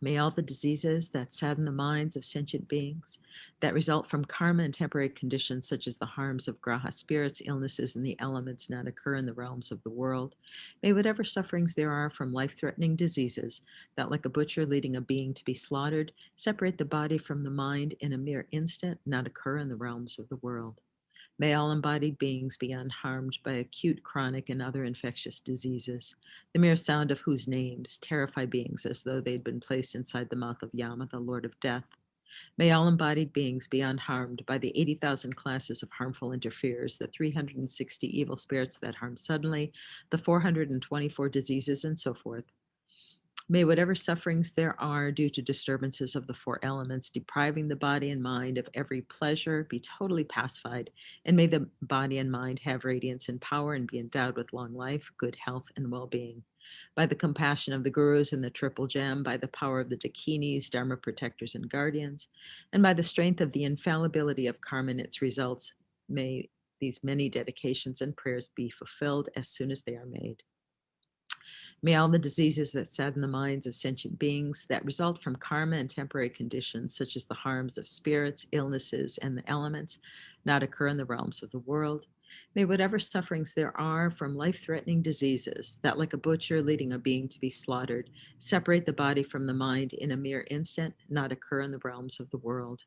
May all the diseases that sadden the minds of sentient beings, that result from karma and temporary conditions such as the harms of graha spirits, illnesses, and the elements not occur in the realms of the world. May whatever sufferings there are from life-threatening diseases, that like a butcher leading a being to be slaughtered, separate the body from the mind in a mere instant, not occur in the realms of the world. May all embodied beings be unharmed by acute, chronic, and other infectious diseases, the mere sound of whose names terrify beings as though they'd been placed inside the mouth of Yama, the Lord of Death. May all embodied beings be unharmed by the 80,000 classes of harmful interferers, the 360 evil spirits that harm suddenly, the 424 diseases, and so forth. May whatever sufferings there are due to disturbances of the four elements, depriving the body and mind of every pleasure, be totally pacified, and may the body and mind have radiance and power and be endowed with long life, good health, and well-being. By the compassion of the gurus and the triple gem, by the power of the dakinis, dharma protectors and guardians, and by the strength of the infallibility of karma and its results, may these many dedications and prayers be fulfilled as soon as they are made. May all the diseases that sadden the minds of sentient beings, that result from karma and temporary conditions, such as the harms of spirits, illnesses, and the elements, not occur in the realms of the world. May whatever sufferings there are from life-threatening diseases, that like a butcher leading a being to be slaughtered, separate the body from the mind in a mere instant, not occur in the realms of the world.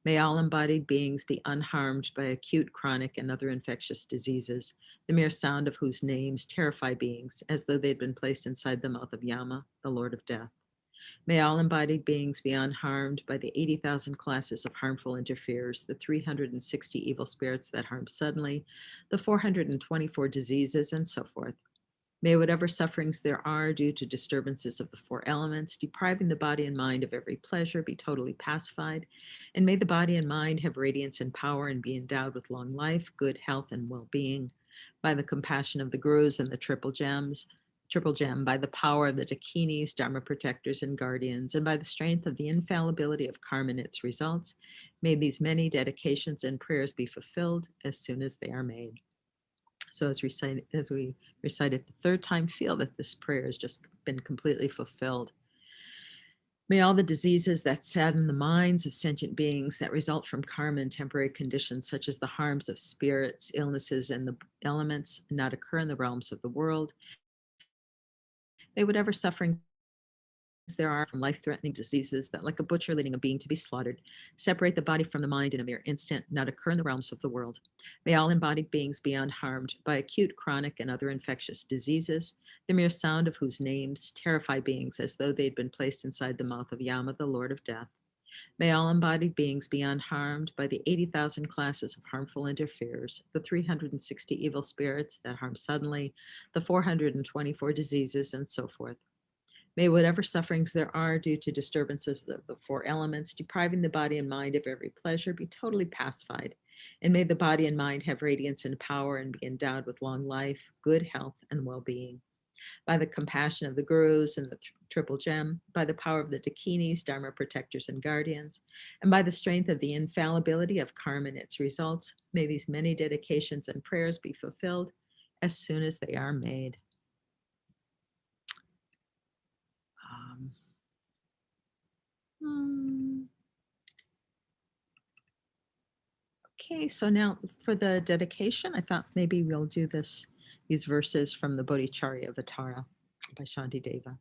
May all embodied beings be unharmed by acute, chronic, and other infectious diseases, the mere sound of whose names terrify beings as though they'd been placed inside the mouth of Yama, the Lord of Death. May all embodied beings be unharmed by the 80,000 classes of harmful interferers, the 360 evil spirits that harm suddenly, the 424 diseases, and so forth. May whatever sufferings there are due to disturbances of the four elements, depriving the body and mind of every pleasure, be totally pacified, and may the body and mind have radiance and power and be endowed with long life, good health, and well-being. By the compassion of the gurus and the triple gem, by the power of the dakinis, dharma protectors and guardians, and by the strength of the infallibility of karma and its results, may these many dedications and prayers be fulfilled as soon as they are made. So as we recite it the third time, feel that this prayer has just been completely fulfilled. May all the diseases that sadden the minds of sentient beings, that result from karma and temporary conditions, such as the harms of spirits, illnesses, and the elements, not occur in the realms of the world. May whatever sufferings there are from life-threatening diseases, that like a butcher leading a being to be slaughtered, separate the body from the mind in a mere instant, not occur in the realms of the world. May all embodied beings be unharmed by acute, chronic, and other infectious diseases, the mere sound of whose names terrify beings as though they'd been placed inside the mouth of Yama, the Lord of Death. May all embodied beings be unharmed by the 80,000 classes of harmful interferers, the 360 evil spirits that harm suddenly, the 424 diseases, and so forth. May whatever sufferings there are due to disturbances of the four elements, depriving the body and mind of every pleasure, be totally pacified. And may the body and mind have radiance and power and be endowed with long life, good health, and well-being. By the compassion of the gurus and the triple gem, by the power of the dakinis, dharma protectors and guardians, and by the strength of the infallibility of karma and its results, may these many dedications and prayers be fulfilled as soon as they are made. Okay, so now for the dedication, I thought maybe we'll do these verses from the Bodhicharya Vatara by Shantideva.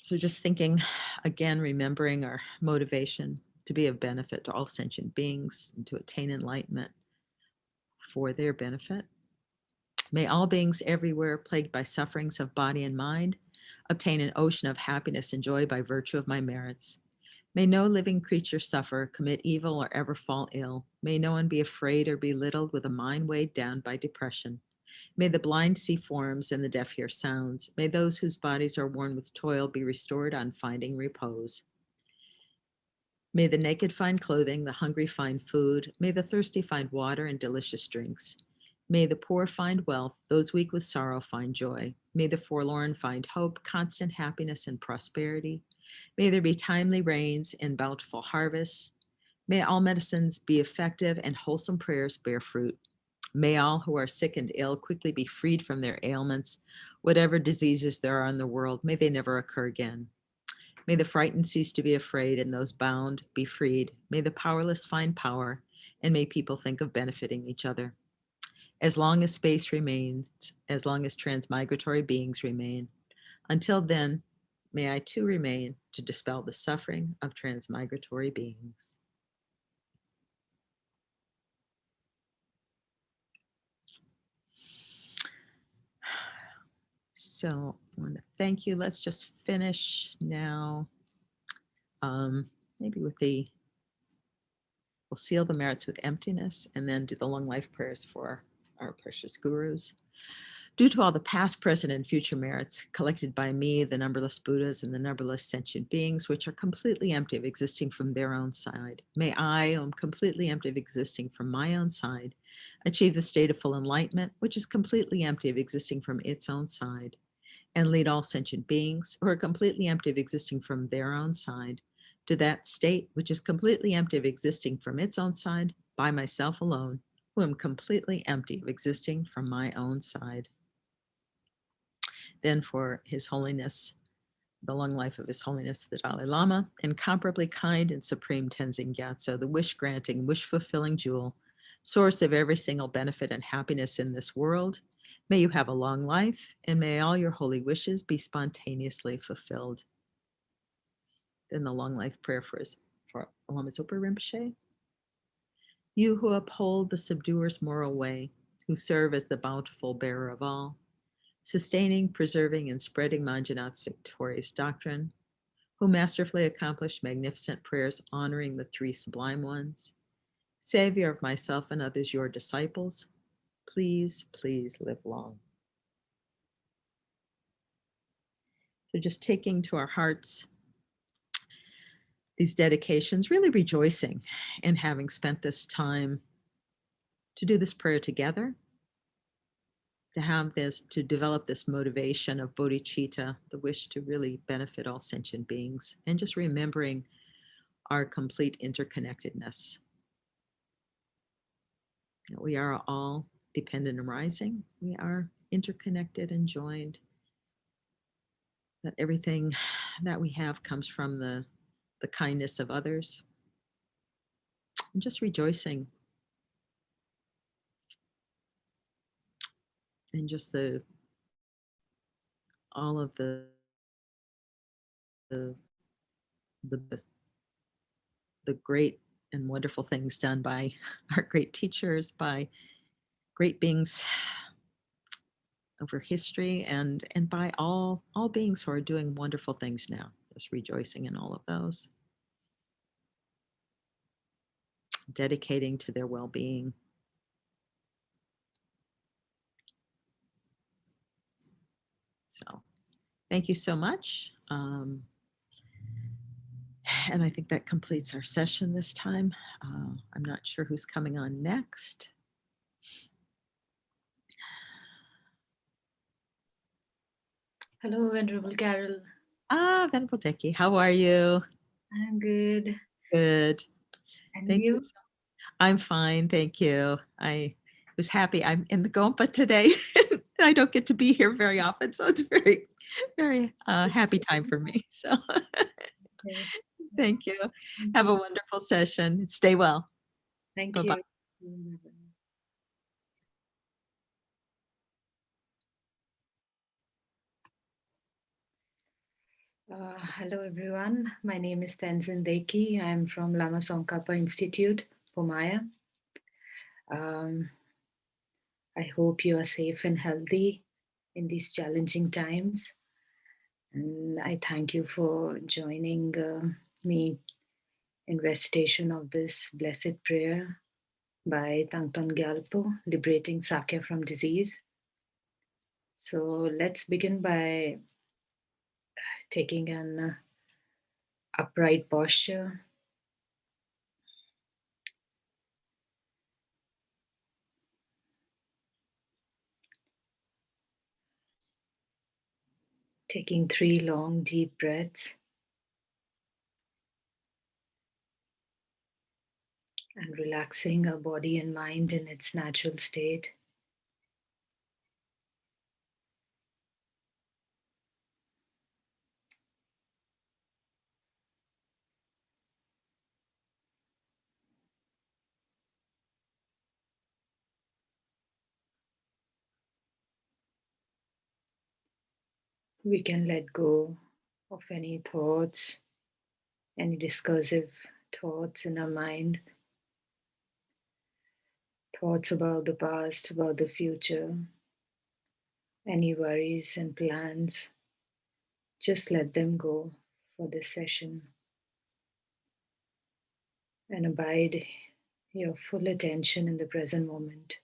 So just thinking, again, remembering our motivation to be of benefit to all sentient beings and to attain enlightenment for their benefit. May all beings everywhere plagued by sufferings of body and mind obtain an ocean of happiness and joy by virtue of my merits. May no living creature suffer, commit evil, or ever fall ill. May no one be afraid or belittled with a mind weighed down by depression. May the blind see forms and the deaf hear sounds. May those whose bodies are worn with toil be restored on finding repose. May the naked find clothing, the hungry find food. May the thirsty find water and delicious drinks. May the poor find wealth, those weak with sorrow find joy. May the forlorn find hope, constant happiness, and prosperity. May there be timely rains and bountiful harvests. May all medicines be effective and wholesome prayers bear fruit. May all who are sick and ill quickly be freed from their ailments. Whatever diseases there are in the world, may they never occur again. May the frightened cease to be afraid and those bound be freed. May the powerless find power, and may people think of benefiting each other. As long as space remains, as long as transmigratory beings remain, until then, may I too remain to dispel the suffering of transmigratory beings. So I want to thank you. Let's just finish now. Maybe with we'll seal the merits with emptiness and then do the long life prayers for our precious gurus. Due to all the past, present, and future merits collected by me, the numberless Buddhas, and the numberless sentient beings, which are completely empty of existing from their own side, may I, who am completely empty of existing from my own side, achieve the state of full enlightenment, which is completely empty of existing from its own side, and lead all sentient beings, who are completely empty of existing from their own side, to that state which is completely empty of existing from its own side, by myself alone, who am completely empty of existing from my own side. Then for His Holiness, the long life of His Holiness the Dalai Lama, incomparably kind and supreme Tenzin Gyatso, the wish-granting, wish-fulfilling jewel, source of every single benefit and happiness in this world, may you have a long life, and may all your holy wishes be spontaneously fulfilled. Then the long life prayer for Lama Zopa Rinpoche. You who uphold the subduer's moral way, who serve as the bountiful bearer of all, sustaining, preserving, and spreading Manjanath's victorious doctrine, who masterfully accomplished magnificent prayers honoring the three sublime ones, Savior of myself and others, your disciples, please, please live long. So just taking to our hearts these dedications, really rejoicing in having spent this time to do this prayer together, to have this, to develop this motivation of bodhicitta, the wish to really benefit all sentient beings, and just remembering our complete interconnectedness. We are all dependent and rising. We are interconnected and joined. That everything that we have comes from the kindness of others. And just rejoicing in just all of the great and wonderful things done by our great teachers, by great beings over history, and by all beings who are doing wonderful things now. Just rejoicing in all of those, dedicating to their well-being. So thank you so much. And I think that completes our session this time. I'm not sure who's coming on next. Hello, Venerable Carol. Venerable Deki, how are you? I'm good. Good. And Thank you. I'm fine, thank you. I was happy. I'm in the Gompa today. I don't get to be here very often, so it's very, very happy time for me. So Okay. thank you. Have a wonderful session. Stay well. Thank Bye-bye. you. Hello, everyone. My name is Tenzin Deki. I'm from Lama Tsongkhapa Institute, Pomaya. I hope you are safe and healthy in these challenging times. And I thank you for joining me in recitation of this blessed prayer by Thangtong Gyalpo, Liberating Sakya from Disease. So let's begin by taking an upright posture. Taking 3 long, deep breaths. And relaxing our body and mind in its natural state. We can let go of any thoughts, any discursive thoughts in our mind, thoughts about the past, about the future, any worries and plans. Just let them go for this session and abide your full attention in the present moment.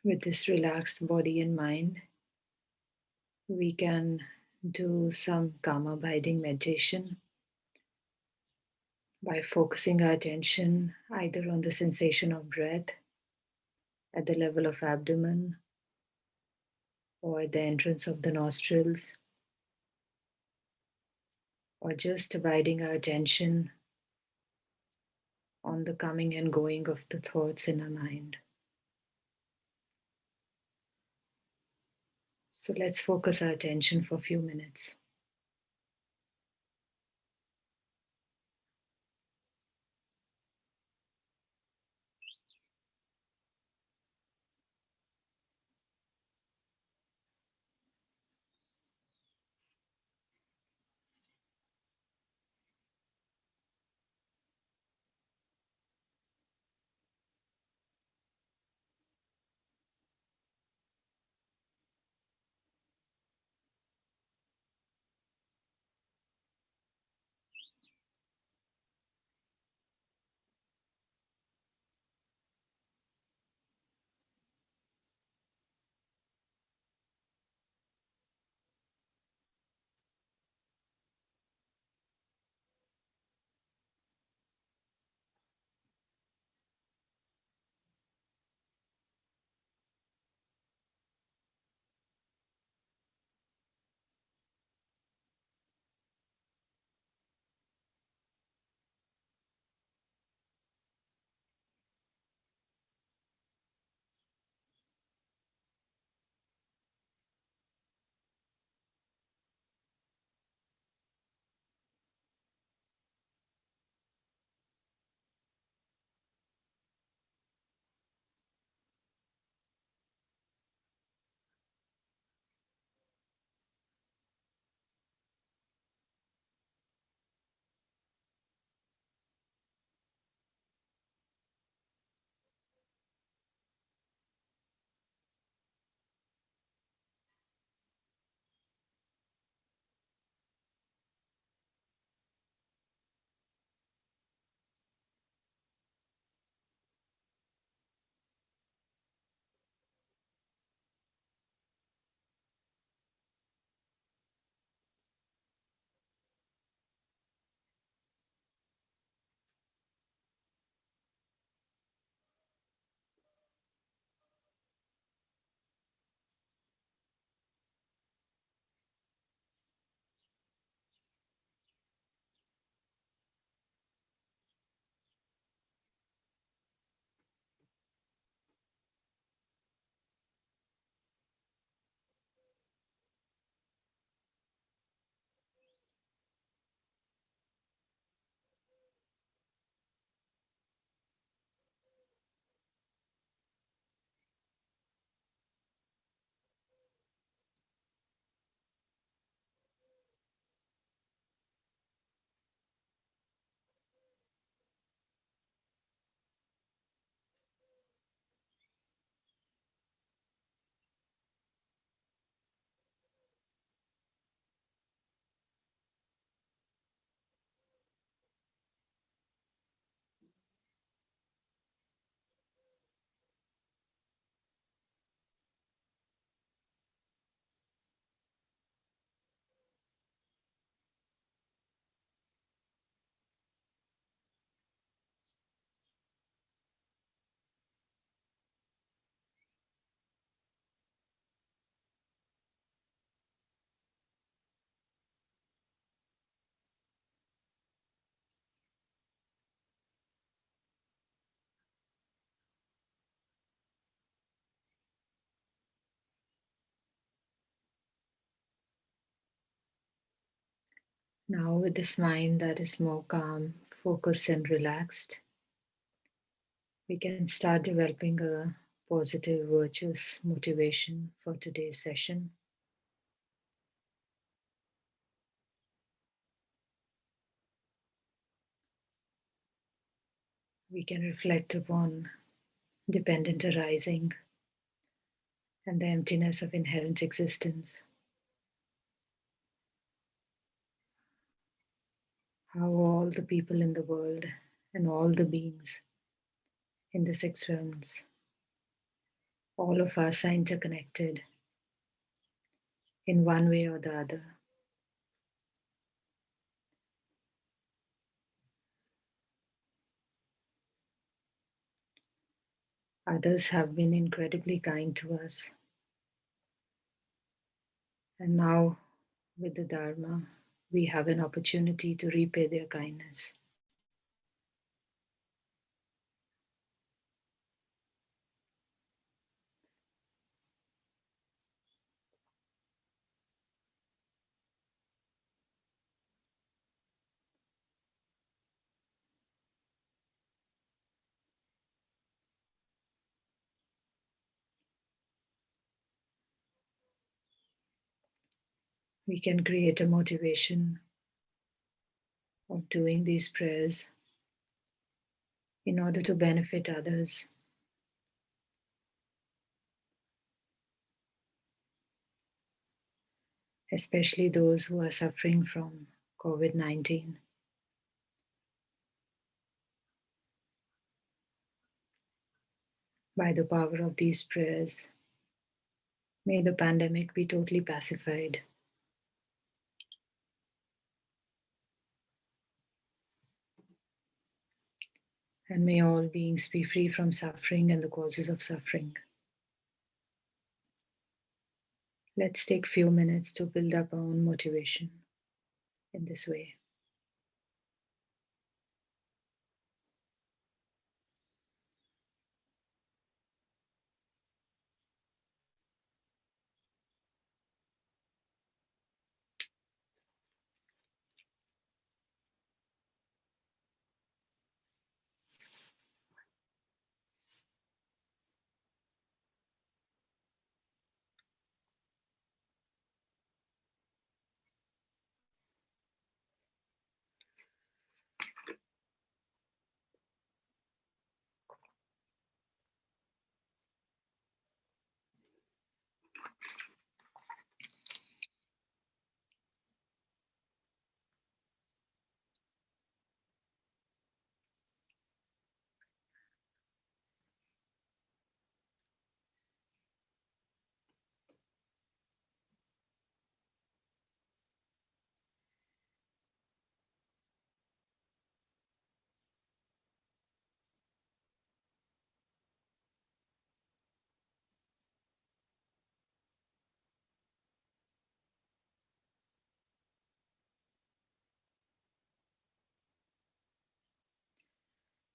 With this relaxed body and mind, we can do some calm abiding meditation by focusing our attention either on the sensation of breath at the level of abdomen or at the entrance of the nostrils, or just abiding our attention on the coming and going of the thoughts in our mind. So let's focus our attention for a few minutes. Now, with this mind that is more calm, focused, and relaxed, we can start developing a positive, virtuous motivation for today's session. We can reflect upon dependent arising and the emptiness of inherent existence. How all the people in the world and all the beings in the six realms, all of us are interconnected in one way or the other. Others have been incredibly kind to us. And now, with the Dharma, we have an opportunity to repay their kindness. We can create a motivation of doing these prayers in order to benefit others, especially those who are suffering from COVID-19. By the power of these prayers, may the pandemic be totally pacified. And may all beings be free from suffering and the causes of suffering. Let's take a few minutes to build up our own motivation in this way.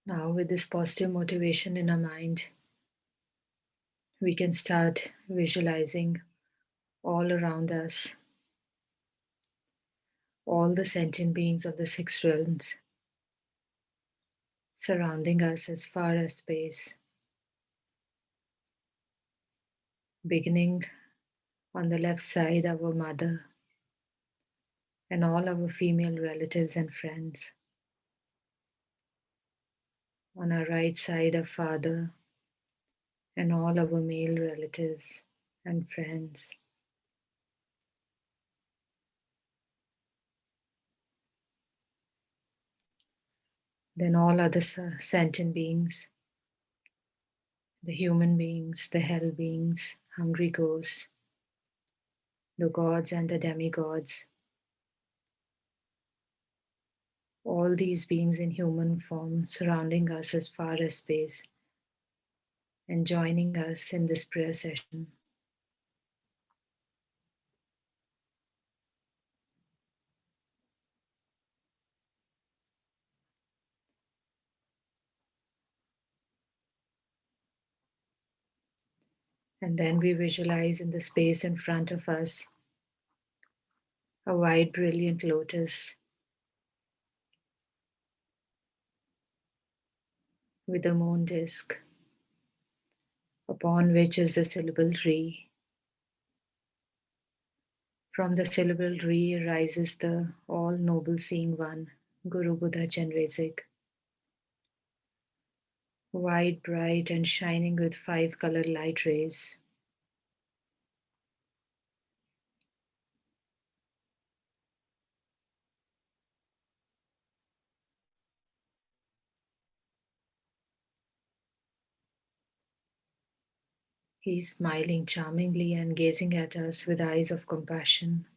Now, with this positive motivation in our mind, we can start visualizing all around us, all the sentient beings of the six realms surrounding us as far as space, beginning on the left side, our mother and all our female relatives and friends. On our right side, our father and all our male relatives and friends. Then all other sentient beings, the human beings, the hell beings, hungry ghosts, the gods and the demigods. All these beings in human form surrounding us as far as space and joining us in this prayer session. And then we visualize in the space in front of us a white, brilliant lotus with a moon disk, upon which is the syllable Re. From the syllable Re rises the all-noble seeing one, Guru Buddha Chenrezig, white, bright, and shining with 5 colored light rays. He is smiling charmingly and gazing at us with eyes of compassion.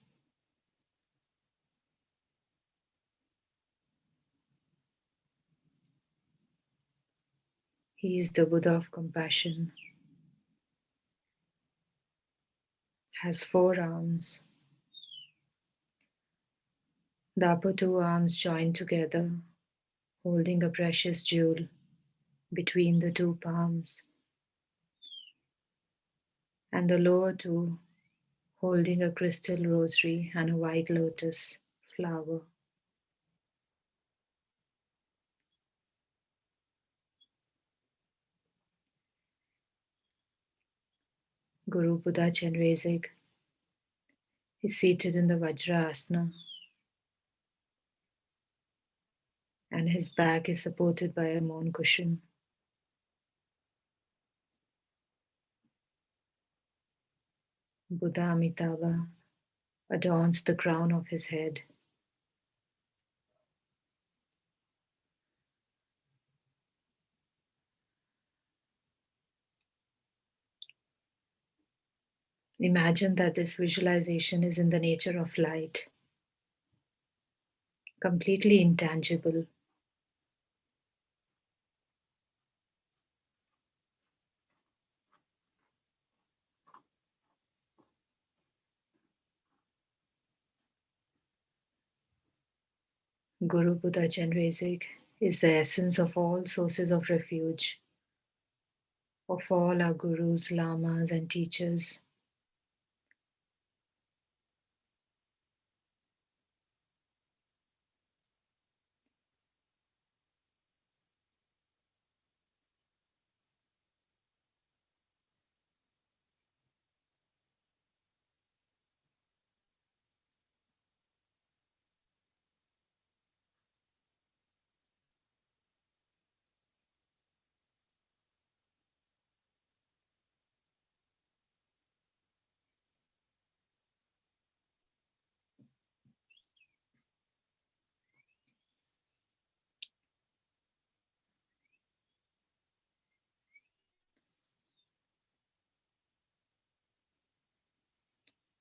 He is the Buddha of compassion, has 4 arms. The upper 2 arms joined together, holding a precious jewel between the 2 palms, and the lower 2 holding a crystal rosary and a white lotus flower. Guru Buddha Chenrezig is seated in the Vajra Asana, and his back is supported by a moon cushion. Buddha Amitabha adorns the crown of his head. Imagine that this visualization is in the nature of light, completely intangible. Guru Buddha Chenrezig is the essence of all sources of refuge, of all our gurus, lamas, and teachers.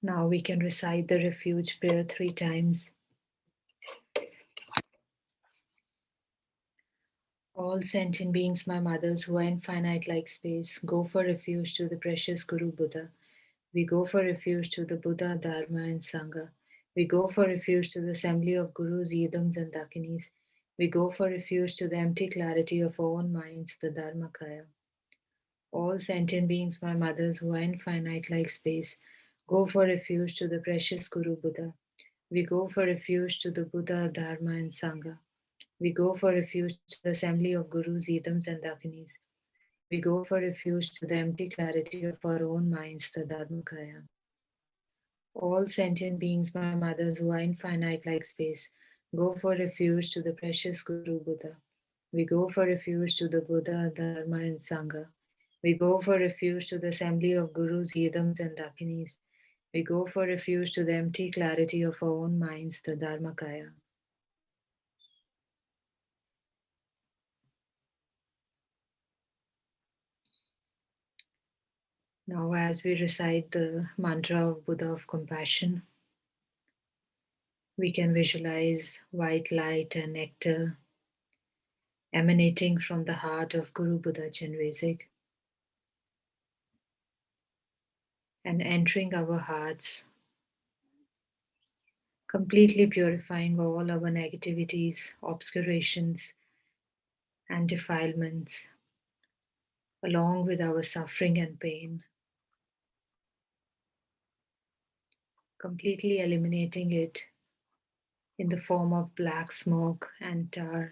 Now we can recite the refuge prayer 3 times. All sentient beings, my mothers, who are infinite like space, go for refuge to the precious Guru Buddha. We go for refuge to the Buddha, Dharma, and Sangha. We go for refuge to the assembly of Gurus, Yidams, and Dakinis. We go for refuge to the empty clarity of our own minds, the Dharmakaya. All sentient beings, my mothers, who are infinite like space, go for refuge to the precious Guru Buddha. We go for refuge to the Buddha, Dharma, and Sangha. We go for refuge to the assembly of Gurus, Yidams, and Dakinis. We go for refuge to the empty clarity of our own minds, the Dharmakaya. All sentient beings, my mothers, who are infinite like space, go for refuge to the precious Guru Buddha. We go for refuge to the Buddha, Dharma, and Sangha. We go for refuge to the assembly of Gurus, Yidams, and Dakinis. We go for refuge to the empty clarity of our own minds, the Dharmakaya. Now, as we recite the mantra of Buddha of compassion, we can visualize white light and nectar emanating from the heart of Guru Buddha Chenrezig and entering our hearts, completely purifying all our negativities, obscurations, and defilements, along with our suffering and pain, completely eliminating it in the form of black smoke and tar.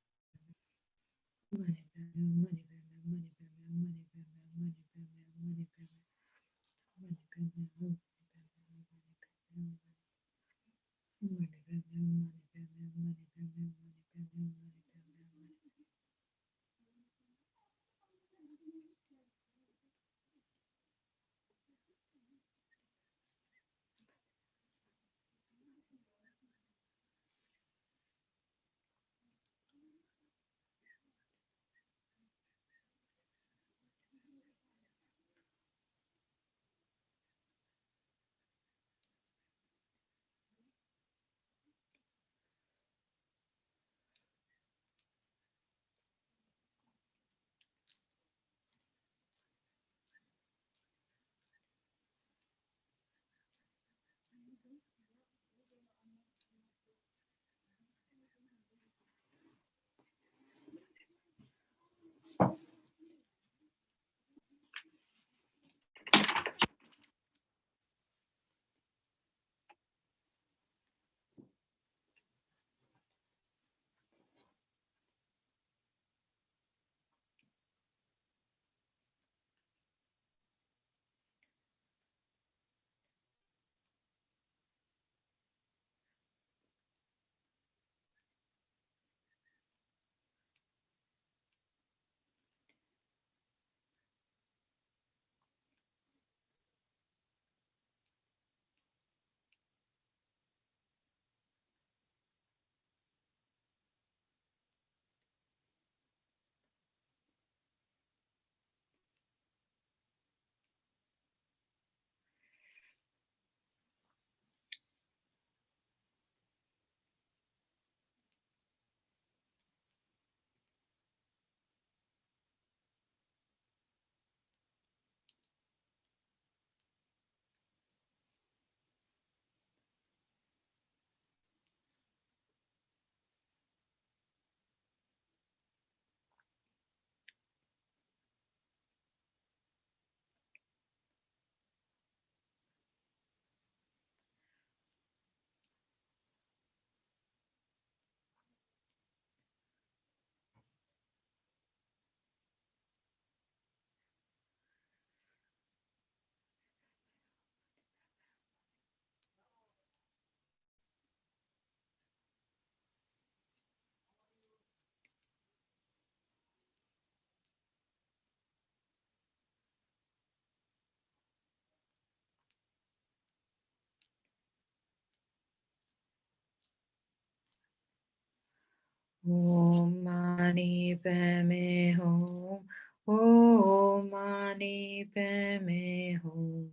Om Mani Padme Hum. Om Mani Padme Hum.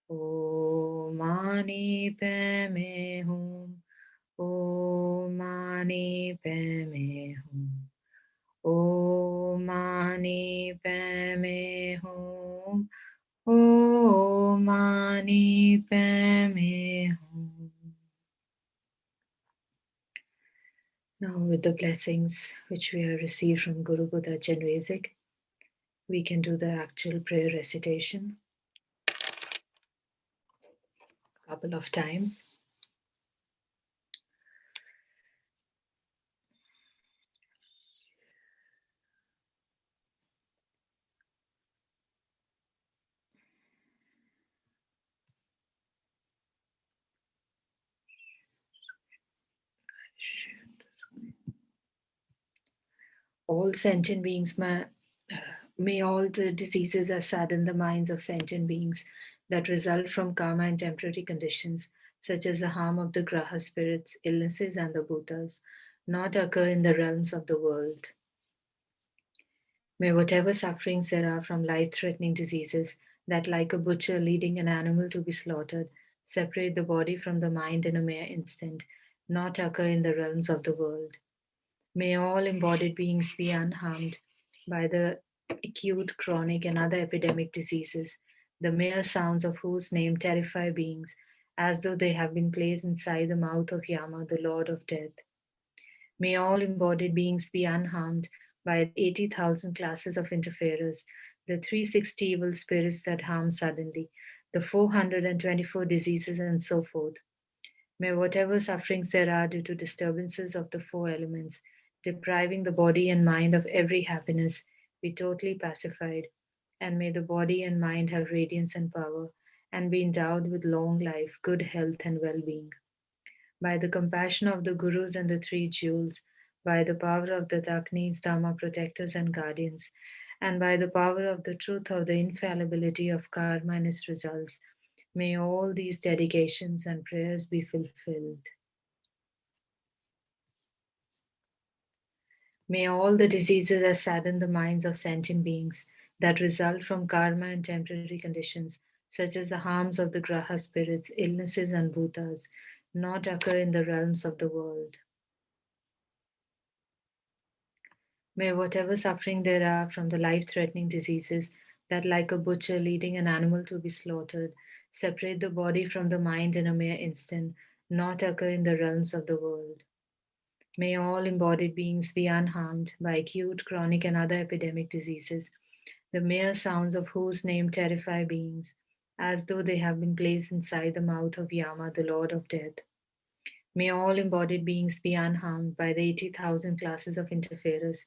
Om Mani Padme Hum. Om Mani Padme Hum. Om Mani Padme Hum. Om Mani Padme Hum. Now, with the blessings which we have received from Guru Buddha Chenrezig, we can do the actual prayer recitation a couple of times. All sentient beings may all the diseases that sadden the minds of sentient beings that result from karma and temporary conditions, such as the harm of the graha spirits, illnesses, and the bhutas, not occur in the realms of the world. May whatever sufferings there are from life-threatening diseases that, like a butcher leading an animal to be slaughtered, separate the body from the mind in a mere instant, not occur in the realms of the world. May all embodied beings be unharmed by the acute, chronic, and other epidemic diseases, the mere sounds of whose name terrify beings, as though they have been placed inside the mouth of Yama, the Lord of Death. May all embodied beings be unharmed by the 80,000 classes of interferers, the 360 evil spirits that harm suddenly, the 424 diseases, and so forth. May whatever sufferings there are due to disturbances of the four elements, depriving the body and mind of every happiness, be totally pacified, and may the body and mind have radiance and power, and be endowed with long life, good health, and well being. By the compassion of the Gurus and the three jewels, by the power of the Daknis, Dhamma protectors and guardians, and by the power of the truth of the infallibility of karma and its results, may all these dedications and prayers be fulfilled. May all the diseases that sadden the minds of sentient beings that result from karma and temporary conditions, such as the harms of the graha spirits, illnesses, and bhutas, not occur in the realms of the world. May whatever suffering there are from the life threatening diseases that, like a butcher leading an animal to be slaughtered, separate the body from the mind in a mere instant, not occur in the realms of the world. May all embodied beings be unharmed by acute, chronic, and other epidemic diseases, the mere sounds of whose name terrify beings, as though they have been placed inside the mouth of Yama, the Lord of Death. May all embodied beings be unharmed by the 80,000 classes of interferers,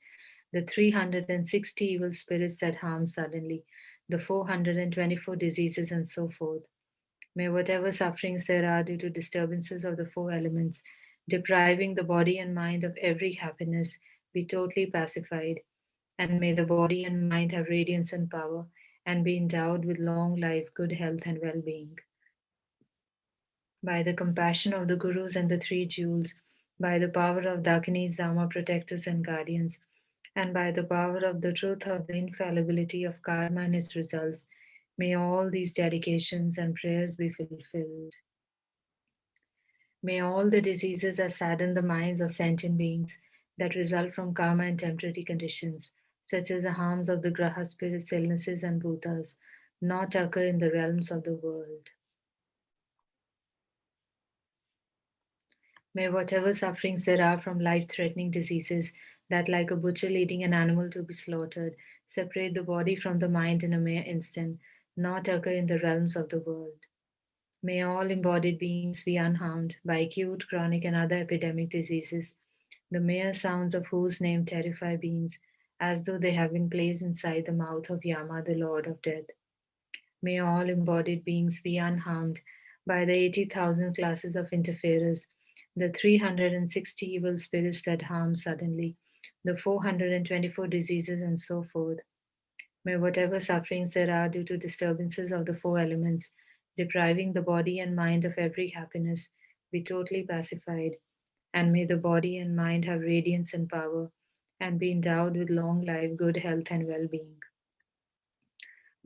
the 360 evil spirits that harm suddenly, the 424 diseases, and so forth. May whatever sufferings there are due to disturbances of the four elements, depriving the body and mind of every happiness, be totally pacified, and may the body and mind have radiance and power, and be endowed with long life, good health, and well being. By the compassion of the Gurus and the three jewels, by the power of Dakinis, Dhamma protectors and guardians, and by the power of the truth of the infallibility of karma and its results, may all these dedications and prayers be fulfilled. May all the diseases that sadden the minds of sentient beings that result from karma and temporary conditions, such as the harms of the graha spirits, illnesses, and bhutas, not occur in the realms of the world. May whatever sufferings there are from life threatening diseases that, like a butcher leading an animal to be slaughtered, separate the body from the mind in a mere instant, not occur in the realms of the world. May all embodied beings be unharmed by acute, chronic, and other epidemic diseases, the mere sounds of whose name terrify beings, as though they have been placed inside the mouth of Yama, the Lord of Death. May all embodied beings be unharmed by the 80,000 classes of interferers, the 360 evil spirits that harm suddenly, the 424 diseases, and so forth. May whatever sufferings there are due to disturbances of the four elements, depriving the body and mind of every happiness, be totally pacified, and may the body and mind have radiance and power, and be endowed with long life, good health, and well being.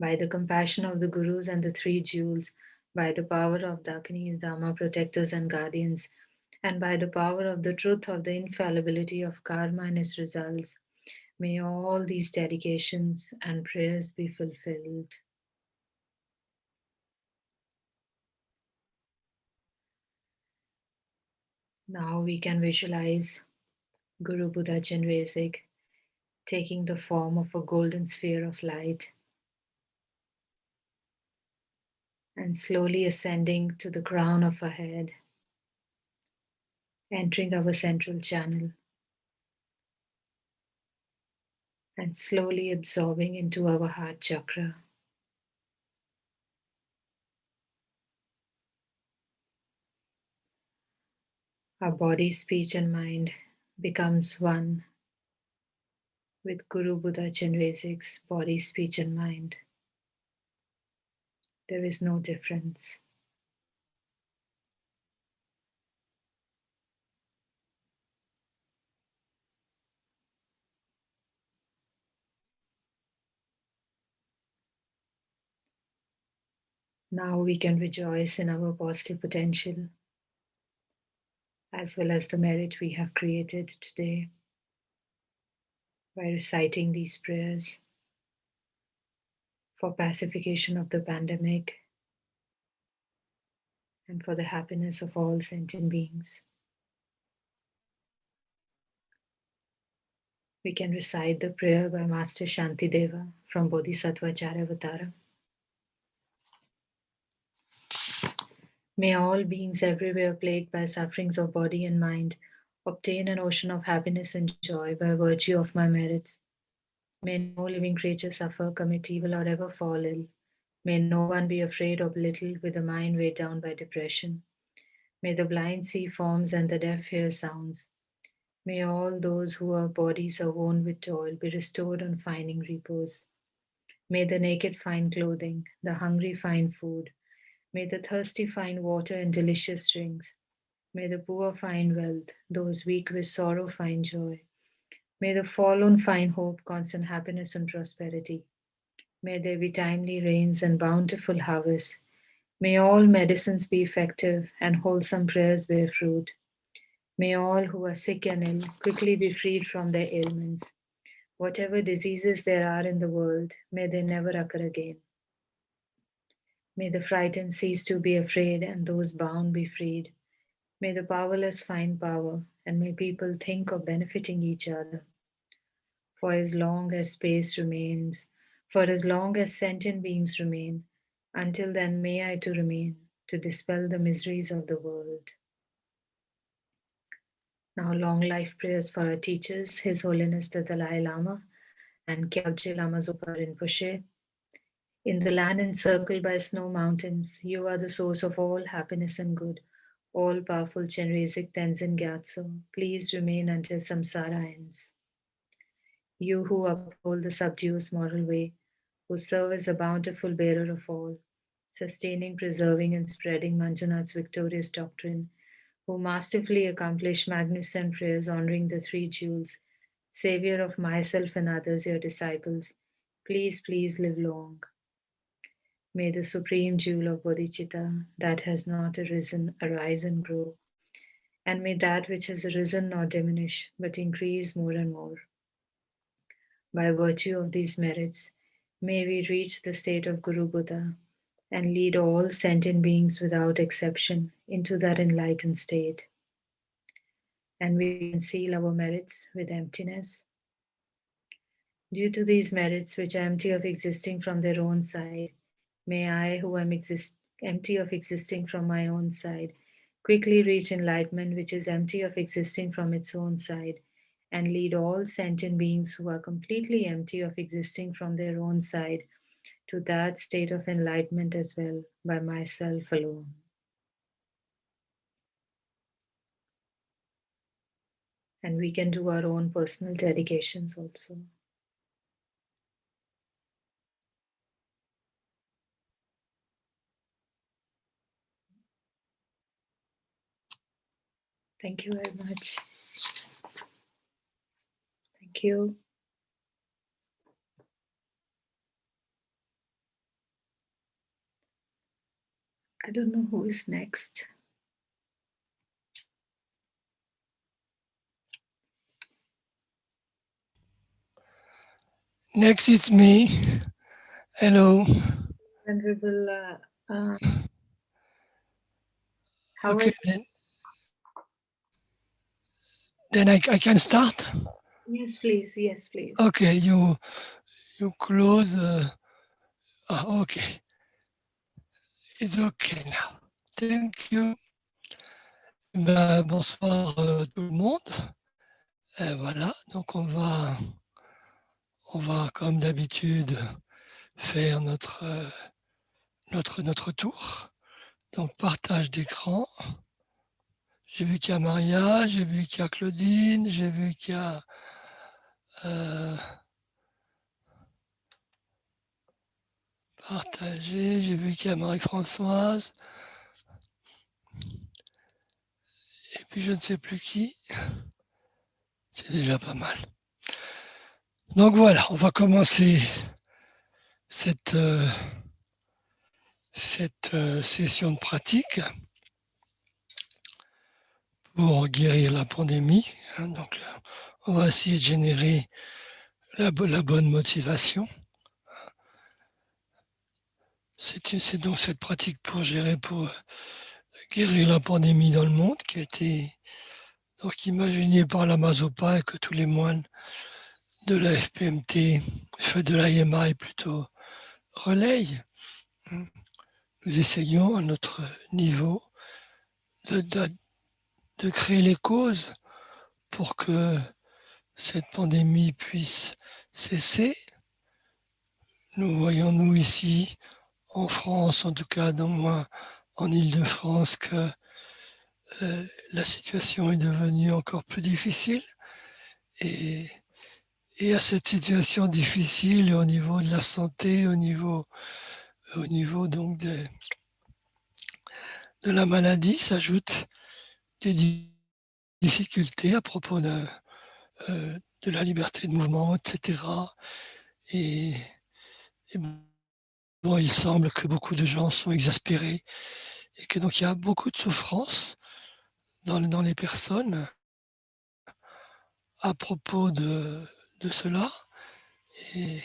By the compassion of the Gurus and the three jewels, by the power of Dakinis, Dhamma protectors and guardians, and by the power of the truth of the infallibility of karma and its results, may all these dedications and prayers be fulfilled. Now we can visualize Guru Buddha Chenrezig taking the form of a golden sphere of light and slowly ascending to the crown of our head, entering our central channel and slowly absorbing into our heart chakra. Our body, speech, and mind becomes one with Guru Buddha Chenrezig's body, speech, and mind. There is no difference. Now we can rejoice in our positive potential as well as the merit we have created today by reciting these prayers for pacification of the pandemic and for the happiness of all sentient beings. We can recite the prayer by Master Shantideva from Bodhisattva Charavatara. May all beings everywhere plagued by sufferings of body and mind obtain an ocean of happiness and joy by virtue of my merits. May no living creature suffer, commit evil, or ever fall ill. May no one be afraid or belittled with a mind weighed down by depression. May the blind see forms and the deaf hear sounds. May all those whose bodies are worn with toil be restored on finding repose. May the naked find clothing, the hungry find food. May the thirsty find water and delicious drinks. May the poor find wealth, those weak with sorrow find joy. May the fallen find hope, constant happiness, and prosperity. May there be timely rains and bountiful harvests. May all medicines be effective and wholesome prayers bear fruit. May all who are sick and ill quickly be freed from their ailments. Whatever diseases there are in the world, may they never occur again. May the frightened cease to be afraid and those bound be freed. May the powerless find power, and may people think of benefiting each other. For as long as space remains, for as long as sentient beings remain, until then may I to remain, to dispel the miseries of the world. Now long life prayers for our teachers, His Holiness the Dalai Lama and Kyabje Lama Zopa Rinpoche. In the land encircled by snow mountains, you are the source of all happiness and good. All-powerful Chenrezig Tenzin Gyatso, please remain until samsara ends. You who uphold the subduous moral way, who serve as a bountiful bearer of all, sustaining, preserving, and spreading Manjunath's victorious doctrine, who masterfully accomplish magnificent prayers honoring the three jewels, Savior of myself and others, your disciples, please, please live long. May the supreme jewel of bodhicitta that has not arisen arise and grow, and may that which has arisen not diminish but increase more and more. By virtue of these merits, may we reach the state of Guru Buddha and lead all sentient beings without exception into that enlightened state. And we can seal our merits with emptiness. Due to these merits, which are empty of existing from their own side, may I, who am empty of existing from my own side, quickly reach enlightenment, which is empty of existing from its own side, and lead all sentient beings who are completely empty of existing from their own side to that state of enlightenment as well by myself alone. And we can do our own personal dedications also. Thank you very much. Thank you. I don't know who is next. Next, it's me. Hello. Venerable, how Okay, are then I can start. Yes, please. Yes, please. Okay, you close. Okay, it's okay now. Thank you. Ben, bonsoir tout le monde. Voilà, donc on va comme d'habitude faire notre tour. Donc partage d'écran. J'ai vu qu'il y a Maria, j'ai vu qu'il y a Claudine, j'ai vu qu'il y a partagé, j'ai vu qu'il y a Marie-Françoise. Et puis je ne sais plus qui. C'est déjà pas mal. Donc voilà, on va commencer cette session de pratique pour guérir la pandémie. Donc là, on va essayer de générer la bonne motivation. C'est donc cette pratique pour guérir la pandémie dans le monde qui a été donc imaginée par Lama Zopa et que tous les moines de la FPMT, de l'IMI plutôt, relayent. Nous essayons à notre niveau de créer les causes pour que cette pandémie puisse cesser. Nous voyons, nous ici, en France, en tout cas, dans moins en Île-de-France, que la situation est devenue encore plus difficile. Et à cette situation difficile au niveau de la santé, au niveau donc de la maladie, s'ajoutent des difficultés à propos de la liberté de mouvement, etc. Et bon, il semble que beaucoup de gens sont exaspérés et que donc il y a beaucoup de souffrance dans les personnes à propos de cela. Et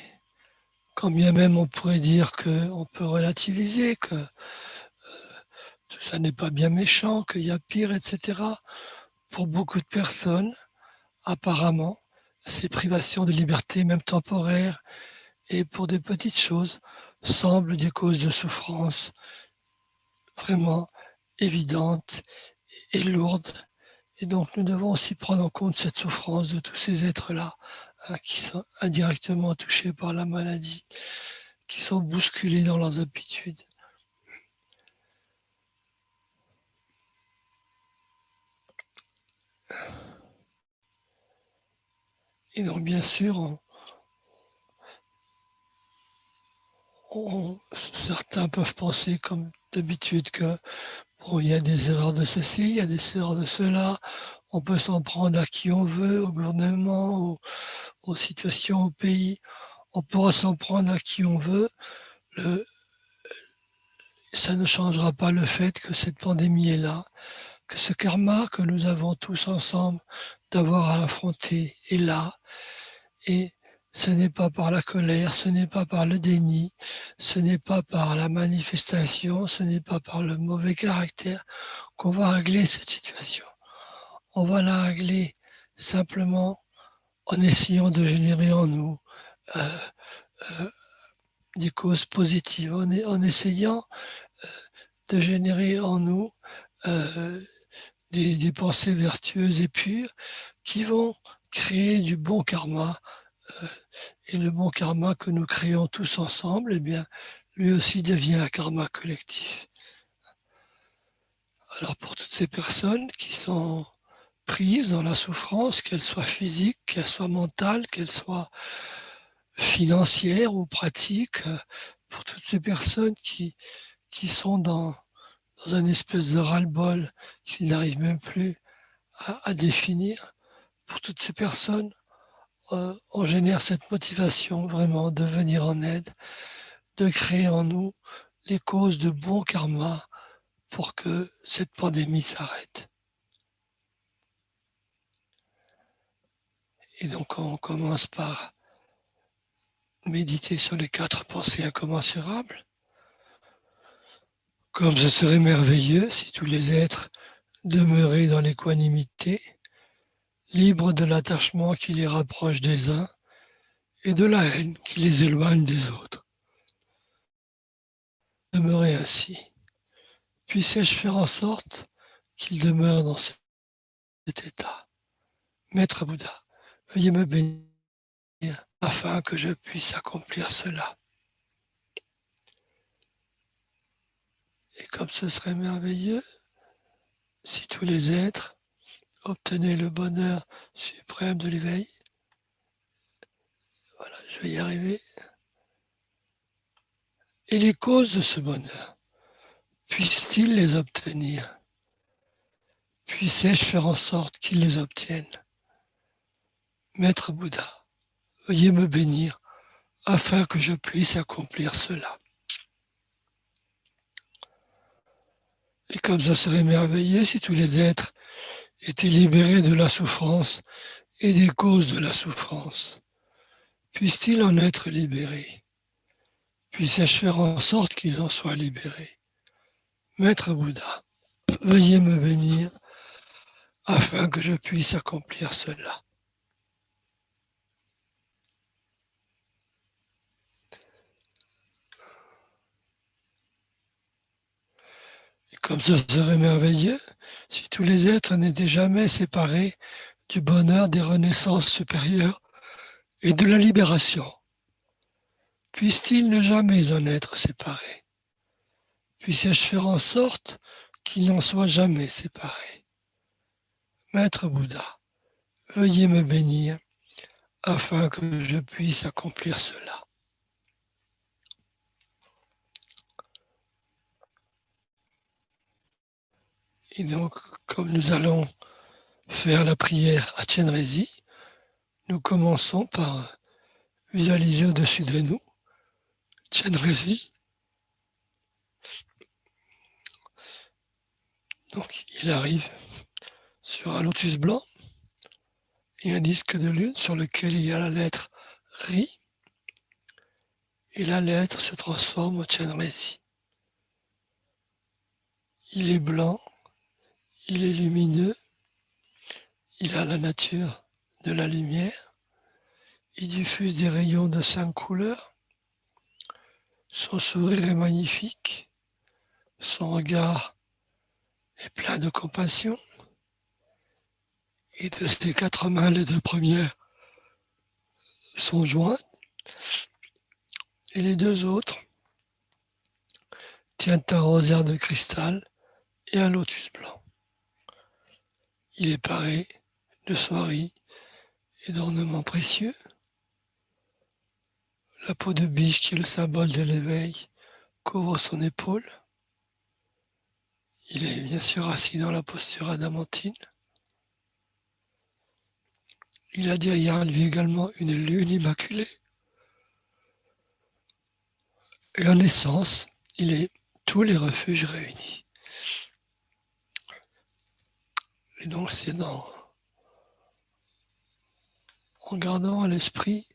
quand bien même on pourrait dire qu'on peut relativiser, que tout ça n'est pas bien méchant, qu'il y a pire, etc. Pour beaucoup de personnes, apparemment, ces privations de liberté, même temporaires, et pour des petites choses, semblent des causes de souffrance vraiment évidentes et lourdes. Et donc nous devons aussi prendre en compte cette souffrance de tous ces êtres-là qui sont indirectement touchés par la maladie, qui sont bousculés dans leurs habitudes. Et donc bien sûr, certains peuvent penser comme d'habitude que bon, il y a des erreurs de ceci, il y a des erreurs de cela, on peut s'en prendre à qui on veut, au gouvernement, aux situations, au pays, on pourra s'en prendre à qui on veut. Ça ne changera pas le fait que cette pandémie est là, que ce karma que nous avons tous ensemble d'avoir à affronter est là. Et ce n'est pas par la colère, ce n'est pas par le déni, ce n'est pas par la manifestation, ce n'est pas par le mauvais caractère qu'on va régler cette situation. On va la régler simplement en essayant de générer en nous des causes positives, en essayant de générer en nous des pensées vertueuses et pures qui vont créer du bon karma. Et le bon karma que nous créons tous ensemble, eh bien, lui aussi devient un karma collectif. Alors pour toutes ces personnes qui sont prises dans la souffrance, qu'elle soit physique, qu'elle soit mentale, qu'elle soit financière ou pratique, pour toutes ces personnes qui sont dans une espèce de ras-le-bol, qui n'arrivent même plus à définir. Pour toutes ces personnes, on génère cette motivation vraiment de venir en aide, de créer en nous les causes de bon karma pour que cette pandémie s'arrête. Et donc on commence par méditer sur les 4 pensées incommensurables. Comme ce serait merveilleux si tous les êtres demeuraient dans l'équanimité, libres de l'attachement qui les rapproche des uns et de la haine qui les éloigne des autres. Demeurer ainsi. Puissais-je faire en sorte qu'ils demeurent dans cet état. Maître Bouddha, veuillez me bénir afin que je puisse accomplir cela. Et comme ce serait merveilleux, si tous les êtres obtenaient le bonheur suprême de l'éveil, voilà, je vais y arriver, et les causes de ce bonheur, puissent-ils les obtenir? Puissais-je faire en sorte qu'ils les obtiennent? Maître Bouddha, veuillez me bénir afin que je puisse accomplir cela. Et comme ça serait merveilleux si tous les êtres étaient libérés de la souffrance et des causes de la souffrance, puissent-ils en être libérés? Puissais-je faire en sorte qu'ils en soient libérés? Maître Bouddha, veuillez me bénir afin que je puisse accomplir cela. Et comme ce serait merveilleux si tous les êtres n'étaient jamais séparés du bonheur des renaissances supérieures et de la libération. Puissent-ils ne jamais en être séparés? Puissais-je faire en sorte qu'ils n'en soient jamais séparés? Maître Bouddha, veuillez me bénir afin que je puisse accomplir cela. Et donc, comme nous allons faire la prière à Chenrezig, nous commençons par visualiser au-dessus de nous Chenrezig. Donc, il arrive sur un lotus blanc et un disque de lune sur lequel il y a la lettre Ri, et la lettre se transforme en Chenrezig. Il est blanc, il est lumineux, il a la nature de la lumière, il diffuse des rayons de 5 couleurs, son sourire est magnifique, son regard est plein de compassion, et de ses 4 mains, les 2 premières sont jointes, et les 2 autres tiennent un rosaire de cristal et un lotus blanc. Il est paré de soieries et d'ornements précieux. La peau de biche, qui est le symbole de l'éveil, couvre son épaule. Il est bien sûr assis dans la posture adamantine. Il a derrière lui également une lune immaculée. Et en essence, il est tous les refuges réunis. Et donc c'est en gardant à l'esprit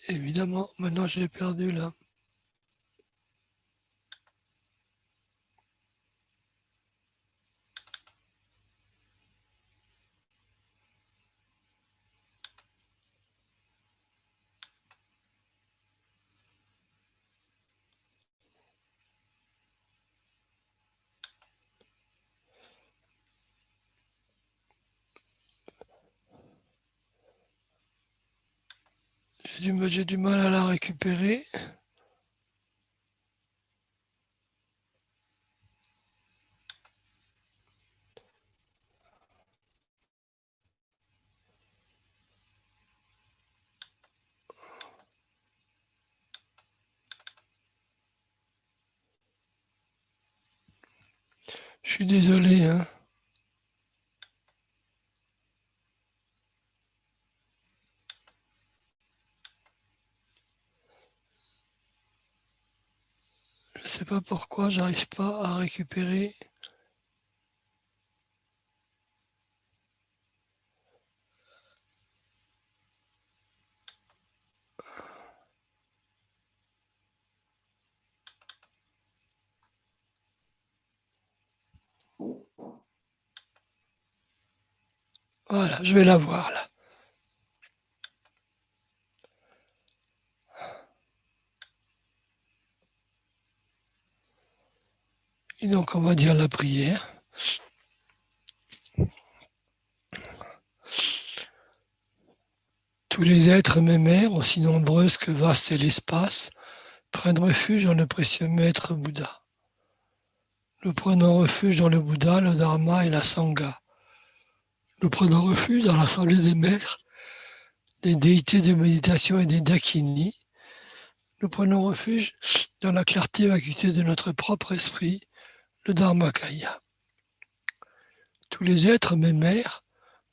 évidemment, maintenant j'ai perdu là. J'ai du mal à la récupérer. Je suis désolé, hein. Je ne sais pas pourquoi j'arrive pas à récupérer. Voilà, je vais la voir là. Et donc on va dire la prière. Tous les êtres mémères, aussi nombreuses que vaste est l'espace, prennent refuge dans le précieux maître Bouddha. Nous prenons refuge dans le Bouddha, le Dharma et la Sangha. Nous prenons refuge dans l'assemblée des maîtres, des déités de méditation et des dakinis. Nous prenons refuge dans la clarté et vacuité de notre propre esprit, le Dharmakaya. Tous les êtres mémères,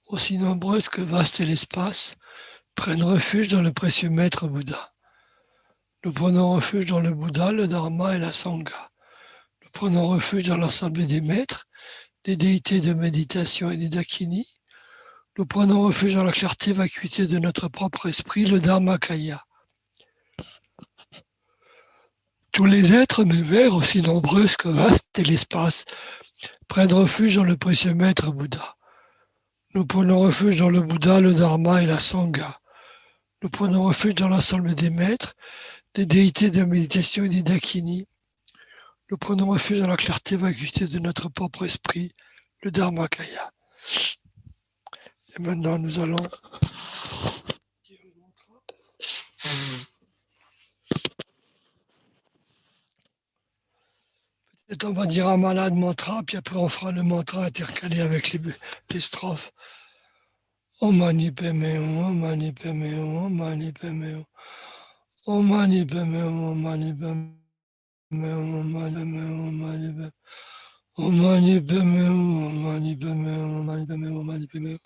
aussi nombreuses que vaste est l'espace, prennent refuge dans le précieux maître Bouddha. Nous prenons refuge dans le Bouddha, le Dharma et la Sangha. Nous prenons refuge dans l'assemblée des maîtres, des déités de méditation et des dakinis. Nous prenons refuge dans la clarté et vacuité de notre propre esprit, le Dharmakaya. Tous les êtres mémères, aussi nombreuses que vaste est l'espace, prennent refuge dans le précieux maître Bouddha. Nous prenons refuge dans le Bouddha, le Dharma et la Sangha. Nous prenons refuge dans l'ensemble des maîtres, des déités de méditation et des dakinis. Nous prenons refuge dans la clarté et vacuité de notre propre esprit, le Dharmakaya. Et maintenant, nous allons dire le mantra. Peut-être on va dire un malade mantra, puis après on fera le mantra intercalé avec les strophes. Om mani padme hum, om mani padme hum, om mani padme hum. Om mani padme hum, om mani padme hum, om mani padme hum, om mani padme hum. Om mani padme hum, om mani padme hum, om mani padme hum, om mani padme hum.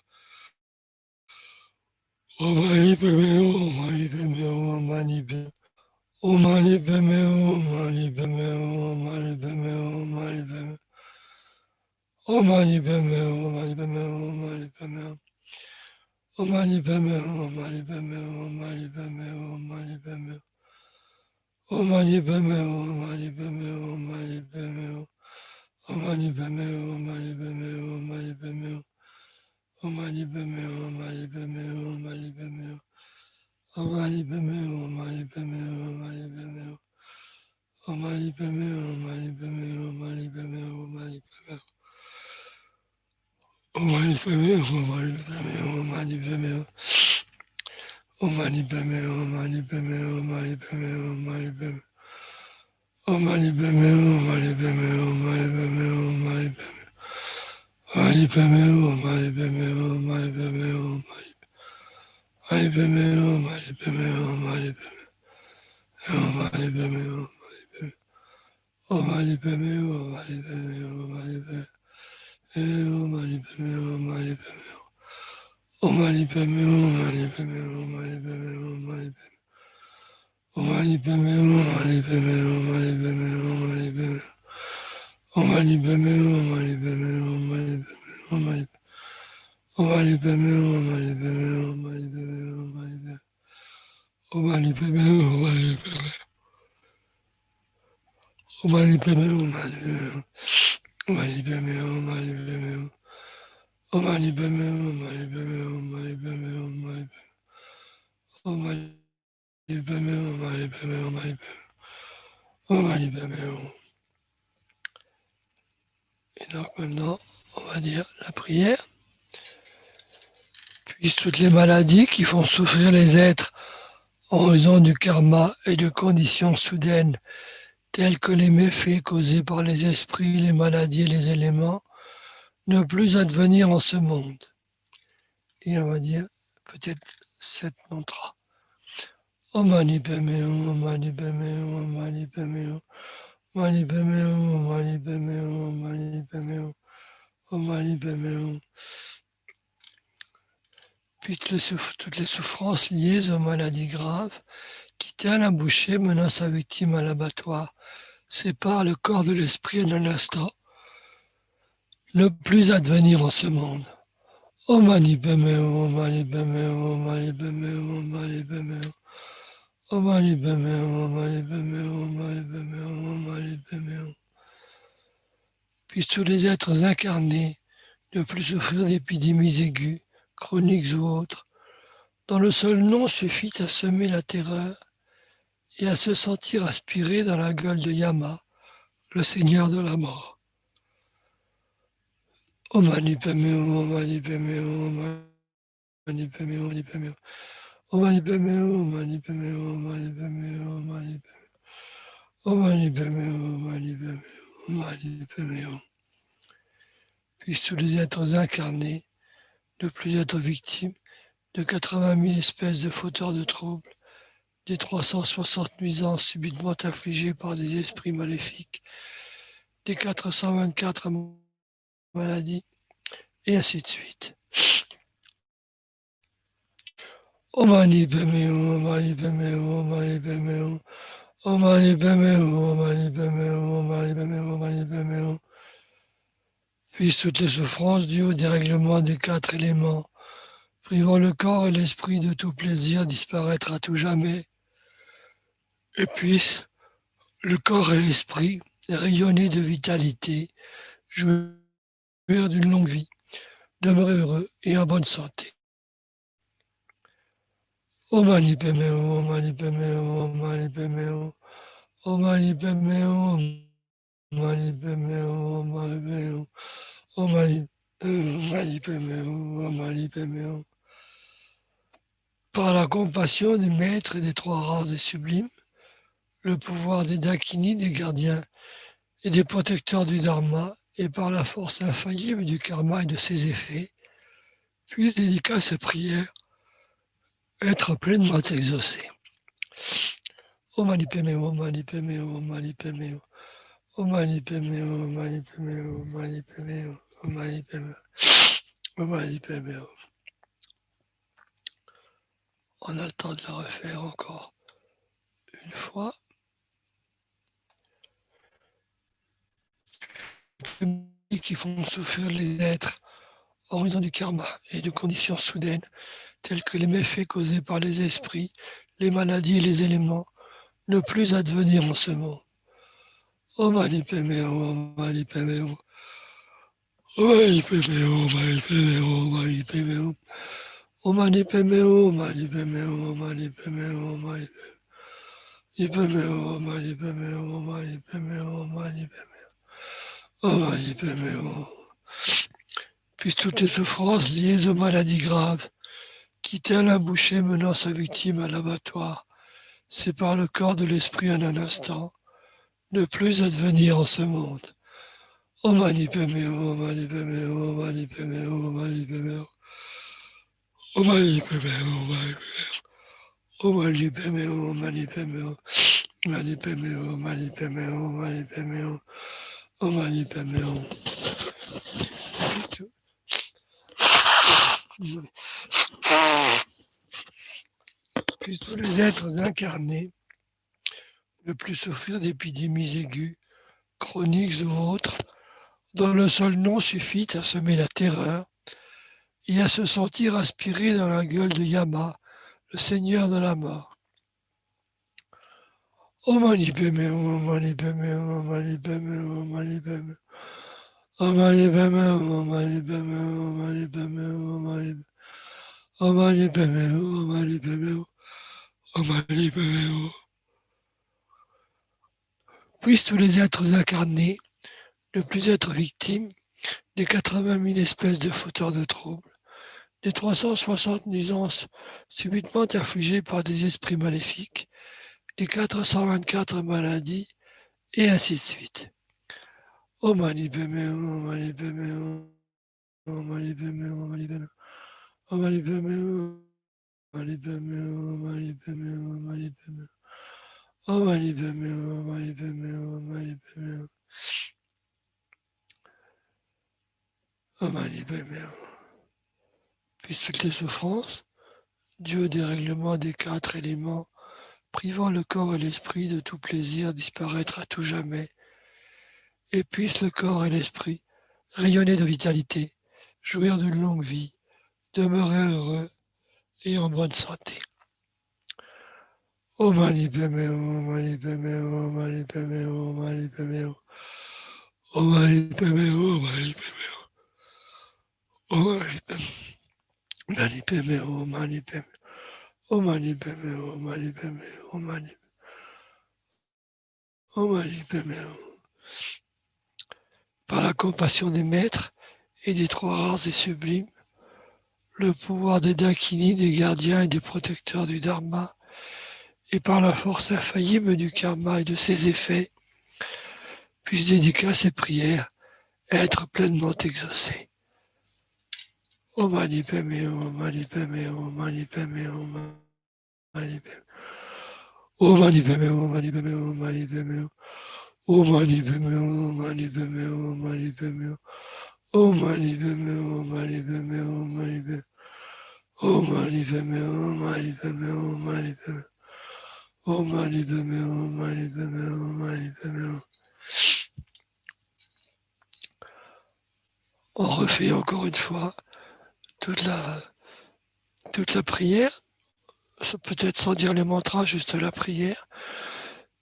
Om mani padme hum, om mani padme hum, om mani padme hum. Om mani padme hum, om mani padme hum, om mani padme hum, om mani padme hum. Om mani padme hum, om mani padme hum, om mani padme hum. Om mani padme hum, om mani padme hum, om mani padme hum, om mani padme hum. Om mani padme hum, om mani padme hum, om mani padme hum. Om mani padme hum, om mani padme hum, om mani padme hum. Om mani padme hum, om mani padme hum, om mani padme hum. Om mani padme hum, om mani padme hum, om mani padme hum. Om mani padme hum, om mani padme hum, om mani padme hum, om mani padme hum. Om mani padme hum, om mani padme hum, om mani padme hum. Om mani padme hum, om mani padme hum, om mani padme hum, om mani padme hum. Om mani padme hum, om mani padme hum, om mani padme hum, om mani padme hum. Om mani padme hum, om mani padme hum, om mani padme hum, om mani. Om mani padme hum, om mani padme hum, om mani padme hum. Om mani padme hum, om mani padme hum, om mani padme hum, om mani padme hum. Om mani padme hum, om mani padme hum. Om mani padme hum, om mani padme hum, om mani padme hum, om mani padme hum. Om mani padme hum, om mani padme hum, om mani padme hum, om mani padme hum. Om mani padme hum, om mani padme hum, om mani padme hum, om mani. Om mani padme hum, om mani padme hum, om mani padme hum, om mani padme. Om mani padme hum, om mani padme. Om mani padme hum, om mani padme hum. Om mani padme hum, om mani padme hum. Om mani padme hum, om mani padme hum, om mani padme hum, om mani padme. Om mani padme hum, om mani padme hum, om mani padme. Om mani padme hum. Et donc maintenant, on va dire la prière. Puissent toutes les maladies qui font souffrir les êtres en raison du karma et de conditions soudaines, telles que les méfaits causés par les esprits, les maladies et les éléments, ne plus advenir en ce monde. Et on va dire peut-être 7 mantras. Om mani padme hum, om mani padme hum, om mani padme hum. Om mani padme hum, om mani padme hum, om mani Puis toutes les souffrances liées aux maladies graves qui tiennent la bouchée menant sa victime à l'abattoir séparent le corps de l'esprit en un instant, ne plus advenir en ce monde. Omani Bemeo, Omani Bemeo, Omani Bemeo, Omani Bemeo. Omani Bemeo, Omani Bemeo, Omani Bemeo, Omani Bemeo. Puissent tous les êtres incarnés ne plus souffrir d'épidémies aiguës, chroniques ou autres, dont le seul nom suffit à semer la terreur et à se sentir aspiré dans la gueule de Yama, le Seigneur de la mort. Omani Bemeo, Omani Bemeo, Omani Bemeo, Omani Bemeo. Omani Bemeo, Omani Bemeo, Omani Bemeo, Omani Bemeo. Omani Bemeo, Omani Bemeo, Omani Bemeo. Puissent tous les êtres incarnés ne plus être victimes de 80 000 espèces de fauteurs de troubles, des 360 nuisances subitement infligées par des esprits maléfiques, des 424 maladies, et ainsi de suite. Omani Bemeo, Omani Bemeo, Omani Bemeo, Omani Bemeo, Omani Bemeo, Omani Bemeo, Omani Bemeo. Puissent toutes les souffrances dues au dérèglement des 4 éléments, privant le corps et l'esprit de tout plaisir, disparaître à tout jamais, et puissent le corps et l'esprit rayonner de vitalité, jouir d'une longue vie, demeurer heureux et en bonne santé. Omani Bemeo, Omani Bemeo, Omani Bemeo, Omani Bemeo, Omani Bemeo, Omani Bemeo, Omani Bemeo, Omani Bemeo. Par la compassion des maîtres et des trois races et sublimes, le pouvoir des Dakini, des gardiens et des protecteurs du Dharma, et par la force infaillible du karma et de ses effets, puissent dédicaces et prières être pleinement exaucées. Omani Bemeo, Omani Bemeo, Omani Bemeo, Omani Bemeo, Omani Bemeo, Omani Bemeo, Omani Bemeo, Omani Bemeo. On a le temps de la refaire encore une fois. Qui font souffrir les êtres en raison du karma et de conditions soudaines, telles que les méfaits causés par les esprits, les maladies et les éléments, ne plus advenir en ce monde. Omani Bemeo, Omani Bemeo, Omani Bemeo, Omani Bemeo, Omani Bemeo, Omani Bemeo, Omani Bemeo, Omani Bemeo, Omani Bemeo, Omani Bemeo, Omani Bemeo, Omani Bemeo, Omani Bemeo. Puissent toutes les souffrances liées aux maladies graves, qui tel un boucher menant sa victime à l'abattoir, sépare le corps de l'esprit en un instant, ne plus advenir en ce monde. Omani Bemeo, Omani Bemeo, Omani Bemeo, Omani Bemeo, Omani Bemeo, Omani Bemeo, Omani Bemeo, Omani Bemeo, Omani Bemeo, Omani Bemeo, Omani Bemeo. Puissent tous les êtres incarnés ne plus souffrir d'épidémies aiguës, chroniques ou autres, dont le seul nom suffit à semer la terreur et à se sentir aspiré dans la gueule de Yama, le Seigneur de la mort. Omani Bemeo, Omani Bemeo, Omani Bemeo, Omani Bemeo, Omani Bemeo, Omani Bemeo, Omani Bemeo, Omani Bemeo, Omani Bemeo, Omani Bemeo. Puissent tous les êtres incarnés ne plus être victimes des 80 000 espèces de fauteurs de troubles, des 360 nuisances subitement infligées par des esprits maléfiques, des 424 maladies, et ainsi de suite. Omani Bemeo, Omani Bemeo, Omani Bemeo, Omani Bemeo, Omani Bemeo, Omani Bemeo, Omani Bemeo, Omani Bemeo, Omani Bemeo, Omani Bemeo, Omani Bemeo. Puis toutes les souffrances, dues au dérèglement des 4 éléments, privant le corps et l'esprit de tout plaisir, disparaître à tout jamais, et puisse le corps et l'esprit rayonner de vitalité, jouir d'une longue vie, demeurer heureux et en bonne santé. Om Mani Padme Hum, Om Mani Padme Hum, Om Mani Padme Hum, Om Mani Padme Hum, Om Mani Padme Hum, Om Mani Padme Hum, Om Mani Padme Hum, Om Mani Padme Hum, Om Mani Padme Hum, Om Mani Padme Hum, Om Mani Padme Hum. Par la compassion des maîtres et des trois rares et sublimes, le pouvoir des Dakini, des gardiens et des protecteurs du Dharma, et par la force infaillible du karma et de ses effets, puisse dédicacer ces prières être pleinement exaucées. Om Mani Padme Hum, Om Mani Padme Hum, Om Mani Padme Hum, Om Mani Padme Hum, Om Mani Padme Hum, Om Mani Padme Hum, Om Mani Padme Hum, Om Mani Padme Hum, Om Mani Padme Hum, Om Mani Padme Hum, Om Mani Padme Hum, Om Mani Padme Hum, Om Mani Padme Hum. Om Mani Padme Hum, Om Mani Padme Hum, Om Mani Padme Hum, Om Mani Padme Hum, Om Mani Padme Hum, Om Mani Padme Hum. On refait encore une fois toute la prière, peut-être sans dire les mantras, juste la prière,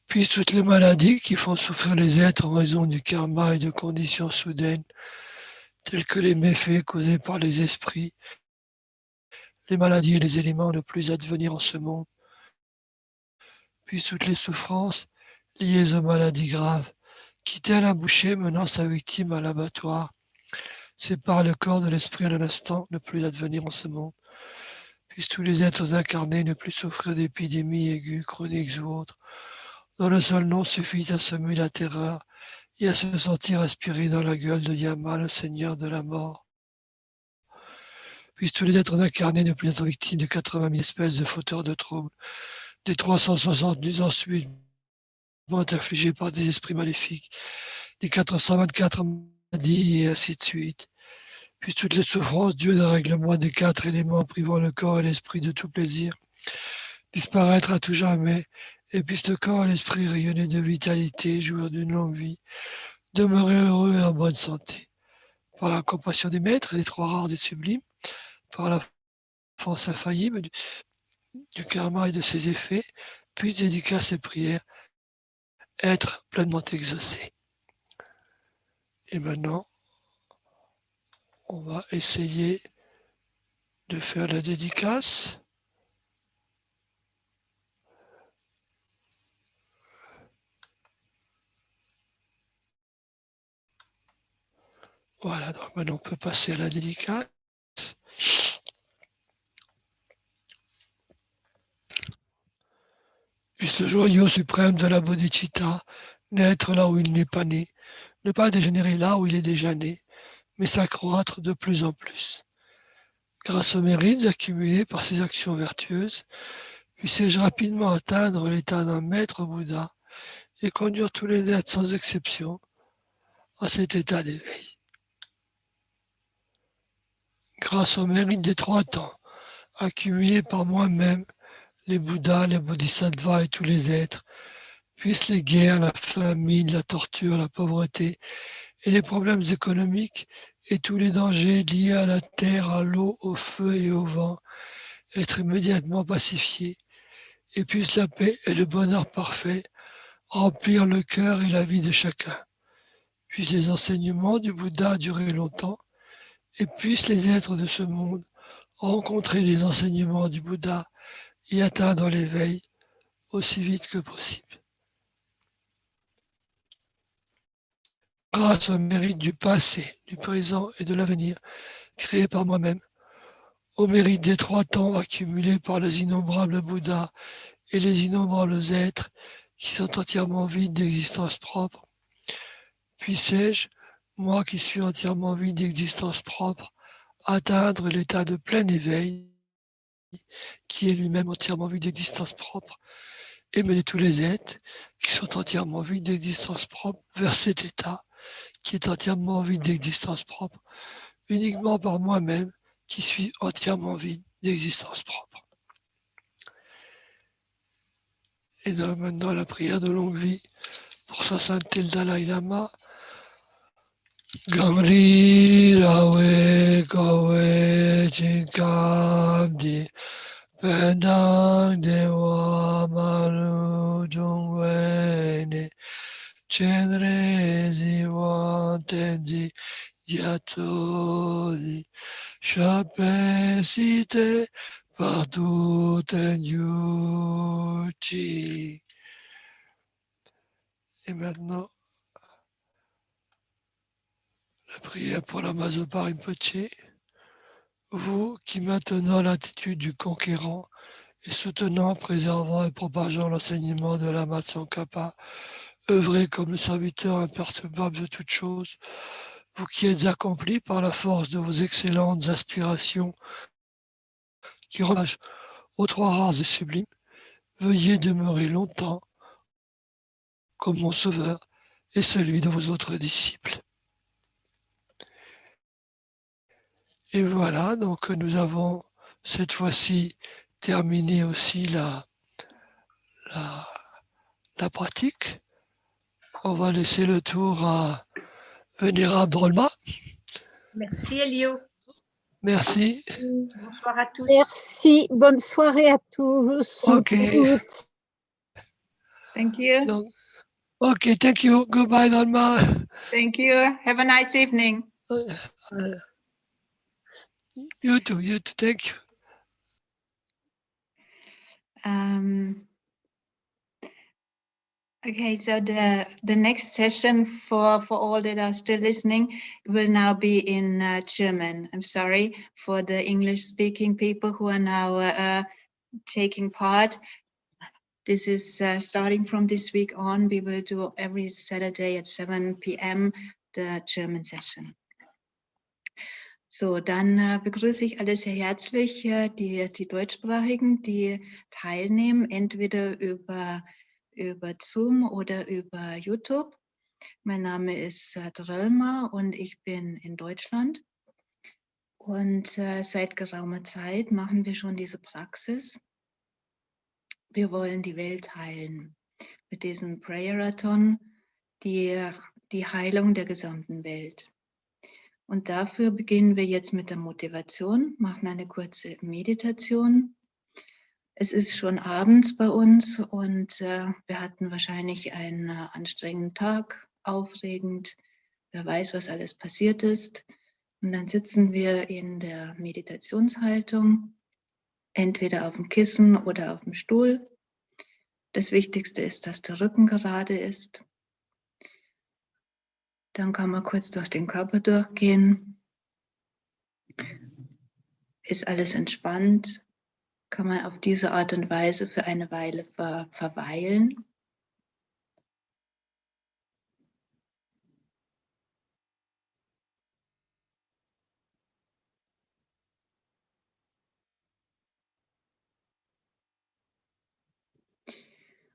puis toutes les maladies qui font souffrir les êtres en raison du karma et de conditions soudaines, telles que les méfaits causés par les esprits, les maladies et les éléments ne plus advenir en ce monde, puis toutes les souffrances liées aux maladies graves, qui tel un boucher menant sa victime à l'abattoir, sépare le corps de l'esprit en un instant, ne plus advenir en ce monde. Puissent tous les êtres incarnés ne plus souffrir d'épidémies aiguës, chroniques ou autres, dont le seul nom suffit à semer la terreur et à se sentir aspiré dans la gueule de Yama, le Seigneur de la mort. Puissent tous les êtres incarnés ne plus être victimes des 80 000 espèces de fauteurs de troubles, des 360 nuisances infligées par des esprits maléfiques, des 424 maladies et ainsi de suite. Puissent toutes les souffrances dues au règlement des 4 éléments privant le corps et l'esprit de tout plaisir disparaître à tout jamais, et puisse le corps et l'esprit rayonner de vitalité, jouir d'une longue vie, demeurer heureux et en bonne santé. Par la compassion des maîtres et des trois rares et sublimes, par la force infaillible du karma et de ses effets, puisse dédicacer ces prières être pleinement exaucées. Et maintenant, on va essayer de faire la dédicace. Voilà, donc maintenant on peut passer à la dédicace. Puisse le joyau suprême de la bodhicitta naître là où il n'est pas né, ne pas dégénérer là où il est déjà né, mais s'accroître de plus en plus. Grâce aux mérites accumulés par ses actions vertueuses, puissé-je rapidement atteindre l'état d'un maître Bouddha et conduire tous les êtres sans exception à cet état d'éveil. Grâce aux mérites des 3 temps, accumulés par moi-même, les Bouddhas, les Bodhisattvas et tous les êtres, puissent les guerres, la famine, la torture, la pauvreté et les problèmes économiques et tous les dangers liés à la terre, à l'eau, au feu et au vent être immédiatement pacifiés, et puissent la paix et le bonheur parfait remplir le cœur et la vie de chacun. Puissent les enseignements du Bouddha durer longtemps, et puissent les êtres de ce monde rencontrer les enseignements du Bouddha et atteindre l'éveil aussi vite que possible. Grâce au mérite du passé, du présent et de l'avenir, créé par moi-même, au mérite des 3 temps accumulés par les innombrables Bouddhas et les innombrables êtres qui sont entièrement vides d'existence propre, puissé-je, moi qui suis entièrement vide d'existence propre, atteindre l'état de plein éveil, qui est lui-même entièrement vide d'existence propre, et mener tous les êtres qui sont entièrement vides d'existence propre vers cet état qui est entièrement vide d'existence propre, uniquement par moi-même qui suis entièrement vide d'existence propre. Et donc maintenant la prière de longue vie pour sa sainteté le Dalai Lama. Gamri Rawe Kawe Chinkabdi Pendang Dewa Maru Jungwene Chenrezig Tenji Yatodi Chapesite Partout Yuchi. Et maintenant, la prière pour Lama Zopa Rinpoche. Vous qui maintenant l'attitude du conquérant et soutenant, préservant et propageant l'enseignement de Lama Tsongkhapa, œuvrez comme le serviteur imperturbable de toutes choses, vous qui êtes accomplis par la force de vos excellentes aspirations qui rendent aux trois rares et sublimes, veuillez demeurer longtemps comme mon sauveur et celui de vos autres disciples. Et voilà, donc nous avons cette fois-ci terminé aussi la pratique. On va laisser le tour à Vénérable Drolma. Merci Elio. Merci. Bonsoir à tous. Merci. Bonne soirée à tous. Ok. Toutes. Thank you. Donc, ok, thank you. Goodbye, Drolma. Thank you. Have a nice evening. You too. Thank you. Okay, so the next session for all that are still listening will now be in German. I'm sorry for the English-speaking people who are now taking part. This is starting from this week on. We will do every Saturday at 7 p.m. the German session. So, dann begrüße ich alle sehr herzlich die Deutschsprachigen, die teilnehmen, entweder über Zoom oder über YouTube. Mein Name ist Drölma und ich bin in Deutschland. Und seit geraumer Zeit machen wir schon diese Praxis. Wir wollen die Welt heilen. Mit diesem Prayerathon, die Heilung der gesamten Welt. Und dafür beginnen wir jetzt mit der Motivation, machen eine kurze Meditation. Es ist schon abends bei uns und wir hatten wahrscheinlich einen anstrengenden Tag, aufregend. Wer weiß, was alles passiert ist. Und dann sitzen wir in der Meditationshaltung, entweder auf dem Kissen oder auf dem Stuhl. Das Wichtigste ist, dass der Rücken gerade ist. Dann kann man kurz durch den Körper durchgehen. Ist alles entspannt? Kann man auf diese Art und Weise für eine Weile verweilen.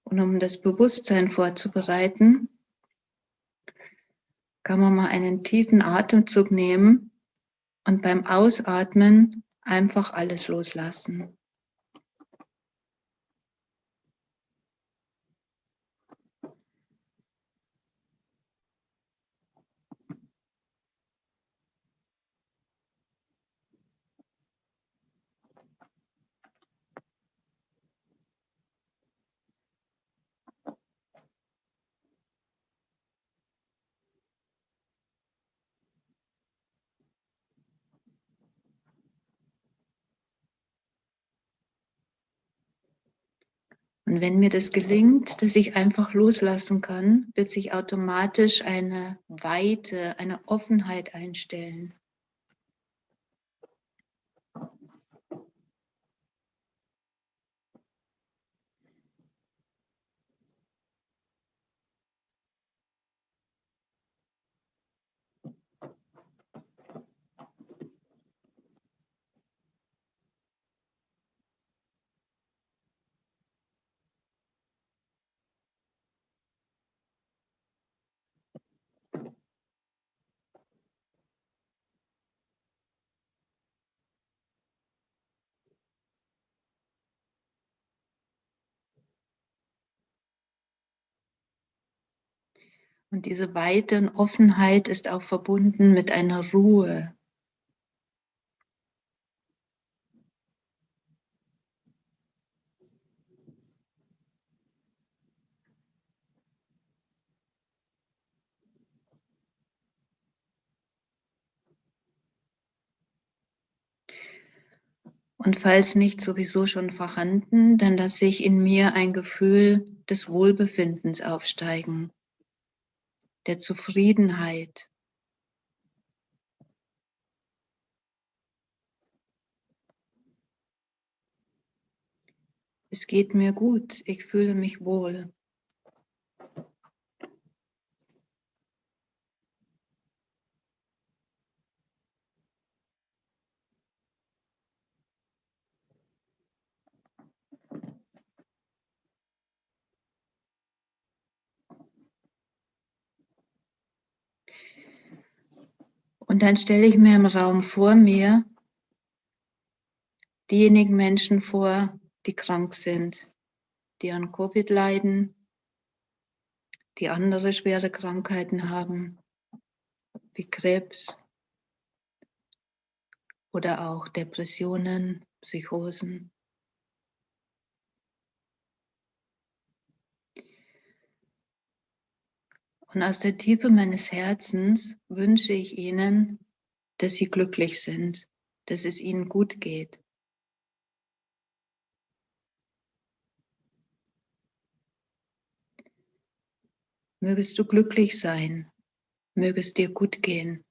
Und um das Bewusstsein vorzubereiten, kann man mal einen tiefen Atemzug nehmen und beim Ausatmen einfach alles loslassen. Und wenn mir das gelingt, dass ich einfach loslassen kann, wird sich automatisch eine Weite, eine Offenheit einstellen. Und diese Weite und Offenheit ist auch verbunden mit einer Ruhe. Und falls nicht sowieso schon vorhanden, dann lasse ich in mir ein Gefühl des Wohlbefindens aufsteigen, der Zufriedenheit. Es geht mir gut, ich fühle mich wohl. Und dann stelle ich mir im Raum vor mir diejenigen Menschen vor, die krank sind, die an Covid leiden, die andere schwere Krankheiten haben, wie Krebs oder auch Depressionen, Psychosen. Und aus der Tiefe meines Herzens wünsche ich ihnen, dass sie glücklich sind, dass es ihnen gut geht. Mögest du glücklich sein, möge es dir gut gehen.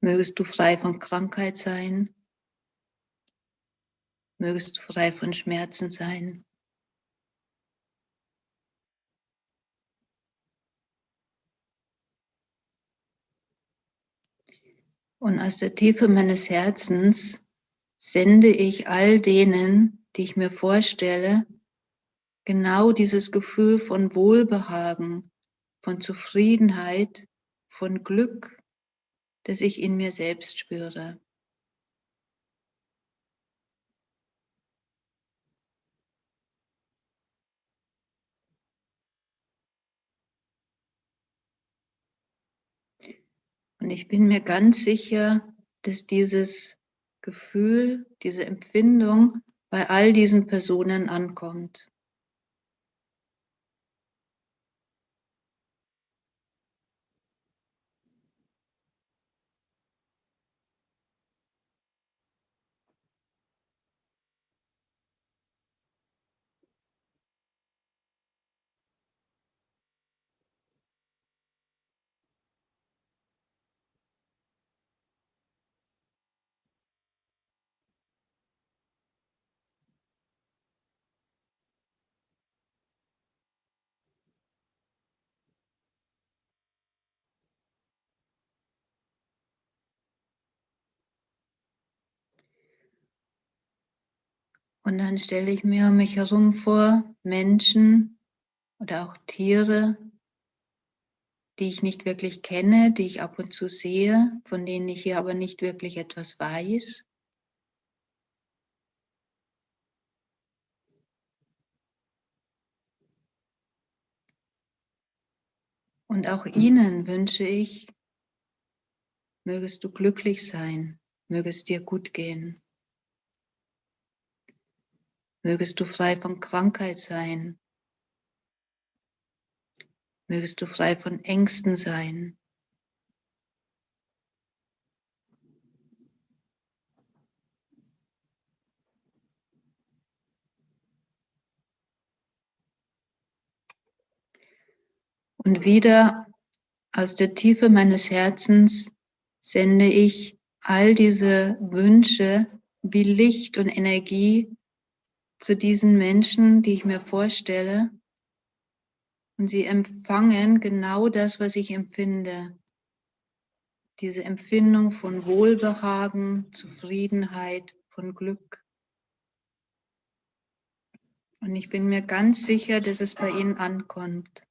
Mögest du frei von Krankheit sein, mögest du frei von Schmerzen sein. Und aus der Tiefe meines Herzens sende ich all denen, die ich mir vorstelle, genau dieses Gefühl von Wohlbehagen, von Zufriedenheit, von Glück, das ich in mir selbst spüre. Und ich bin mir ganz sicher, dass dieses Gefühl, diese Empfindung bei all diesen Personen ankommt. Und dann stelle ich mir um mich herum vor, Menschen oder auch Tiere, die ich nicht wirklich kenne, die ich ab und zu sehe, von denen ich hier aber nicht wirklich etwas weiß. Und auch ihnen wünsche ich, mögest du glücklich sein, möge es dir gut gehen. Mögest du frei von Krankheit sein. Mögest du frei von Ängsten sein. Und wieder aus der Tiefe meines Herzens sende ich all diese Wünsche wie Licht und Energie zu diesen Menschen, die ich mir vorstelle. Und sie empfangen genau das, was ich empfinde. Diese Empfindung von Wohlbehagen, Zufriedenheit, von Glück. Und ich bin mir ganz sicher, dass es bei ihnen ankommt.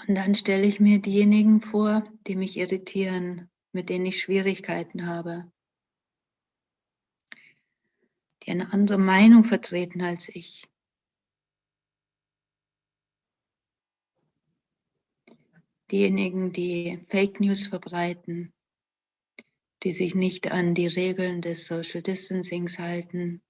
Und dann stelle ich mir diejenigen vor, die mich irritieren, mit denen ich Schwierigkeiten habe, die eine andere Meinung vertreten als ich. Diejenigen, die Fake News verbreiten, die sich nicht an die Regeln des Social Distancings halten.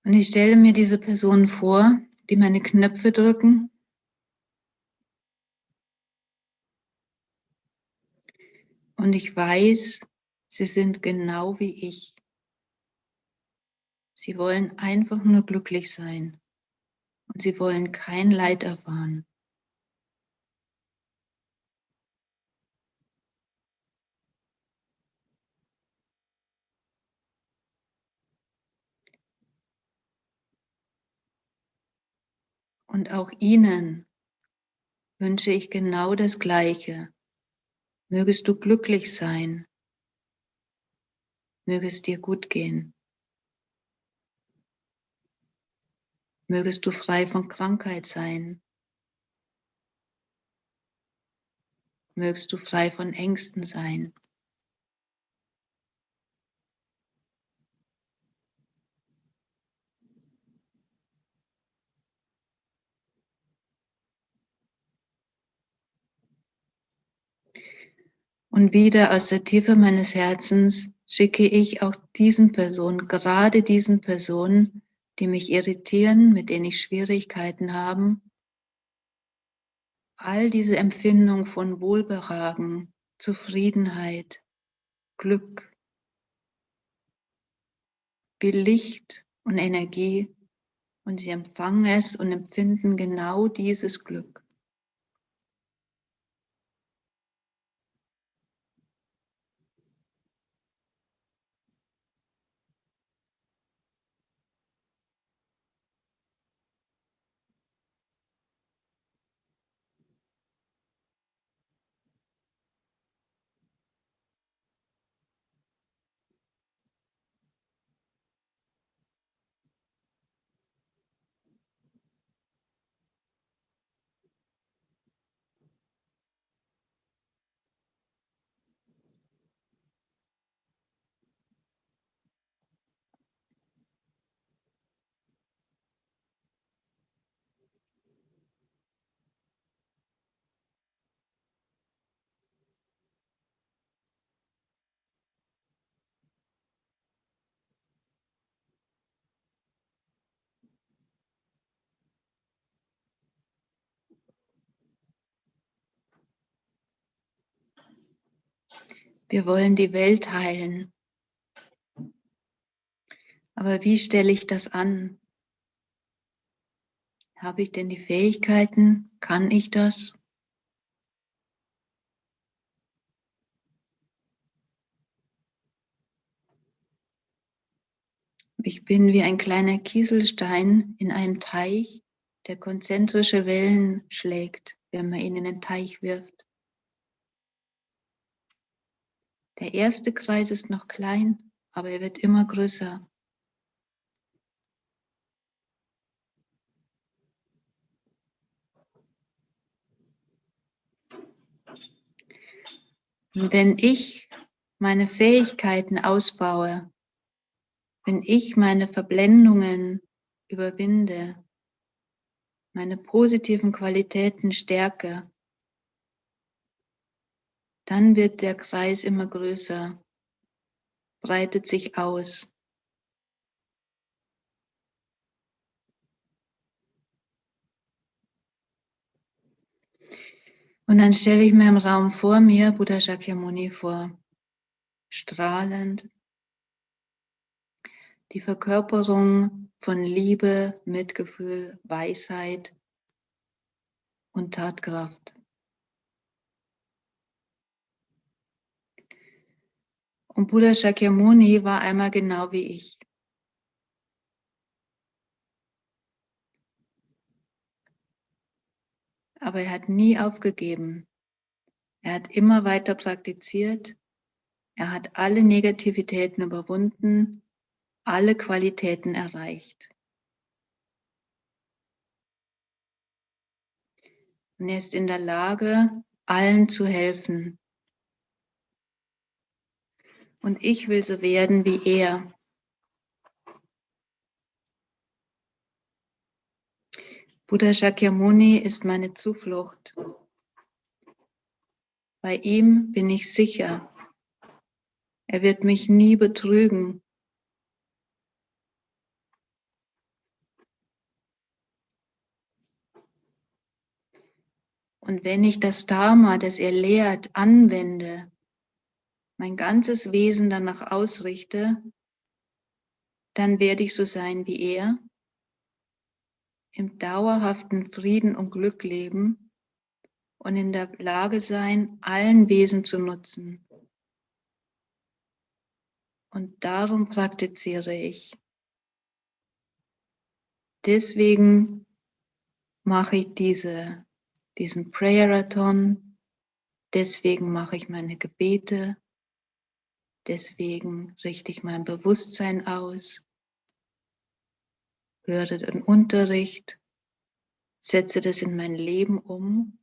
Und ich stelle mir diese Personen vor, die meine Knöpfe drücken. Und ich weiß, sie sind genau wie ich. Sie wollen einfach nur glücklich sein. Und sie wollen kein Leid erfahren. Und auch ihnen wünsche ich genau das Gleiche. Mögest du glücklich sein. Möge es dir gut gehen. Mögest du frei von Krankheit sein. Mögest du frei von Ängsten sein. Und wieder aus der Tiefe meines Herzens schicke ich auch diesen Personen, gerade diesen Personen, die mich irritieren, mit denen ich Schwierigkeiten habe, all diese Empfindung von Wohlbehagen, Zufriedenheit, Glück, wie Licht und Energie, und sie empfangen es und empfinden genau dieses Glück. Wir wollen die Welt heilen. Aber wie stelle ich das an? Habe ich denn die Fähigkeiten? Kann ich das? Ich bin wie ein kleiner Kieselstein in einem Teich, der konzentrische Wellen schlägt, wenn man ihn in den Teich wirft. Der erste Kreis ist noch klein, aber er wird immer größer. Und wenn ich meine Fähigkeiten ausbaue, wenn ich meine Verblendungen überwinde, meine positiven Qualitäten stärke, dann wird der Kreis immer größer, breitet sich aus. Und dann stelle ich mir im Raum vor mir Buddha Shakyamuni vor, strahlend, die Verkörperung von Liebe, Mitgefühl, Weisheit und Tatkraft. Und Buddha Shakyamuni war einmal genau wie ich. Aber er hat nie aufgegeben. Er hat immer weiter praktiziert. Er hat alle Negativitäten überwunden, alle Qualitäten erreicht. Und er ist in der Lage, allen zu helfen. Und ich will so werden wie er. Buddha Shakyamuni ist meine Zuflucht. Bei ihm bin ich sicher. Er wird mich nie betrügen. Und wenn ich das Dharma, das er lehrt, anwende, mein ganzes Wesen danach ausrichte, dann werde ich so sein wie er, im dauerhaften Frieden und Glück leben und in der Lage sein, allen Wesen zu nutzen. Und darum praktiziere ich. Deswegen mache ich diesen Prayerathon, deswegen mache ich meine Gebete, deswegen richte ich mein Bewusstsein aus, höre den Unterricht, setze das in mein Leben um,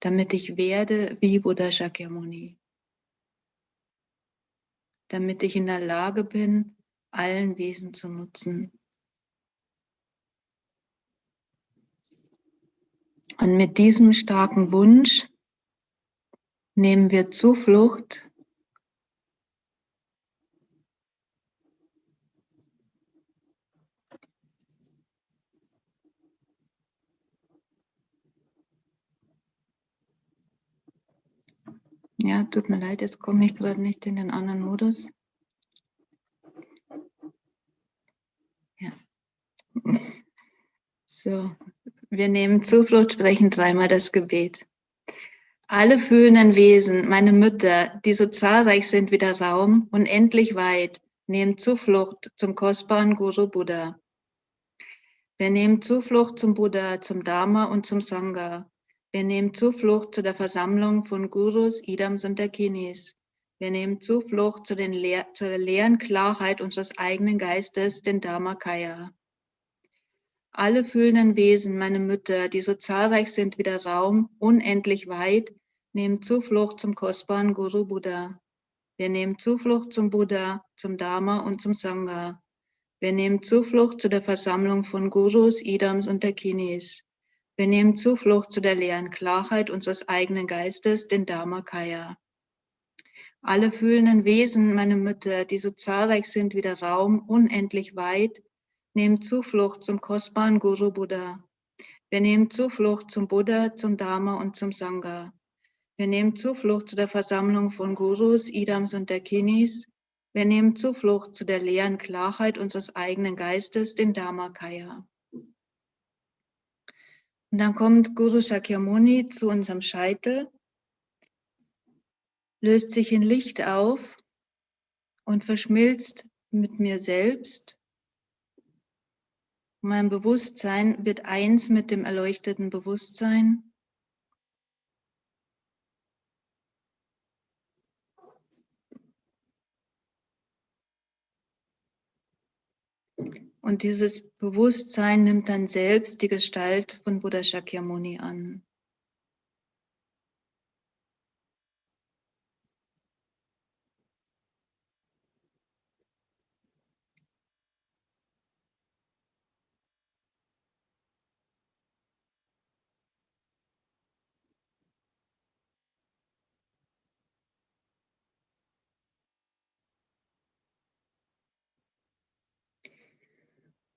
damit ich werde wie Buddha Shakyamuni, damit ich in der Lage bin, allen Wesen zu nutzen. Und mit diesem starken Wunsch nehmen wir Zuflucht Ja, tut mir leid, jetzt komme ich gerade nicht in den anderen Modus. Ja. So, wir nehmen Zuflucht, sprechen dreimal das Gebet. Alle fühlenden Wesen, meine Mütter, die so zahlreich sind wie der Raum, unendlich weit, nehmen Zuflucht zum kostbaren Guru Buddha. Wir nehmen Zuflucht zum Buddha, zum Dharma und zum Sangha. Wir nehmen Zuflucht zu der Versammlung von Gurus, Idams und Dakinis. Wir nehmen Zuflucht zur leeren Klarheit unseres eigenen Geistes, den Dharmakaya. Alle fühlenden Wesen, meine Mütter, die so zahlreich sind wie der Raum, unendlich weit, nehmen Zuflucht zum kostbaren Guru Buddha. Wir nehmen Zuflucht zum Buddha, zum Dharma und zum Sangha. Wir nehmen Zuflucht zu der Versammlung von Gurus, Idams und Dakinis. Wir nehmen Zuflucht zu der leeren Klarheit unseres eigenen Geistes, den Dharmakaya. Alle fühlenden Wesen, meine Mütter, die so zahlreich sind wie der Raum, unendlich weit, nehmen Zuflucht zum kostbaren Guru Buddha. Wir nehmen Zuflucht zum Buddha, zum Dharma und zum Sangha. Wir nehmen Zuflucht zu der Versammlung von Gurus, Idams und Dakinis. Wir nehmen Zuflucht zu der leeren Klarheit unseres eigenen Geistes, den Dharmakaya. Und dann kommt Guru Shakyamuni zu unserem Scheitel, löst sich in Licht auf und verschmilzt mit mir selbst. Mein Bewusstsein wird eins mit dem erleuchteten Bewusstsein. Und dieses Bewusstsein nimmt dann selbst die Gestalt von Buddha Shakyamuni an.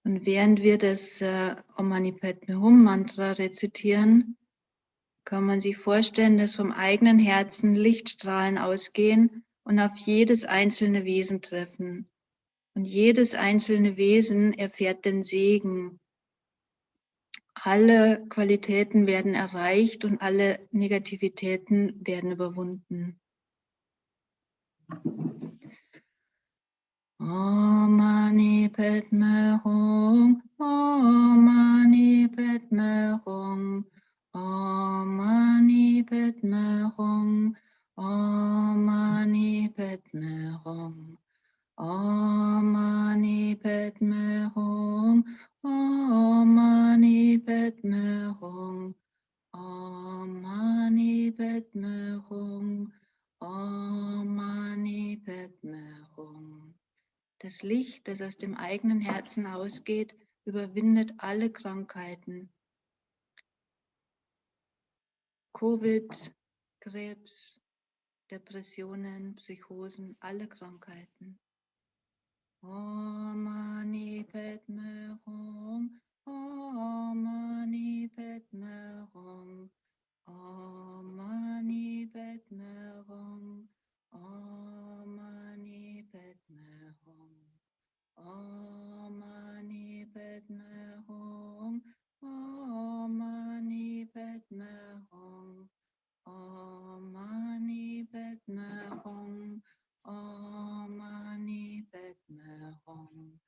Und während wir das Om Mani Padme Hum Mantra rezitieren, kann man sich vorstellen, dass vom eigenen Herzen Lichtstrahlen ausgehen und auf jedes einzelne Wesen treffen. Und jedes einzelne Wesen erfährt den Segen. Alle Qualitäten werden erreicht und alle Negativitäten werden überwunden. Om Mani Padme Hum, Om Mani Padme Hum, Om Mani Padme Hum, Padme Hum, Om Mani Padme Hum. Das Licht, das aus dem eigenen Herzen ausgeht, überwindet alle Krankheiten. Covid, Krebs, Depressionen, Psychosen, alle Krankheiten. Om Mani Padme Hum, Om Mani Padme Hum, Om Mani Padme Hum, Om Mani Padme Hum, Om Mani Padme Hum, Om Mani Padme Hum, Om Mani Padme Hum, Om Mani Padme Hum,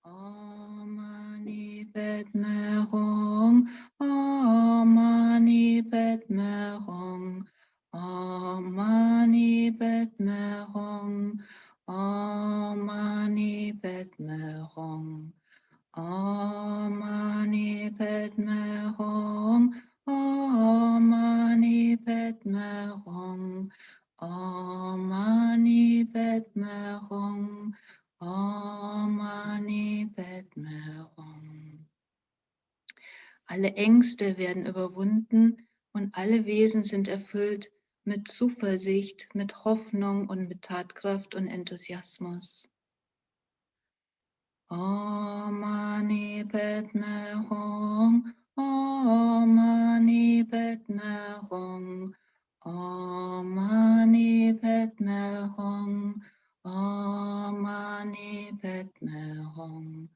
Om Mani Padme Hum, Om Mani Padme Hum, Om Mani Padme Hum, Om Mani Padme Hum, Om Mani Padme Hum, Om Mani Padme Hum, Om Mani Padme Hum, Om Mani Padme Hum. Alle Ängste werden überwunden und alle Wesen sind erfüllt mit Zuversicht, mit Hoffnung und mit Tatkraft und Enthusiasmus. Om Mani Padme Hum, Om Mani Padme Hum, Om Mani Padme Hum, Om Mani Padme Hum,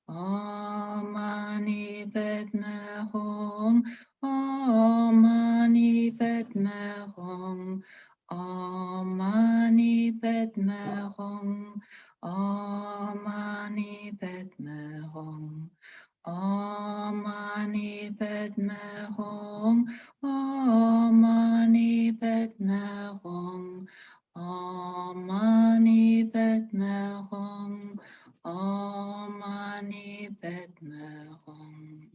Om Mani Padme Hum, Om Mani Padme Hum, Om Mani Padme Hum, Om Mani Padme Hum, Om Mani Padme Hum, Om Mani Padme Hum, Om Mani Padme Hum, Om Mani Padme Hum.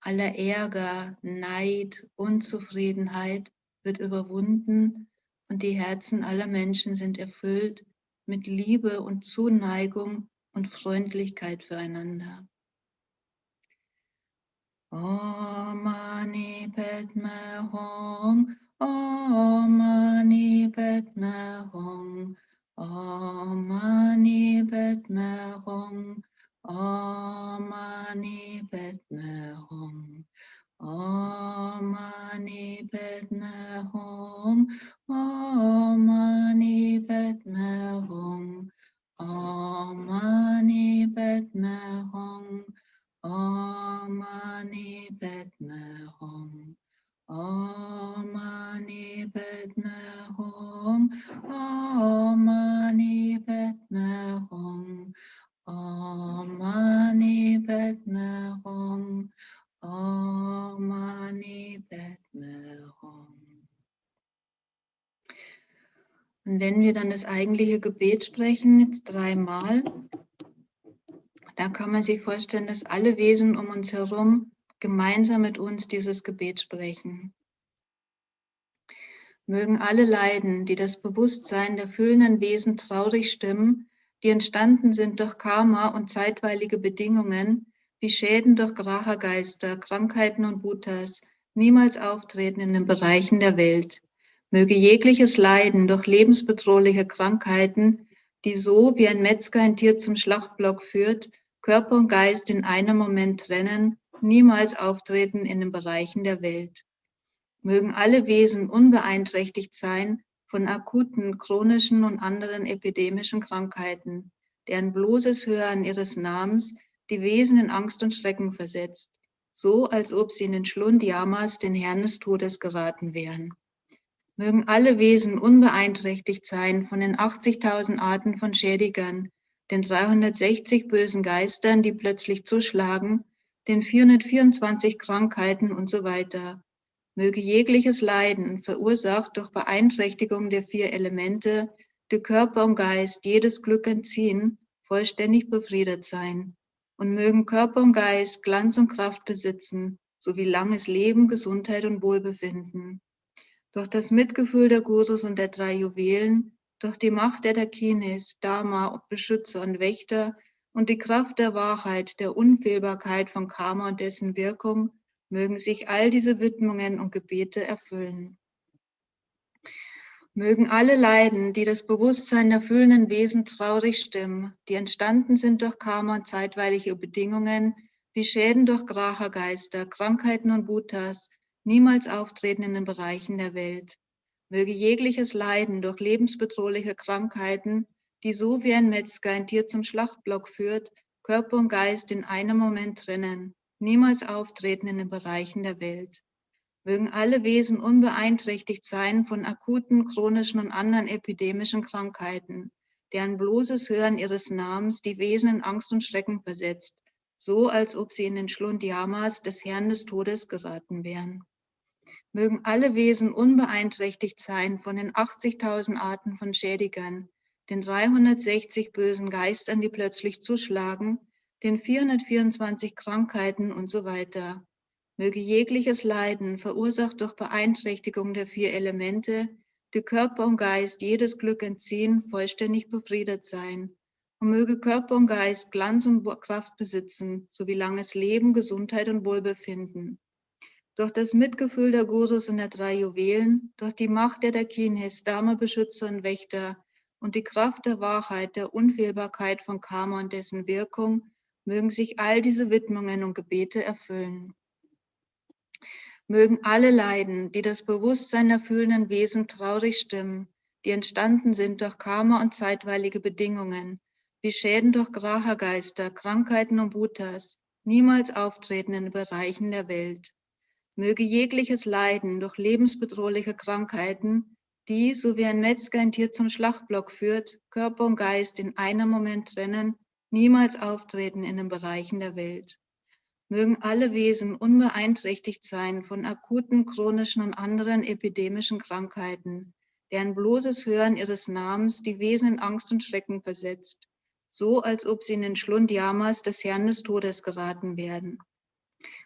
Aller Ärger, Neid, Unzufriedenheit wird überwunden und die Herzen aller Menschen sind erfüllt mit Liebe und Zuneigung und Freundlichkeit füreinander. Om Mani Padme Hum, Om Mani Padme Hum, Om Mani Padme Hum, Om Mani Padme Hum, Om Mani Padme Hum, Om Mani Padme Hum, Om Mani Padme Hum, Om Mani Padme Hum, Om Mani Padme Hum, Om Mani Padme Hum, Om Mani Padme Hum, Om Mani Padme Hum. Und wenn wir dann das eigentliche Gebet sprechen, jetzt 3-mal, da kann man sich vorstellen, dass alle Wesen um uns herum gemeinsam mit uns dieses Gebet sprechen. Mögen alle Leiden, die das Bewusstsein der fühlenden Wesen traurig stimmen, die entstanden sind durch Karma und zeitweilige Bedingungen, wie Schäden durch Graha-Geister, Krankheiten und Bhutas, niemals auftreten in den Bereichen der Welt. Möge jegliches Leiden durch lebensbedrohliche Krankheiten, die so wie ein Metzger ein Tier zum Schlachtblock führt, Körper und Geist in einem Moment trennen, niemals auftreten in den Bereichen der Welt. Mögen alle Wesen unbeeinträchtigt sein von akuten, chronischen und anderen epidemischen Krankheiten, deren bloßes Hören ihres Namens die Wesen in Angst und Schrecken versetzt, so als ob sie in den Schlund Yamas, den Herrn des Todes, geraten wären. Mögen alle Wesen unbeeinträchtigt sein von den 80.000 Arten von Schädigern, den 360 bösen Geistern, die plötzlich zuschlagen, den 424 Krankheiten und so weiter. Möge jegliches Leiden, verursacht durch Beeinträchtigung der 4 Elemente, die Körper und Geist jedes Glück entziehen, vollständig befriedet sein. Und mögen Körper und Geist Glanz und Kraft besitzen, sowie langes Leben, Gesundheit und Wohlbefinden. durch das Mitgefühl der Gurus und der 3 Juwelen, durch die Macht der Dakinis, Dharma, Beschützer und Wächter und die Kraft der Wahrheit, der Unfehlbarkeit von Karma und dessen Wirkung, mögen sich all diese Widmungen und Gebete erfüllen. Mögen alle Leiden, die das Bewusstsein der fühlenden Wesen traurig stimmen, die entstanden sind durch Karma und zeitweilige Bedingungen, wie Schäden durch Graha-Geister, Krankheiten und Bhutas, niemals auftreten in den Bereichen der Welt. Möge jegliches Leiden durch lebensbedrohliche Krankheiten, die so wie ein Metzger ein Tier zum Schlachtblock führt, Körper und Geist in einem Moment trennen, niemals auftreten in den Bereichen der Welt. Mögen alle Wesen unbeeinträchtigt sein von akuten, chronischen und anderen epidemischen Krankheiten, deren bloßes Hören ihres Namens die Wesen in Angst und Schrecken versetzt, so als ob sie in den Schlund Yamas des Herrn des Todes geraten wären. Mögen alle Wesen unbeeinträchtigt sein von den 80.000 Arten von Schädigern, den 360 bösen Geistern, die plötzlich zuschlagen, den 424 Krankheiten und so weiter. Möge jegliches Leiden, verursacht durch Beeinträchtigung der 4 Elemente, die Körper und Geist jedes Glück entziehen, vollständig befriedet sein. Und möge Körper und Geist Glanz und Kraft besitzen, sowie langes Leben, Gesundheit und Wohlbefinden. Durch das Mitgefühl der Gurus und der 3 Juwelen, durch die Macht der Dakinis, Dharma, Beschützer und Wächter und die Kraft der Wahrheit, der Unfehlbarkeit von Karma und dessen Wirkung, mögen sich all diese Widmungen und Gebete erfüllen. Mögen alle Leiden, die das Bewusstsein der fühlenden Wesen traurig stimmen, die entstanden sind durch Karma und zeitweilige Bedingungen, wie Schäden durch Graha-Geister, Krankheiten und Bhutas, niemals auftreten in den Bereichen der Welt. Möge jegliches Leiden durch lebensbedrohliche Krankheiten, die, so wie ein Metzger ein Tier zum Schlachtblock führt, Körper und Geist in einem Moment trennen, niemals auftreten in den Bereichen der Welt. Mögen alle Wesen unbeeinträchtigt sein von akuten, chronischen und anderen epidemischen Krankheiten, deren bloßes Hören ihres Namens die Wesen in Angst und Schrecken versetzt, so als ob sie in den Schlund Yamas des Herrn des Todes geraten werden.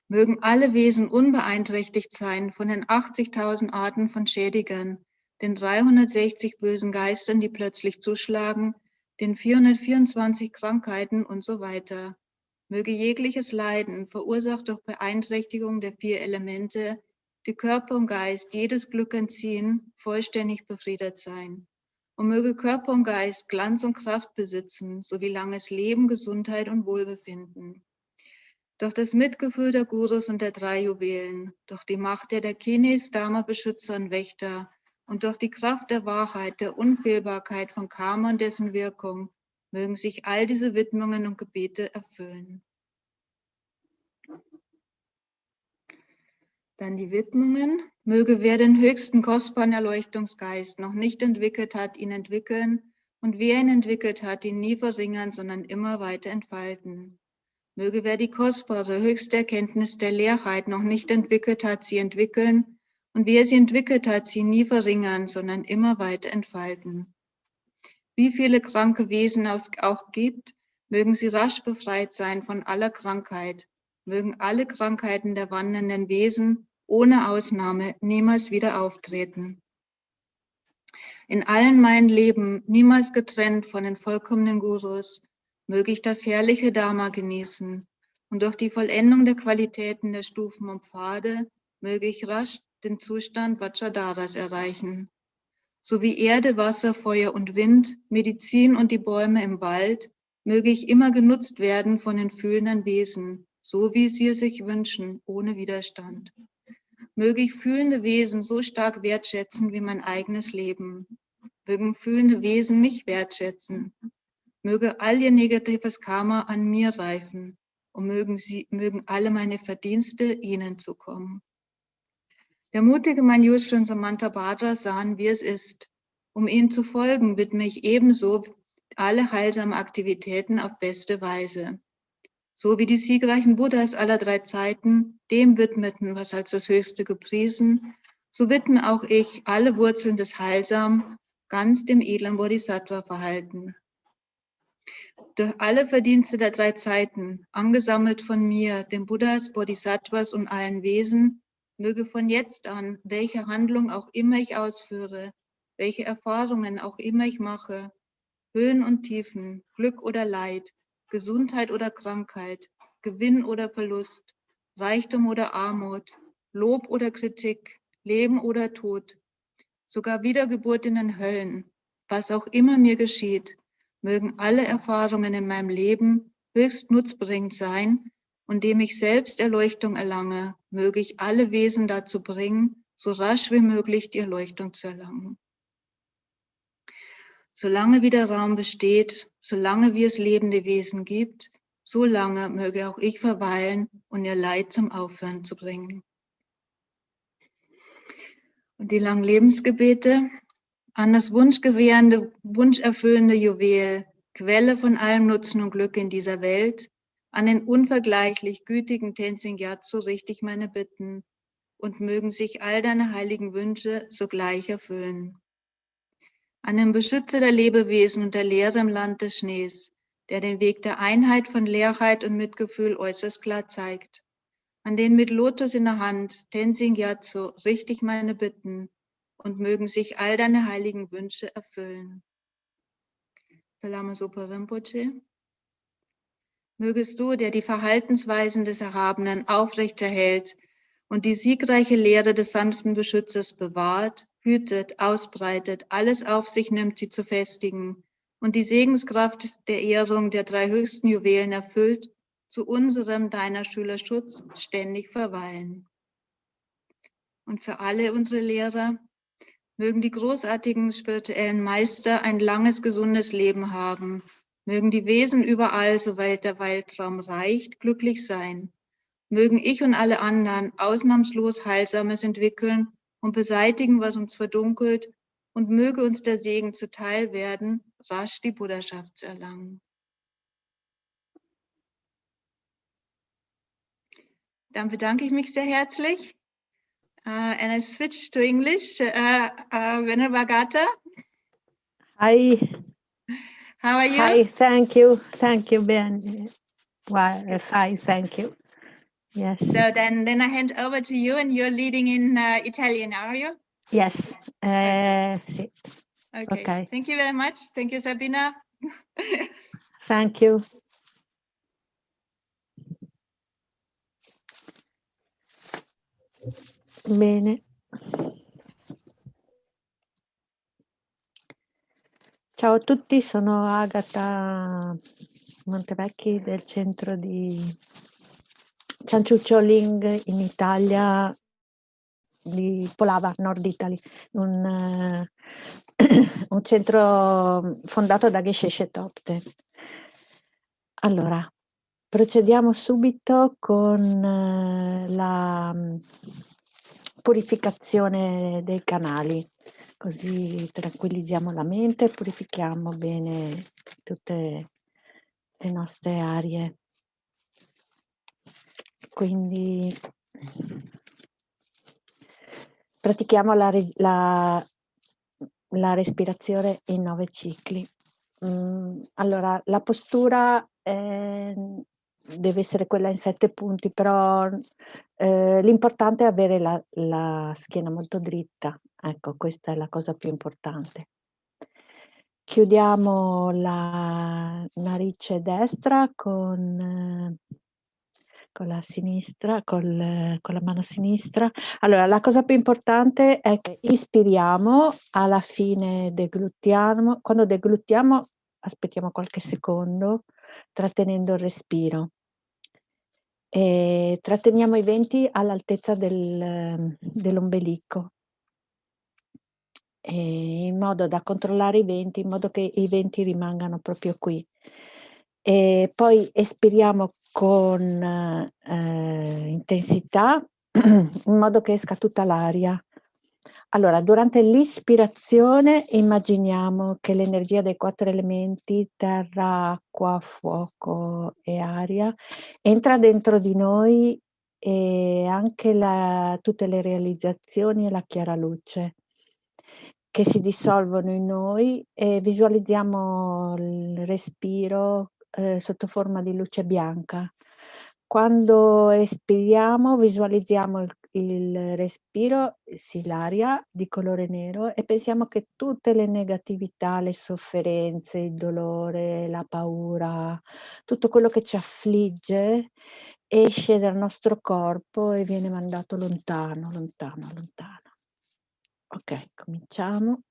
Mögen alle Wesen unbeeinträchtigt sein von den 80.000 Arten von Schädigern, den 360 bösen Geistern, die plötzlich zuschlagen, den 424 Krankheiten und so weiter. Möge jegliches Leiden, verursacht durch Beeinträchtigung der 4 Elemente, die Körper und Geist jedes Glück entziehen, vollständig befriedet sein. Und möge Körper und Geist Glanz und Kraft besitzen, sowie langes Leben, Gesundheit und Wohlbefinden. Durch das Mitgefühl der Gurus und der 3 Juwelen, durch die Macht der Dakinis, Dharma, Beschützer und Wächter und durch die Kraft der Wahrheit, der Unfehlbarkeit von Karma und dessen Wirkung, mögen sich all diese Widmungen und Gebete erfüllen. Dann die Widmungen. Möge wer den höchsten kostbaren Erleuchtungsgeist noch nicht entwickelt hat, ihn entwickeln, und wer ihn entwickelt hat, ihn nie verringern, sondern immer weiter entfalten. Möge wer die kostbare, höchste Erkenntnis der Leerheit noch nicht entwickelt hat, sie entwickeln, und wer sie entwickelt hat, sie nie verringern, sondern immer weiter entfalten. Wie viele kranke Wesen es auch gibt, mögen sie rasch befreit sein von aller Krankheit, mögen alle Krankheiten der wandernden Wesen ohne Ausnahme niemals wieder auftreten. In allen meinen Leben, niemals getrennt von den vollkommenen Gurus, möge ich das herrliche Dharma genießen, und durch die Vollendung der Qualitäten der Stufen und Pfade möge ich rasch den Zustand Vajradaras erreichen. So wie Erde, Wasser, Feuer und Wind, Medizin und die Bäume im Wald, möge ich immer genutzt werden von den fühlenden Wesen, so wie sie es sich wünschen, ohne Widerstand. Möge ich fühlende Wesen so stark wertschätzen wie mein eigenes Leben. Mögen fühlende Wesen mich wertschätzen. Möge all ihr negatives Karma an mir reifen und mögen alle meine Verdienste ihnen zukommen. Der mutige Manjushri und Samantabhadra sahen, wie es ist. Um ihnen zu folgen, widme ich ebenso alle heilsamen Aktivitäten auf beste Weise. So wie die siegreichen Buddhas aller 3 Zeiten dem widmeten, was als das Höchste gepriesen, so widme auch ich alle Wurzeln des Heilsamen ganz dem edlen Bodhisattva-Verhalten. Durch alle Verdienste der 3 Zeiten, angesammelt von mir, den Buddhas, Bodhisattvas und allen Wesen, Möge von jetzt an, welche Handlung auch immer ich ausführe, welche Erfahrungen auch immer ich mache, Höhen und Tiefen, Glück oder Leid, Gesundheit oder Krankheit, Gewinn oder Verlust, Reichtum oder Armut, Lob oder Kritik, Leben oder Tod, sogar Wiedergeburt in den Höllen, was auch immer mir geschieht, mögen alle Erfahrungen in meinem Leben höchst nutzbringend sein, und indem ich selbst Erleuchtung erlange, möge ich alle Wesen dazu bringen, so rasch wie möglich die Erleuchtung zu erlangen. Solange wie der Raum besteht, solange wie es lebende Wesen gibt, so lange möge auch ich verweilen und ihr Leid zum Aufhören zu bringen. Und die langen Lebensgebete an das wunschgewährende, wunscherfüllende Juwel, Quelle von allem Nutzen und Glück in dieser Welt, an den unvergleichlich gütigen Tenzin Gyatso richte ich meine Bitten, und mögen sich all deine heiligen Wünsche sogleich erfüllen. An den Beschützer der Lebewesen und der Lehre im Land des Schnees, der den Weg der Einheit von Leerheit und Mitgefühl äußerst klar zeigt. An den mit Lotus in der Hand, Tenzin Gyatso, richte ich meine Bitten, und mögen sich all deine heiligen Wünsche erfüllen. Lama Zopa Rinpoche, mögest du, der die Verhaltensweisen des Erhabenen aufrechterhält und die siegreiche Lehre des sanften Beschützers bewahrt, hütet, ausbreitet, alles auf sich nimmt, sie zu festigen, und die Segenskraft der Ehrung der drei höchsten Juwelen erfüllt, zu unserem, deiner Schüler Schutz ständig verweilen. Und für alle unsere Lehrer, mögen die großartigen spirituellen Meister ein langes, gesundes Leben haben. Mögen die Wesen überall, soweit der Weltraum reicht, glücklich sein. Mögen ich und alle anderen ausnahmslos Heilsames entwickeln und beseitigen, was uns verdunkelt. Und möge uns der Segen zuteil werden, rasch die Buddhaschaft zu erlangen. Dann bedanke ich mich sehr herzlich. And I switch to English. Venerable Agata. Hi. How are you? Hi, thank you, Ben. Well, fine, thank you. Yes. So then I hand over to you, and you're leading in Italian, are you? Yes. Sì. Okay. Okay. Thank you very much. Thank you, Sabina. Thank you. Bene. Ciao a tutti, sono Agata Montevecchi del centro di Cianciuccioling in Italia, di Polava, Nord Italy, un centro fondato da Geshe Shetopte. Allora, procediamo subito con la purificazione dei canali, così tranquillizziamo la mente e purifichiamo bene tutte le nostre aree. Quindi pratichiamo la respirazione in 9 cicli. Allora, la postura deve essere quella in 7 punti, però l'importante è avere la schiena molto dritta. Ecco, questa è la cosa più importante. Chiudiamo la narice destra con la sinistra, con la mano sinistra. Allora, la cosa più importante è che ispiriamo, alla fine deglutiamo. Quando deglutiamo aspettiamo qualche secondo, trattenendo il respiro. E tratteniamo i venti all'altezza dell'ombelico, in modo da controllare i venti, in modo che i venti rimangano proprio qui. E poi espiriamo con intensità, in modo che esca tutta l'aria. Allora, durante l'ispirazione immaginiamo che l'energia dei 4 elementi, terra, acqua, fuoco e aria, entra dentro di noi, e anche tutte le realizzazioni e la chiara luce che si dissolvono in noi, e visualizziamo il respiro sotto forma di luce bianca. Quando espiriamo visualizziamo il respiro, sì, l'aria di colore nero, e pensiamo che tutte le negatività, le sofferenze, il dolore, la paura, tutto quello che ci affligge esce dal nostro corpo e viene mandato lontano, lontano, lontano. Ok, cominciamo.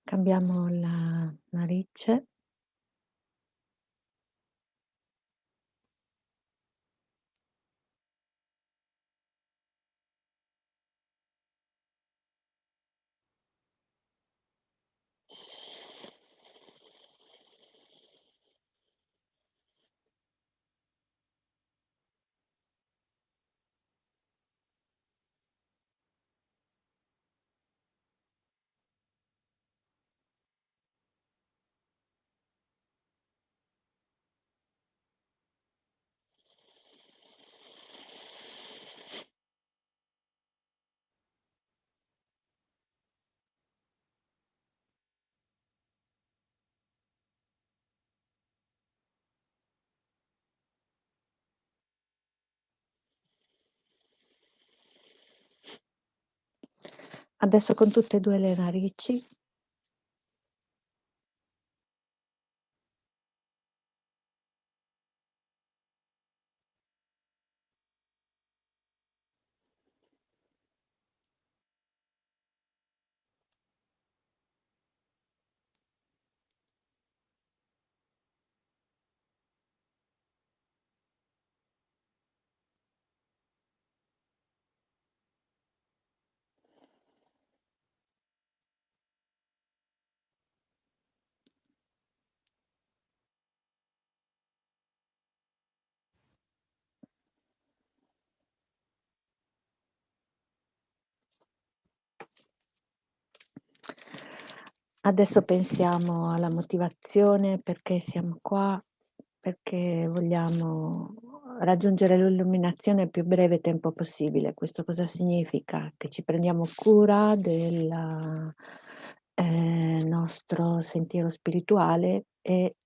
Cambiamo la narice. Adesso con tutte e due le narici. Adesso pensiamo alla motivazione, perché siamo qua, perché vogliamo raggiungere l'illuminazione il più breve tempo possibile. Questo cosa significa? Che ci prendiamo cura del nostro sentiero spirituale e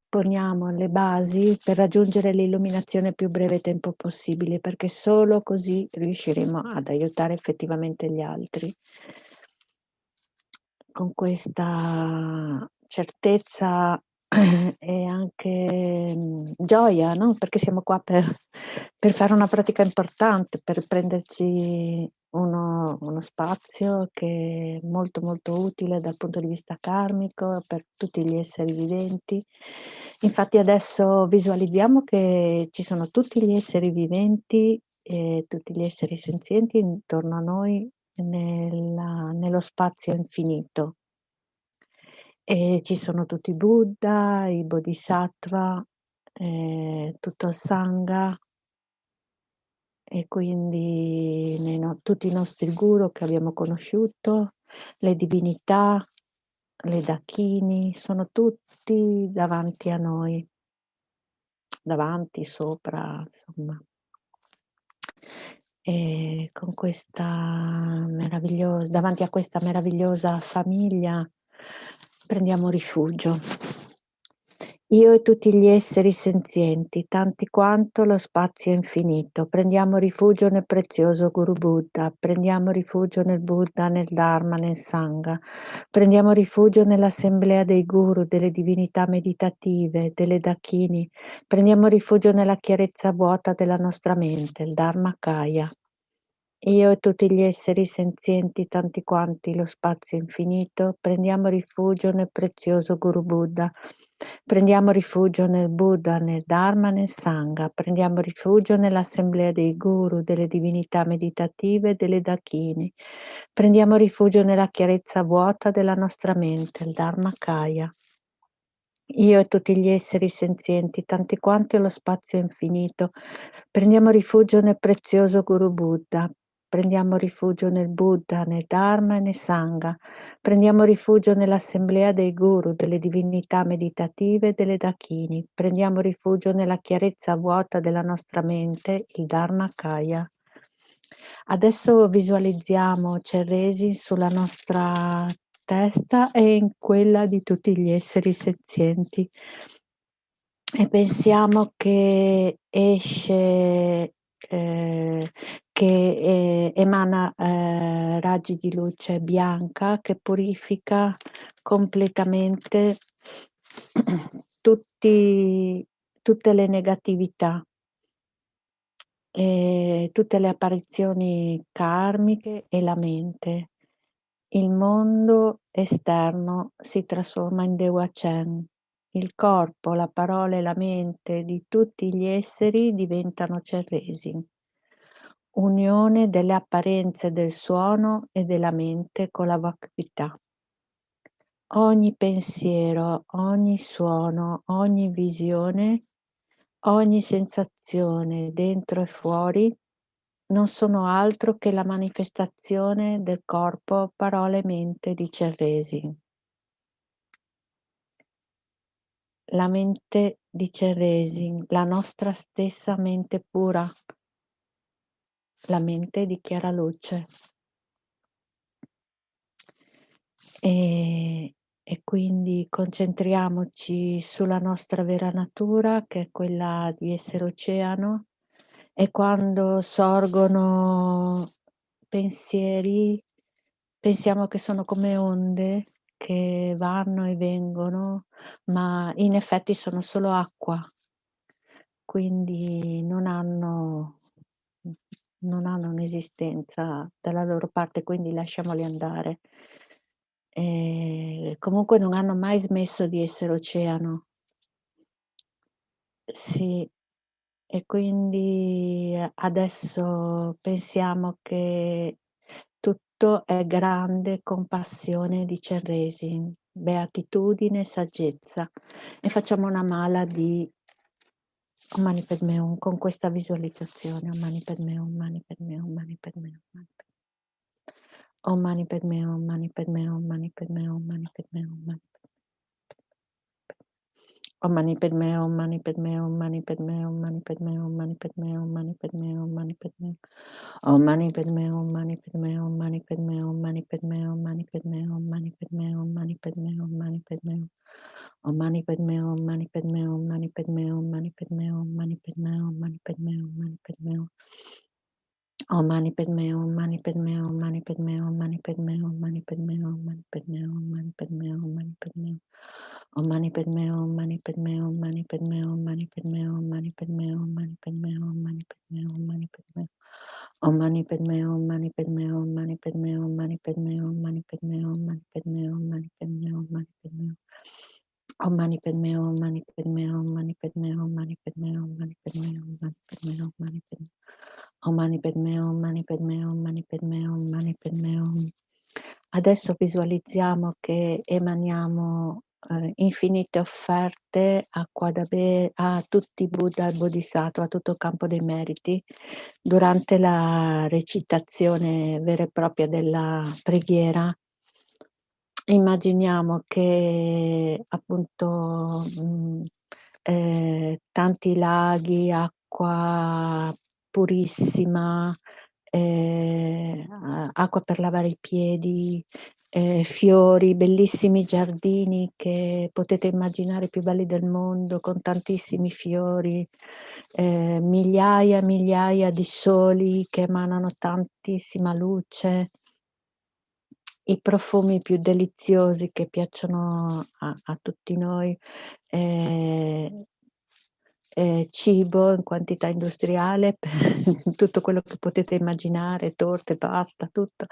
poniamo le basi per raggiungere l'illuminazione il più breve tempo possibile, perché solo così riusciremo ad aiutare effettivamente gli altri. Con questa certezza e anche gioia, no? Perché siamo qua per fare una pratica importante, per prenderci uno spazio che è molto molto utile dal punto di vista karmico per tutti gli esseri viventi. Infatti adesso visualizziamo che ci sono tutti gli esseri viventi e tutti gli esseri senzienti intorno a noi nello spazio infinito. E ci sono tutti i Buddha, i Bodhisattva, tutto il Sangha, e quindi tutti i nostri guru che abbiamo conosciuto, le divinità, le dakini, sono tutti davanti a noi, davanti, sopra, insomma. E con davanti a questa meravigliosa famiglia prendiamo rifugio. Io e tutti gli esseri senzienti, tanti quanto lo spazio infinito, prendiamo rifugio nel prezioso Guru Buddha, prendiamo rifugio nel Buddha, nel Dharma, nel Sangha, prendiamo rifugio nell'assemblea dei guru, delle divinità meditative, delle dakini, prendiamo rifugio nella chiarezza vuota della nostra mente, il Dharmakaya. Io e tutti gli esseri senzienti, tanti quanti lo spazio infinito, prendiamo rifugio nel prezioso Guru Buddha. Prendiamo rifugio nel Buddha, nel Dharma, nel Sangha. Prendiamo rifugio nell'assemblea dei Guru, delle divinità meditative, delle Dakini. Prendiamo rifugio nella chiarezza vuota della nostra mente, il Dharmakaya. Io e tutti gli esseri senzienti, tanti quanti lo spazio infinito, prendiamo rifugio nel prezioso Guru Buddha. Prendiamo rifugio nel Buddha, nel Dharma e nel Sangha. Prendiamo rifugio nell'assemblea dei Guru, delle divinità meditative e delle Dakini. Prendiamo rifugio nella chiarezza vuota della nostra mente, il Dharmakaya. Adesso visualizziamo Chenrezig sulla nostra testa e in quella di tutti gli esseri senzienti e pensiamo che esce, che emana raggi di luce bianca che purifica completamente tutte le negatività. Tutte le apparizioni karmiche e la mente. Il mondo esterno si trasforma in Dewa Chen. Il corpo, la parola e la mente di tutti gli esseri diventano Chenrezig. Unione delle apparenze del suono e della mente con la vacuità. Ogni pensiero, ogni suono, ogni visione, ogni sensazione dentro e fuori non sono altro che la manifestazione del corpo, parole e mente di Chenrezig. La mente di Chenrezig, la nostra stessa mente pura, la mente di chiara luce. E quindi concentriamoci sulla nostra vera natura, che è quella di essere oceano, e quando sorgono pensieri, pensiamo che sono come onde che vanno e vengono, ma in effetti sono solo acqua, quindi non hanno un'esistenza dalla loro parte, quindi lasciamoli andare. Comunque non hanno mai smesso di essere oceano. Sì, e quindi adesso pensiamo che tutto è grande compassione di Chenrezig, beatitudine, saggezza, e facciamo una mala di Om Mani Padme Hum con questa visualizzazione. Om Mani Padme Hum, Mani Padme Hum, Mani Padme Hum, Mani Padme Hum. Om Mani Padme Hum, Mani Padme Hum, Mani Padme Hum, Mani Padme Hum, Mani Padme Hum. Om Mani Padme Hum, Mani Padme Hum, Mani Padme Hum, Mani Padme Hum, Mani Padme Hum, Mani Padme Hum, Mani Padme Hum. Om Mani Padme Hum, Mani Padme Hum, Mani Padme Hum, Mani Padme Hum, Mani Padme Hum, Mani Padme Hum, Mani Padme Hum, Mani Padme Hum. Om Mani Padme Hum, Mani Padme Hum, Mani Padme Hum, Mani Padme Hum, Mani Padme Hum, Mani Padme Hum, Mani Padme Hum. Om Mani Padme Hum, Mani Padme Hum, Mani Padme Hum, Mani Padme Hum, Mani Padme Hum, Mani Padme Hum, Mani Padme Hum, Mani Padme Hum. Om Mani Padme Hum, Mani Padme Hum, Mani Padme Hum, Mani Padme Hum, Mani Padme Hum, Mani Padme Hum, Mani Padme Hum, Mani Padme Hum. Om Mani Padme Hum, Mani Padme Hum, Mani Padme Hum, Mani Padme Hum, Mani Padme Hum, Mani Padme Hum, Mani Padme Hum, Mani Padme Hum. Om Mani Padme Hum, Mani Padme Hum, Mani Padme Hum, Mani Padme Hum, Mani Padme Hum, Mani Padme Hum, Mani Padme Hum. Om Mani Padme Hum, Mani Padme Hum, Mani Padme Hum, Mani Padme Hum. Adesso visualizziamo che emaniamo infinite offerte acqua da bere a tutti i Buddha e Bodhisattva, a tutto il campo dei meriti, durante la recitazione vera e propria della preghiera. Immaginiamo che appunto tanti laghi, acqua purissima, acqua per lavare i piedi, fiori, bellissimi giardini che potete immaginare più belli del mondo, con tantissimi fiori, migliaia e migliaia di soli che emanano tantissima luce, i profumi più deliziosi che piacciono a tutti noi, cibo in quantità industriale, tutto quello che potete immaginare, torte, pasta, tutto.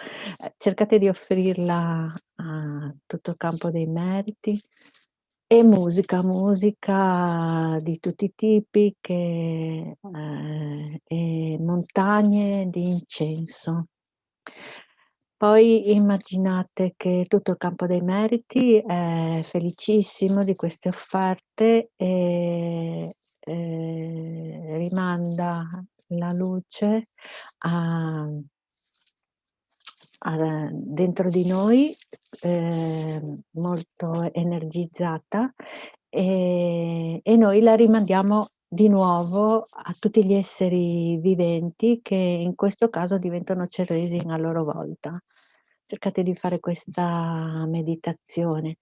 Cercate di offrirla a tutto il campo dei meriti. E musica di tutti i tipi e montagne di incenso. Poi immaginate che tutto il campo dei meriti è felicissimo di queste offerte e rimanda la luce dentro di noi, molto energizzata, e noi la rimandiamo di nuovo a tutti gli esseri viventi che in questo caso diventano Chenrezig a loro volta. Cercate di fare questa meditazione.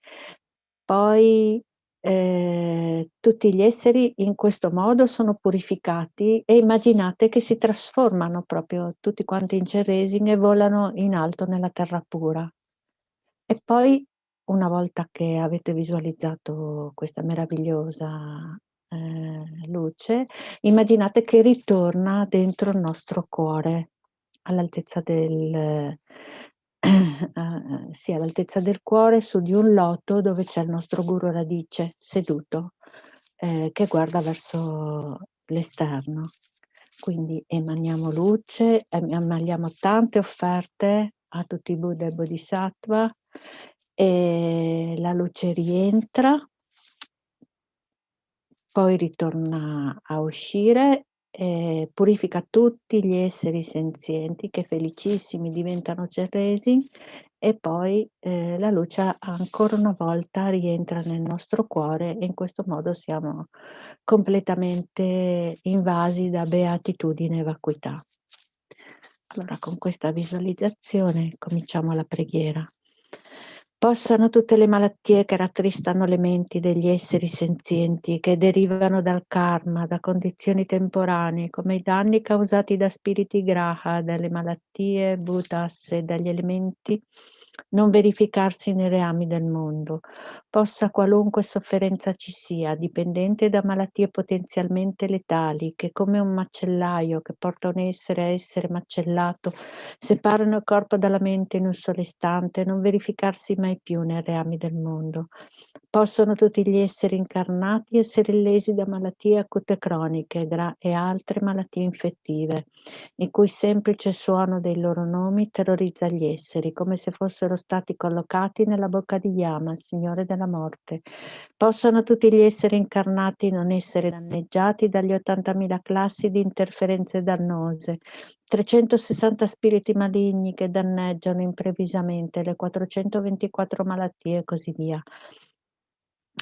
Poi tutti gli esseri in questo modo sono purificati e immaginate che si trasformano proprio tutti quanti in Chenrezig e volano in alto nella terra pura. E poi, una volta che avete visualizzato questa meravigliosa luce, immaginate che ritorna dentro il nostro cuore, all'altezza del sì, all'altezza del cuore, su di un loto dove c'è il nostro guru radice seduto, che guarda verso l'esterno. Quindi emaniamo luce, emaniamo tante offerte a tutti i Buddha e Bodhisattva, e la luce rientra, poi ritorna a uscire e purifica tutti gli esseri senzienti che felicissimi diventano Chenrezig, e poi la luce ancora una volta rientra nel nostro cuore e in questo modo siamo completamente invasi da beatitudine e vacuità. Allora, con questa visualizzazione cominciamo la preghiera. Possano tutte le malattie che rattristano le menti degli esseri senzienti, che derivano dal karma, da condizioni temporanee, come i danni causati da spiriti graha, dalle malattie, bhutas e dagli elementi, non verificarsi nei reami del mondo. Possa qualunque sofferenza ci sia, dipendente da malattie potenzialmente letali, che come un macellaio che porta un essere a essere macellato, separano il corpo dalla mente in un solo istante, non verificarsi mai più nei reami del mondo. Possono tutti gli esseri incarnati essere lesi da malattie acute croniche e altre malattie infettive, in cui il semplice suono dei loro nomi terrorizza gli esseri, come se fossero stati collocati nella bocca di Yama, il Signore della Morte. Possono tutti gli esseri incarnati non essere danneggiati dagli 80.000 classi di interferenze dannose, 360 spiriti maligni che danneggiano improvvisamente, le 424 malattie e così via.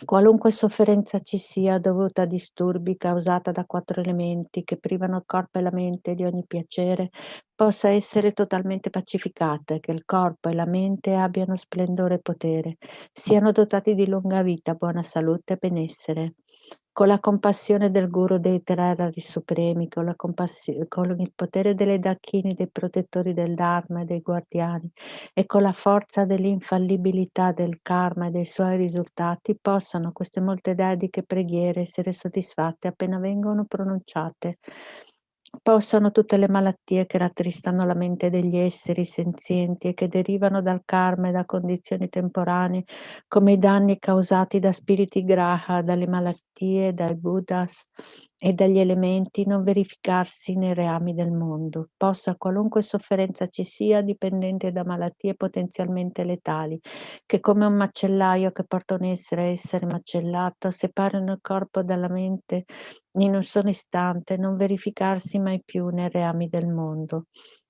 Qualunque sofferenza ci sia dovuta a disturbi causata da 4 elementi che privano il corpo e la mente di ogni piacere, possa essere totalmente pacificata, che il corpo e la mente abbiano splendore e potere, siano dotati di lunga vita, buona salute e benessere. Con la compassione del Guru dei tre rari supremi, con il potere delle Dakini, dei protettori del Dharma e dei guardiani, e con la forza dell'infallibilità del karma e dei suoi risultati, possano queste molte dediche preghiere essere soddisfatte appena vengono pronunciate. Possano tutte le malattie che rattristano la mente degli esseri senzienti e che derivano dal karma e da condizioni temporanee, come i danni causati da spiriti graha, dalle malattie, dai buddhas e dagli elementi, non verificarsi nei reami del mondo. Possa qualunque sofferenza ci sia, dipendente da malattie potenzialmente letali, che come un macellaio che porta un essere a essere macellato, separano il corpo dalla mente in un solo istante, non verificarsi mai più nei reami del mondo.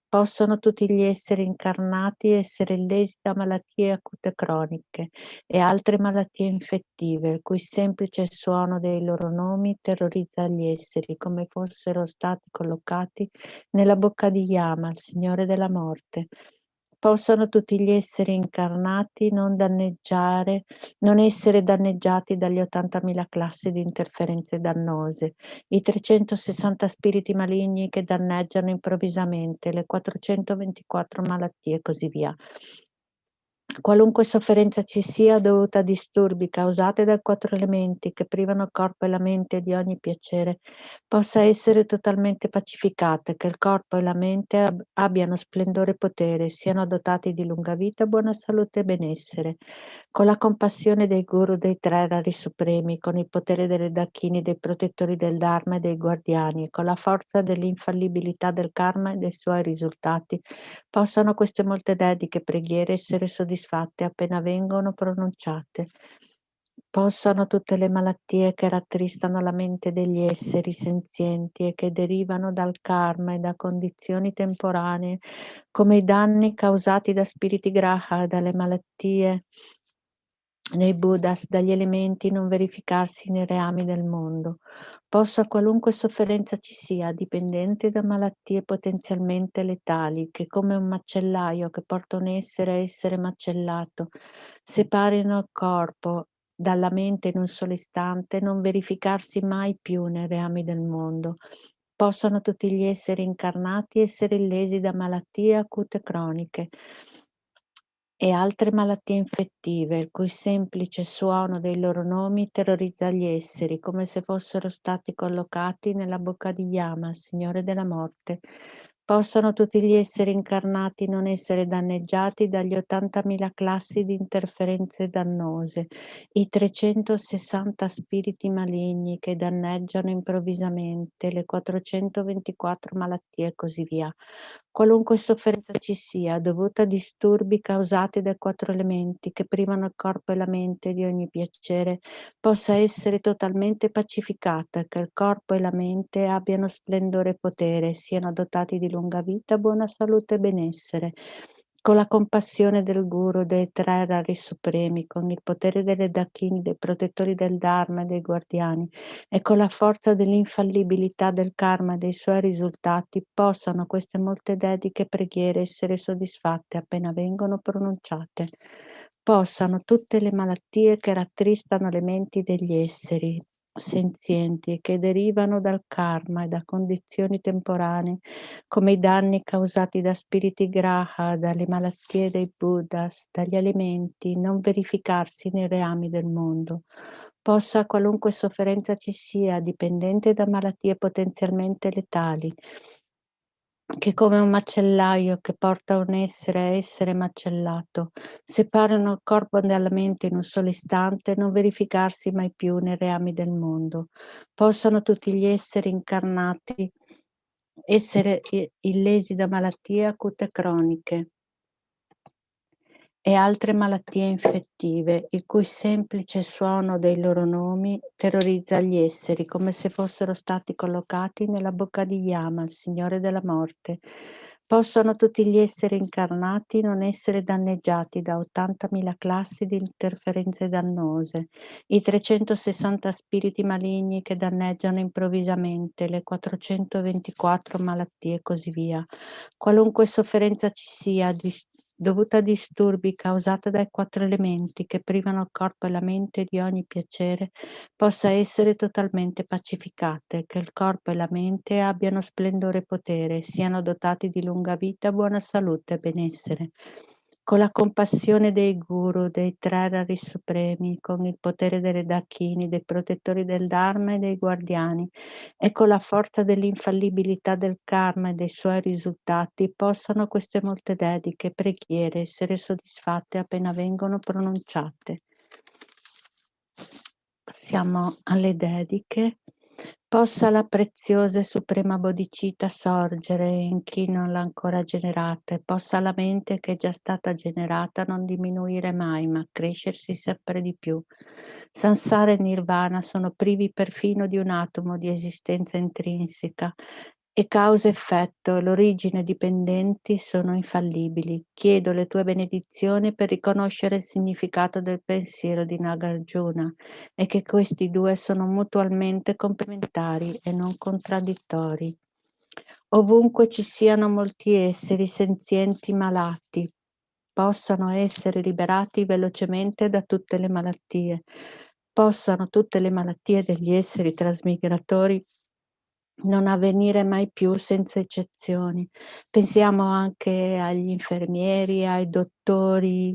Possono tutti gli esseri incarnati essere lesi da malattie acute croniche e altre malattie infettive, il cui semplice suono dei loro nomi terrorizza gli esseri, come fossero stati collocati nella bocca di Yama, il Signore della Morte. Possono tutti gli esseri incarnati non essere danneggiati dagli 80.000 classi di interferenze dannose, i 360 spiriti maligni che danneggiano improvvisamente, le 424 malattie e così via. Qualunque sofferenza ci sia dovuta a disturbi causati dai 4 elementi che privano il corpo e la mente di ogni piacere, possa essere totalmente pacificata, che il corpo e la mente abbiano splendore e potere, siano dotati di lunga vita, buona salute e benessere. Con la compassione dei guru dei 3 rari supremi, con il potere delle dacchini, dei protettori del Dharma e dei guardiani, e con la forza dell'infallibilità del karma e dei suoi risultati, possano queste molte dediche preghiere essere soddisfatte appena vengono pronunciate. Possano tutte le malattie che rattristano la mente degli esseri senzienti e che derivano dal karma e da condizioni temporanee, come i danni causati da spiriti graha, dalle malattie nei Buddhas, dagli elementi, non verificarsi nei reami del mondo. Possa qualunque sofferenza ci sia, dipendente da malattie potenzialmente letali, che come un macellaio che porta un essere a essere macellato, separino il corpo dalla mente in un solo istante, non verificarsi mai più nei reami del mondo. Possano tutti gli esseri incarnati essere illesi da malattie acute croniche e altre malattie infettive, il cui semplice suono dei loro nomi terrorizza gli esseri, come se fossero stati collocati nella bocca di Yama, Signore della Morte. Possano tutti gli esseri incarnati non essere danneggiati dagli 80.000 classi di interferenze dannose, i 360 spiriti maligni che danneggiano improvvisamente, le 424 malattie e così via. Qualunque sofferenza ci sia, dovuta a disturbi causati dai 4 elementi che privano il corpo e la mente di ogni piacere, possa essere totalmente pacificata, che il corpo e la mente abbiano splendore e potere, siano dotati di lunga vita, buona salute e benessere. Con la compassione del Guru, dei 3 rari supremi, con il potere delle Dakini, dei protettori del Dharma e dei guardiani, e con la forza dell'infallibilità del karma e dei suoi risultati, possano queste molte dediche preghiere essere soddisfatte appena vengono pronunciate. Possano tutte le malattie che rattristano le menti degli esseri senzienti e che derivano dal karma e da condizioni temporanee, come i danni causati da spiriti graha, dalle malattie dei Buddhas, dagli alimenti, non verificarsi nei reami del mondo. Possa qualunque sofferenza ci sia, dipendente da malattie potenzialmente letali, che come un macellaio che porta un essere a essere macellato, separano il corpo dalla mente in un solo istante, non verificarsi mai più nei reami del mondo. Possano tutti gli esseri incarnati essere illesi da malattie acute croniche e altre malattie infettive, il cui semplice suono dei loro nomi terrorizza gli esseri, come se fossero stati collocati nella bocca di Yama, il Signore della Morte. Possono tutti gli esseri incarnati non essere danneggiati da 80.000 classi di interferenze dannose, i 360 spiriti maligni che danneggiano improvvisamente, le 424 malattie e così via. Qualunque sofferenza ci sia, dovuta a disturbi causati dai 4 elementi che privano il corpo e la mente di ogni piacere, possa essere totalmente pacificate, che il corpo e la mente abbiano splendore e potere, siano dotati di lunga vita, buona salute e benessere. Con la compassione dei guru, dei 3 rari supremi, con il potere delle dacchini, dei protettori del Dharma e dei guardiani, e con la forza dell'infallibilità del karma e dei suoi risultati, possano queste molte dediche preghiere essere soddisfatte appena vengono pronunciate. Passiamo alle dediche. Possa la preziosa e suprema bodhicitta sorgere in chi non l'ha ancora generata, e possa la mente che è già stata generata non diminuire mai, ma crescersi sempre di più. Sansara e Nirvana sono privi perfino di un atomo di esistenza intrinseca, e causa effetto, l'origine dipendenti sono infallibili. Chiedo le tue benedizioni per riconoscere il significato del pensiero di Nagarjuna e che questi due sono mutualmente complementari e non contraddittori. Ovunque ci siano molti esseri senzienti malati, possano essere liberati velocemente da tutte le malattie. Possano tutte le malattie degli esseri trasmigratori non avvenire mai più senza eccezioni. Pensiamo anche agli infermieri, ai dottori,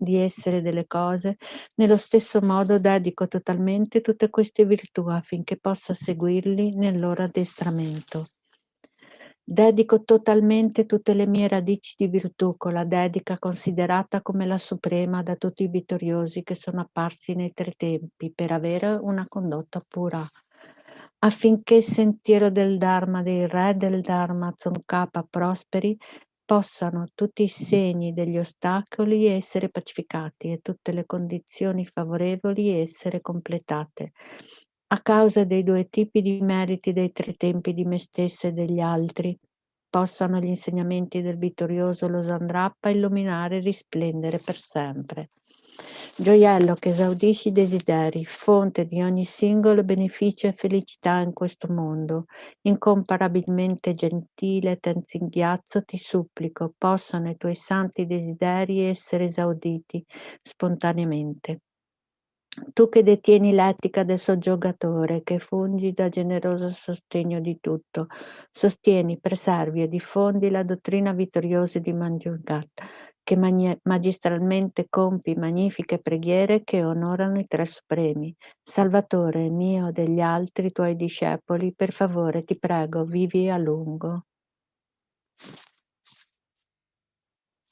di essere delle cose, nello stesso modo dedico totalmente tutte queste virtù affinché possa seguirli nel loro addestramento. Dedico totalmente tutte le mie radici di virtù con la dedica considerata come la suprema da tutti i vittoriosi che sono apparsi nei tre tempi per avere una condotta pura, affinché il sentiero del Dharma, dei re del Dharma, Tsongkhapa prosperi, possano tutti i segni degli ostacoli essere pacificati e tutte le condizioni favorevoli essere completate. A causa dei due tipi di meriti dei tre tempi di me stesso e degli altri, possano gli insegnamenti del vittorioso Losandrappa illuminare e risplendere per sempre. Gioiello che esaudisci i desideri, fonte di ogni singolo beneficio e felicità in questo mondo, incomparabilmente gentile Tenzin Gyatso, ti supplico, possano i tuoi santi desideri essere esauditi spontaneamente. Tu che detieni l'etica del soggiogatore, che fungi da generoso sostegno di tutto, sostieni, preservi e diffondi la dottrina vittoriosa di Manjugat, che magistralmente compi magnifiche preghiere che onorano i tre supremi. Salvatore mio e degli altri tuoi discepoli, per favore ti prego, vivi a lungo.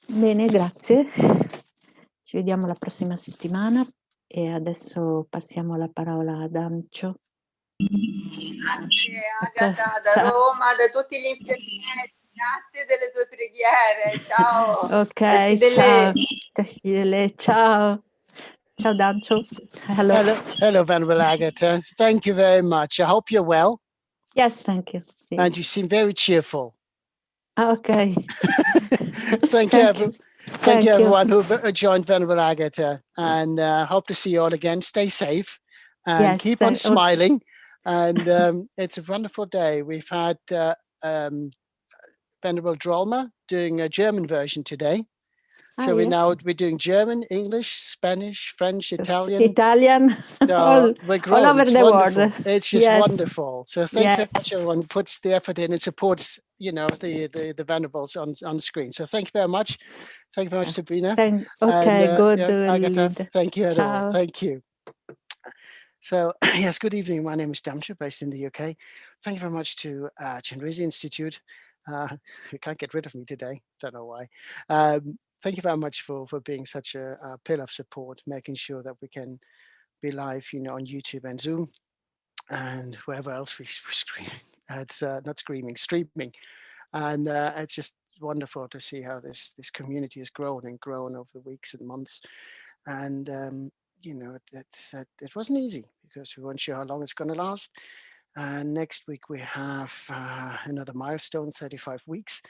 Bene, grazie. Ci vediamo la prossima settimana. E adesso passiamo la parola ad Ancio. Grazie Agata da Roma, da tutti gli infermieri, grazie delle tue preghiere, ciao. Ok, ciao. Ciao Dancio. Hello, Venerable Agata. Thank you very much. I hope you're well. Yes, thank you. Yes. And you seem very cheerful. Okay. Thank you. Thank you, everyone who joined Venerable Agata, and hope to see you all again. Stay safe and keep on smiling. And it's a wonderful day. We've had Venerable Drolma doing a German version today. So we're doing German, English, Spanish, French, Italian. So we're growing. All over the world. It's just wonderful. So thank you very much, everyone who puts the effort in and supports, the Venerables on screen. So thank you very much. Thank you very much, Sabrina. Good. Agatha, thank you at all. Thank you. So yes, good evening. My name is Damsha, based in the UK. Thank you very much to Chenrezig Institute. You can't get rid of me today. Don't know why. Thank you very much for being such a pillar of support, making sure that we can be live, on YouTube and Zoom and wherever else we're screaming. It's not screaming, streaming. And it's just wonderful to see how this community has grown and grown over the weeks and months. And, it wasn't easy because we weren't sure how long it's going to last. And next week we have another milestone, 35 weeks.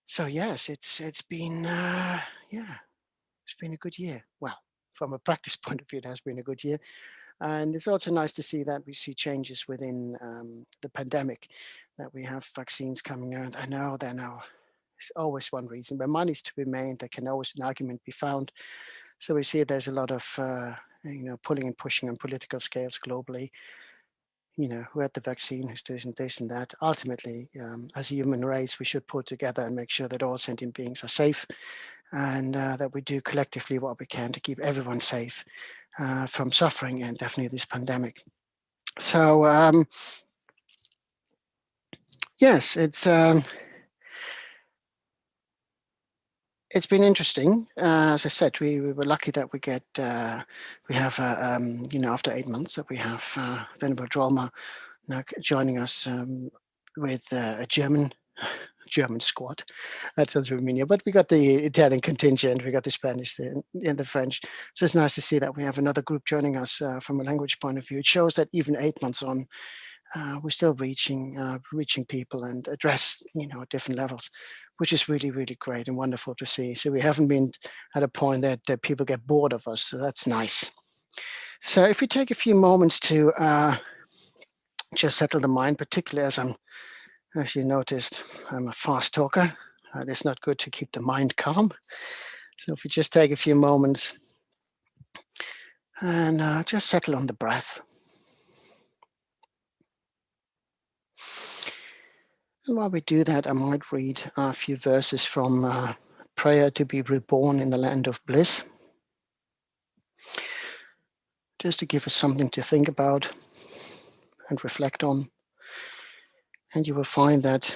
So yes, it's been it's been a good year. Well, from a practice point of view, it has been a good year, and it's also nice to see that we see changes within the pandemic, that we have vaccines coming out. I know there now is always one reason, but money's to be made. There can always an argument be found. So we see there's a lot of pulling and pushing on political scales globally. Who had the vaccine, who's doing this and that. Ultimately, as a human race, we should pull together and make sure that all sentient beings are safe, and that we do collectively what we can to keep everyone safe from suffering, and definitely this pandemic. So yes, it's been interesting. As I said, we were lucky that we have after 8 months that we have Venerable Drolma now joining us with a German squad. That sounds Romania, but we got the Italian contingent, we got the Spanish and the French. So it's nice to see that we have another group joining us from a language point of view. It shows that even 8 months on, we're still reaching people and address different levels, which is really, really great and wonderful to see. So we haven't been at a point that people get bored of us. So that's nice. So if we take a few moments to just settle the mind, particularly as you noticed, I'm a fast talker. It's not good to keep the mind calm. So if we just take a few moments and just settle on the breath. And while we do that, I might read a few verses from prayer to be reborn in the land of bliss. Just to give us something to think about and reflect on. And you will find that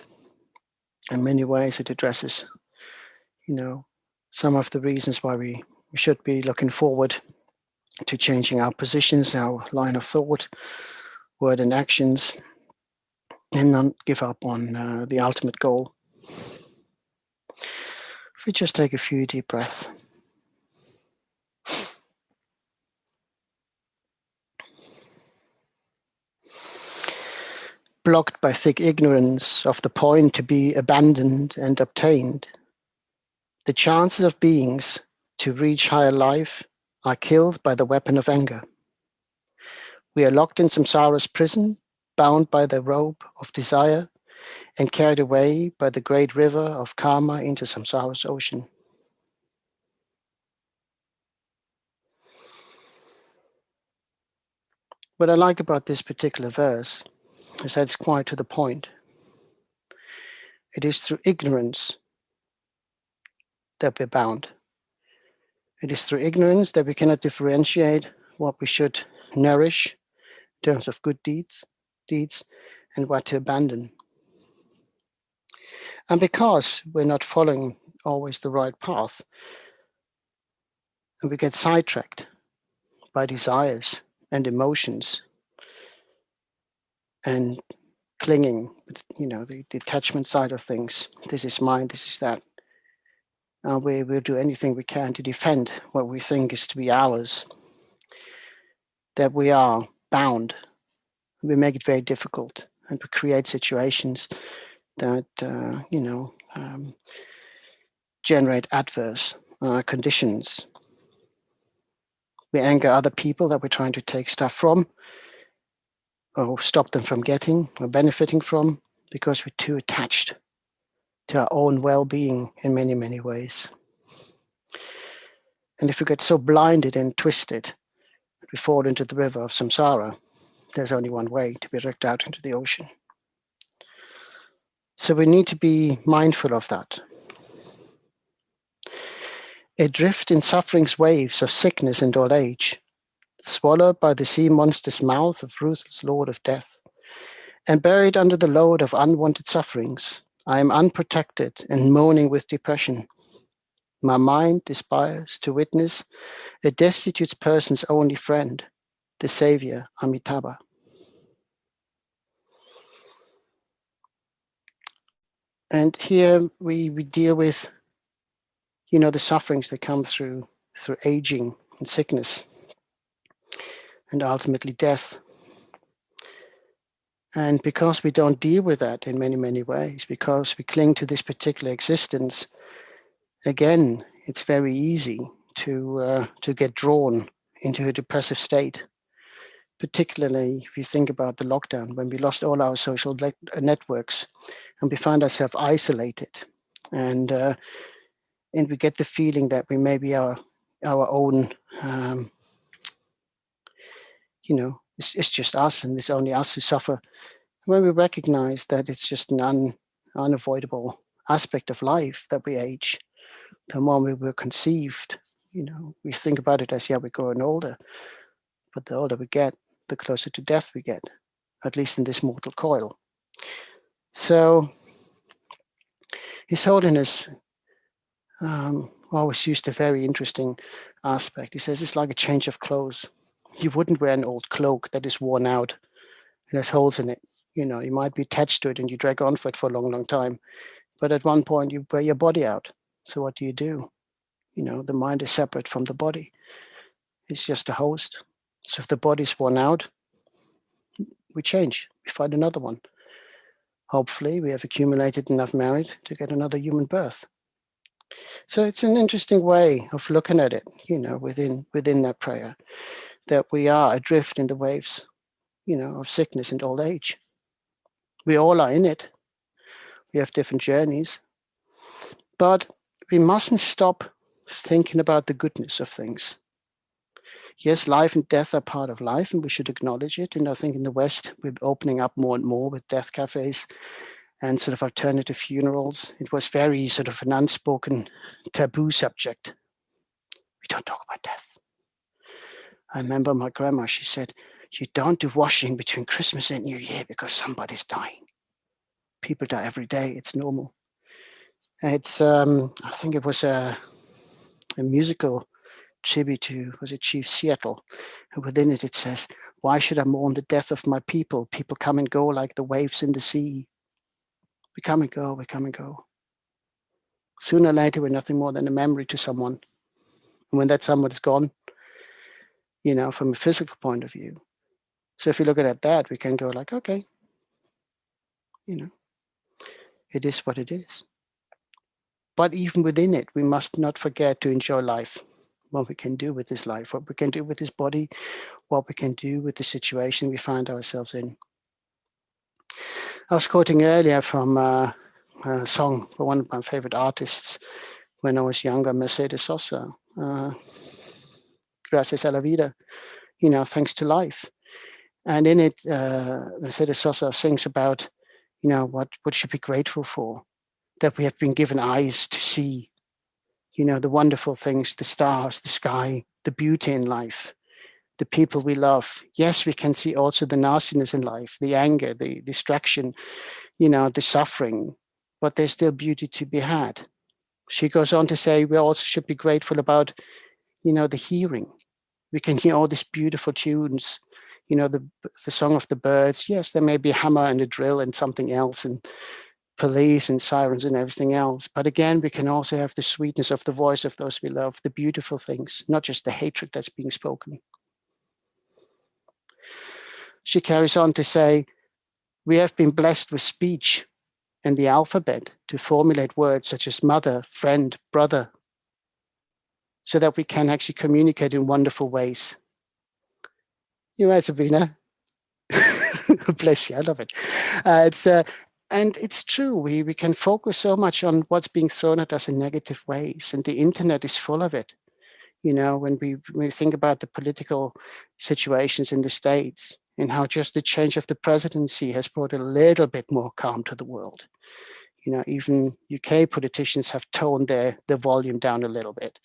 in many ways it addresses, some of the reasons why we should be looking forward to changing our positions, our line of thought, word and actions, and not give up on the ultimate goal. If we just take a few deep breaths. Blocked by thick ignorance of the point to be abandoned and obtained, the chances of beings to reach higher life are killed by the weapon of anger. We are locked in samsara's prison, bound by the rope of desire, and carried away by the great river of karma into samsara's ocean. What I like about this particular verse is that it's quite to the point. It is through ignorance that we're bound. It is through ignorance that we cannot differentiate what we should nourish in terms of good deeds, and what to abandon. And because we're not following always the right path, and we get sidetracked by desires and emotions and clinging, the detachment side of things. This is mine, this is that. We will do anything we can to defend what we think is to be ours, that we are bound. We make it very difficult, and we create situations that, generate adverse conditions. We anger other people that we're trying to take stuff from, or stop them from getting or benefiting from, because we're too attached to our own well-being in many, many ways. And if we get so blinded and twisted that we fall into the river of samsara, there's only one way: to be dragged out into the ocean. So we need to be mindful of that. Adrift in suffering's waves of sickness and old age, swallowed by the sea monster's mouth of ruthless lord of death, and buried under the load of unwanted sufferings, I am unprotected and moaning with depression. My mind aspires to witness a destitute person's only friend, the Savior, Amitabha. And here we deal with, the sufferings that come through aging and sickness, and ultimately death. And because we don't deal with that in many, many ways, because we cling to this particular existence, again, it's very easy to get drawn into a depressive state. Particularly if you think about the lockdown, when we lost all our social networks and we find ourselves isolated, and we get the feeling that we may be our own, it's just us, and it's only us who suffer. When we recognize that it's just an unavoidable aspect of life that we age, the moment we were conceived, we think about it as, we're growing older, but the older we get, the closer to death we get, at least in this mortal coil. So His Holiness always used a very interesting aspect. He says it's like a change of clothes. You wouldn't wear an old cloak that is worn out and has holes in it. You might be attached to it and you drag on for it for a long, long time. But at one point you wear your body out. So what do? The mind is separate from the body. It's just a host. So if the body's worn out, we change, we find another one. Hopefully we have accumulated enough merit to get another human birth. So it's an interesting way of looking at it, within that prayer, that we are adrift in the waves, of sickness and old age. We all are in it. We have different journeys, but we mustn't stop thinking about the goodness of things. Yes, life and death are part of life, and we should acknowledge it. And I think in the West, we're opening up more and more with death cafes and sort of alternative funerals. It was very sort of an unspoken taboo subject. We don't talk about death. I remember my grandma, she said, you don't do washing between Christmas and New Year because somebody's dying. People die every day, it's normal. It's, I think it was a musical tribute to, was it Chief Seattle? And within it, it says, why should I mourn the death of my people? People come and go like the waves in the sea. We come and go, we come and go. Sooner or later, we're nothing more than a memory to someone. And when that someone is gone, you know, from a physical point of view. So if you look at that, we can go like, okay, you know, it is what it is. But even within it, we must not forget to enjoy life, what we can do with this life, what we can do with this body, what we can do with the situation we find ourselves in. I was quoting earlier from a song by one of my favorite artists when I was younger, Mercedes Sosa, Gracias a la vida, you know, thanks to life. And in it, Mercedes Sosa sings about, you know, what should be grateful for, that we have been given eyes to see, you know, the wonderful things, the stars, the sky, the beauty in life, the people we love. Yes, we can see also the nastiness in life, the anger, the distraction, you know, the suffering, but there's still beauty to be had. She goes on to say, we also should be grateful about, you know, the hearing. We can hear all these beautiful tunes, you know, the song of the birds. Yes, there may be a hammer and a drill and something else and police and sirens and everything else. But again, we can also have the sweetness of the voice of those we love, the beautiful things, not just the hatred that's being spoken. She carries on to say, we have been blessed with speech and the alphabet to formulate words such as mother, friend, brother, so that we can actually communicate in wonderful ways. You right, Sabrina? Bless you, I love it. And it's true, we can focus so much on what's being thrown at us in negative ways, and the internet is full of it. You know, when we think about the political situations in the States and how just the change of the presidency has brought a little bit more calm to the world. You know, even UK politicians have toned their volume down a little bit.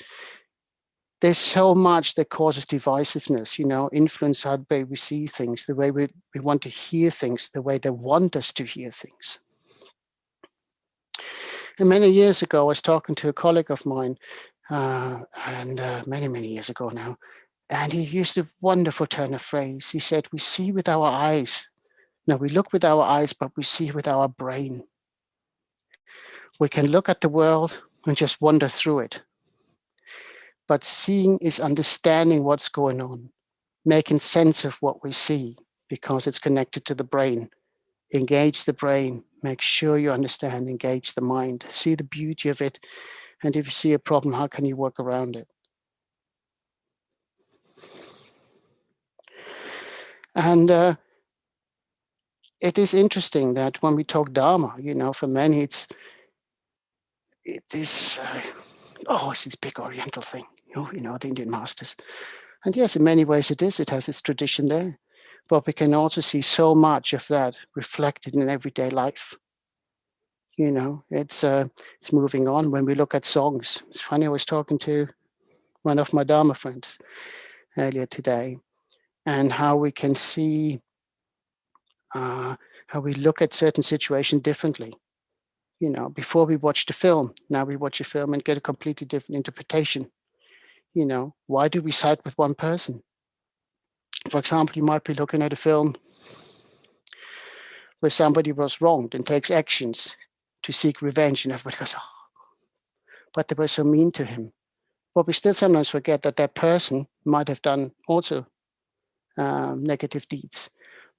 There's so much that causes divisiveness, you know, influence how the way we see things, the way we want to hear things, the way they want us to hear things. And many years ago, I was talking to a colleague of mine, many years ago now, and he used a wonderful turn of phrase. He said, we see with our eyes. No, we look with our eyes, but we see with our brain. We can look at the world and just wander through it. But seeing is understanding what's going on, making sense of what we see, because it's connected to the brain. Engage the brain, make sure you understand, engage the mind, see the beauty of it. And if you see a problem, how can you work around it? And it is interesting that when we talk Dharma, you know, for many, it's this big Oriental thing, you know, the Indian masters. And yes, in many ways it is. It has its tradition there. But we can also see so much of that reflected in everyday life. You know, it's moving on. When we look at songs, it's funny, I was talking to one of my Dharma friends earlier today, and how we can see how we look at certain situations differently. You know, before we watched a film, now we watch a film and get a completely different interpretation. You know, why do we side with one person? For example, you might be looking at a film where somebody was wronged and takes actions to seek revenge, and everybody goes, oh, but they were so mean to him. But we still sometimes forget that that person might have done also negative deeds.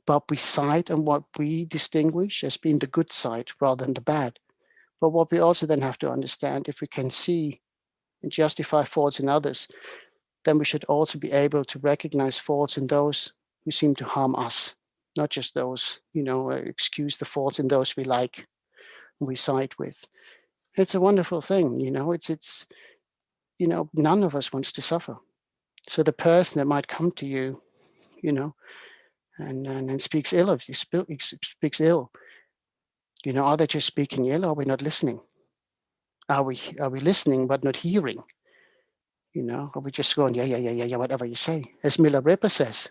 But we side on what we distinguish as being the good side rather than the bad. But what we also then have to understand, if we can see and justify faults in others, then we should also be able to recognize faults in those who seem to harm us, not just those, you know, excuse the faults in those we like, we side with. It's a wonderful thing, you know, it's, you know, none of us wants to suffer. So the person that might come to you, you know, and speaks ill of you, speaks ill, You know, are they just speaking ill, or are we not listening? Are we listening but not hearing? You know, are we just going, yeah, whatever you say? As Milarepa says,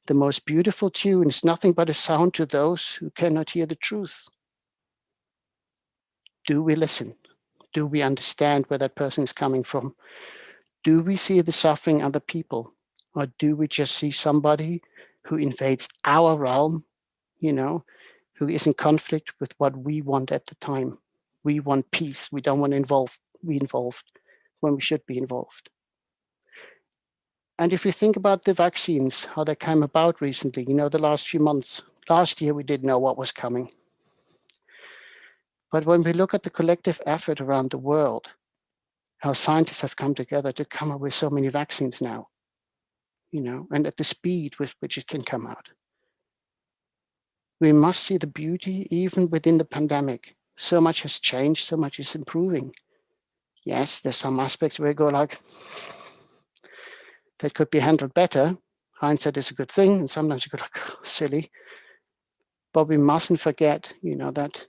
the most beautiful tune is nothing but a sound to those who cannot hear the truth. Do we listen? Do we understand where that person is coming from? Do we see the suffering in other people? Or do we just see somebody who invades our realm, you know, who is in conflict with what we want at the time? We want peace. We don't want to be involved when we should be involved. And if you think about the vaccines, how they came about recently, you know, the last few months, last year we didn't know what was coming. But when we look at the collective effort around the world, how scientists have come together to come up with so many vaccines now, you know, and at the speed with which it can come out. We must see the beauty even within the pandemic. So much has changed, so much is improving. Yes, there's some aspects where we go like, that could be handled better. Hindsight is a good thing, and sometimes you go like, silly. But we mustn't forget, you know, that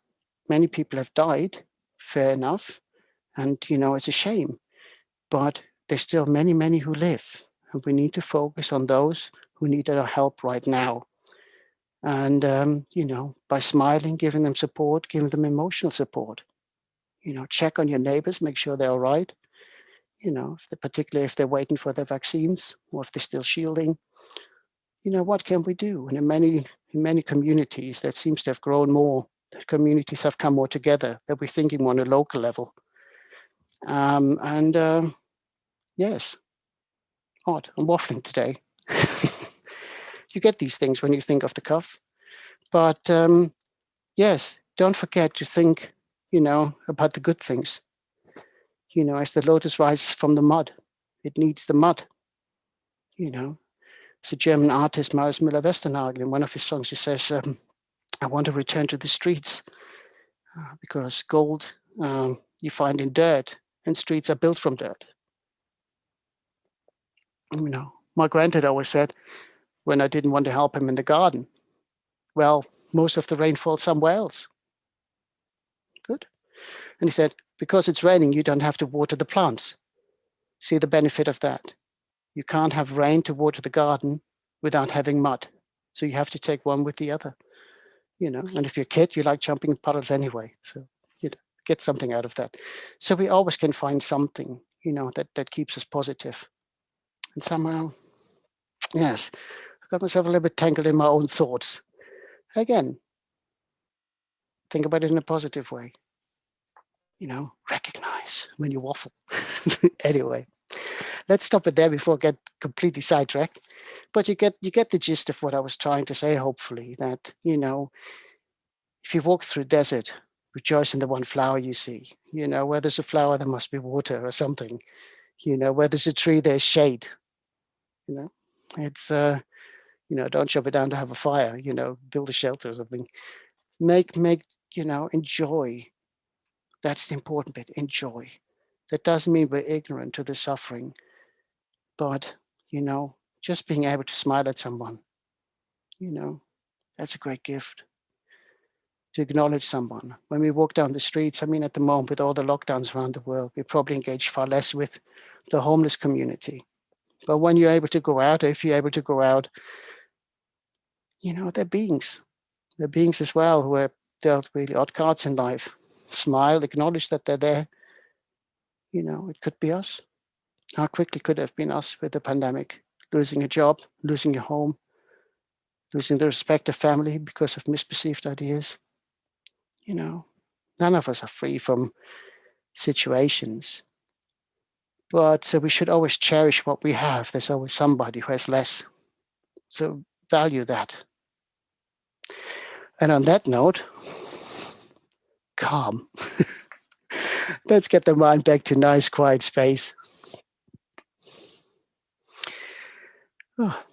many people have died, fair enough, and, you know, it's a shame. But there's still many, many who live, and we need to focus on those who need our help right now. And, you know, by smiling, giving them support, giving them emotional support, you know, check on your neighbors, make sure they're all right. You know, particularly if they're waiting for their vaccines or if they're still shielding, you know, what can we do? And in many communities, that seems to have grown more, that communities have come more together, that we're thinking on a local level. Yes, odd, I'm waffling today. You get these things when you think off the cuff. But yes, don't forget to think, you know, about the good things. You know, as the lotus rises from the mud, it needs the mud. You know, it's a German artist, Maurice Müller-Westernhagen. In one of his songs, he says, I want to return to the streets because gold you find in dirt, and streets are built from dirt. You know, my granddad always said, when I didn't want to help him in the garden, well, most of the rain falls somewhere else. Good. And he said, because it's raining, you don't have to water the plants. See the benefit of that. You can't have rain to water the garden without having mud. So you have to take one with the other, you know, and if you're a kid, you like jumping in puddles anyway. So, you know, get something out of that. So we always can find something, you know, that keeps us positive. And somehow, yes, I got myself a little bit tangled in my own thoughts. Again, think about it in a positive way. You know, recognize when you waffle. Anyway, let's stop it there before I get completely sidetracked. But you get the gist of what I was trying to say, hopefully, that, you know, if you walk through a desert, rejoice in the one flower you see. You know, where there's a flower, there must be water or something. You know, where there's a tree, there's shade. You know, it's, you know, don't chop it down to have a fire, you know, build a shelter or something. Make, you know, enjoy. That's the important bit, enjoy. That doesn't mean we're ignorant to the suffering, but, you know, just being able to smile at someone, you know, that's a great gift. To acknowledge someone. When we walk down the streets, I mean, at the moment, with all the lockdowns around the world, we probably engage far less with the homeless community. But when you're able to go out, or if you're able to go out, you know, they're beings. They're beings as well who are dealt really odd cards in life. Smile, acknowledge that they're there. You know, it could be us. How quickly could it have been us with the pandemic? Losing a job, losing your home, losing the respect of family because of misperceived ideas. You know, none of us are free from situations. But so we should always cherish what we have. There's always somebody who has less. So value that. And on that note, calm. Let's get the mind back to nice, quiet space. Oh.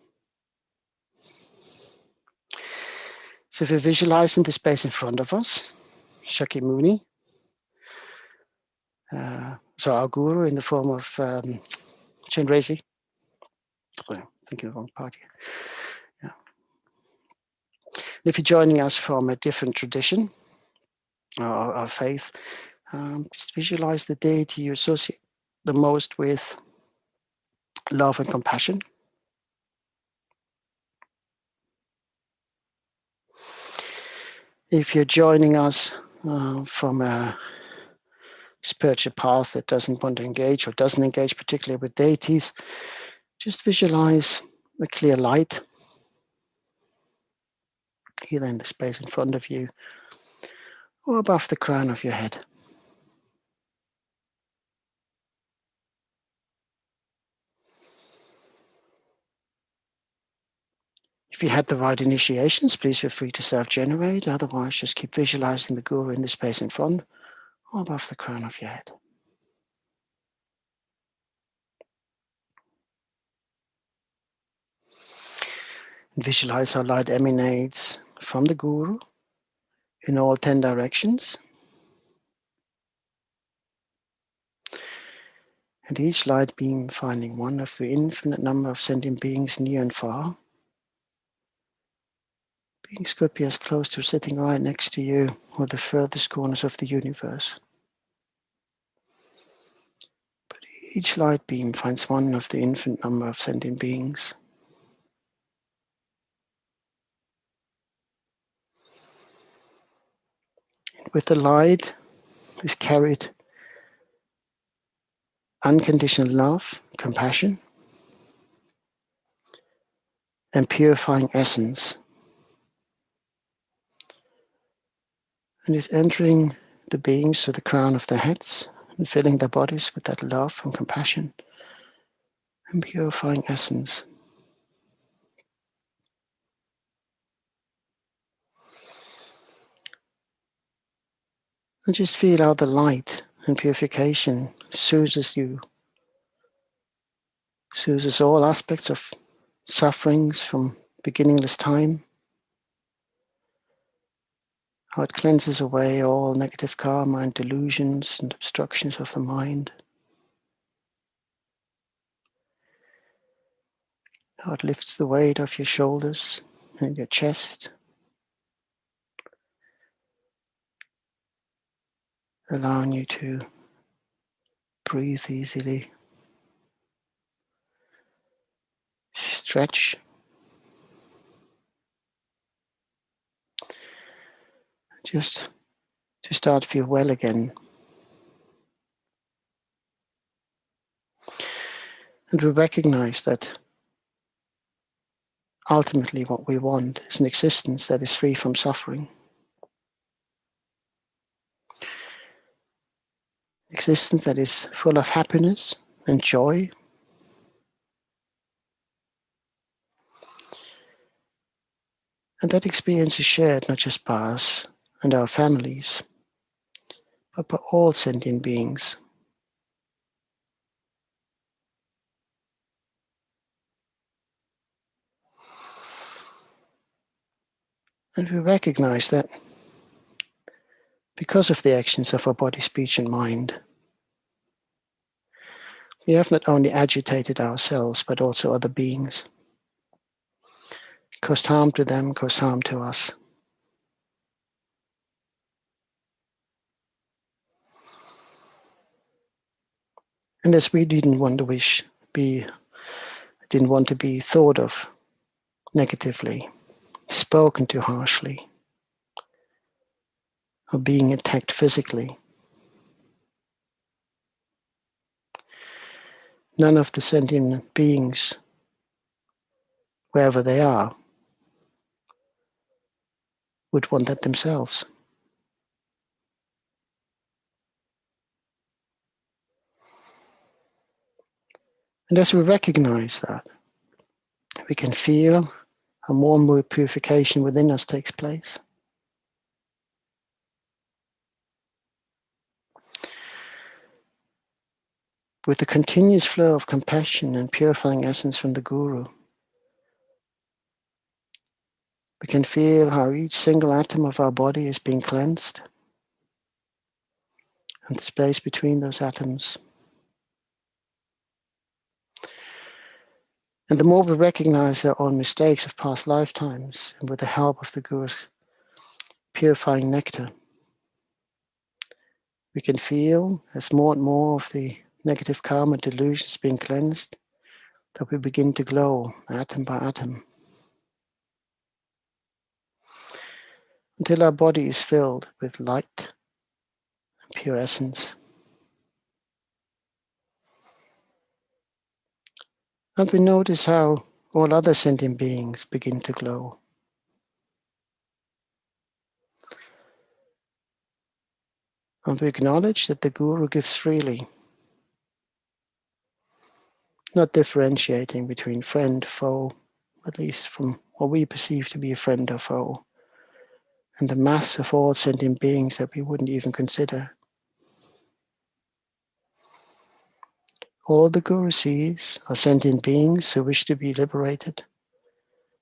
So if we're visualizing the space in front of us, Shakyamuni, so our guru in the form of Chenrezig. Oh, I'm thinking of the wrong part here. Yeah. If you're joining us from a different tradition, our faith. Just visualize the deity you associate the most with love and compassion. If you're joining us from a spiritual path that doesn't want to engage or doesn't engage particularly with deities, just visualize a clear light, either in the space in front of you or above the crown of your head. If you had the right initiations, please feel free to self-generate. Otherwise, just keep visualizing the Guru in the space in front or above the crown of your head. And visualize how light emanates from the Guru in all 10 directions. And each light beam finding one of the infinite number of sentient beings near and far. Beings could be as close to sitting right next to you or the furthest corners of the universe. But each light beam finds one of the infinite number of sentient beings. And with the light is carried unconditional love, compassion, and purifying essence. And is entering the beings to the crown of their heads and filling their bodies with that love and compassion and purifying essence. And just feel how the light and purification soothes you, soothes all aspects of sufferings from beginningless time, how it cleanses away all negative karma and delusions and obstructions of the mind, how it lifts the weight off your shoulders and your chest, allowing you to breathe easily, stretch, just to start to feel well again. And we recognize that ultimately what we want is an existence that is free from suffering. Existence that is full of happiness and joy. And that experience is shared not just by us and our families, but by all sentient beings. And we recognize that because of the actions of our body, speech, and mind, we have not only agitated ourselves, but also other beings. Caused harm to them, caused harm to us. And as we didn't want to be thought of negatively, spoken to harshly, or being attacked physically, none of the sentient beings, wherever they are, would want that themselves. And as we recognize that, we can feel how more and more purification within us takes place. With the continuous flow of compassion and purifying essence from the Guru, we can feel how each single atom of our body is being cleansed, and the space between those atoms. And the more we recognize our own mistakes of past lifetimes, and with the help of the Guru's purifying nectar, we can feel as more and more of the negative karma delusions being cleansed, that we begin to glow atom by atom, until our body is filled with light and pure essence. And we notice how all other sentient beings begin to glow. And we acknowledge that the Guru gives freely, not differentiating between friend, foe, at least from what we perceive to be a friend or foe, and the mass of all sentient beings that we wouldn't even consider. All the Guru sees are sentient beings who wish to be liberated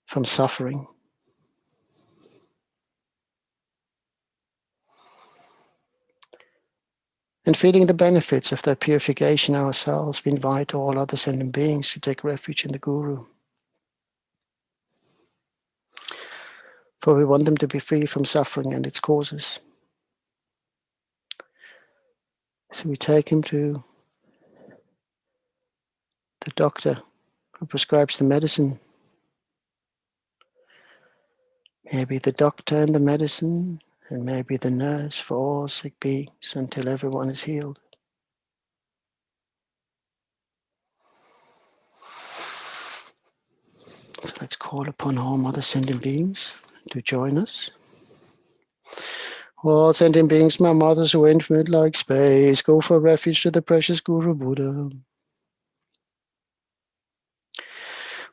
from suffering. And feeling the benefits of that purification ourselves, we invite all other sentient beings to take refuge in the Guru. For we want them to be free from suffering and its causes. So we take him to the doctor who prescribes the medicine. Maybe the doctor and the medicine, and maybe the nurse for all sick beings until everyone is healed. So let's call upon all Mother Sentient Beings to join us. All sentient beings, my mothers who infinite like space, go for refuge to the precious Guru Buddha.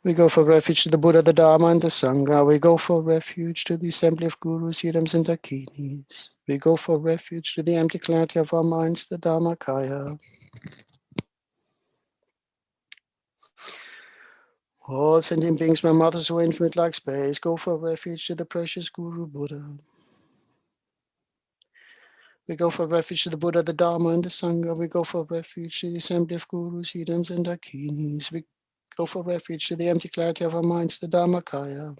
We go for refuge to the Buddha, the Dharma, and the Sangha. We go for refuge to the assembly of Gurus, Yidams, and Dakinis. We go for refuge to the empty clarity of our minds, the Dharmakaya. All sentient beings, my mothers who are infinite like space, go for refuge to the precious Guru Buddha. We go for refuge to the Buddha, the Dharma, and the Sangha. We go for refuge to the assembly of Gurus, Yidams, and Dakinis. We go for refuge to the empty clarity of our minds, the Dharmakaya.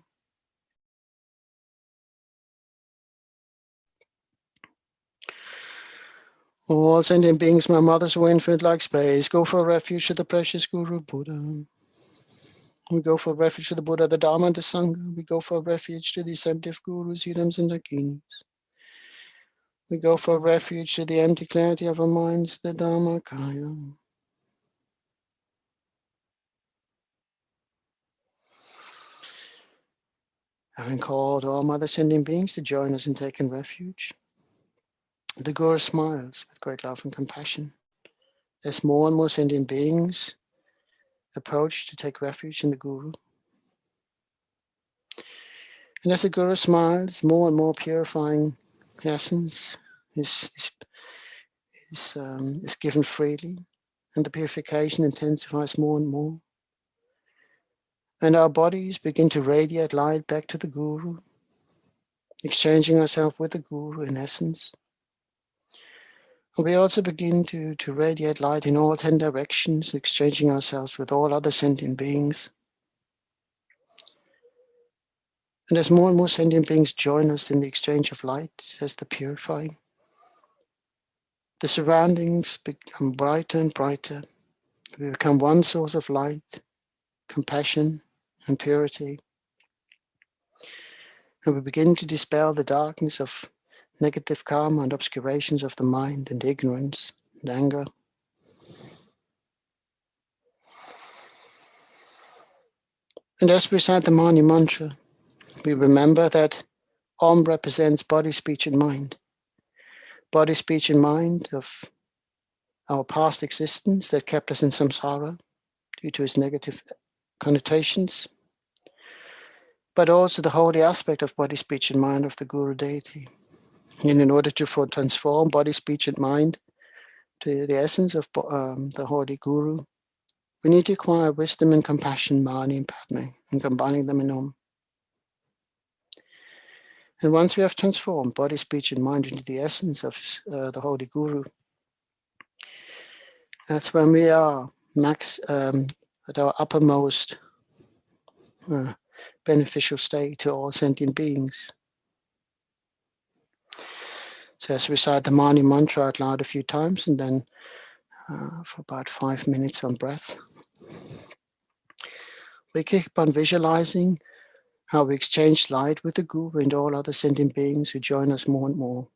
All sentient beings, my mothers who are infinite like space, go for refuge to the precious Guru Buddha. We go for refuge to the Buddha, the Dharma, and the Sangha. We go for refuge to the assembly of Gurus, Yidams, and Dakinis. We go for refuge to the empty clarity of our minds, the Dharmakaya. Having called all Mother Sentient Beings to join us in taking refuge, the Guru smiles with great love and compassion as more and more sentient beings approach to take refuge in the Guru. And as the Guru smiles, more and more purifying essence is given freely, and the purification intensifies more and more. And our bodies begin to radiate light back to the Guru, exchanging ourselves with the Guru in essence. And we also begin to radiate light in all 10 directions, exchanging ourselves with all other sentient beings. And as more and more sentient beings join us in the exchange of light, as the purifying, the surroundings become brighter and brighter. We become one source of light, compassion, and purity. And we begin to dispel the darkness of negative karma and obscurations of the mind and ignorance and anger. And as we recite the Mani mantra, we remember that Om represents body, speech, and mind. Body, speech, and mind of our past existence that kept us in samsara due to its negative connotations, but also the holy aspect of body, speech, and mind of the Guru deity. And in order to transform body, speech, and mind to the essence of the holy Guru, we need to acquire wisdom and compassion, Mani and Padme, and combining them in Om. And once we have transformed body, speech, and mind into the essence of the holy Guru, that's when we are at our uppermost beneficial state to all sentient beings. So let's recite the Mani mantra out loud a few times, and then for about 5 minutes on breath. We keep on visualizing how we exchange light with the Guru and all other sentient beings who join us more and more.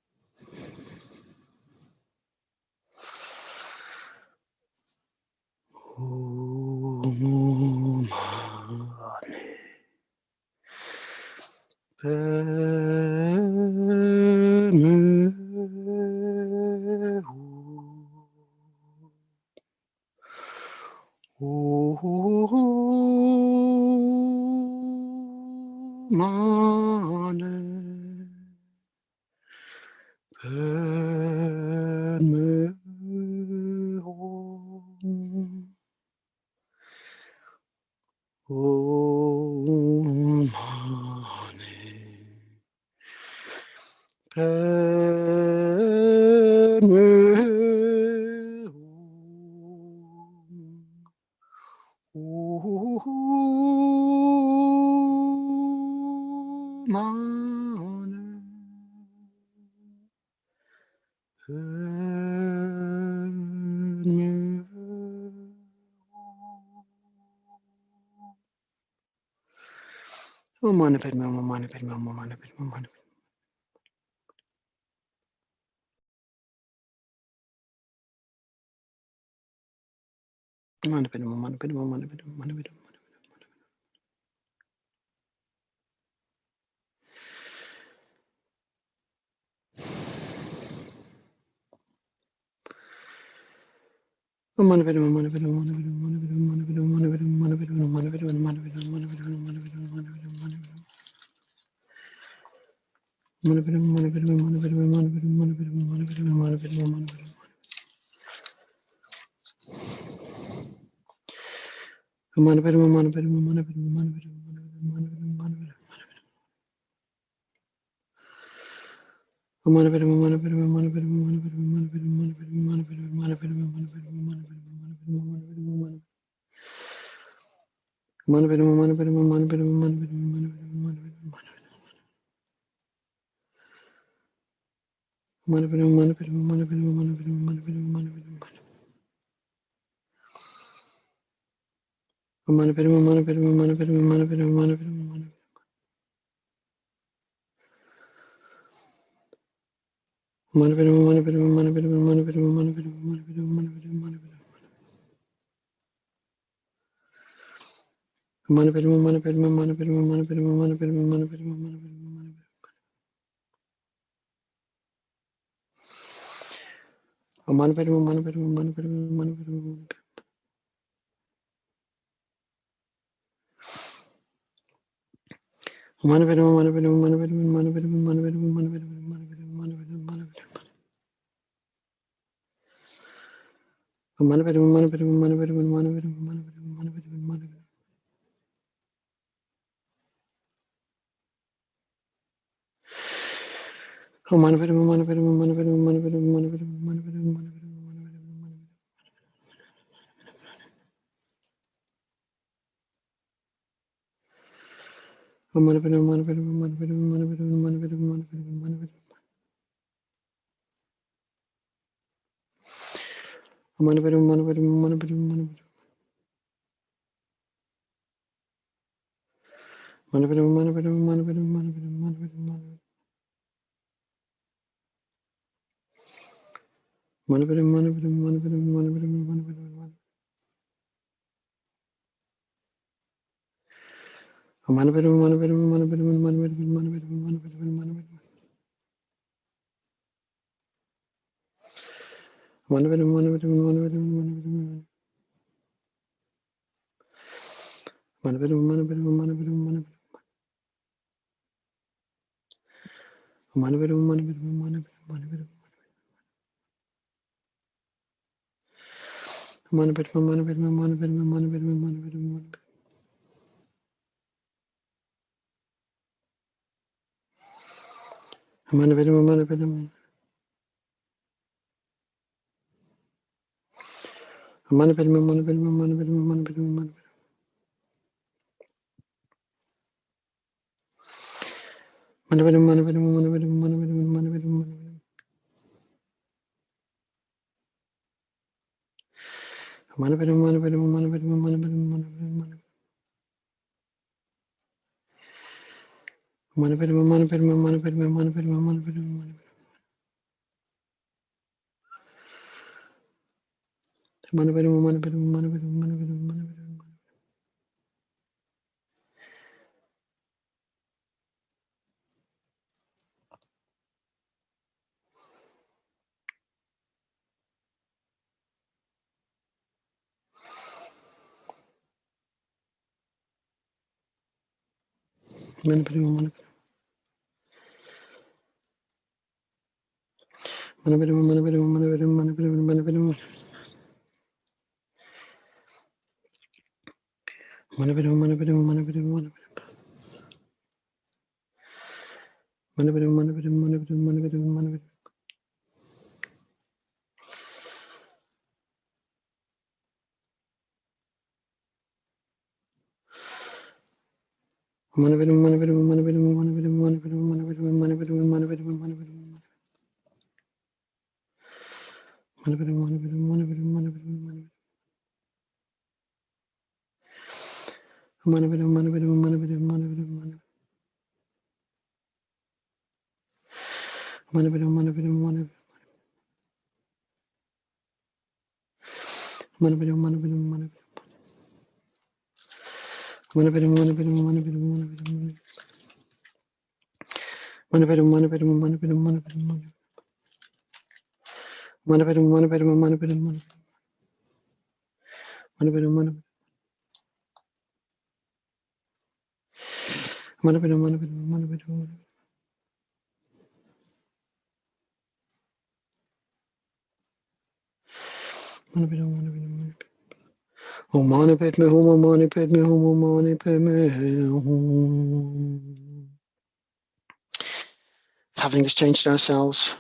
Having exchanged ourselves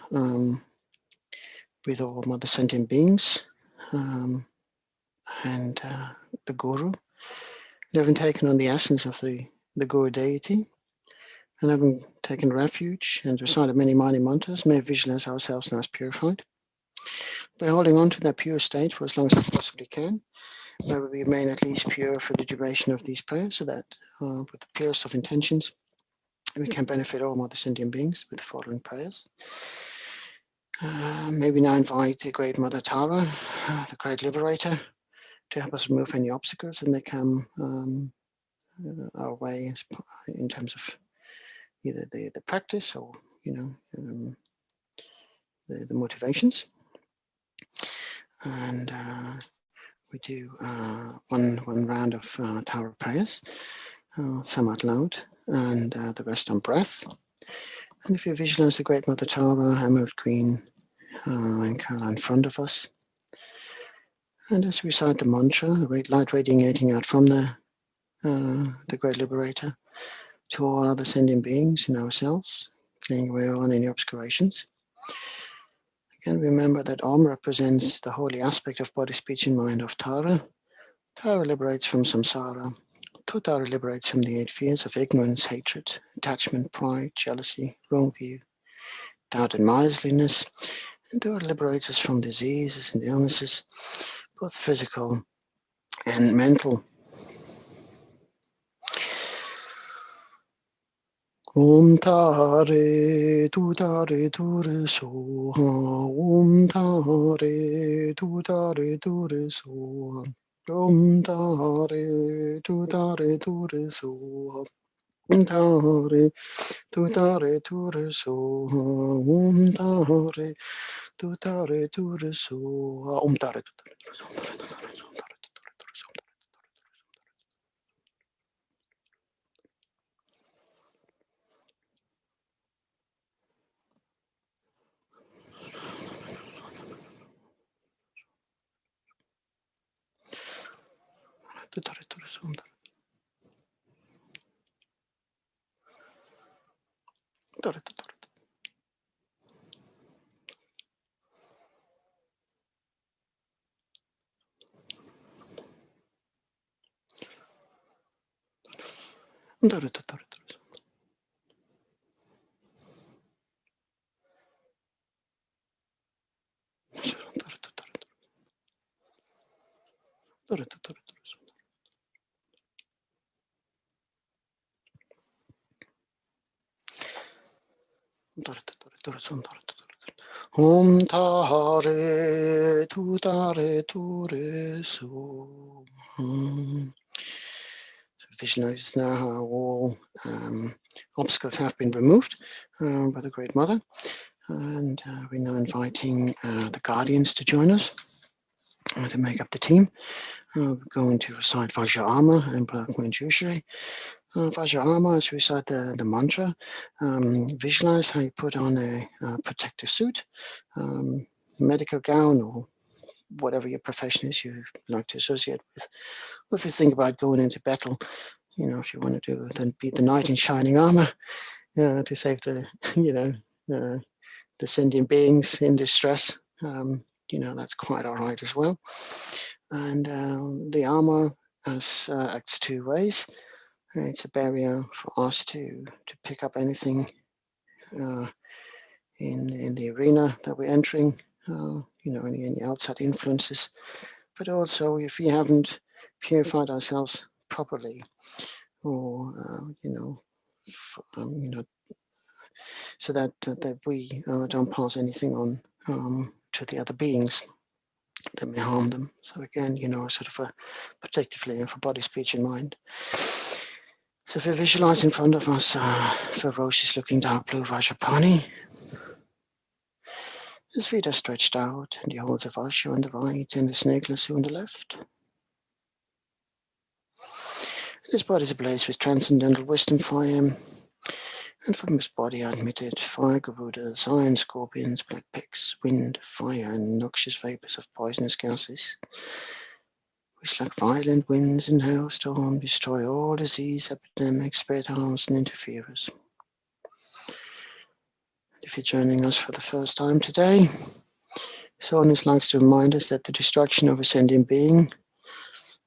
with all Mother Sentient Beings and the Guru, having taken on the essence of the Guru deity, and having taken refuge and recited many mighty mantras, may visualize ourselves now as purified. By holding on to that pure state for as long as we possibly can, may we remain at least pure for the duration of these prayers, so that with the purest of intentions, we can benefit all Mother Sentient Beings with the following prayers. May we now invite the Great Mother Tara, the Great Liberator, to help us remove any obstacles that may come our way in terms of either the practice or, the motivations. And we do one round of Tara prayers, some out loud, and the rest on breath. And if you visualize the Great Mother Tara, Emerald Queen, and Kala in front of us, and as we recite the mantra, a great light radiating out from the Great Liberator to all other sentient beings in ourselves, clearing away all any obscurations. Again, remember that Om represents the holy aspect of body, speech, and mind of Tara. Tara liberates from samsara. Tara liberates from the 8 fears of ignorance, hatred, attachment, pride, jealousy, wrong view, doubt, and miserliness. And Tara liberates us from diseases and illnesses, both physical and mental. Om Tare Tu Tare Ture Soha. Om Tare Tu Tare Ture Soha. Om Tare Tu Tare Ture Soha. Om Tare Tu Tare Ture Soha. Om Tare Tu Tare Ture Soha. Om Tare Tu Tare Ture Soha. Om Tare Tutare Ture Su. So visualize now how all obstacles have been removed by the Great Mother, and we're now inviting the guardians to join us to make up the team. We're going to recite Vajrayana and Black Manjushri. Vajrayana is recite the mantra. Visualize how you put on a protective suit, medical gown, or whatever your profession is you like to associate with. Or if you think about going into battle, you know, if you want to do then be the knight in shining armor to save the, you know, the sentient beings in distress, you know, that's quite all right as well. And the armor acts two ways. It's a barrier for us to pick up anything in the arena that we're entering, you know, any outside influences. But also, if we haven't purified ourselves properly, or you know, so that we don't pass anything on to the other beings that may harm them. So again, you know, sort of a protective layer for body, speech, and mind. So if we visualize in front of us ferocious looking dark blue Vajrapani, his feet are stretched out, and he holds a Vajra on the right and a snake lasso on the left. His body is ablaze with transcendental wisdom fire, and from his body are emitted fire garudas, iron scorpions, black pigs, wind, fire, and noxious vapors of poisonous gases, which like violent winds and hailstorm destroy all disease, epidemics, bad harms, and interferers. If you're joining us for the first time today, Soreness likes to remind us that the destruction of a sentient being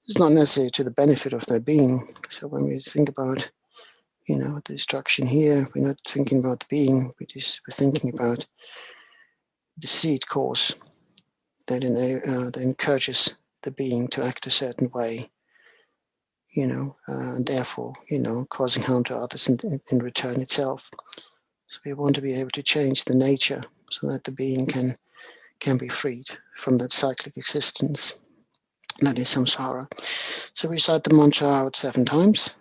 is not necessarily to the benefit of their being. So when we think about, you know, the destruction here, we're not thinking about the being, we're thinking about the seed cause that encourages the being to act a certain way, you know, and therefore, you know, causing harm to others in return itself. So we want to be able to change the nature so that the being can be freed from that cyclic existence that is samsara. So we recite the mantra out 7 times.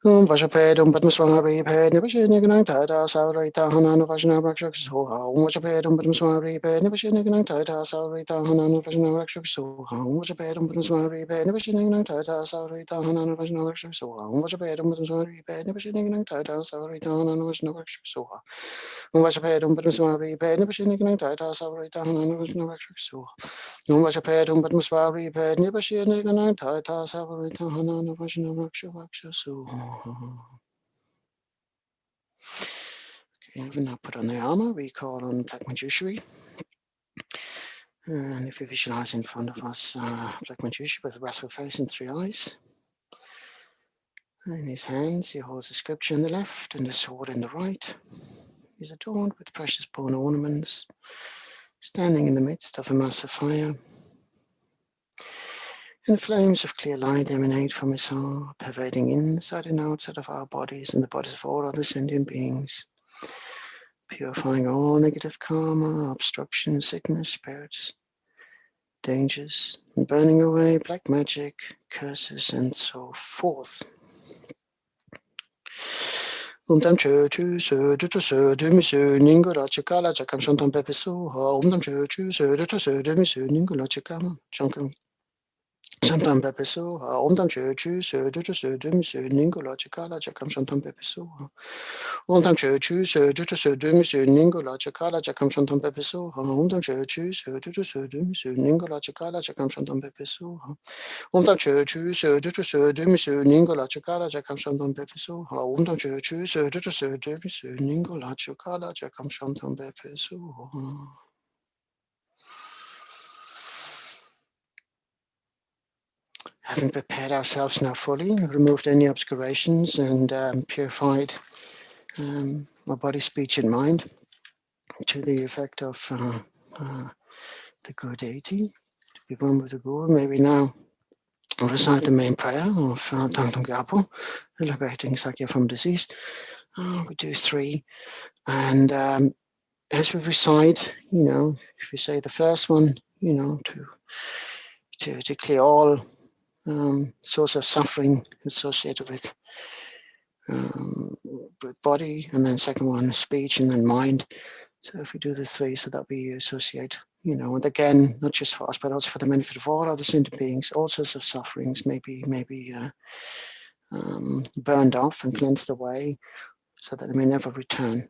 Om Vajapedum Padmaswari Ped Nipashiniganang Tata Savarita Hanana Vajna Rakshak Soha. Om Vajapedum Padmaswari Ped Nipashiniganang Tata Savarita Hanana Vajna Rakshak Soha. Om Vajapedum Padmaswari Ped Nipashiniganang Tata Savarita Hanana Vajna Rakshak Soha. Om Vajapedum Padmaswari Ped Nipashiniganang Tata Savarita Hanana Vajna Rakshak Soha. Om Vajapedum Padmaswari Ped Nipashiniganang Tata Savarita Hanana Vajna Rakshak Soha. Om Vajapedum Padmaswari Ped Nipashiniganang Tata Savarita Hanana Vajna Rakshak Soha. Okay, we've now put on the armor. We call on Black Manjushri. And if you visualize in front of us Black Manjushri with a wrathful face and 3 eyes. In his hands, he holds a scripture in the left and a sword in the right. He's adorned with precious bone ornaments, standing in the midst of a massive fire. And flames of clear light emanate from his heart, pervading inside and outside of our bodies and the bodies of all other sentient beings, purifying all negative karma, obstruction, sickness, spirits, dangers, and burning away black magic, curses, and so forth. Om Tam Chu Chu Su Du Tu Su Du Mi Su Ningula Chikala Chakam Shantam Pepe Su Ha Om Tam Chu Chu Su Du Tu Su Du Mi Su Ningula Chikama Chankam Shantam Pepe Su Ha Om Tam Chu Chu Su Du Tu Su Du Mi Su Ningula Chikala Chakam Shantam Pepe Su Ha Om Tam Chu Chu Su Du Tu Su Du Mi Su Ningula Chikala Chakam Shantam Pepe Su Ha Om Tam Chu Chu Su Du Tu Su Du Mi Su Ningula Chikala Chakam Shantam Pepe Su Ha Om Tam Chu Chu Su Du Tu Su Du Mi Su Ningula Chikala Chakam Shantam Pepe Su Ha Om Tam Chu Chu Su Du Tu Su Du Mi Su Ningula Chikala Chakam Shantam Pepe Su Ha. Having prepared ourselves now fully, removed any obscurations and purified our body, speech and mind to the effect of the good deity, be one with the Guru. Maybe now recite the main prayer of Thangtong Gyalpo, liberating Sakya from disease. We do 3. And as we recite, if we say the first one, to clear all source of suffering associated with body, and then second one, speech, and then mind. So if we do the 3, so that we associate, and again, not just for us, but also for the benefit of all other sentient beings, all sorts of sufferings may be burned off and cleansed away, so that they may never return.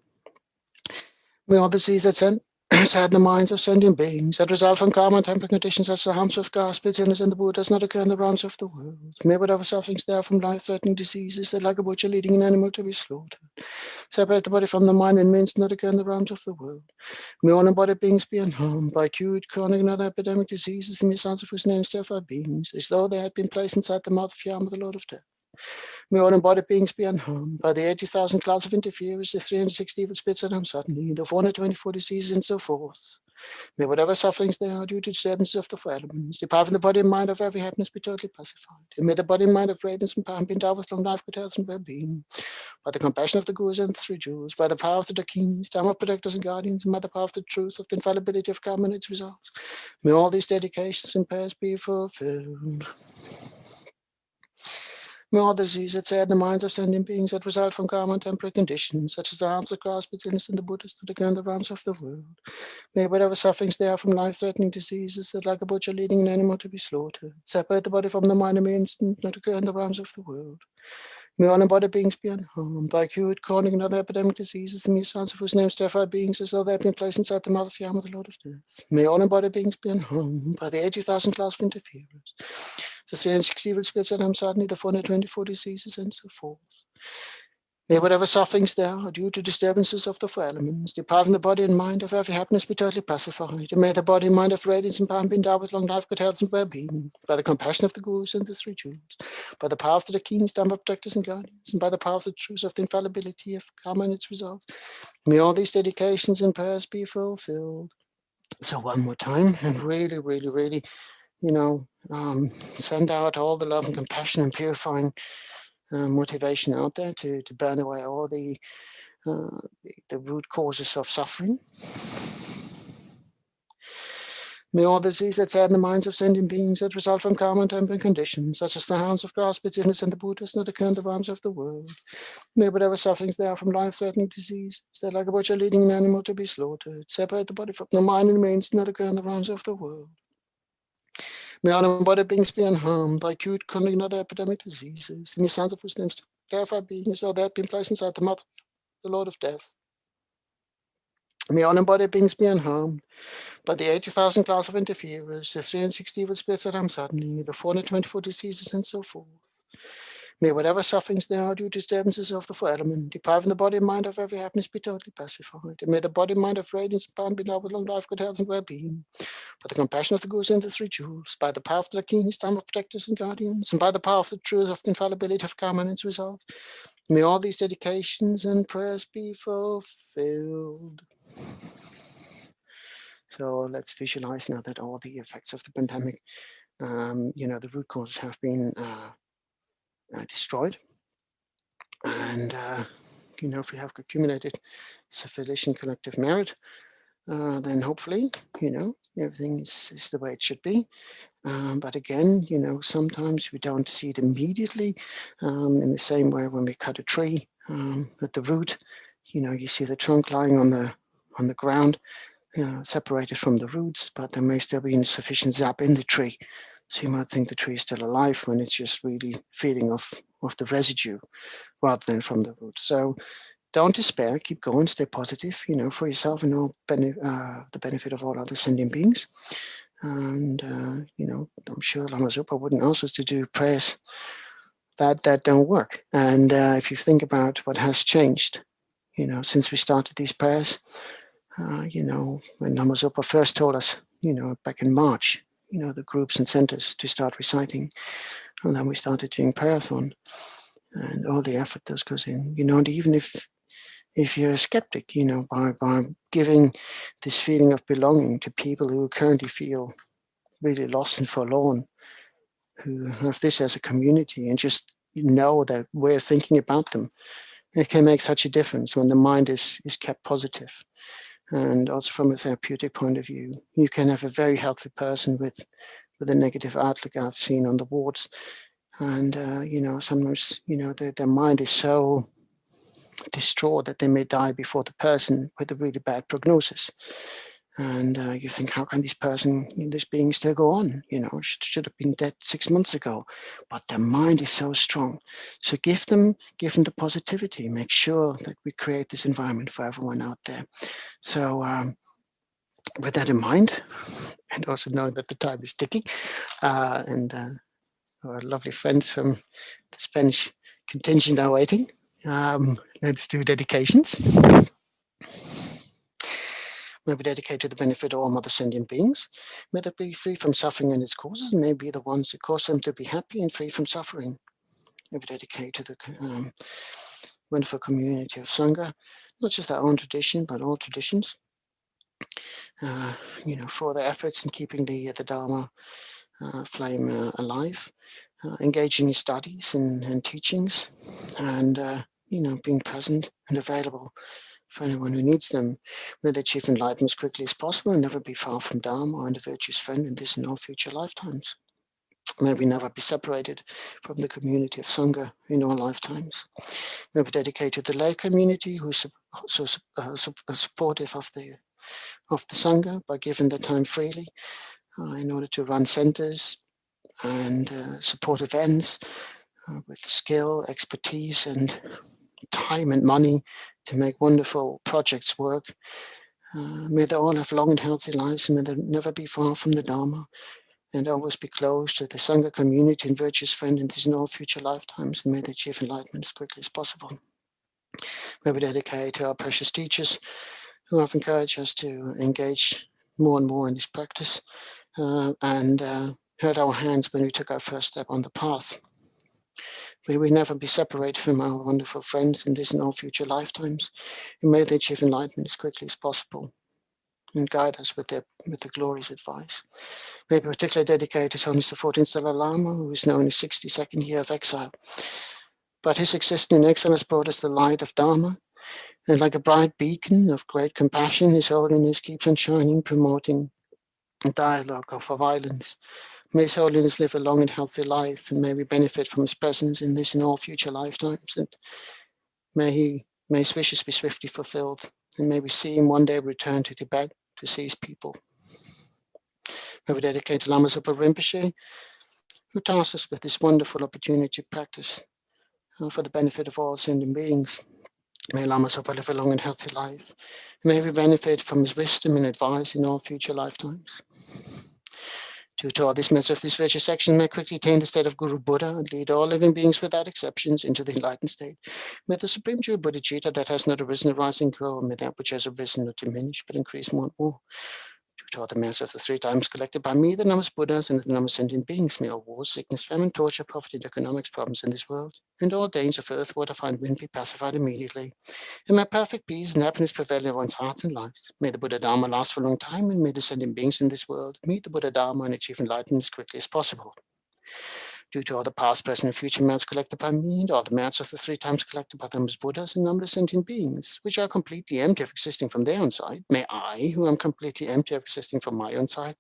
May all disease that sad the minds of sentient beings that result from karma and temporal conditions such as the harms of God, illness, and the Buddhas not occur in the realms of the world. May whatever sufferings there from life-threatening diseases that like a butcher leading an animal to be slaughtered, separate the body from the mind and means not occur in the realms of the world. May all embodied beings be unharmed by acute, chronic, and other epidemic diseases, the mere sounds of whose names terrify beings, as though they had been placed inside the mouth of Yama, the Lord of Death. May all embodied beings be unharmed by the 80,000 clouds of interference, the 360 evil spirits that harm suddenly, the 424 diseases, and so forth. May whatever sufferings there are due to disturbances of the 4 elements, depriving the body and mind of every happiness, be totally pacified. And may the body and mind of radiance and power be endowed with long life, good health, and well-being. By the compassion of the Gurus and the 3 Jewels, by the power of the kings, time of protectors and guardians, and by the power of the truth of the infallibility of karma and its results, may all these dedications and prayers be fulfilled. May all disease that sad the minds of sentient beings that result from karma and temporary conditions, such as the harms of grass, illness, and the Buddhas that occur in the realms of the world. May whatever sufferings there are from life-threatening diseases that like a butcher leading an animal to be slaughtered, separate the body from the mind and may instant not occur in the realms of the world. May all embodied beings be unharmed by acute, chronic, and other epidemic diseases, the mere sounds of whose names terrify beings as though they had been placed inside the mouth of Yama, the Lord of Death. May all embodied beings be unharmed by the 80,000 clouds of interference, the 360 evil spirits that harm suddenly, the 424 diseases, and so forth. May whatever sufferings there are due to disturbances of the 4 elements, depriving the body and mind of every happiness, be totally pacified. And may the body and mind of radiance and power be endowed with long life, good health, and well-being. By the compassion of the Gurus and the 3 Jewels, by the power of the kings, Dhamma protectors and guardians, and by the power of the truth of the infallibility of karma and its results, may all these dedications and prayers be fulfilled. So one more time, and really, really, really, send out all the love and compassion and purifying motivation out there to burn away all the root causes of suffering. May all disease that sadden the minds of sentient beings that result from karma and temporal conditions, such as the hounds of grass, illness, and the Buddhas, not occur in the realms of the world. May whatever sufferings there are from life-threatening disease, that like a butcher leading an animal to be slaughtered, separate the body from the mind and remains not occur in the realms of the world. May all embodied beings be unharmed by acute, chronic, and other epidemic diseases, the mere sounds of whose names terrify beings as though they had been placed inside the mouth of the Lord of Death. May all embodied beings be unharmed by the 80,000 clouds of interferers, the 360 evil spirits that harm suddenly, the 424 diseases, and so forth. May whatever sufferings there are due to disturbances of the 4 elements, depriving the body and mind of every happiness, be totally pacified. And may the body and mind of radiance and power be endowed with long life, good health, and well-being. By the compassion of the Gurus and the 3 Jewels, by the power of the kings, time of protectors and guardians, and by the power of the truth of the infallibility of karma and its results, may all these dedications and prayers be fulfilled. So let's visualize now that all the effects of the pandemic, the root causes have been destroyed. And, if we have accumulated sufficient collective merit, then hopefully, everything is the way it should be. But again, sometimes we don't see it immediately in the same way when we cut a tree at the root, you see the trunk lying on the ground, separated from the roots, but there may still be insufficient sap in the tree. So you might think the tree is still alive when it's just really feeding off the residue rather than from the roots. So don't despair, keep going, stay positive, for yourself and the benefit of all other sentient beings. And, I'm sure Lama Zopa wouldn't ask us to do prayers that don't work. And if you think about what has changed, since we started these prayers, when Lama Zopa first told us, back in March, the groups and centers to start reciting, and then we started doing prayerathon, and all the effort that goes in, and even if you're a skeptic, by giving this feeling of belonging to people who currently feel really lost and forlorn, who have this as a community and just know that we're thinking about them. It can make such a difference when the mind is kept positive. And also from a therapeutic point of view, you can have a very healthy person with a negative outlook I've seen on the wards. And, sometimes, their mind is so distraught that they may die before the person with a really bad prognosis. And you think, how can this being still go on? Should have been dead 6 months ago, but their mind is so strong. So give them the positivity. Make sure that we create this environment for everyone out there. So with that in mind, and also knowing that the time is ticking, and our lovely friends from the Spanish contingent are waiting, let's do dedications. May we dedicate to the benefit of all mother sentient beings. May they be free from suffering and its causes, and may be the ones who cause them to be happy and free from suffering. May we dedicate to the wonderful community of Sangha, not just our own tradition, but all traditions. For their efforts in keeping the Dharma flame alive, engaging in studies and teachings, and being present and available for anyone who needs them. May they achieve enlightenment as quickly as possible and never be far from Dharma and a virtuous friend in this and all future lifetimes. May we never be separated from the community of Sangha in all lifetimes. May we dedicate to the lay community who is so supportive of the Sangha by giving their time freely in order to run centers and support events with skill, expertise, and time and money to make wonderful projects work. May they all have long and healthy lives, and may they never be far from the Dharma, and always be close to the Sangha community and virtuous friend in this and all future lifetimes, and may they achieve enlightenment as quickly as possible. May we dedicate to our precious teachers who have encouraged us to engage more and more in this practice, and held our hands when we took our first step on the path. May we never be separated from our wonderful friends in this and all future lifetimes, and may they achieve enlightenment as quickly as possible and guide us with their glorious advice. May we particularly dedicate to Holiness the 14th Dalai Lama, who is now in his 62nd year of exile. But his existence in exile has brought us the light of Dharma, and like a bright beacon of great compassion, His Holiness keeps on shining, promoting a dialogue of violence. May His Holiness live a long and healthy life, and may we benefit from his presence in this and all future lifetimes. And may his wishes be swiftly fulfilled, and may we see him one day return to Tibet to see his people. May we dedicate to Lama Zopa Rinpoche, who tasked us with this wonderful opportunity to practice for the benefit of all sentient beings. May Lama Zopa live a long and healthy life. May we benefit from his wisdom and advice in all future lifetimes. To all this message of this virtuous section may quickly attain the state of Guru Buddha and lead all living beings without exceptions into the enlightened state. May the Supreme True Bodhicitta that has not arisen arise and grow, and may that which has arisen not diminish but increase more and more. To all the mass of the 3 times collected by me, the numbers Buddhas and the numbers sentient beings, may all wars, sickness, famine, torture, poverty, and economics problems in this world, and all dangers of earth, water, fire, and wind be pacified immediately. And may perfect peace and happiness prevail in one's hearts and lives. May the Buddha Dharma last for a long time, and may the sentient beings in this world meet the Buddha Dharma and achieve enlightenment as quickly as possible. Due to all the past, present, and future merits collected by me, and all the merits of the 3 times collected by the numbers Buddhas and numberless sentient beings, which are completely empty of existing from their own side, may I, who am completely empty of existing from my own side,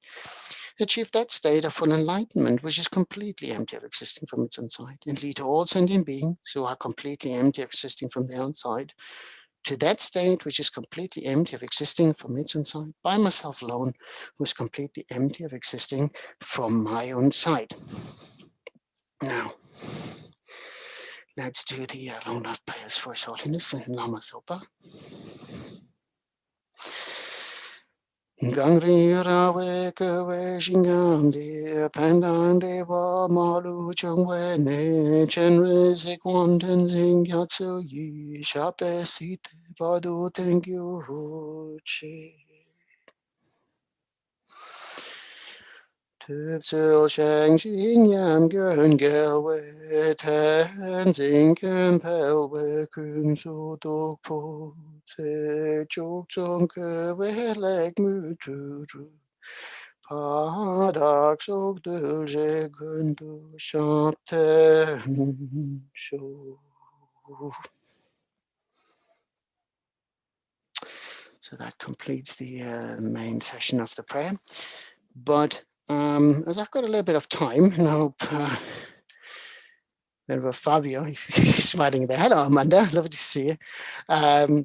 achieve that state of full enlightenment, which is completely empty of existing from its own side, and lead all sentient beings who are completely empty of existing from their own side to that state which is completely empty of existing from its own side, by myself alone, who is completely empty of existing from my own side. Now, let's do the long life prayers for His Holiness and Lama Zopa. Gangri rawe kewe shingandi pandande wa malu chungwe ne Chenrezig Gyalpo yi shape site badu thank you chi. Tübzel shang xin yam gön gelwe tan zinken pelwe kun su dok po tse chok chong kewe lek mu tu ru Padak sok dulje gundu shante sho. So that completes the main session of the prayer. But as I've got a little bit of time, and I hope then Fabio, he's smiling there. Hello, Amanda, lovely to see you. I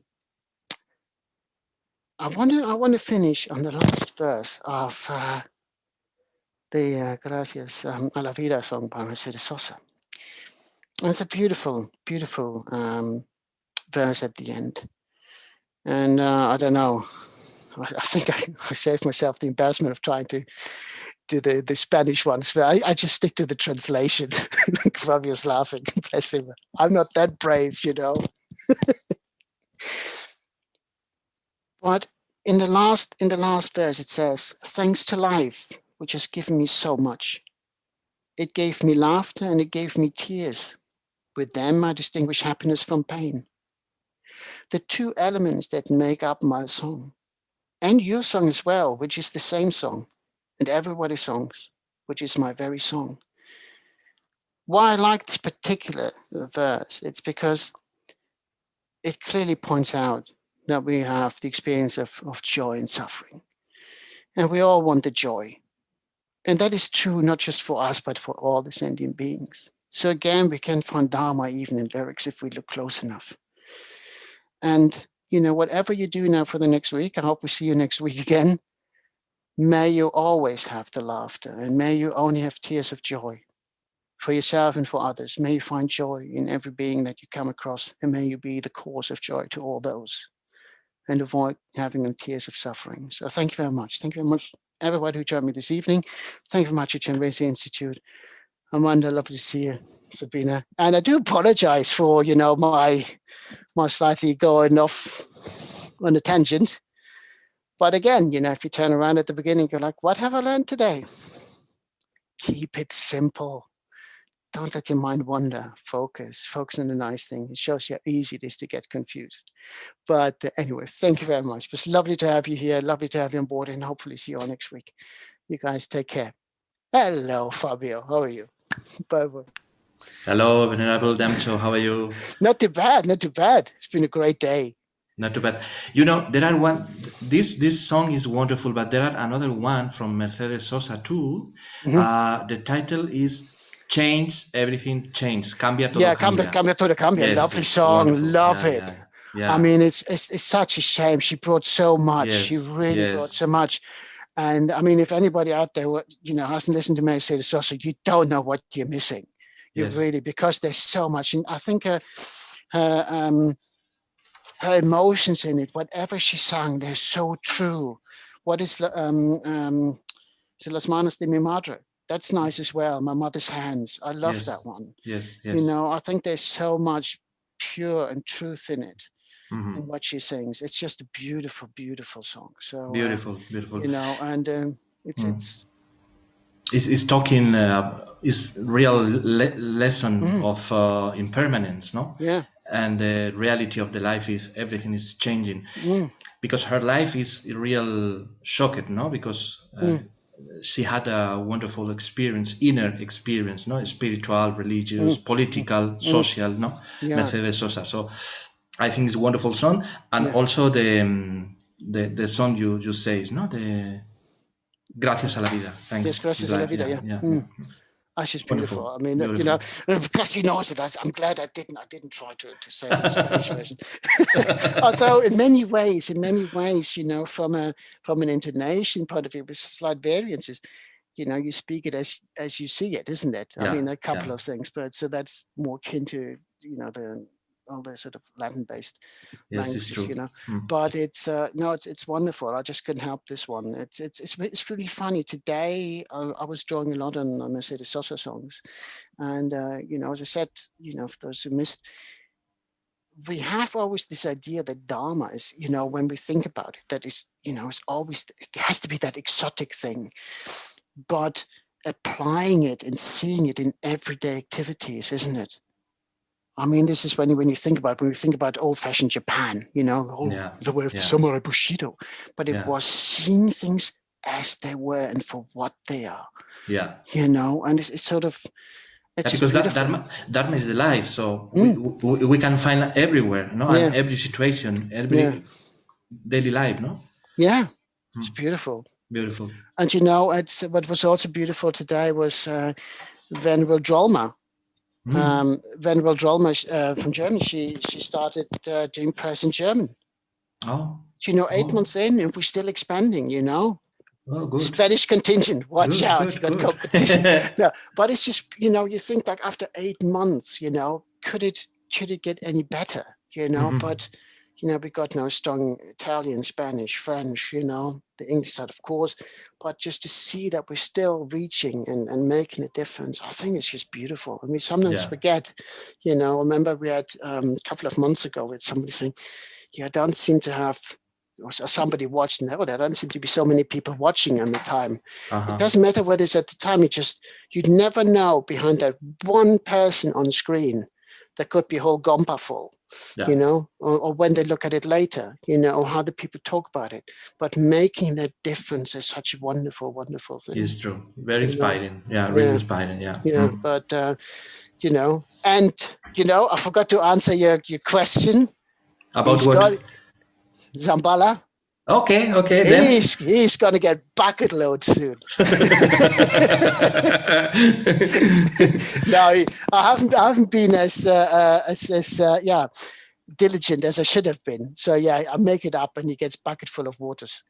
want to finish on the last verse of the Gracias a la Vida song by Mercedes Sosa. And it's a beautiful, beautiful verse at the end. And I don't know, I think I saved myself the embarrassment of trying to do the Spanish ones, but I just stick to the translation. Fabio's laughing, bless him. I'm not that brave, you know. But in the last verse, it says, "Thanks to life, which has given me so much. It gave me laughter and it gave me tears. With them, I distinguish happiness from pain. The two elements that make up my song, and your song as well, which is the same song, and everybody's songs, which is my very song." Why I like this particular verse, it's because it clearly points out that we have the experience of joy and suffering. And we all want the joy. And that is true not just for us, but for all the sentient beings. So again, we can find Dharma even in lyrics if we look close enough. And, you know, whatever you do now for the next week, I hope we see you next week again. May you always have the laughter, and may you only have tears of joy for yourself and for others. May you find joy in every being that you come across, and may you be the cause of joy to all those, and avoid having them tears of suffering. So thank you very much. Thank you very much, everybody who joined me this evening. Thank you very much at Chenrezig Institute. Amanda, lovely to see you. Sabina. And I do apologize for, you know, my slightly going off on a tangent. But again, you know, if you turn around at the beginning, you're like, what have I learned today? Keep it simple. Don't let your mind wander. Focus on the nice thing. It shows you how easy it is to get confused. But anyway, thank you very much. It was lovely to have you here. Lovely to have you on board, and hopefully see you all next week. You guys take care. Hello, Fabio. How are you? Bye-bye. Hello, Venerable Damcho. How are you? Not too bad. Not too bad. It's been a great day. Not too bad. You know, there are this song is wonderful, but there are another one from Mercedes Sosa too. Mm-hmm. The title is Change, Everything Change. Cambia todo cambia. Cambia todo cambia. Yes, lovely song. Wonderful. Love it. Yeah. I mean, it's such a shame. She brought so much. Yes, she really brought so much. And I mean, if anybody out there, you know, hasn't listened to Mercedes Sosa, you don't know what you're missing. You really, because there's so much. And I think her emotions in it, whatever she sang, they're so true. What is Las Manos de mi Madre? That's nice as well. My Mother's Hands. I love that one. Yes. You know, I think there's so much pure and truth in it. Mm-hmm. And what she sings, it's just a beautiful, beautiful song. So beautiful. You know, and it's talking is real lesson of impermanence, no? Yeah. And the reality of the life is everything is changing, because her life is real shocked, no? Because she had a wonderful experience, inner experience, no? Spiritual, religious, political, social, no? Yeah. Mercedes Sosa. So I think it's a wonderful song, and also the song you say is, no, the Gracias a la Vida. Thanks. Yes, Gracias a la Vida. Yeah. That's just beautiful. I mean, beautiful. You know, because he knows it. I'm glad I didn't try to say the Spanish version. Although in many ways, you know, from an intonation point of view, with slight variances, you know, you speak it as you see it, isn't it? I mean, a couple of things, but so that's more akin to, you know, all the sort of Latin-based languages, you know. But it's it's wonderful. I just couldn't help this one. It's really funny. Today I was drawing a lot on Mercedes Sosa songs, and you know, as I said, you know, for those who missed, we have always this idea that Dharma is, you know, when we think about it, that is, you know, it has to be that exotic thing, but applying it and seeing it in everyday activities, isn't it? I mean, this is when you think about old-fashioned Japan, you know, the way of the samurai bushido, but it was seeing things as they were and for what they are. Yeah. You know, and it's sort of, it's because Dharma is the life, so we can find everywhere, no? Yeah. And every situation, every daily life, no? Yeah, it's beautiful. Beautiful. And you know, it's what was also beautiful today was Venerable Drolma. Venerable Drolma from Germany, she started doing prayers in German. Oh. You know, 8 months in, and we're still expanding, you know. Oh, good. Spanish contingent, watch out, good, you got good. competition. No, but it's just, you know, you think like after 8 months, you know, could it get any better, you know? But, you know, we got now strong Italian, Spanish, French, you know, the English side, of course, but just to see that we're still reaching and making a difference, I think it's just beautiful. And we sometimes forget, you know, I remember we had a couple of months ago with somebody saying, yeah, I don't seem to have, or somebody watching that, there don't seem to be so many people watching on the time. It doesn't matter whether it's at the time, you'd never know behind that one person on screen, there could be a whole gompa full, you know, or when they look at it later, you know, or how the people talk about it. But making that difference is such a wonderful, wonderful thing. It's true. Very inspiring. Yeah, really inspiring. Yeah. Yeah, but, you know, and, you know, I forgot to answer your question. About what? Zambala. Okay, then. He's going to get bucket load soon. No, I haven't been as diligent as I should have been. So yeah, I make it up, and he gets bucket full of waters.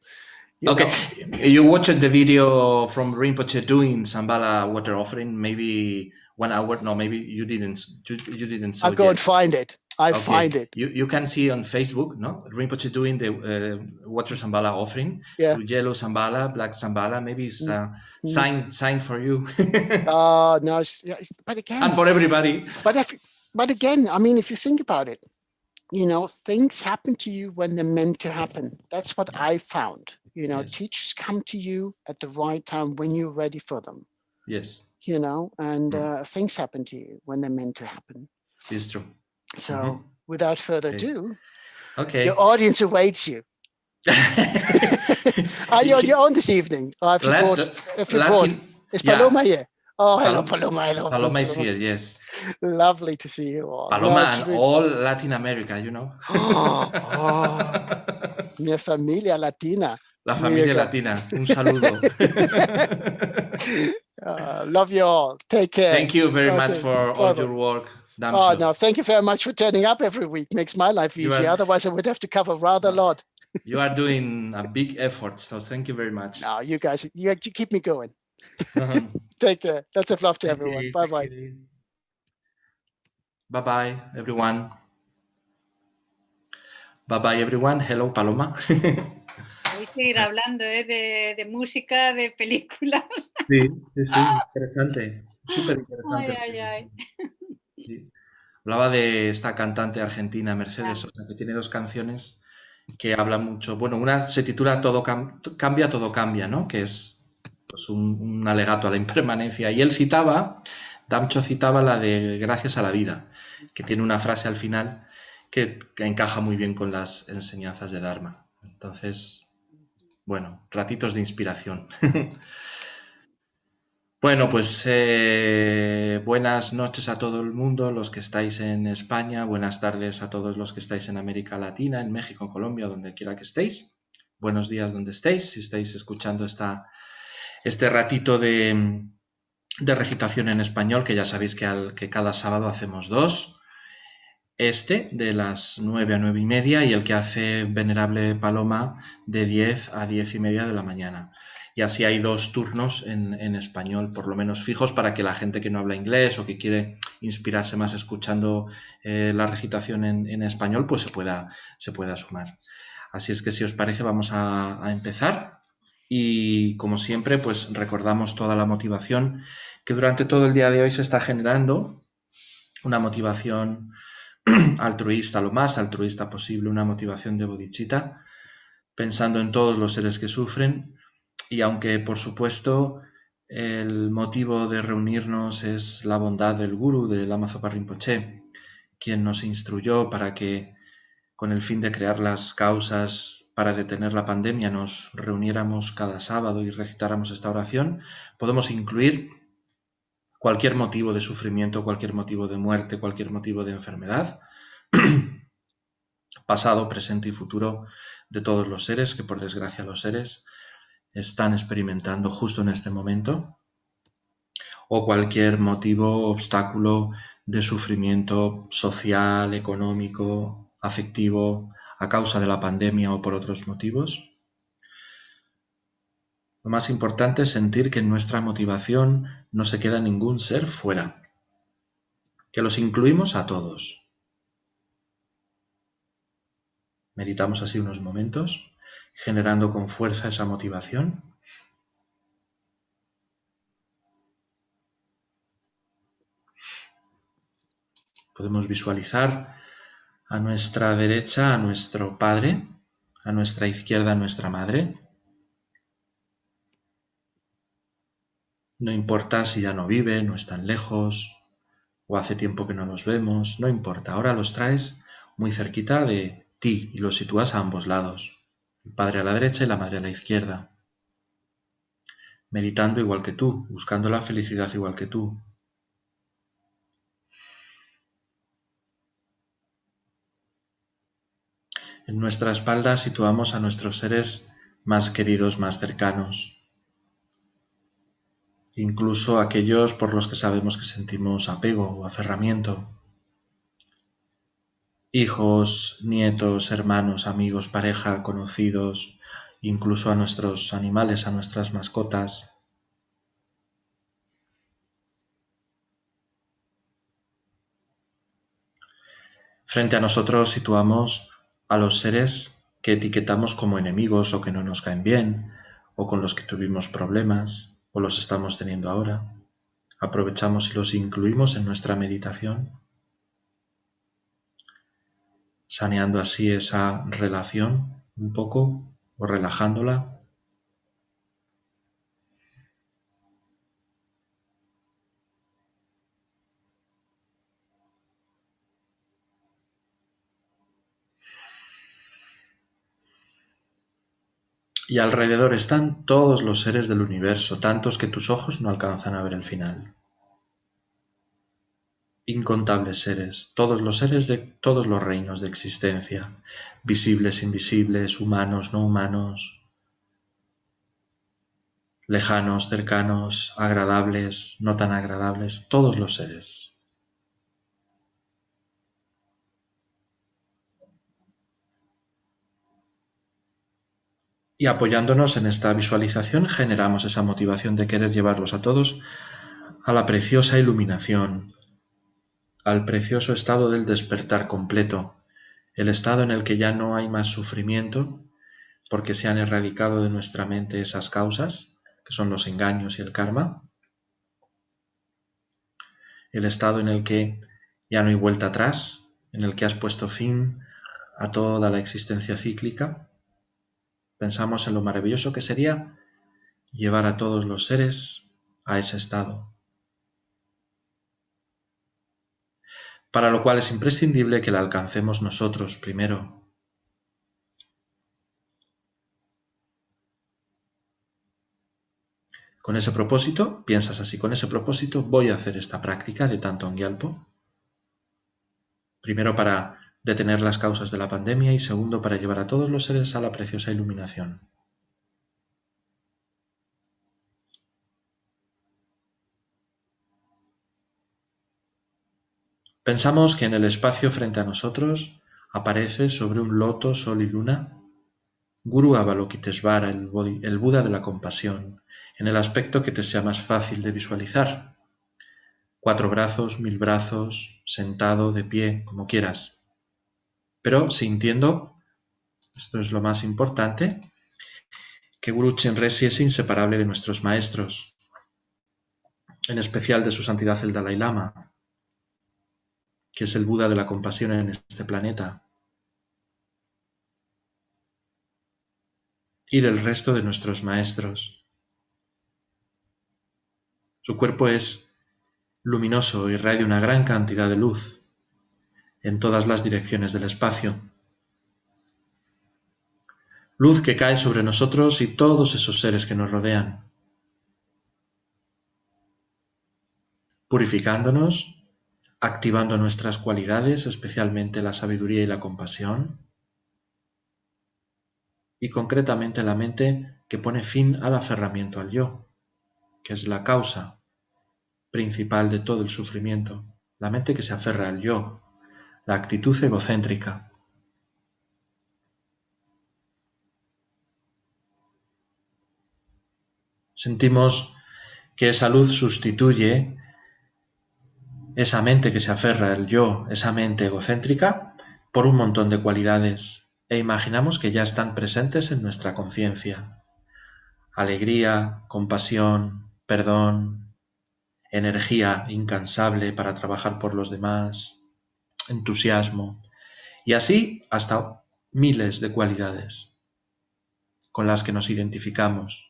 You know? You watched the video from Rinpoche doing Zambala water offering, maybe 1 hour. No, maybe you didn't. You didn't. I'll go and find it. Find it. You can see on Facebook, no? Rinpoche doing the water Zambala offering. Yeah. Yellow Zambala, black Zambala. Maybe it's a sign for you. No, but again. And for everybody. But again, I mean, if you think about it, you know, things happen to you when they're meant to happen. That's what I found. You know, teachers come to you at the right time when you're ready for them. Yes. You know, and things happen to you when they're meant to happen. It's true. So without further ado, okay, your audience awaits you. Are you on your own this evening? Or have you brought? Is Paloma here? Oh, hello, Paloma. Hello, Paloma is here, yes. Lovely to see you all. Paloma and all Latin America, you know. Mi familia latina. La familia latina. Un saludo. Love you all. Take care. Thank you very much for all your work. Oh, no, thank you very much for turning up every week. Makes my life easy. Otherwise, I would have to cover rather a lot. You are doing a big effort, so thank you very much. No, you guys, you keep me going. Take care. Lots of love to everyone. Bye-bye. Bye-bye, everyone. Bye-bye, everyone. Hello, Paloma. Voy a seguir hablando de música, de películas. Sí, interesante. Súper interesante. Ay. Sí. Hablaba de esta cantante argentina, Mercedes, o sea, que tiene 2 canciones que hablan mucho. Bueno, una se titula Todo cambia, ¿no? Que es pues, un alegato a la impermanencia. Y él Damcho citaba la de Gracias a la vida, que tiene una frase al final que encaja muy bien con las enseñanzas de Dharma. Entonces, bueno, ratitos de inspiración. Bueno, pues buenas noches a todo el mundo, los que estáis en España, buenas tardes a todos los que estáis en América Latina, en México, en Colombia, donde quiera que estéis. Buenos días donde estéis, si estáis escuchando este ratito de recitación en español, que ya sabéis que cada sábado hacemos 2. De las 9 a 9 y media y el que hace Venerable Paloma de 10 a 10 y media de la mañana. Y así hay 2 turnos en español, por lo menos fijos, para que la gente que no habla inglés o que quiere inspirarse más escuchando la recitación en español, pues se pueda sumar. Así es que si os parece vamos a empezar. Y como siempre, pues recordamos toda la motivación que durante todo el día de hoy se está generando. Una motivación altruista, lo más altruista posible, una motivación de bodhicitta, pensando en todos los seres que sufren. Y aunque, por supuesto, el motivo de reunirnos es la bondad del Guru, de Lama Zopa Rinpoche, quien nos instruyó para que, con el fin de crear las causas para detener la pandemia nos reuniéramos cada sábado y recitáramos esta oración, podemos incluir cualquier motivo de sufrimiento, cualquier motivo de muerte, cualquier motivo de enfermedad, pasado, presente y futuro de todos los seres, que por desgracia los seres están experimentando justo en este momento, o cualquier motivo, obstáculo de sufrimiento social, económico, afectivo, a causa de la pandemia o por otros motivos. Lo más importante es sentir que en nuestra motivación no se queda ningún ser fuera, que los incluimos a todos. Meditamos así unos momentos, generando con fuerza esa motivación. Podemos visualizar a nuestra derecha a nuestro Padre, a nuestra izquierda a nuestra Madre. No importa si ya no vive, no están lejos, o hace tiempo que no los vemos, no importa. Ahora los traes muy cerquita de ti y los sitúas a ambos lados. El Padre a la derecha y la Madre a la izquierda. Meditando igual que tú, buscando la felicidad igual que tú. En nuestra espalda situamos a nuestros seres más queridos, más cercanos. Incluso aquellos por los que sabemos que sentimos apego o aferramiento. Hijos, nietos, hermanos, amigos, pareja, conocidos, incluso a nuestros animales, a nuestras mascotas. Frente a nosotros situamos a los seres que etiquetamos como enemigos o que no nos caen bien, o con los que tuvimos problemas, o los estamos teniendo ahora. Aprovechamos y los incluimos en nuestra meditación, saneando así esa relación un poco o relajándola. Y alrededor están todos los seres del universo, tantos que tus ojos no alcanzan a ver el final. Incontables seres, todos los seres de todos los reinos de existencia, visibles, invisibles, humanos, no humanos, lejanos, cercanos, agradables, no tan agradables, todos los seres. Y apoyándonos en esta visualización generamos esa motivación de querer llevarlos a todos a la preciosa iluminación, al precioso estado del despertar completo, el estado en el que ya no hay más sufrimiento porque se han erradicado de nuestra mente esas causas, que son los engaños y el karma, el estado en el que ya no hay vuelta atrás, en el que has puesto fin a toda la existencia cíclica. Pensamos en lo maravilloso que sería llevar a todos los seres a ese estado, para lo cual es imprescindible que la alcancemos nosotros primero. Con ese propósito, piensas así, con ese propósito voy a hacer esta práctica de Thangtong Gyalpo. Primero para detener las causas de la pandemia y segundo para llevar a todos los seres a la preciosa iluminación. Pensamos que en el espacio frente a nosotros aparece sobre un loto, sol y luna, Guru Avalokitesvara, el Buda de la compasión, en el aspecto que te sea más fácil de visualizar. 4 brazos, 1000 brazos, sentado, de pie, como quieras. Pero sintiendo, esto es lo más importante, que Guru Chenrezig es inseparable de nuestros maestros, en especial de su santidad el Dalai Lama, que es el Buda de la compasión en este planeta, y del resto de nuestros maestros. Su cuerpo es luminoso, irradia una gran cantidad de luz en todas las direcciones del espacio. luz que cae sobre nosotros y todos esos seres que nos rodean, purificándonos, activando nuestras cualidades, especialmente la sabiduría y la compasión, y concretamente la mente que pone fin al aferramiento al yo, que es la causa principal de todo el sufrimiento, la mente que se aferra al yo, la actitud egocéntrica. Sentimos que esa luz sustituye esa mente que se aferra al yo, esa mente egocéntrica, por un montón de cualidades, e imaginamos que ya están presentes en nuestra conciencia. Alegría, compasión, perdón, energía incansable para trabajar por los demás, entusiasmo, y así hasta miles de cualidades con las que nos identificamos.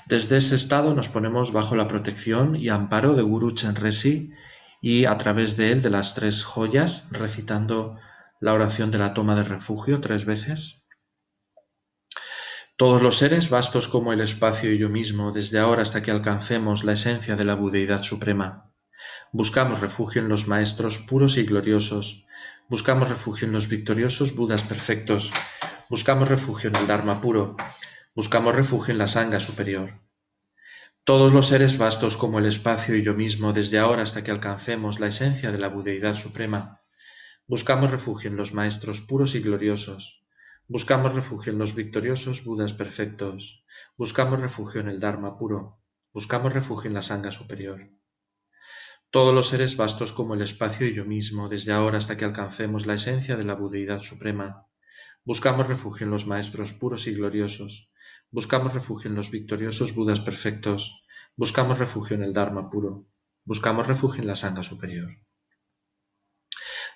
Desde ese estado nos ponemos bajo la protección y amparo de Guru Chenrezig y a través de él, de las 3 joyas, recitando la oración de la toma de refugio 3 veces. Todos los seres, vastos como el espacio y yo mismo, desde ahora hasta que alcancemos la esencia de la budeidad suprema. Buscamos refugio en los maestros puros y gloriosos. Buscamos refugio en los victoriosos Budas perfectos. Buscamos refugio en el Dharma puro. Buscamos refugio en la Sangha superior. Todos los seres vastos como el espacio y yo mismo, desde ahora hasta que alcancemos la esencia de la budeidad suprema. Buscamos refugio en los maestros puros y gloriosos. Buscamos refugio en los victoriosos Budas perfectos. Buscamos refugio en el Dharma puro. Buscamos refugio en la Sangha superior. Todos los seres vastos como el espacio y yo mismo, desde ahora hasta que alcancemos la esencia de la budeidad suprema. Buscamos refugio en los maestros puros y gloriosos. Buscamos refugio en los victoriosos Budas perfectos. Buscamos refugio en el Dharma puro. Buscamos refugio en la Sangha superior.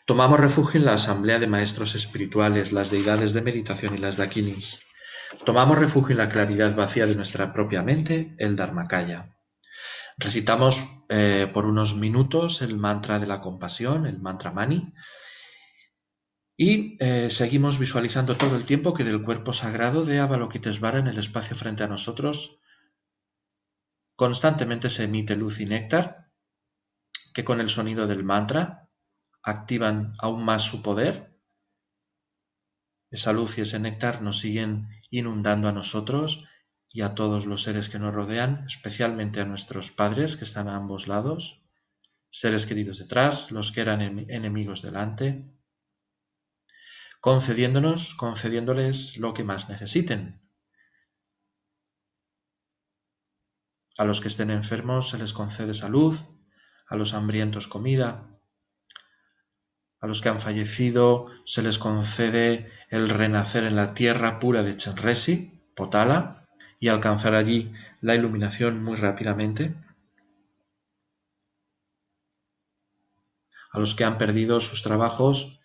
Tomamos refugio en la asamblea de maestros espirituales, las deidades de meditación y las dakinis. Tomamos refugio en la claridad vacía de nuestra propia mente, el Dharmakaya. Recitamos por unos minutos el mantra de la compasión, el mantra Mani, y seguimos visualizando todo el tiempo que del cuerpo sagrado de Avalokitesvara en el espacio frente a nosotros constantemente se emite luz y néctar, que con el sonido del mantra activan aún más su poder. Esa luz y ese néctar nos siguen inundando a nosotros y a todos los seres que nos rodean, especialmente a nuestros padres que están a ambos lados, seres queridos detrás, los que eran enemigos delante, concediéndoles lo que más necesiten. A los que estén enfermos se les concede salud, a los hambrientos comida, a los que han fallecido se les concede el renacer en la tierra pura de Chenrezig, Potala, y alcanzar allí la iluminación muy rápidamente. A los que han perdido sus trabajos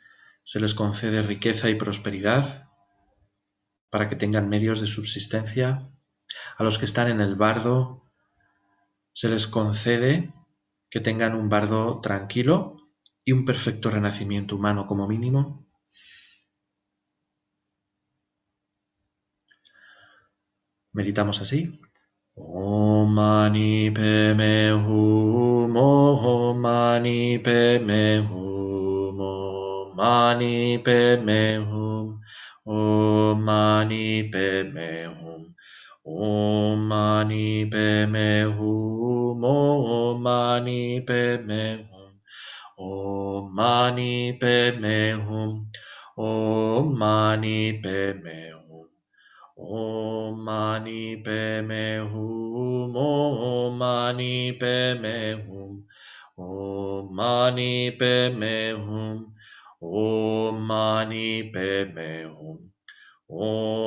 se les concede riqueza y prosperidad para que tengan medios de subsistencia. A los que están en el bardo se les concede que tengan un bardo tranquilo y un perfecto renacimiento humano como mínimo. Meditamos así. Om Mani Padme Hum, Om Mani Padme Hum, Om Mani Padme Hum, Om Mani Padme Hum, Om Mani Padme Hum, Om Mani Padme Hum, Om Mani Padme Hum, Om Mani Padme Hum. Om Mani Padme Hum, Om Mani Padme Hum, Om Mani Padme Hum, Om Mani Padme Hum,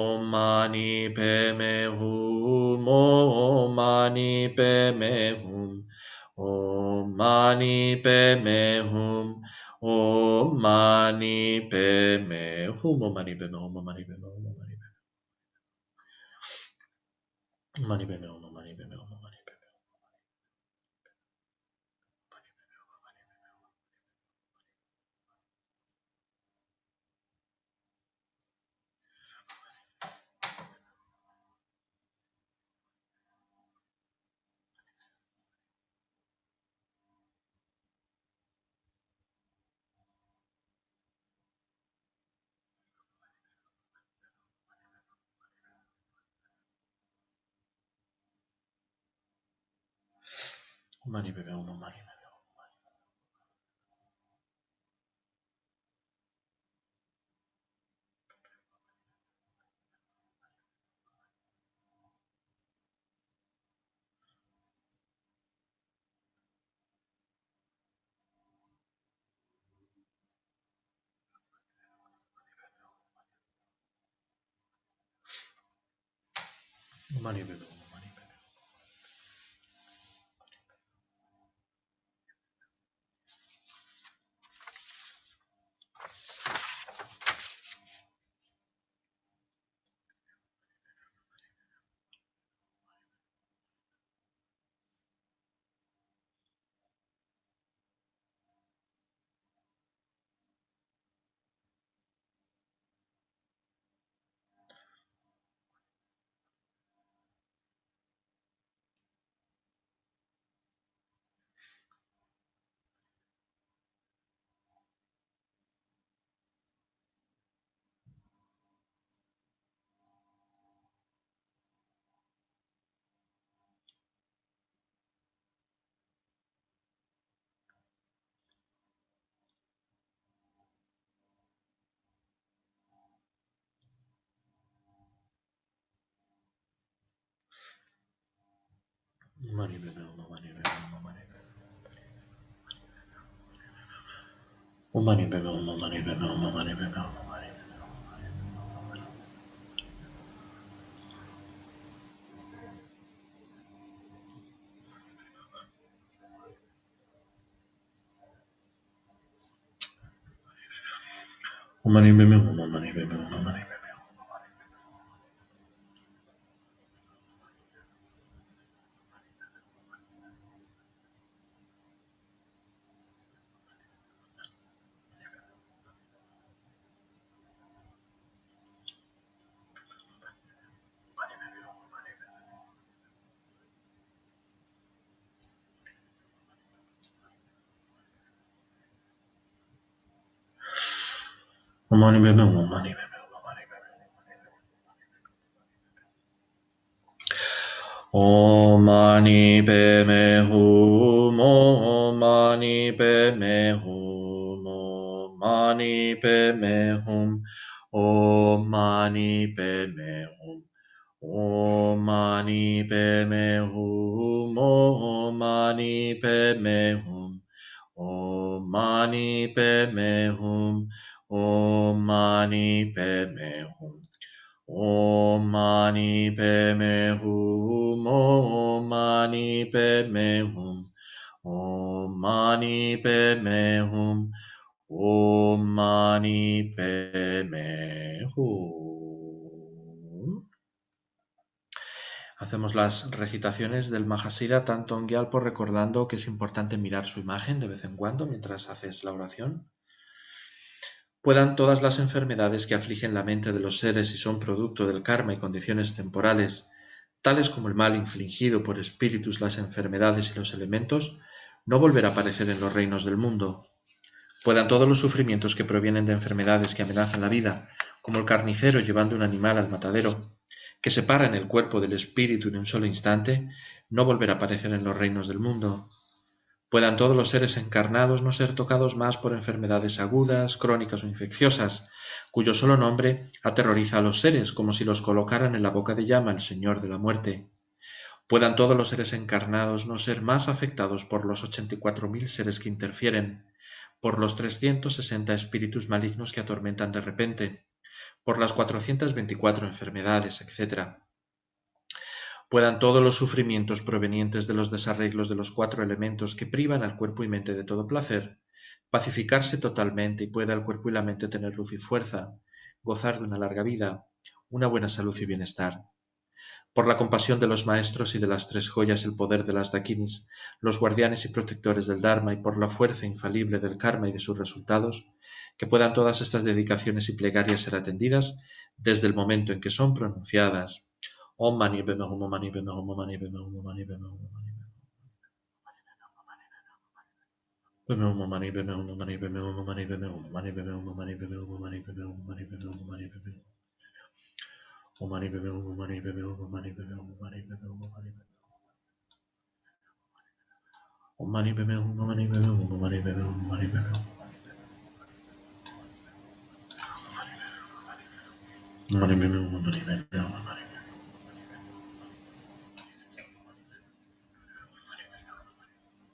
Om Mani Padme Hum, Om Mani Padme Hum, Om Mani Padme Hum, Om Mani Padme Hum, Om Mani Padme Hum, Om Mani Padme Hum, Mani Padme Hum, Mani Padme Hum, Mani Padme Hum. Mani bebe Om Mani bebe. Mani bebe Om Mani bebe. Mani bebe Om Mani bebe Om Mani bebe. Om Mani bebe Om Mani bebe Om Mani bebe Om Mani bebe. Om Mani bebe Om Mani bebe Om Mani bebe. Om Mani bebe Om Mani bebe Om Mani bebe. Om Mani Padme Hum, Om Mani Padme Hum, Om Mani Padme Hum, Om Mani Padme Hum, Om Mani Padme Hum, Om Mani Padme Hum, Om Mani Padme Hum, Om Mani Padme Hum. Om Mani Padme Hum, Om Mani Padme Hum, Om Mani Padme Hum, Om Mani Padme Hum. Hacemos las recitaciones del Mahasira Thangtong Gyalpo recordando que es importante mirar su imagen de vez en cuando mientras haces la oración. Puedan todas las enfermedades que afligen la mente de los seres y son producto del karma y condiciones temporales, tales como el mal infligido por espíritus, las enfermedades y los elementos, no volver a aparecer en los reinos del mundo. Puedan todos los sufrimientos que provienen de enfermedades que amenazan la vida, como el carnicero llevando un animal al matadero, que separan el cuerpo del espíritu en un solo instante, no volver a aparecer en los reinos del mundo. Puedan todos los seres encarnados no ser tocados más por enfermedades agudas, crónicas o infecciosas, cuyo solo nombre aterroriza a los seres como si los colocaran en la boca de llama el Señor de la muerte. Puedan todos los seres encarnados no ser más afectados por los 84.000 seres que interfieren, por los 360 espíritus malignos que atormentan de repente, por las 424 enfermedades, etc. Puedan todos los sufrimientos provenientes de los desarreglos de los 4 elementos que privan al cuerpo y mente de todo placer, pacificarse totalmente y pueda el cuerpo y la mente tener luz y fuerza, gozar de una larga vida, una buena salud y bienestar. Por la compasión de los maestros y de las 3 joyas, el poder de las dakinis, los guardianes y protectores del Dharma y por la fuerza infalible del karma y de sus resultados, que puedan todas estas dedicaciones y plegarias ser atendidas desde el momento en que son pronunciadas. Om Mani Padme Hum, Om Mani Padme Hum, Om Mani Padme Hum, Om Mani Padme Hum, Om Mani Padme Hum, Om Mani Padme Hum, Om Mani Padme Hum, Om Mani Padme Hum, Om Mani Padme Hum, Om Mani Padme Hum, Om Mani Padme Hum, Om Mani Padme Hum, Om Mani Padme Hum. Om Mani Padme Hum, Om Mani Padme Hum, Om Mani Padme Hum, Om Mani Padme Hum, Om Mani Padme Hum. Om Mani Padme Hum, Om Mani Padme Hum, Om Mani Padme Hum, Om Mani Padme Hum. Om Mani Padme Hum, Om Mani Padme Hum,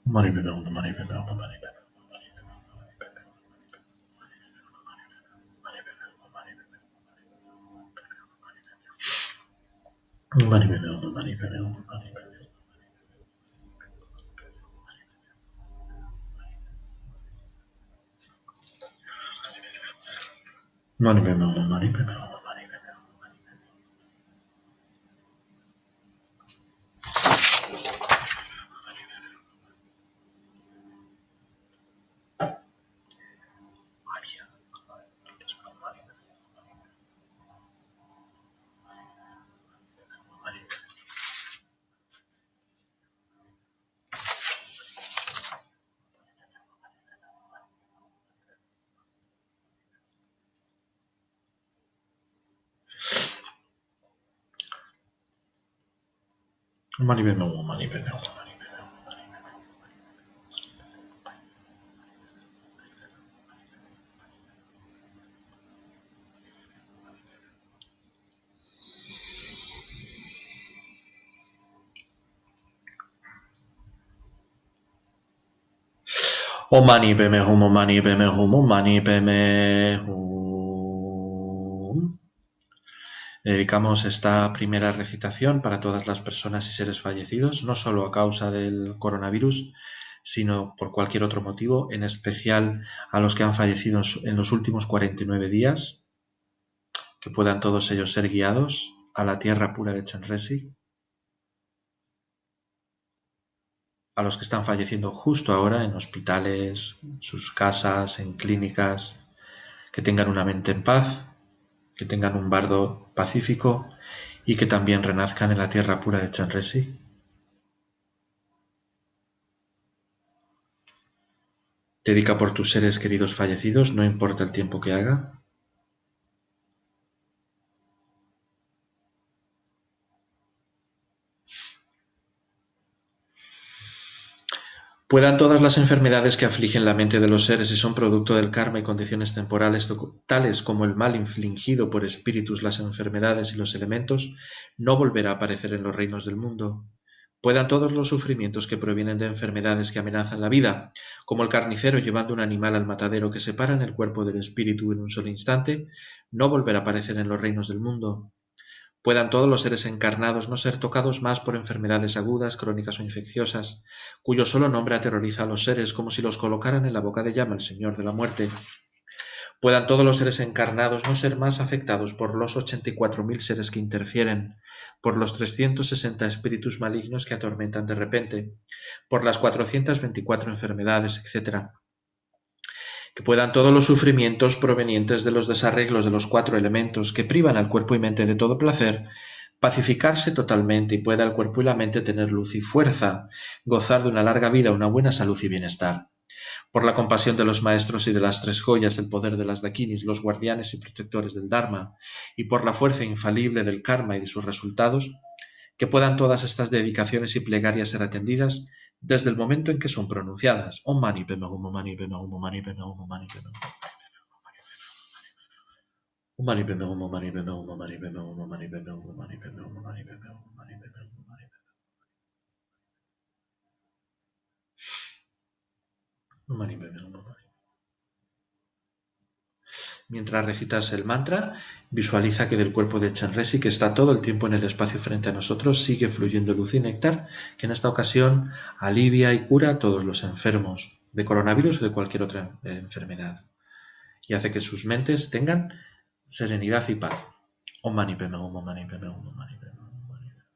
Om Mani Padme Hum, Om Mani Padme Hum, Om Mani Padme Hum. Mani Padme Hum, Mani Padme Hum, Mani Padme Hum. Mani Padme Hum, Mani Padme Hum, Mani Padme Hum. Mani Padme Hum, Mani Padme Hum, Mani Padme Hum. Om Mani Padme Hum, Om Mani Padme Hum, Om Mani Padme Hum. Dedicamos esta primera recitación para todas las personas y seres fallecidos, no solo a causa del coronavirus, sino por cualquier otro motivo, en especial a los que han fallecido en los últimos 49 días, que puedan todos ellos ser guiados a la tierra pura de Chenrezig, a los que están falleciendo justo ahora en hospitales, en sus casas, en clínicas, que tengan una mente en paz, que tengan un bardo pacífico y que también renazcan en la tierra pura de Chenrezig. Dedica por tus seres queridos fallecidos, no importa el tiempo que haga. Puedan todas las enfermedades que afligen la mente de los seres y son producto del karma y condiciones temporales, tales como el mal infligido por espíritus, las enfermedades y los elementos, no volver a aparecer en los reinos del mundo. Puedan todos los sufrimientos que provienen de enfermedades que amenazan la vida, como el carnicero llevando un animal al matadero que separan el cuerpo del espíritu en un solo instante, no volver a aparecer en los reinos del mundo. Puedan todos los seres encarnados no ser tocados más por enfermedades agudas, crónicas o infecciosas, cuyo solo nombre aterroriza a los seres como si los colocaran en la boca de llama el Señor de la muerte. Puedan todos los seres encarnados no ser más afectados por los 84.000 seres que interfieren, por los 360 espíritus malignos que atormentan de repente, por las 424 enfermedades, etc. Que puedan todos los sufrimientos provenientes de los desarreglos de los 4 elementos que privan al cuerpo y mente de todo placer, pacificarse totalmente y pueda el cuerpo y la mente tener luz y fuerza, gozar de una larga vida, una buena salud y bienestar. Por la compasión de los maestros y de las 3 joyas, el poder de las dakinis, los guardianes y protectores del Dharma, y por la fuerza infalible del karma y de sus resultados, que puedan todas estas dedicaciones y plegarias ser atendidas desde el momento en que son pronunciadas. Om Mani Padme Hum, Om Mani Padme Hum, Om Mani Padme Hum, Om Mani Padme Hum. Om Mani Padme Hum, Om Mani Padme Hum, Om Mani Padme Hum, Om Mani Padme Hum, Om Mani Padme Hum, Om Mani Padme Hum, Om Mani Padme Hum, Om Mani Padme Hum, Om Mani Padme Hum, Om Mani. Mientras recitas el mantra, visualiza que del cuerpo de Chenrezig, que está todo el tiempo en el espacio frente a nosotros, sigue fluyendo luz y néctar, que en esta ocasión alivia y cura a todos los enfermos de coronavirus o de cualquier otra enfermedad, y hace que sus mentes tengan serenidad y paz. Om Mani Padme Hum, Om Mani Padme Hum, Om Mani Padme Hum, Om Mani Padme Hum.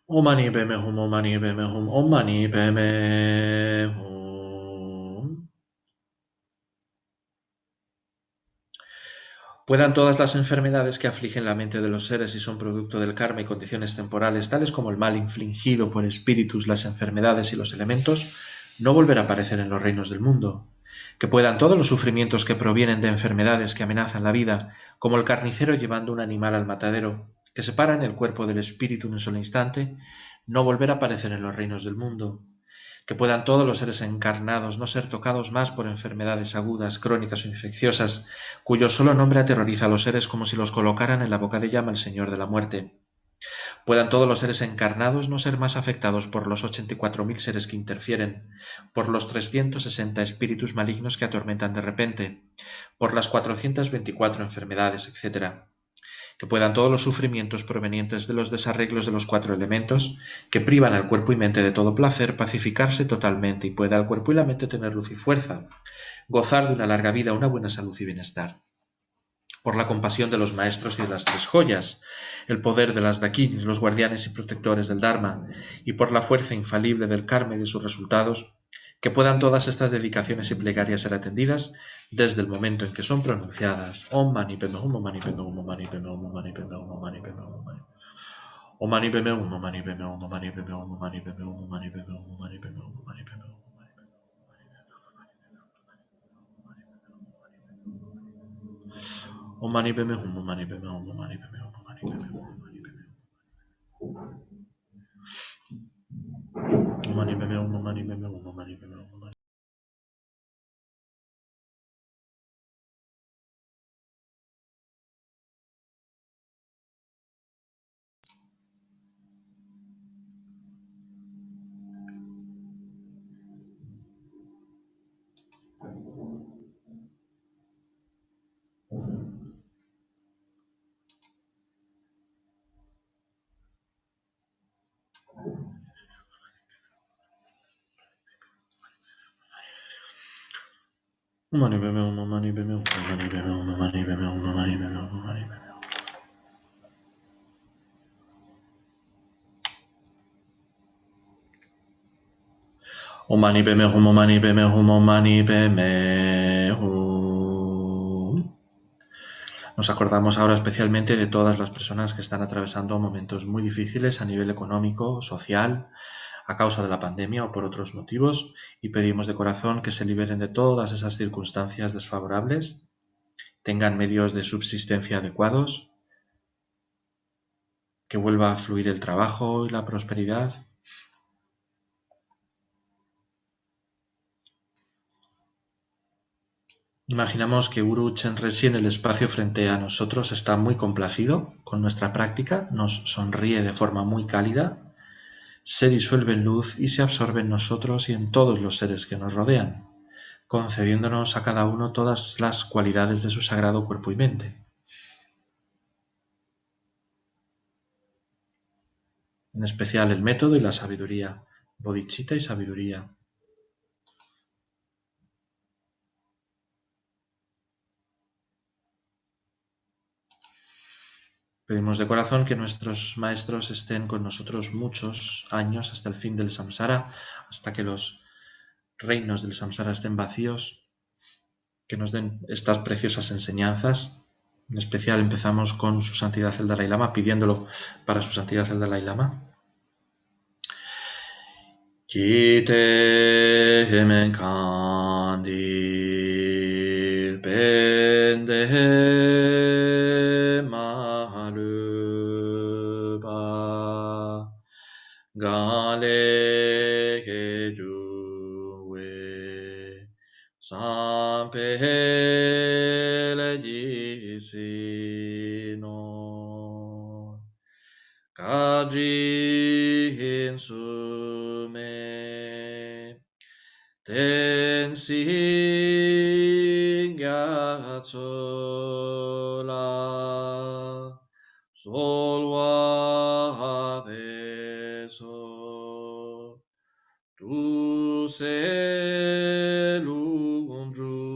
Om Mani Padme Hum, Om Mani Padme Hum, Om Mani Padme Hum. Puedan todas las enfermedades que afligen la mente de los seres y son producto del karma y condiciones temporales, tales como el mal infligido por espíritus, las enfermedades y los elementos, no volver a aparecer en los reinos del mundo. Que puedan todos los sufrimientos que provienen de enfermedades que amenazan la vida, como el carnicero llevando un animal al matadero, que separan el cuerpo del espíritu en un solo instante, no volver a aparecer en los reinos del mundo. Que puedan todos los seres encarnados no ser tocados más por enfermedades agudas, crónicas o infecciosas, cuyo solo nombre aterroriza a los seres como si los colocaran en la boca de llama el Señor de la muerte. Puedan todos los seres encarnados no ser más afectados por los 84.000 seres que interfieren, por los 360 espíritus malignos que atormentan de repente, por las 424 enfermedades, etc. Que puedan todos los sufrimientos provenientes de los desarreglos de los 4 elementos, que privan al cuerpo y mente de todo placer, pacificarse totalmente y pueda el cuerpo y la mente tener luz y fuerza, gozar de una larga vida, una buena salud y bienestar. Por la compasión de los maestros y de las 3 joyas, el poder de las dakinis, los guardianes y protectores del Dharma, y por la fuerza infalible del karma y de sus resultados, que puedan todas estas dedicaciones y plegarias ser atendidas desde el momento en que son pronunciadas. Om Mani Padme Hum, Om Mani Padme Hum, Om Mani Padme Hum, Om Mani Padme Hum, Om Mani Padme Hum, Om Mani Padme Hum, Om Mani Padme Hum, Om Mani Padme Hum, Om Mani Padme Hum, Om Mani Padme Hum, Om Mani Padme Hum, Om Mani Padme Hum. Om Mani Padme Hum, Om Mani Padme Hum, Om Mani Padme Hum, Om Mani Padme Hum, Om Mani Padme Hum. Om Mani Padme Hum, Om Mani Padme Hum, Om Mani Padme Hum, Om Mani. Om Mani Padme Hum, Om Mani Padme Hum, Om Mani Padme Hum, Om Mani Padme Hum, Om Mani Padme Hum, Om Mani Padme Hum. Om Mani Padme Hum, Om Mani Padme Hum, Om Mani Padme Hum. Nos acordamos ahora especialmente de todas las personas que están atravesando momentos muy difíciles a nivel económico, social, a causa de la pandemia o por otros motivos, y pedimos de corazón que se liberen de todas esas circunstancias desfavorables, tengan medios de subsistencia adecuados, que vuelva a fluir el trabajo y la prosperidad. Imaginamos que Guru Chenrezig en el espacio frente a nosotros está muy complacido con nuestra práctica, nos sonríe de forma muy cálida, se disuelve en luz y se absorbe en nosotros y en todos los seres que nos rodean, concediéndonos a cada uno todas las cualidades de su sagrado cuerpo y mente. En especial el método y la sabiduría, bodhicitta y sabiduría. Pedimos de corazón que nuestros maestros estén con nosotros muchos años hasta el fin del samsara, hasta que los reinos del samsara estén vacíos, que nos den estas preciosas enseñanzas. En especial empezamos con su santidad el Dalai Lama, pidiéndolo para su santidad el Dalai Lama. Kite hemen kandil pende maluba gale ke juwe sampele yisino kaji hinsume Tensing Yatsola Solwa Deso Tu Selum Druso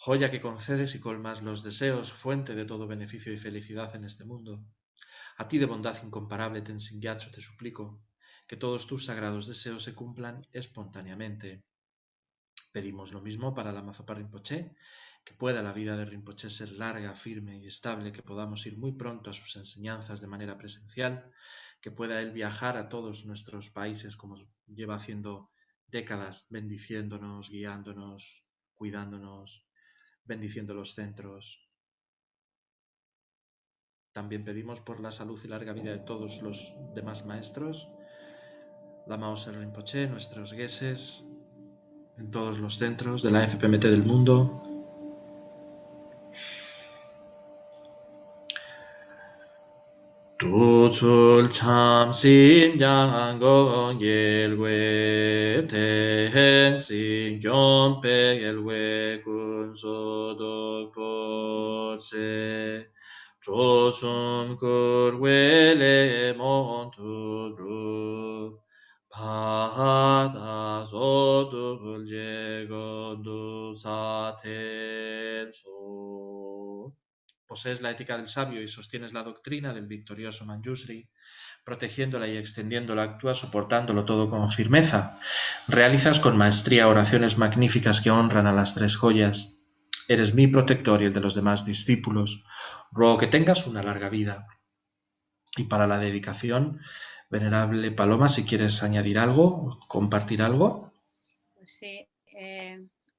joya que concedes y colmas los deseos, fuente de todo beneficio y felicidad en este mundo. A ti de bondad incomparable, Thangtong Gyalpo, te suplico que todos tus sagrados deseos se cumplan espontáneamente. Pedimos lo mismo para Lama Zopa Rinpoche, que pueda la vida de Rinpoche ser larga, firme y estable, que podamos ir muy pronto a sus enseñanzas de manera presencial, que pueda él viajar a todos nuestros países como lleva haciendo décadas, bendiciéndonos, guiándonos, cuidándonos, bendiciendo los centros. También pedimos por la salud y larga vida de todos los demás maestros, Lama Oser Rinpoche, nuestros gueses, en todos los centros de la FPMT del mundo. Tuchul cham sim yang gong yelwe ten sin yon pe yelwe kun so dok po se chosun kur wele mon tu dru pa da so dul je go du sa ten so. Posees la ética del sabio y sostienes la doctrina del victorioso Manjusri, protegiéndola y extendiéndola, actúas soportándolo todo con firmeza. Realizas con maestría oraciones magníficas que honran a las tres joyas. Eres mi protector y el de los demás discípulos. Ruego que tengas una larga vida. Y para la dedicación, venerable Paloma, si quieres añadir algo, compartir algo. Pues sí,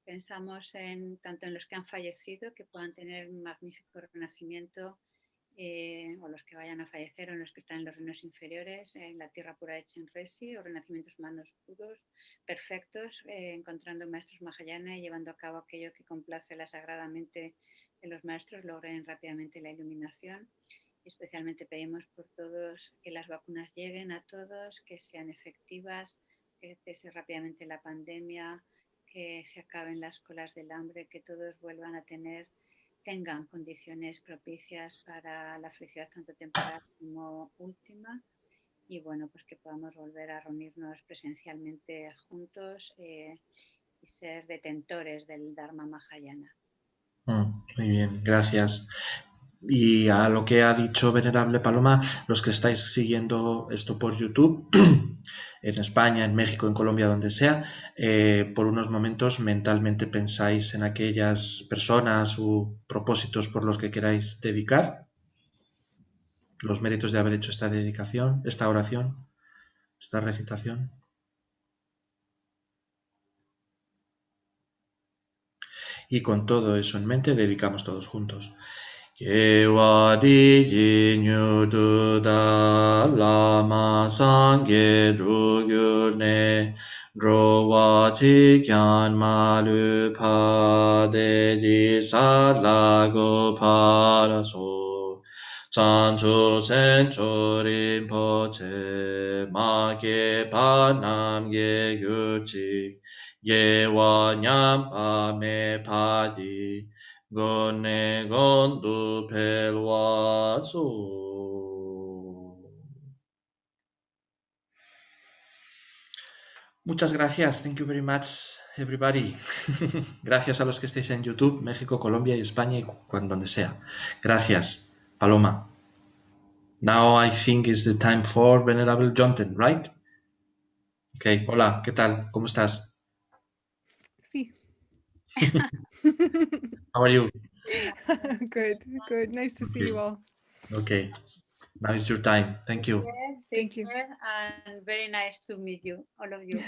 pensamos tanto en los que han fallecido, que puedan tener un magnífico renacimiento, o los que vayan a fallecer, o los que están en los reinos inferiores, en la tierra pura de Chenrezig, o renacimientos humanos puros, perfectos, encontrando maestros Mahayana y llevando a cabo aquello que complace la sagrada mente de los maestros, logren rápidamente la iluminación. Especialmente pedimos por todos que las vacunas lleguen a todos, que sean efectivas, que cese rápidamente la pandemia, que se acaben las colas del hambre, que todos vuelvan a tengan condiciones propicias para la felicidad tanto temporal como última, y bueno, pues que podamos volver a reunirnos presencialmente juntos y ser detentores del Dharma Mahayana. Muy bien, gracias. Y a lo que ha dicho Venerable Paloma, los que estáis siguiendo esto por YouTube, en España, en México, en Colombia, donde sea, por unos momentos mentalmente pensáis en aquellas personas u propósitos por los que queráis dedicar, los méritos de haber hecho esta dedicación, esta oración, esta recitación. Y con todo eso en mente, dedicamos todos juntos. Yewa di yinyu du da lama sangye drugyur ne drowa chi kyan ma lu pa de di sa la go pa la so chan chu sen chu rin po che ma ge pa nam ge yu chi yewa nyam pa me pa di Gone gondu pelwazo. Muchas gracias. Thank you very much, everybody. Gracias a los que estéis en YouTube, México, Colombia y España y donde sea. Gracias, Paloma. Now I think it's the time for Venerable Jonathan, right? Okay. Hola, ¿qué tal? ¿Cómo estás? Sí. How are you? Good. Nice to see you all. Okay. Now it's your time. Thank you. Thank you. And very nice to meet you, all of you.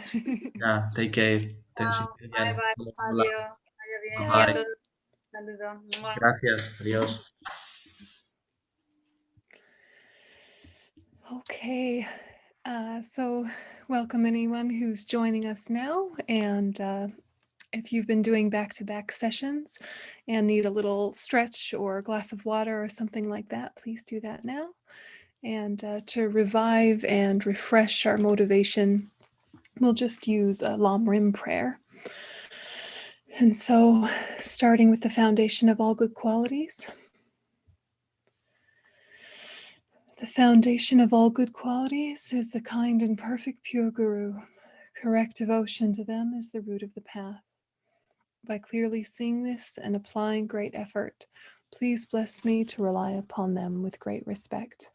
Yeah, take care. Bye bye, Fabio. Bye. Saludos. Gracias. Adiós. Okay. So welcome anyone who's joining us now. And if you've been doing back-to-back sessions and need a little stretch or a glass of water or something like that, please do that now. And to revive and refresh our motivation, we'll just use a Lam Rim prayer. And so, starting with the foundation of all good qualities. The foundation of all good qualities is the kind and perfect pure Guru. Correct devotion to them is the root of the path. By clearly seeing this and applying great effort, please bless me to rely upon them with great respect.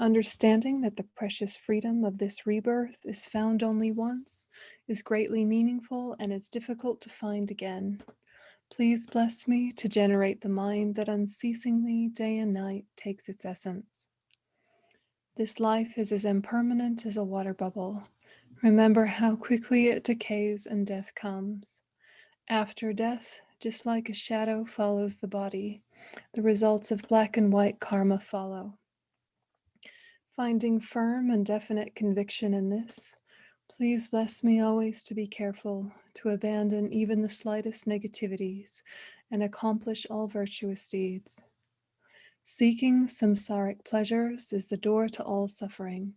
Understanding that the precious freedom of this rebirth is found only once, is greatly meaningful and is difficult to find again. Please bless me to generate the mind that unceasingly, day and night, takes its essence. This life is as impermanent as a water bubble. Remember how quickly it decays and death comes. After death, just like a shadow follows the body, the results of black and white karma follow. Finding firm and definite conviction in this, please bless me always to be careful, to abandon even the slightest negativities, and accomplish all virtuous deeds. Seeking samsaric pleasures is the door to all suffering.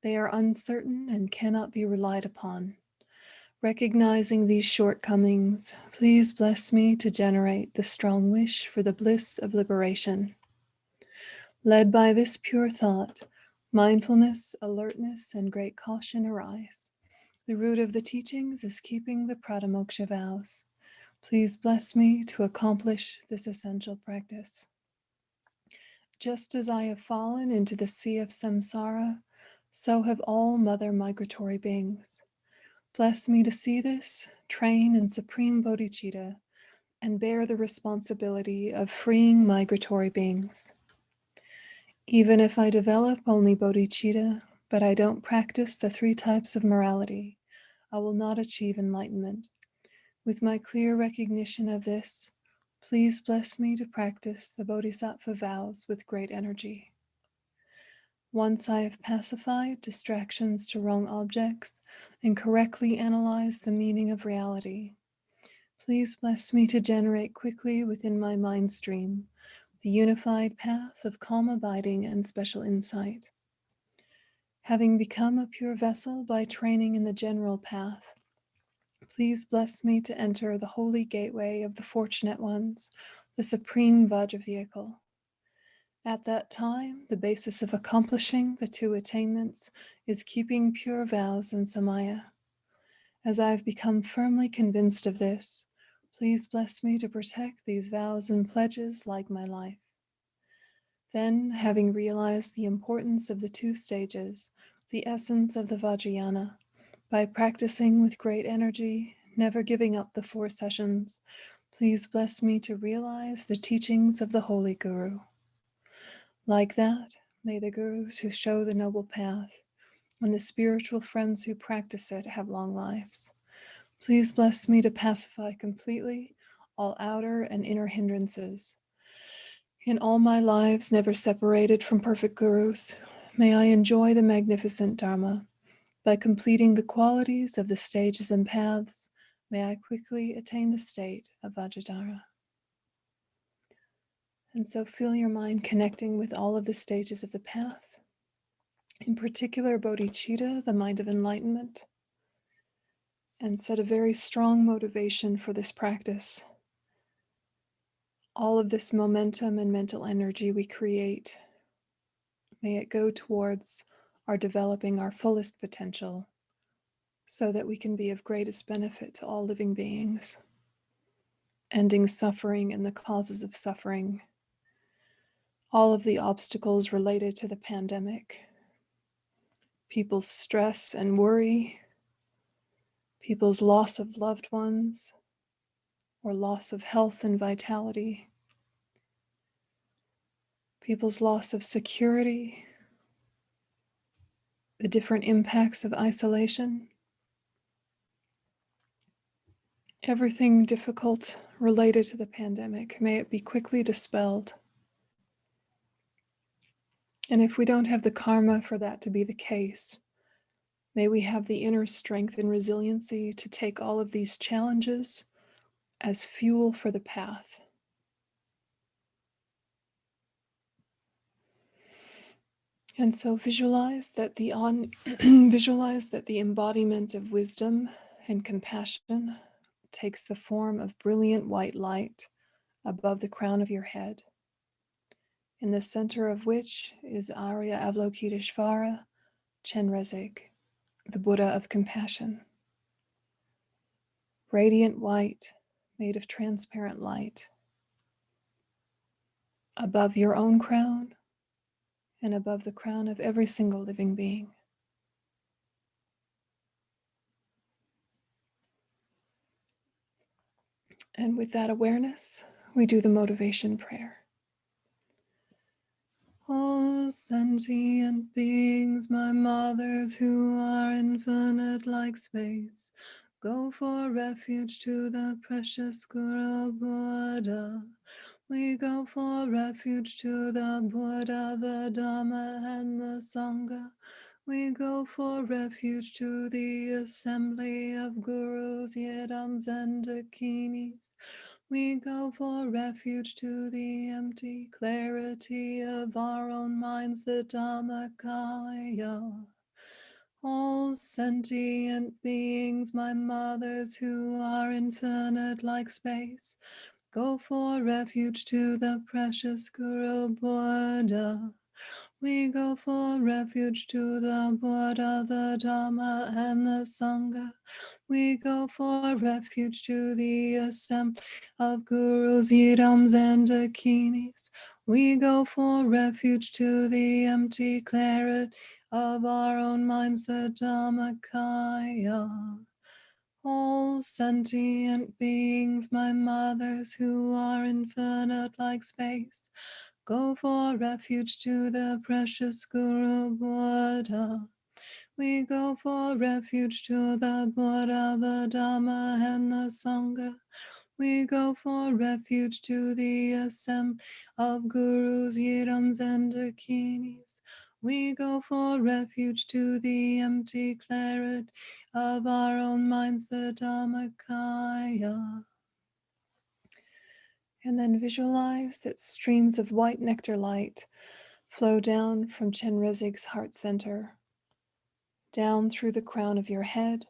They are uncertain and cannot be relied upon. Recognizing these shortcomings, please bless me to generate the strong wish for the bliss of liberation. Led by this pure thought, mindfulness, alertness, and great caution arise. The root of the teachings is keeping the Pradamoksha vows. Please bless me to accomplish this essential practice. Just as I have fallen into the sea of samsara, so have all mother migratory beings. Bless me to see this, train in supreme bodhicitta, and bear the responsibility of freeing migratory beings. Even if I develop only bodhicitta, but I don't practice the 3 types of morality, I will not achieve enlightenment. With my clear recognition of this, please bless me to practice the bodhisattva vows with great energy. Once I have pacified distractions to wrong objects and correctly analyzed the meaning of reality, please bless me to generate quickly within my mind stream the unified path of calm abiding and special insight. Having become a pure vessel by training in the general path, please bless me to enter the holy gateway of the fortunate ones, the supreme Vajra vehicle. At that time, the basis of accomplishing the 2 attainments is keeping pure vows and samaya. As I have become firmly convinced of this, please bless me to protect these vows and pledges like my life. Then, having realized the importance of the 2 stages, the essence of the Vajrayana, by practicing with great energy, never giving up the 4 sessions, please bless me to realize the teachings of the Holy Guru. Like that, may the Gurus who show the noble path and the spiritual friends who practice it have long lives. Please bless me to pacify completely all outer and inner hindrances. In all my lives never separated from perfect Gurus, may I enjoy the magnificent Dharma. By completing the qualities of the stages and paths, may I quickly attain the state of Vajradhara. And so feel your mind connecting with all of the stages of the path, in particular bodhicitta, the mind of enlightenment, and set a very strong motivation for this practice. All of this momentum and mental energy we create, may it go towards our developing our fullest potential so that we can be of greatest benefit to all living beings, ending suffering and the causes of suffering, all of the obstacles related to the pandemic, people's stress and worry, people's loss of loved ones, or loss of health and vitality, people's loss of security, the different impacts of isolation, everything difficult related to the pandemic, may it be quickly dispelled. And if we don't have the karma for that to be the case, may we have the inner strength and resiliency to take all of these challenges as fuel for the path. And so visualize that the embodiment of wisdom and compassion takes the form of brilliant white light above the crown of your head, in the center of which is Arya Avalokiteshvara, Chenrezig, the Buddha of compassion. radiant white, made of transparent light, above your own crown and above the crown of every single living being. And with that awareness, we do the motivation prayer. All sentient beings, my mothers who are infinite like space, go for refuge to the precious Guru Buddha. We go for refuge to the Buddha, the Dhamma, and the Sangha. We go for refuge to the assembly of gurus, yidams, and dakinis. We go for refuge to the empty clarity of our own minds, the Dhammakaya. All sentient beings, my mothers who are infinite like space, go for refuge to the precious Guru Buddha. We go for refuge to the Buddha, the Dhamma, and the Sangha. We go for refuge to the assembly of gurus, yidams, and dakinis. We go for refuge to the empty clarity of our own minds, the Dhammakaya. All sentient beings, my mothers who are infinite like space, go for refuge to the precious Guru Buddha. We go for refuge to the Buddha, the Dhamma, and the Sangha. We go for refuge to the assembly of gurus, yidams, and dakinis. We go for refuge to the empty clarity of our own minds, the Dhammakaya. And then visualize that streams of white nectar light flow down from Chenrezig's heart center, down through the crown of your head,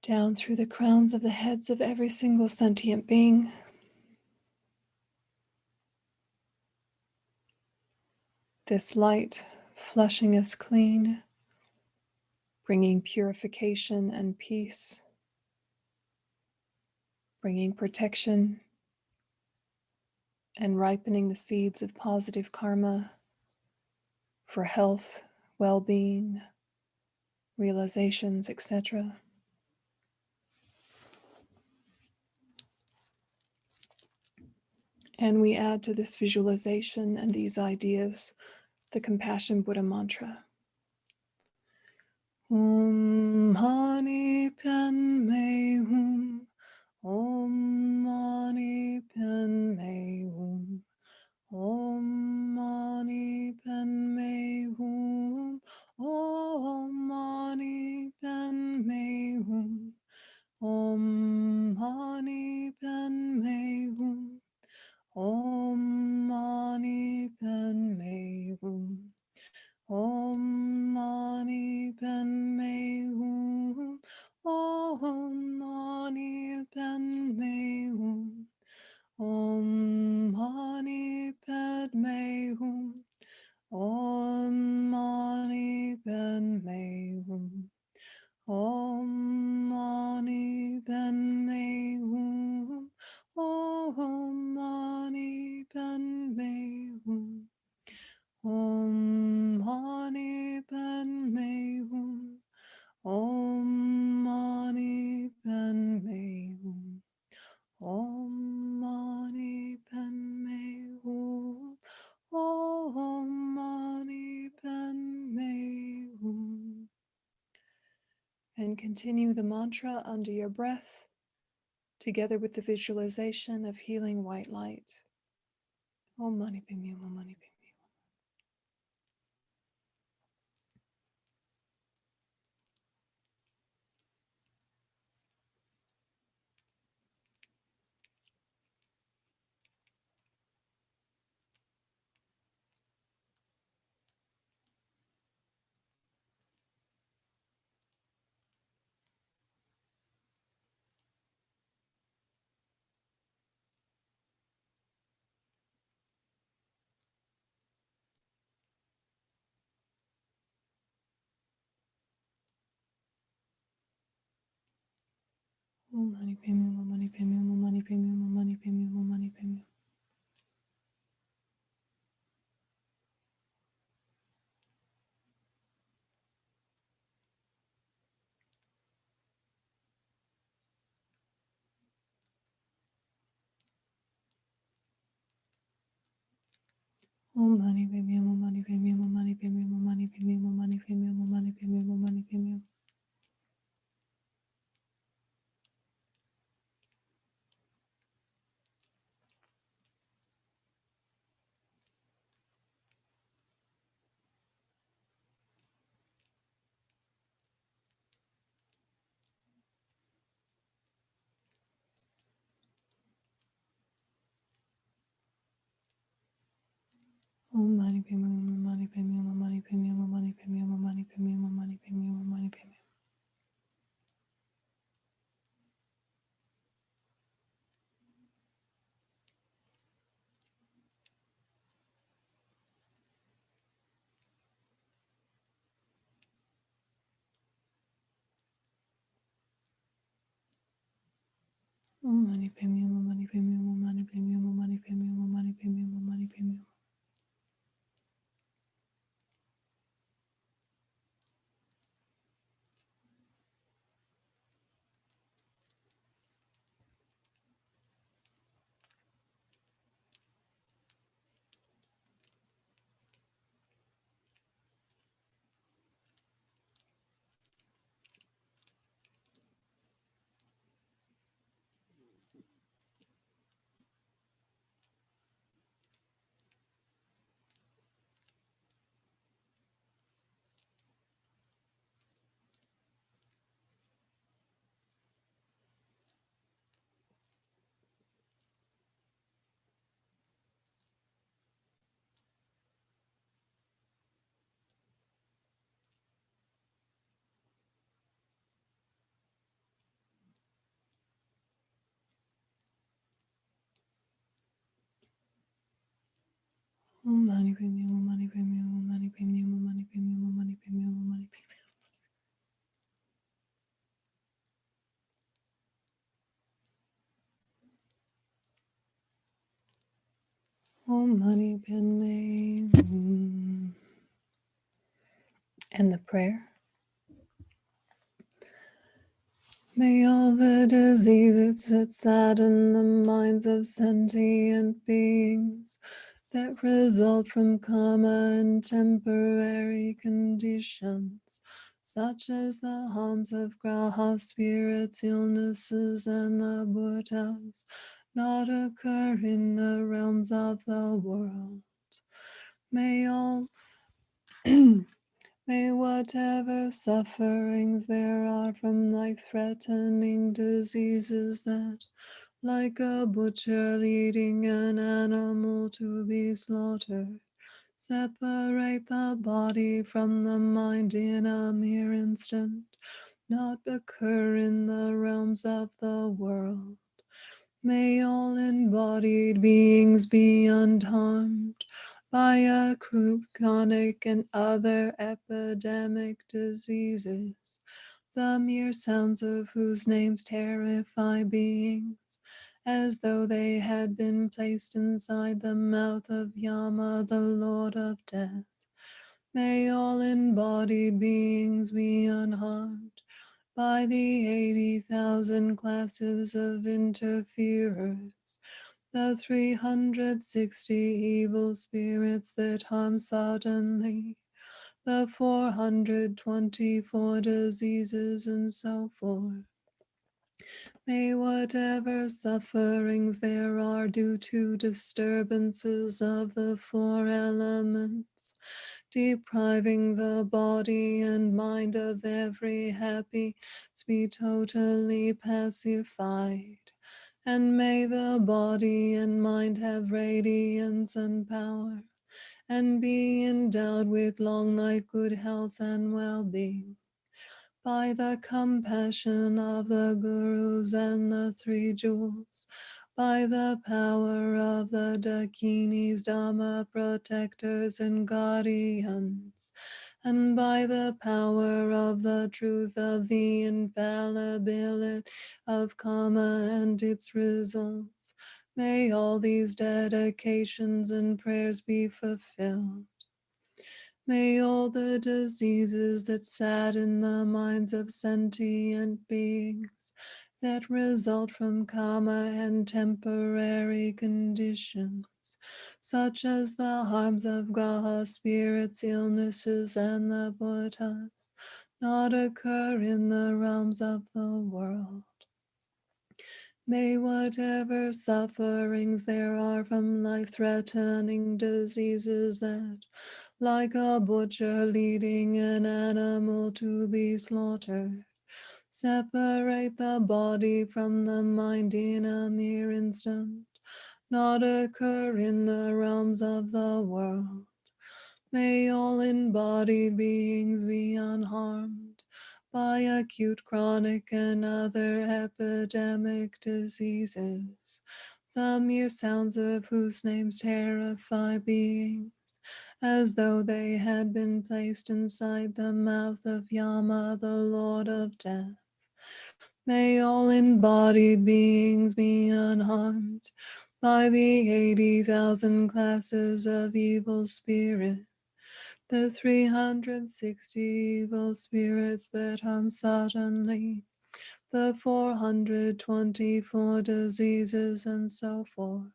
down through the crowns of the heads of every single sentient being. This light flushing us clean, bringing purification and peace, bringing protection and ripening the seeds of positive karma for health, well-being, realizations, etc. And we add to this visualization and these ideas the Compassion Buddha mantra. Mani Padme Hum. Om Mani Padme Hum. Om Mani Padme Hum. Om Mani Padme Hum. Om Mani Padme Hum. Om Mani Padme Hum. Om Mani Padme Hum. Om Mani Padme Hum. Om Mani Padme Hum. Om Mani Padme Hum. Om Mani Padme Hum. Om Mani Padme Hum. Om Mani Padme Hum. Om Mani Padme Hum. Om Mani Padme Hum. Om Mani Padme Hum. And continue the mantra under your breath, together with the visualization of healing white light. Om Mani Padme Hum. Om Mani Padme Hum. Om Mani Padme Hum, Om Mani Padme Hum, Om Mani Padme Hum, Om Mani Padme Hum, Om Mani Padme Hum. Om Mani Padme Hum, Om Mani Padme Hum, Om Mani Padme Hum, Om Mani Padme Hum, Om Mani Padme Hum, Om Mani Padme Hum, Om Mani Padme Hum. Om Mani Padme Hum, Om Mani Padme Hum, Om Mani Padme Hum, Om Mani Padme Hum, Om Mani Padme Hum, Om Mani Padme Hum, Om Mani Padme Hum. Om Mani Padme Hum, Om Mani Padme Hum, Om Mani Padme Hum, Om Mani Padme Hum, Om Mani Padme Hum, Om Mani Padme Hum. Om Mani Padme Hum, Om Mani Padme Hum, Om Mani Padme Hum, Om Mani Padme Hum, Om Mani Padme Hum, Om Mani Padme Hum. Om Mani Padme Hum. And the prayer. May all the diseases that sadden the minds of sentient beings that result from karma and temporary conditions, such as the harms of graha spirits, illnesses, and the bhutas, not occur in the realms of the world. May all May whatever sufferings there are from life-threatening diseases that, like a butcher leading an animal to be slaughtered, separate the body from the mind in a mere instant, not occur in the realms of the world. May all embodied beings be unharmed by acute, chronic, and other epidemic diseases, the mere sounds of whose names terrify beings, as though they had been placed inside the mouth of Yama, the Lord of Death. May all embodied beings be unharmed by the 80,000 classes of interferers, the 360 evil spirits that harm suddenly, the 424 diseases, and so forth. May whatever sufferings there are due to disturbances of the four elements, depriving the body and mind of every happiness, be totally pacified. And may the body and mind have radiance and power, and be endowed with long life, good health, and well-being. By the compassion of the Gurus and the Three Jewels, by the power of the Dakinis, Dhamma protectors and guardians, and by the power of the truth of the infallibility of karma and its results, may all these dedications and prayers be fulfilled. May all the diseases that sadden the minds of sentient beings, that result from karma and temporary conditions, such as the harms of graha spirits, illnesses, and the bhutas, not occur in the realms of the world. May whatever sufferings there are from life-threatening diseases that, like a butcher leading an animal to be slaughtered, separate the body from the mind in a mere instant, not occur in the realms of the world. May all embodied beings be unharmed by acute, chronic, and other epidemic diseases, the mere sounds of whose names terrify beings, as though they had been placed inside the mouth of Yama, the Lord of Death. May all embodied beings be unharmed by the 80,000 classes of evil spirit, the 360 evil spirits that harm suddenly, the 424 diseases, and so forth.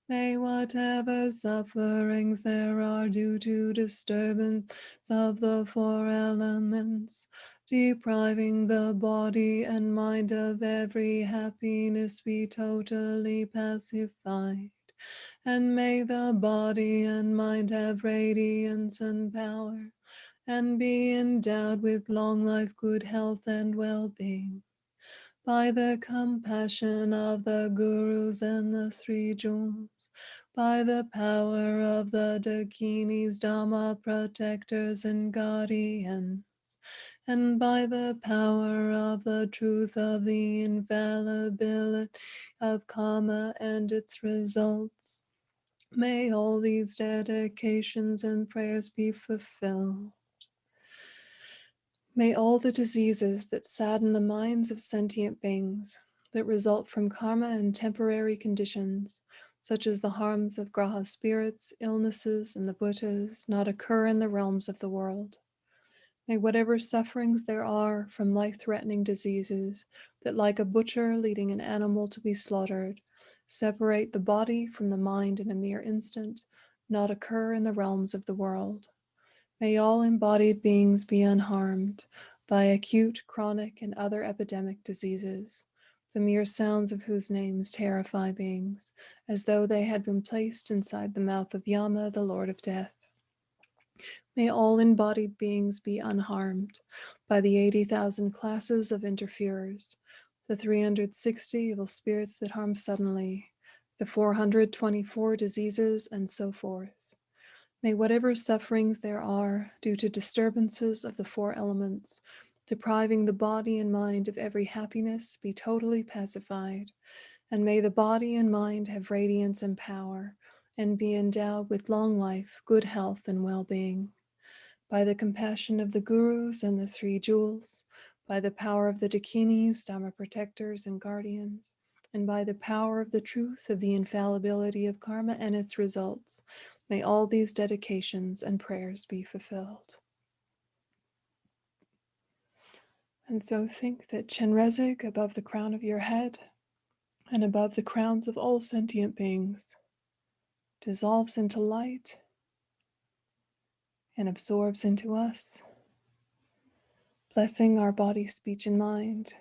May whatever sufferings there are due to disturbance of the four elements, depriving the body and mind of every happiness, be totally pacified. And may the body and mind have radiance and power, and be endowed with long life, good health, and well-being. By the compassion of the gurus and the three jewels, by the power of the dakinis, dhamma protectors and guardians, and by the power of the truth of the infallibility of karma and its results, may all these dedications and prayers be fulfilled. May all the diseases that sadden the minds of sentient beings, that result from karma and temporary conditions, such as the harms of graha spirits, illnesses, and the bhutas, not occur in the realms of the world. May whatever sufferings there are from life-threatening diseases, that like a butcher leading an animal to be slaughtered, separate the body from the mind in a mere instant, not occur in the realms of the world. May all embodied beings be unharmed by acute, chronic, and other epidemic diseases, the mere sounds of whose names terrify beings, as though they had been placed inside the mouth of Yama, the Lord of Death. May all embodied beings be unharmed by the 80,000 classes of interferers, the 360 evil spirits that harm suddenly, the 424 diseases, and so forth. May whatever sufferings there are due to disturbances of the four elements, depriving the body and mind of every happiness, be totally pacified, and may the body and mind have radiance and power, and be endowed with long life, good health, and well-being. By the compassion of the gurus and the three jewels, by the power of the dakinis, dhamma protectors, and guardians, and by the power of the truth of the infallibility of karma and its results, may all these dedications and prayers be fulfilled. And so think that Chenrezig above the crown of your head and above the crowns of all sentient beings dissolves into light and absorbs into us, blessing our body, speech, and mind,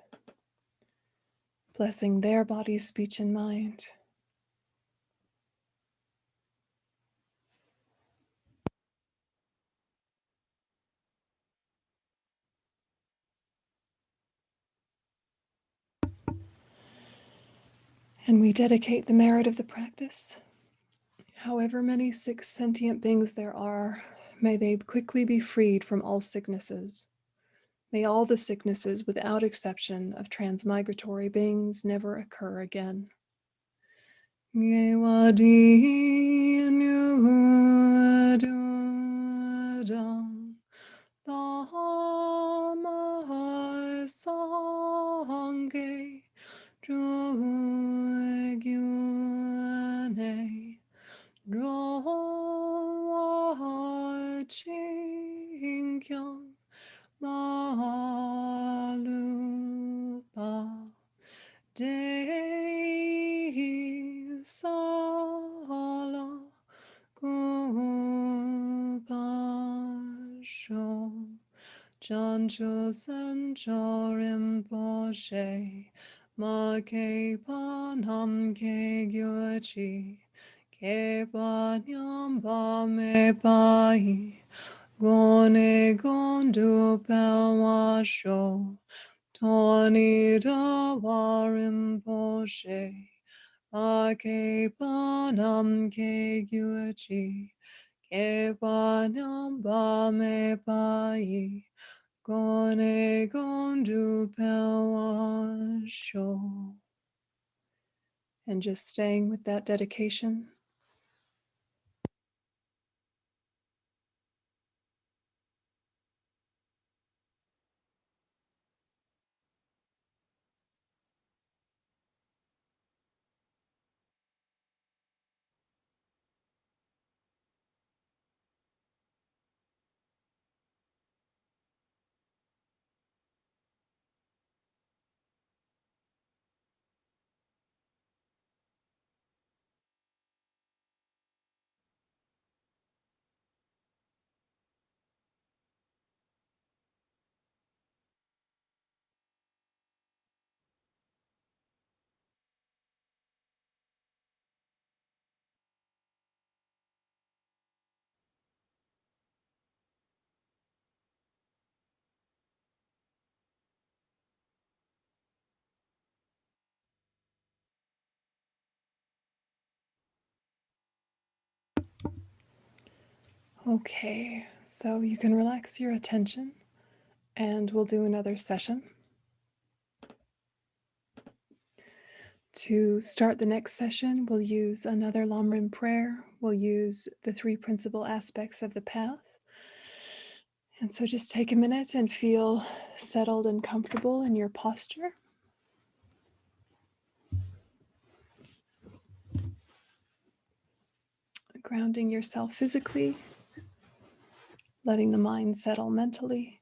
blessing their body, speech, and mind. And we dedicate the merit of the practice. However many sick sentient beings there are, may they quickly be freed from all sicknesses. May all the sicknesses, without exception, of transmigratory beings never occur again. Thangtong Gyalpo Dei Solo Gupasho Chancho Sancho Rinpoche Ma Ke Panam Ke Gyuchi Ke Panyam Ba Me Pai Gone Gondu Pelwasho Tony Dawa Rinpoche Ma Ke Panam Ke Gyuchi Ke Panyam Ba Me Pai Gone Gondu Pelwasho. And just staying with that dedication. Okay, so you can relax your attention and we'll do another session. To start the next session, we'll use another Lamrim prayer. We'll use the 3 principal aspects of the path. And so just take a minute and feel settled and comfortable in your posture. Grounding yourself physically, letting the mind settle mentally.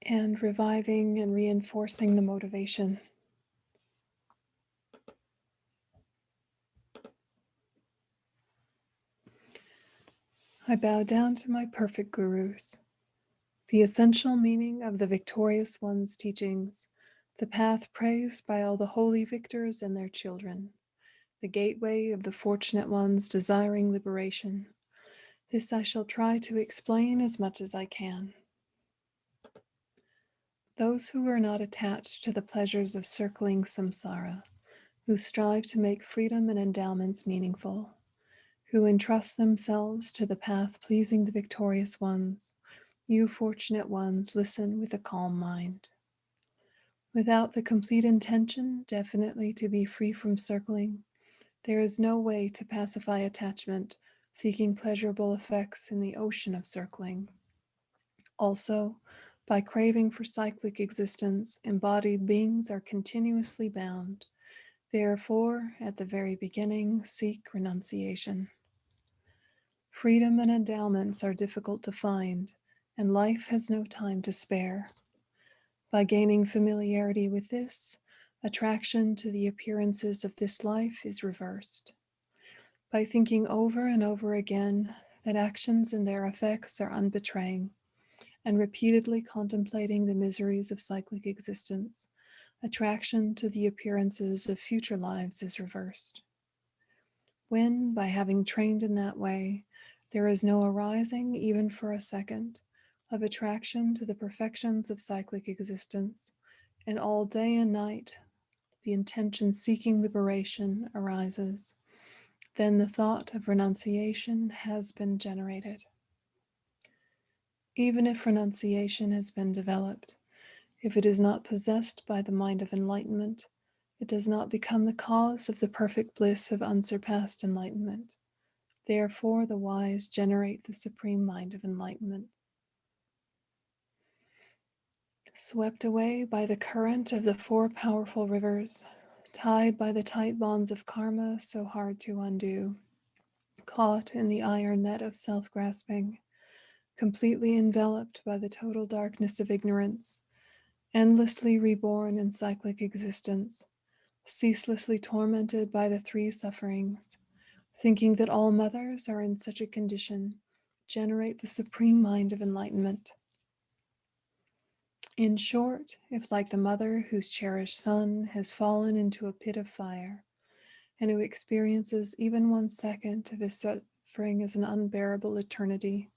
And reviving and reinforcing the motivation. I bow down to my perfect gurus. The essential meaning of the victorious one's teachings, the path praised by all the holy victors and their children, the gateway of the fortunate ones desiring liberation. This I shall try to explain as much as I can. Those who are not attached to the pleasures of circling samsara, who strive to make freedom and endowments meaningful, who entrust themselves to the path pleasing the victorious ones, you fortunate ones, listen with a calm mind. Without the complete intention, definitely to be free from circling, there is no way to pacify attachment, seeking pleasurable effects in the ocean of circling. Also, by craving for cyclic existence, embodied beings are continuously bound. Therefore, at the very beginning, seek renunciation. Freedom and endowments are difficult to find, and life has no time to spare. By gaining familiarity with this, attraction to the appearances of this life is reversed. By thinking over and over again that actions and their effects are unbetraying, and repeatedly contemplating the miseries of cyclic existence, attraction to the appearances of future lives is reversed. When, by having trained in that way, there is no arising, even for a second, of attraction to the perfections of cyclic existence, and all day and night the intention seeking liberation arises, then the thought of renunciation has been generated. Even if renunciation has been developed, if it is not possessed by the mind of enlightenment, It does not become the cause of the perfect bliss of unsurpassed enlightenment. Therefore, the wise generate the supreme mind of enlightenment. Swept away by the current of the four powerful rivers, tied by the tight bonds of karma so hard to undo, caught in the iron net of self-grasping, completely enveloped by the total darkness of ignorance, endlessly reborn in cyclic existence, ceaselessly tormented by the three sufferings, thinking that all mothers are in such a condition, generate the supreme mind of enlightenment. In short, if like the mother whose cherished son has fallen into a pit of fire, and who experiences even 1 second of his suffering as an unbearable eternity,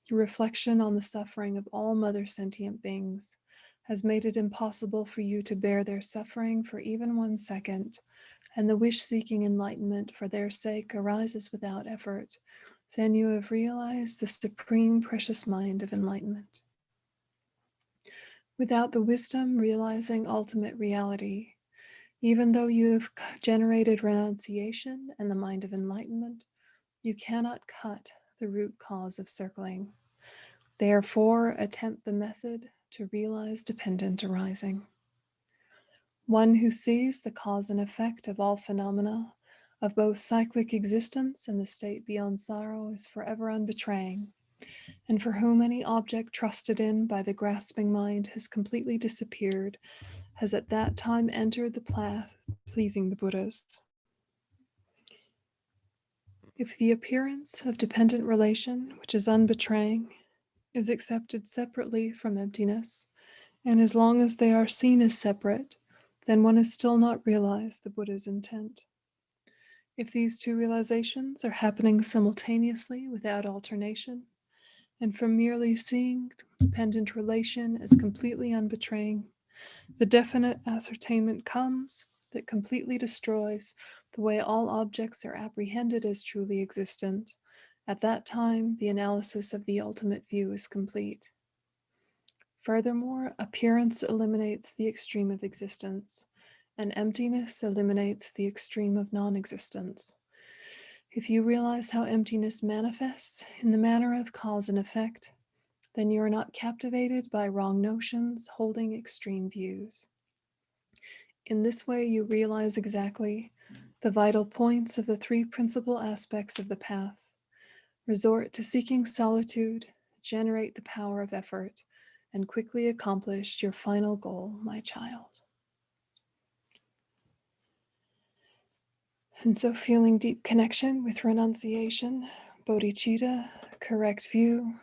your reflection on the suffering of all mother sentient beings has made it impossible for you to bear their suffering for even 1 second, and the wish-seeking enlightenment for their sake arises without effort, then you have realized the supreme precious mind of enlightenment. Without the wisdom realizing ultimate reality, even though you have generated renunciation and the mind of enlightenment, you cannot cut the root cause of circling. Therefore, attempt the method to realize dependent arising. One who sees the cause and effect of all phenomena, of both cyclic existence and the state beyond sorrow, is forever unbetraying, and for whom any object trusted in by the grasping mind has completely disappeared, has at that time entered the path pleasing the Buddhas. If the appearance of dependent relation, which is unbetraying, is accepted separately from emptiness, and as long as they are seen as separate, then one has still not realized the Buddha's intent. If these two realizations are happening simultaneously without alternation, and from merely seeing dependent relation as completely unbetraying, the definite ascertainment comes that completely destroys the way all objects are apprehended as truly existent. At that time, the analysis of the ultimate view is complete. Furthermore, appearance eliminates the extreme of existence, and emptiness eliminates the extreme of non-existence. If you realize how emptiness manifests in the manner of cause and effect, then you are not captivated by wrong notions holding extreme views. In this way, you realize exactly the vital points of the three principal aspects of the path. Resort to seeking solitude, generate the power of effort, and quickly accomplish your final goal, my child. And so feeling deep connection with renunciation, bodhicitta, correct view,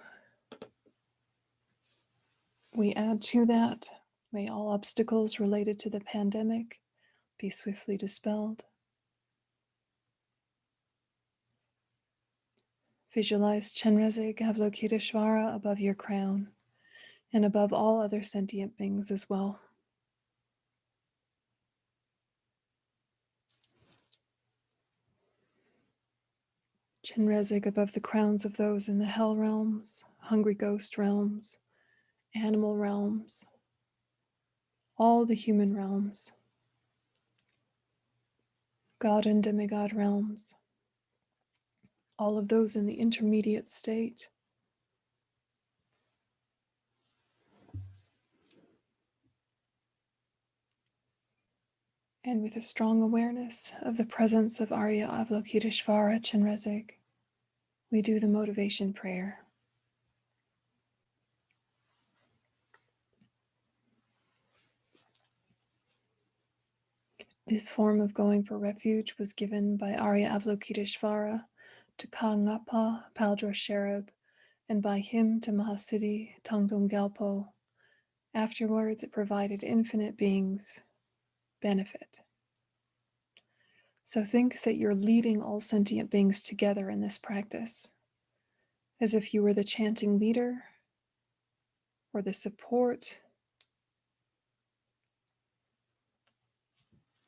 we add to that, may all obstacles related to the pandemic be swiftly dispelled. Visualize Chenrezig Avalokiteshvara above your crown and above all other sentient beings as well. Chenrezig above the crowns of those in the hell realms, hungry ghost realms, animal realms, all the human realms, God and demigod realms, all of those in the intermediate state, and with a strong awareness of the presence of Arya Avalokiteshvara Chenrezig, we do the motivation prayer. This form of going for refuge was given by Arya Avalokiteshvara to Kangapa Paldra Sherab, and by him to Mahasiddhi Thangtong Gyalpo. Afterwards, it provided infinite beings benefit. So think that you're leading all sentient beings together in this practice, as if you were the chanting leader or the support.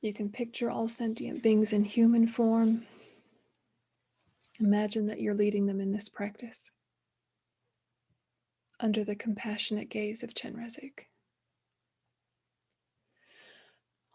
You can picture all sentient beings in human form. Imagine that you're leading them in this practice under the compassionate gaze of Chenrezig.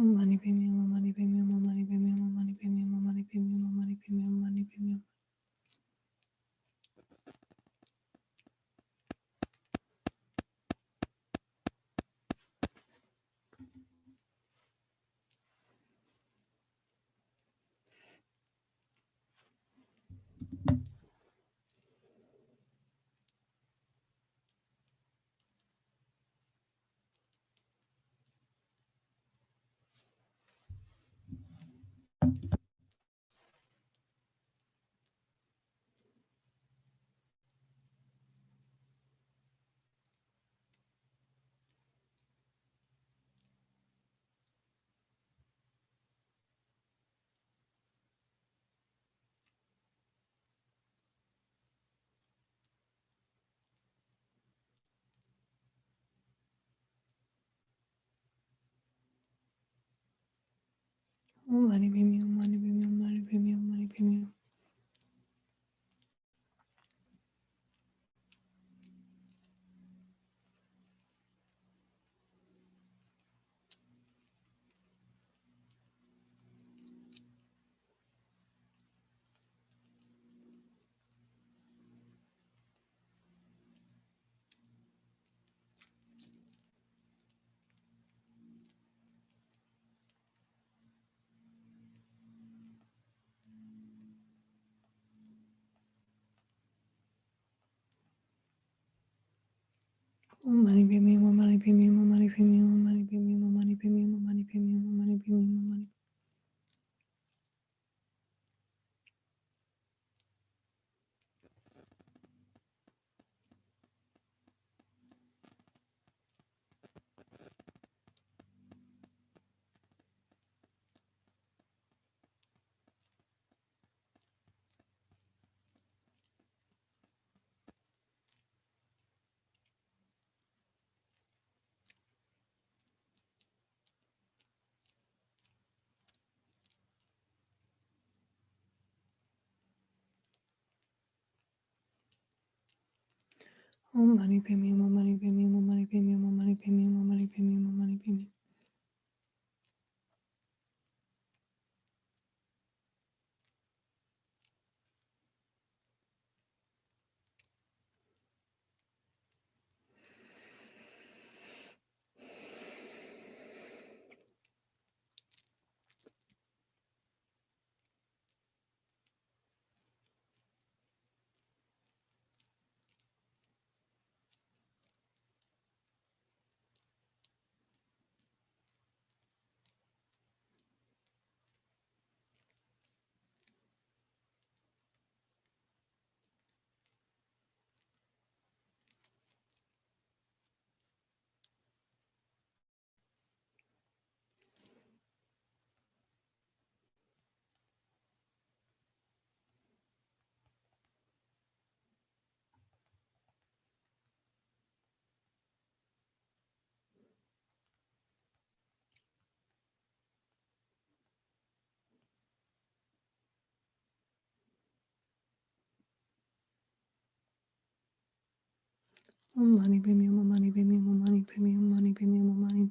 Mani Padme Hum, Mani Padme Hum, Mani Padme Hum, Mani Padme Hum, Mani Padme Hum, Mani Padme Hum, Mani Padme Hum. Om Mani Padme Hum, Mani Padme Hum, Mani Padme Hum, Mani Padme Hum. Om Mani Padme Hum, Mani Padme Hum, Mani Padme Hum, Mani Padme Hum, Mani Padme Hum, Mani Padme Hum, Mani Padme Hum, Mani. Om Mani Padme Hum, Mani Padme Hum, Mani Padme Hum, Mani Padme Hum, Mani Padme Hum, Mani Padme Hum. Om Mani Padme Hum, Mani Padme Hum, Mani Padme Hum, Mani Padme Hum, Mani.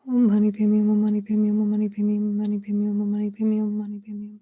Om Mani Padme Hum, Om Mani Padme Hum, Om Mani Padme Hum, Om Mani Padme Hum, Om Mani Padme Hum, Om Mani Padme Hum.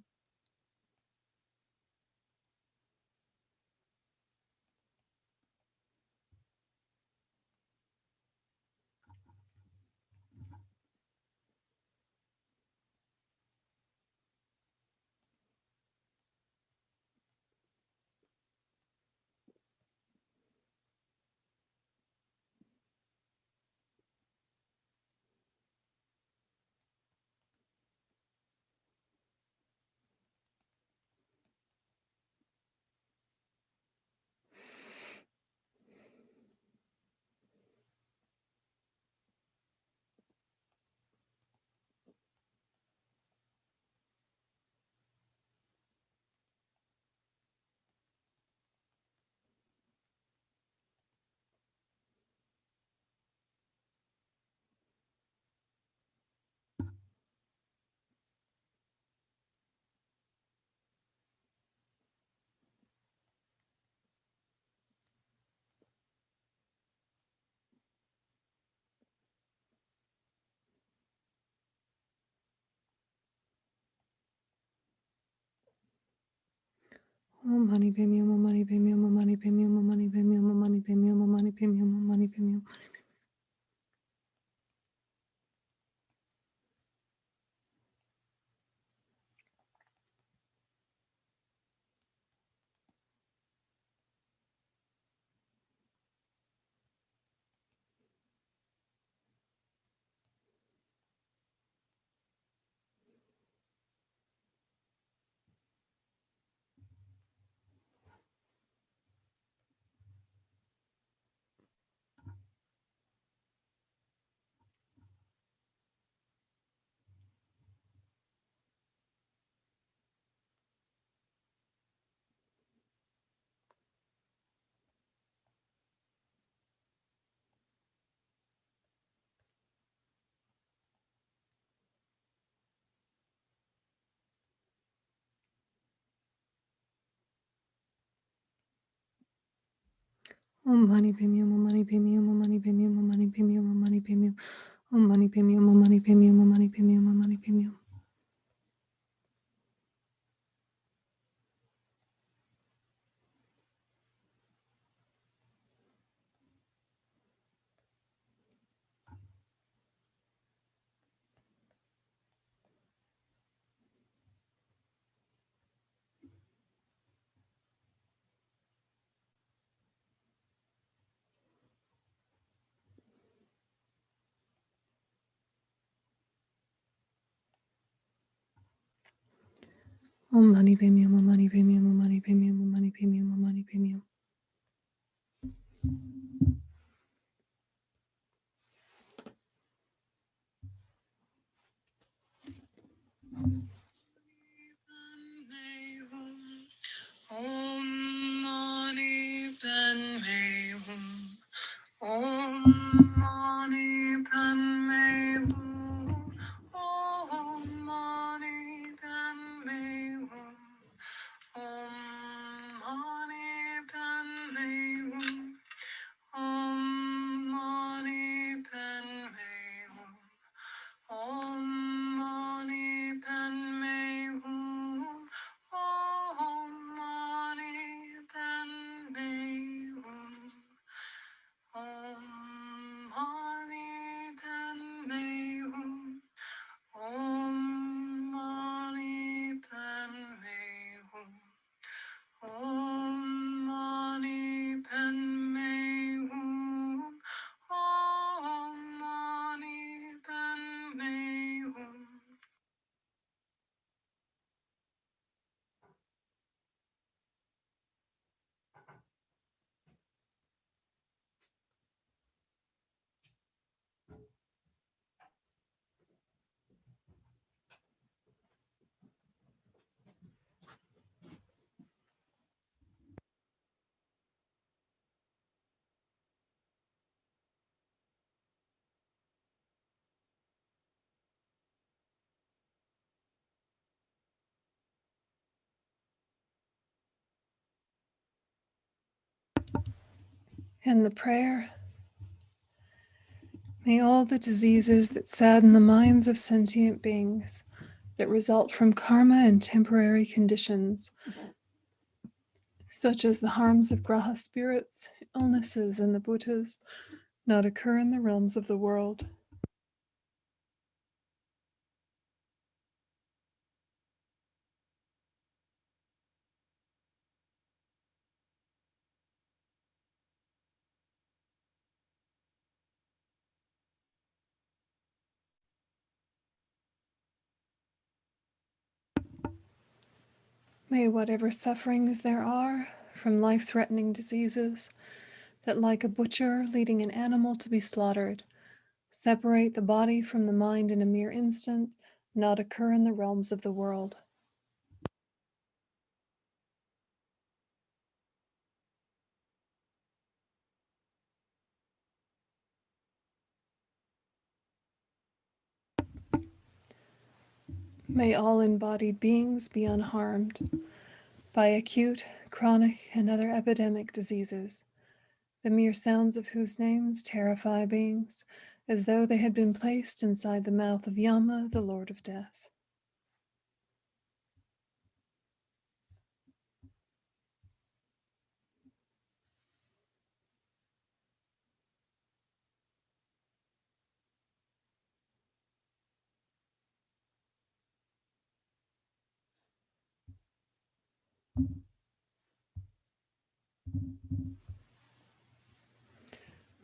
Om Mani Padme Hum, Om Mani Padme Hum, Om Mani Padme Hum, Om Mani Padme Hum, Om Mani Padme Hum, Om Mani Padme Hum, Om Mani Padme Hum. Om Mani Padme Hum, Om Mani Padme Hum, Om Mani Padme Hum, Om Mani Padme Hum, Om Mani Padme Hum, Om Mani Padme Hum, Om Mani Padme Hum, Om Mani Padme Hum, Om Mani Padme Hum. Om Mani Padme Hum, Om Mani Padme Hum, Om Mani Padme Hum, Om Mani Padme Hum, Om Mani Padme Hum. Om Mani Padme Hum. Om Mani Padme Hum. Om Mani Padme Hum. Om Mani Padme Hum. Om Mani Padme Hum. Om Mani Padme Hum. Om Mani Padme Hum. Om Mani Padme Hum. Om Mani Padme Hum. Om Mani Padme Hum. Om Mani Padme Hum. And the prayer. May all the diseases that sadden the minds of sentient beings, that result from karma and temporary conditions, such as the harms of graha spirits, illnesses, and the bhutas, not occur in the realms of the world. May whatever sufferings there are from life-threatening diseases that, like a butcher leading an animal to be slaughtered, separate the body from the mind in a mere instant, not occur in the realms of the world. May all embodied beings be unharmed by acute, chronic, and other epidemic diseases, the mere sounds of whose names terrify beings, as though they had been placed inside the mouth of Yama, the Lord of Death.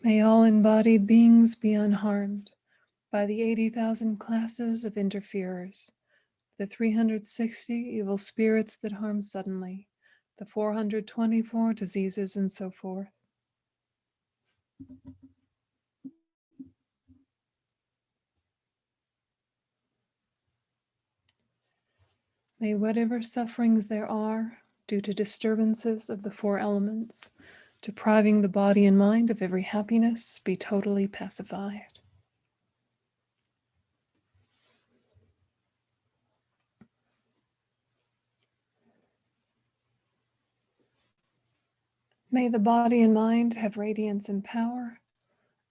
May all embodied beings be unharmed by the 80,000 classes of interferers, the 360 evil spirits that harm suddenly, the 424 diseases, and so forth. May whatever sufferings there are due to disturbances of the four elements, depriving the body and mind of every happiness, be totally pacified. May the body and mind have radiance and power,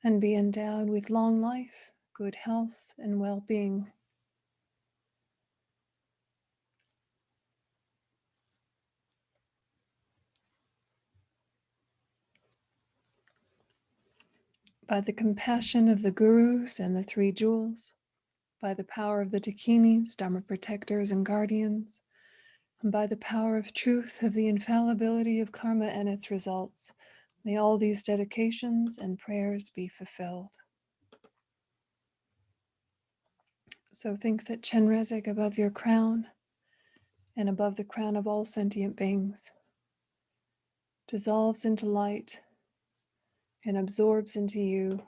and be endowed with long life, good health, and well-being. By the compassion of the gurus and the three jewels, by the power of the dakinis, dharma protectors and guardians, and by the power of truth of the infallibility of karma and its results, may all these dedications and prayers be fulfilled. So think that Chenrezig above your crown and above the crown of all sentient beings dissolves into light and absorbs into you,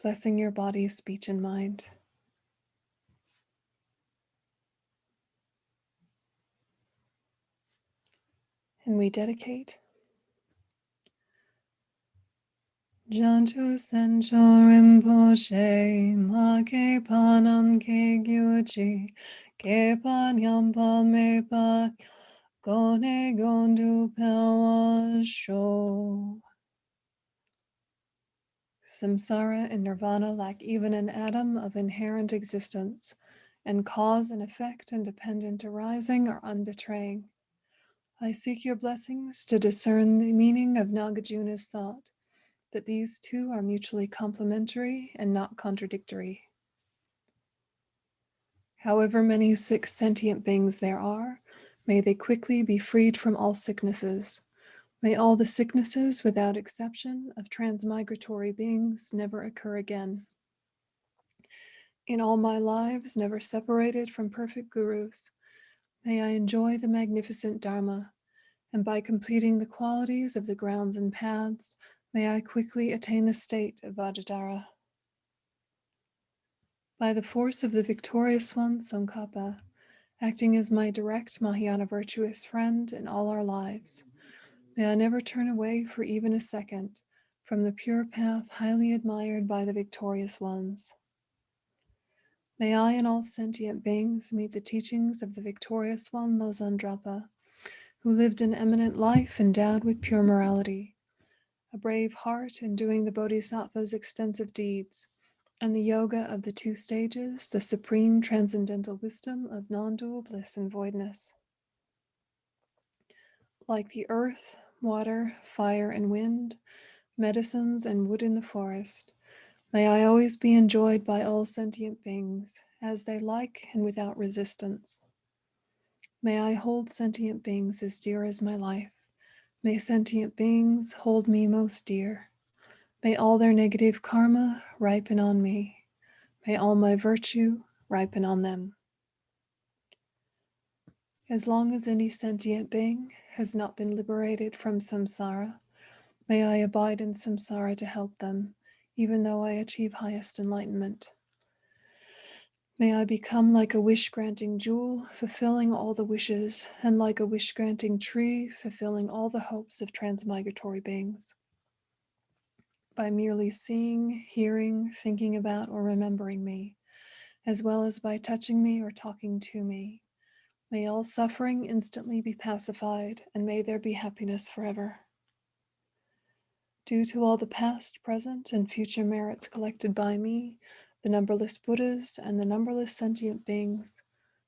blessing your body, speech, and mind. And we dedicate Jantu Sencho Rinpoche, Ma Ke Panam Ke Gyuchi, Ke Pan Yampa Me Pa, Gone Gondu Pelwa Sho. Samsara and nirvana lack even an atom of inherent existence, and cause and effect and dependent arising are unbetraying. I seek your blessings to discern the meaning of Nagarjuna's thought, that these two are mutually complementary and not contradictory. However many sick sentient beings there are, may they quickly be freed from all sicknesses. May all the sicknesses, without exception, of transmigratory beings never occur again. In all my lives, never separated from perfect gurus, may I enjoy the magnificent Dharma, and by completing the qualities of the grounds and paths, may I quickly attain the state of Vajradhara. By the force of the victorious one, Tsongkhapa, acting as my direct Mahayana virtuous friend in all our lives, may I never turn away for even a second from the pure path highly admired by the victorious ones. May I and all sentient beings meet the teachings of the victorious one, Losang Drakpa, who lived an eminent life endowed with pure morality, a brave heart in doing the Bodhisattva's extensive deeds, and the yoga of the 2 stages, the supreme transcendental wisdom of non-dual bliss and voidness. Like the earth, water, fire, and wind, medicines and wood in the forest, may I always be enjoyed by all sentient beings, as they like and without resistance. May I hold sentient beings as dear as my life. May sentient beings hold me most dear. May all their negative karma ripen on me. May all my virtue ripen on them. As long as any sentient being has not been liberated from samsara, may I abide in samsara to help them, even though I achieve highest enlightenment. May I become like a wish-granting jewel, fulfilling all the wishes, and like a wish-granting tree, fulfilling all the hopes of transmigratory beings. By merely seeing, hearing, thinking about, or remembering me, as well as by touching me or talking to me, may all suffering instantly be pacified, and may there be happiness forever. Due to all the past, present, and future merits collected by me, the numberless Buddhas, and the numberless sentient beings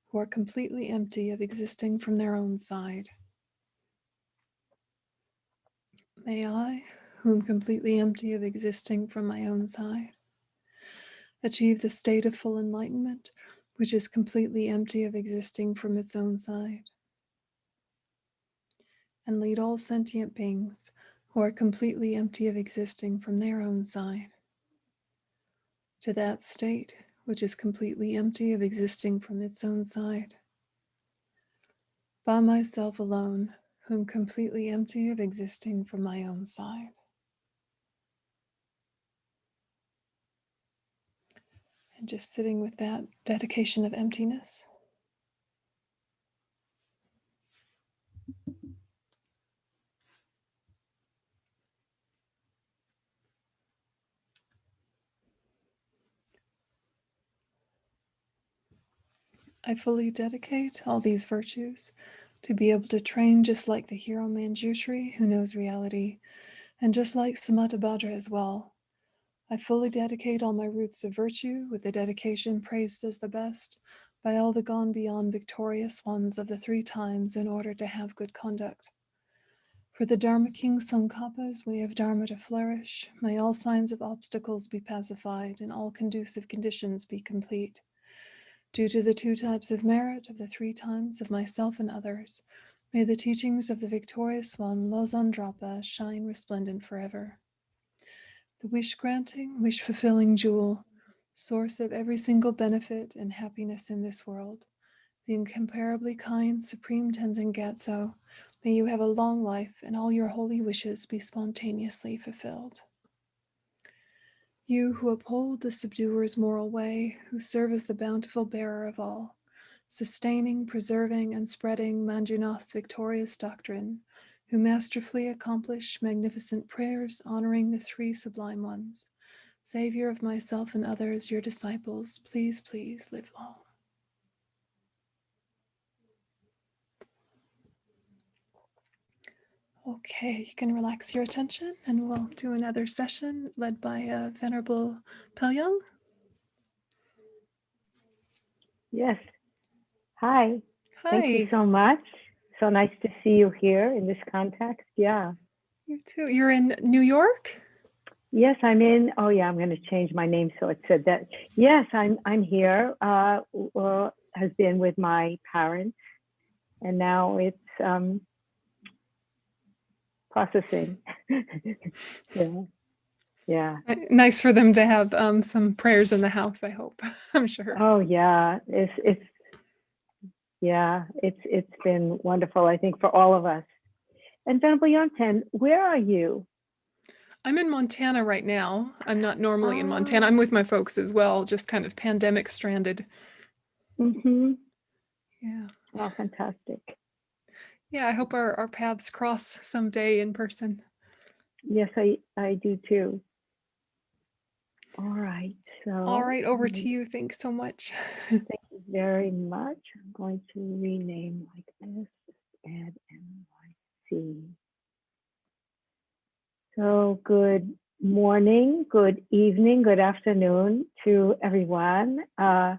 who are completely empty of existing from their own side. May I, who am completely empty of existing from my own side, achieve the state of full enlightenment, which is completely empty of existing from its own side, and lead all sentient beings who are completely empty of existing from their own side to that state which is completely empty of existing from its own side. By myself alone, who am completely empty of existing from my own side. And just sitting with that dedication of emptiness. I fully dedicate all these virtues to be able to train just like the hero Manjushri who knows reality, and just like Samattabhadra as well. I fully dedicate all my roots of virtue with the dedication praised as the best by all the gone beyond victorious ones of the 3 times in order to have good conduct. For the Dharma King Tsongkhapa's way of Dharma to flourish, may all signs of obstacles be pacified and all conducive conditions be complete. Due to the 2 types of merit of the 3 times of myself and others, may the teachings of the victorious one, Losang Drakpa, shine resplendent forever. The wish-granting, wish-fulfilling jewel, source of every single benefit and happiness in this world, the incomparably kind Supreme Tenzin Gyatso, may you have a long life and all your holy wishes be spontaneously fulfilled. You who uphold the subduer's moral way, who serve as the bountiful bearer of all, sustaining, preserving, and spreading Manjunath's victorious doctrine, who masterfully accomplish magnificent prayers honoring the 3 sublime ones, Savior of myself and others, your disciples, please, please live long. Okay, you can relax your attention and we'll do another session led by Venerable Pelyang. Yes. Hi. Hi. Thank you so much. So nice to see you here in this context. Yeah. You too. You're in New York? Yes, I'm in. Oh yeah, I'm going to change my name so it said that. Yes, I'm here. Has been with my parents, and now it's processing. Yeah. Nice for them to have some prayers in the house, I hope. I'm sure. Oh yeah, it's been wonderful, I think, for all of us. And Venerable Yonten, where are you? I'm in Montana right now. I'm not normally in Montana. I'm with my folks as well, just kind of pandemic stranded. Mm-hmm. Yeah. Oh, fantastic. Yeah, I hope our paths cross someday in person. Yes, I do too. All right. So. All right, over to you. Thanks so much. Thank you very much. I'm going to rename like this. Add NYC. So good morning, good evening, good afternoon to everyone. I'm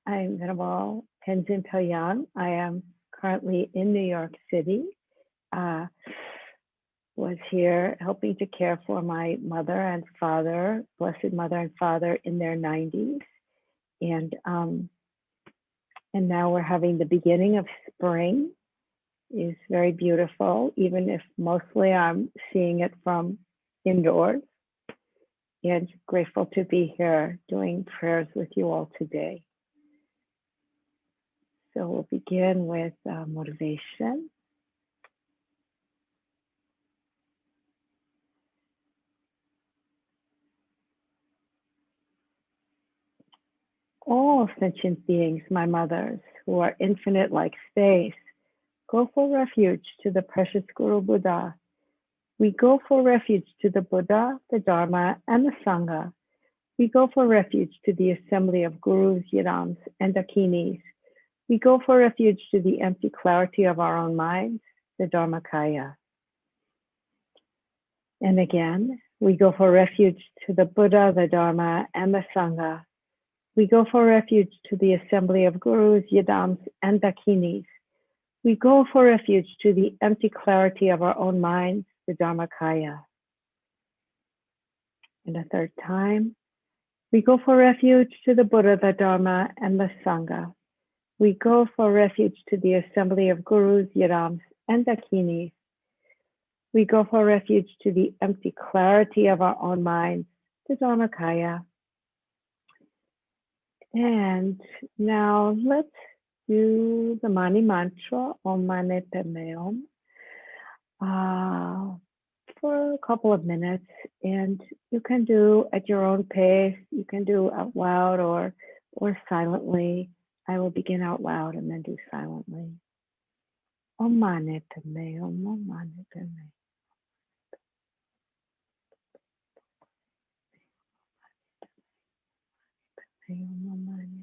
Venerable Tenzin Pelyan. I am currently in New York City. Was here helping to care for my mother and father, Blessed Mother and Father, in their 90s. And now we're having the beginning of spring. Is very beautiful, even if mostly I'm seeing it from indoors. And grateful to be here doing prayers with you all today. So we'll begin with motivation. All sentient beings, my mothers, who are infinite like space, go for refuge to the precious Guru Buddha. We go for refuge to the Buddha, the Dharma, and the Sangha. We go for refuge to the assembly of Gurus, Yidams, and Dakinis. We go for refuge to the empty clarity of our own minds, the Dharmakaya. And again, we go for refuge to the Buddha, the Dharma, and the Sangha. We go for refuge to the assembly of Gurus, Yidams, and Dakinis. We go for refuge to the empty clarity of our own minds, the Dharmakaya. And a third time, we go for refuge to the Buddha, the Dharma, and the Sangha. We go for refuge to the assembly of Gurus, Yidams, and Dakinis. We go for refuge to the empty clarity of our own minds, the Dharmakaya. And now let's do the Mani Mantra, Om Mani Padme Hum, for a couple of minutes. And you can do at your own pace. You can do out loud or silently. I will begin out loud and then do silently. Om Mani Padme Hum, Om Mani Padme Hum, Om Mani Padme.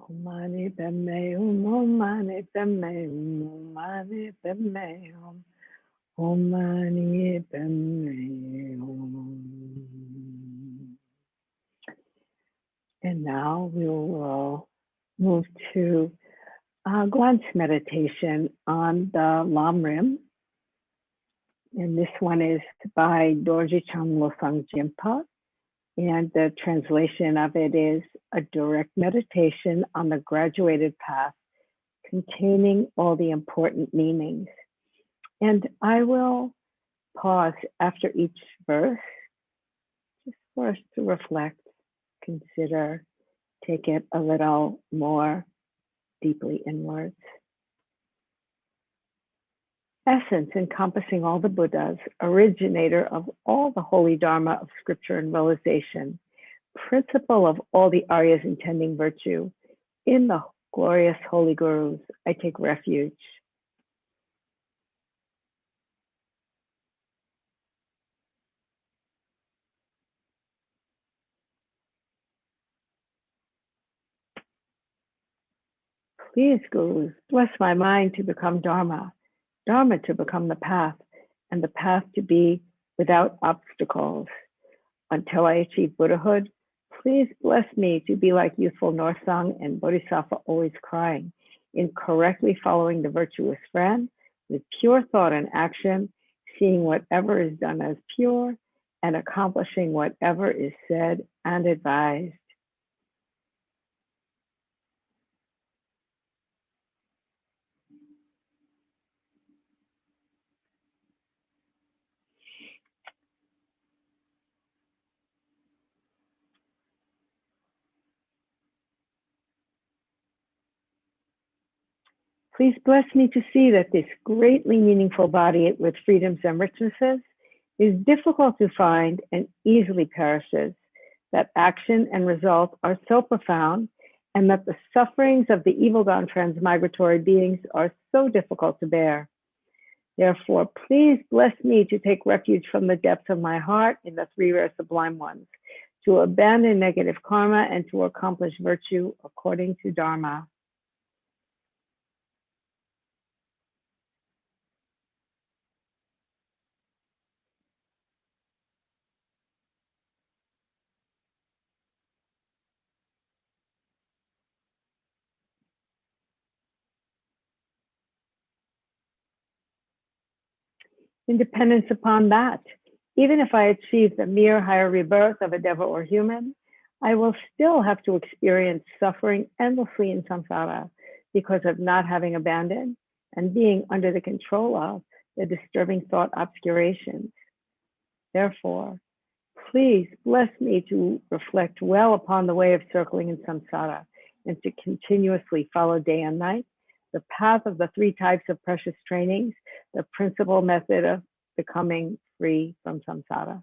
Om Mani Padme Hum, Om Mani Padme Hum, Om Mani Padme Hum, Om Mani Padme Hum. And now we will move to glance meditation on the Lam Rim. And this one is by Dorje Chang Losang Jinpa. And the translation of it is a direct meditation on the graduated path containing all the important meanings. And I will pause after each verse just for us to reflect, consider, take it a little more deeply inwards. Essence encompassing all the Buddhas, originator of all the holy Dharma of scripture and realization, principle of all the Aryas intending virtue, in the glorious holy gurus, I take refuge. Please, gurus, bless my mind to become Dharma, Dharma to become the path, and the path to be without obstacles. Until I achieve Buddhahood, please bless me to be like youthful Norsang and Bodhisattva always crying, in correctly following the virtuous friend, with pure thought and action, seeing whatever is done as pure, and accomplishing whatever is said and advised. Please bless me to see that this greatly meaningful body with freedoms and richnesses is difficult to find and easily perishes, that action and result are so profound, and that the sufferings of the evil-gone transmigratory beings are so difficult to bear. Therefore, please bless me to take refuge from the depths of my heart in the three rare sublime ones, to abandon negative karma and to accomplish virtue according to Dharma. Independence upon that, even if I achieve the mere higher rebirth of a deva or human, I will still have to experience suffering endlessly in samsara because of not having abandoned and being under the control of the disturbing thought obscurations. Therefore, please bless me to reflect well upon the way of circling in samsara and to continuously follow day and night the path of the three types of precious trainings, the principal method of becoming free from samsara.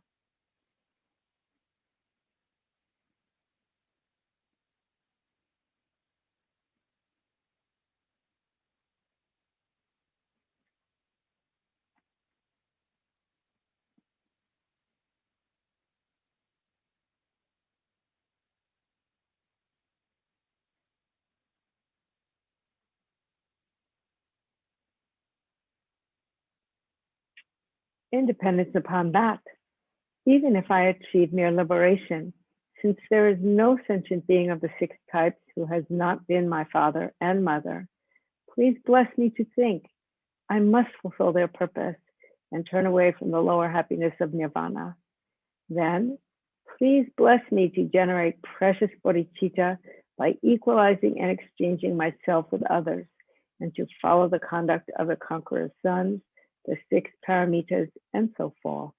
Independence upon that, even if I achieve mere liberation, since there is no sentient being of the six types who has not been my father and mother, please bless me to think I must fulfill their purpose and turn away from the lower happiness of nirvana. Then, please bless me to generate precious bodhicitta by equalizing and exchanging myself with others, and to follow the conduct of the conqueror's sons, the six paramitas, and so forth.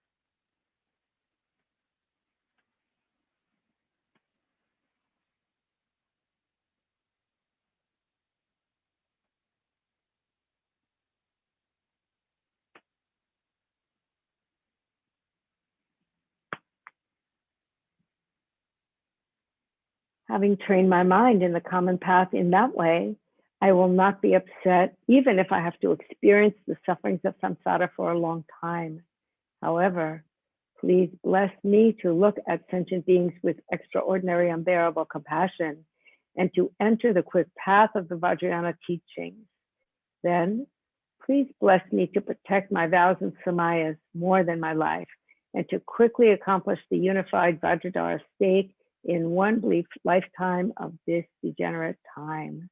Having trained my mind in the common path in that way, I will not be upset even if I have to experience the sufferings of samsara for a long time. However, please bless me to look at sentient beings with extraordinary unbearable compassion and to enter the quick path of the Vajrayana teachings. Then, please bless me to protect my vows and samayas more than my life and to quickly accomplish the unified Vajradhara state in one brief lifetime of this degenerate time.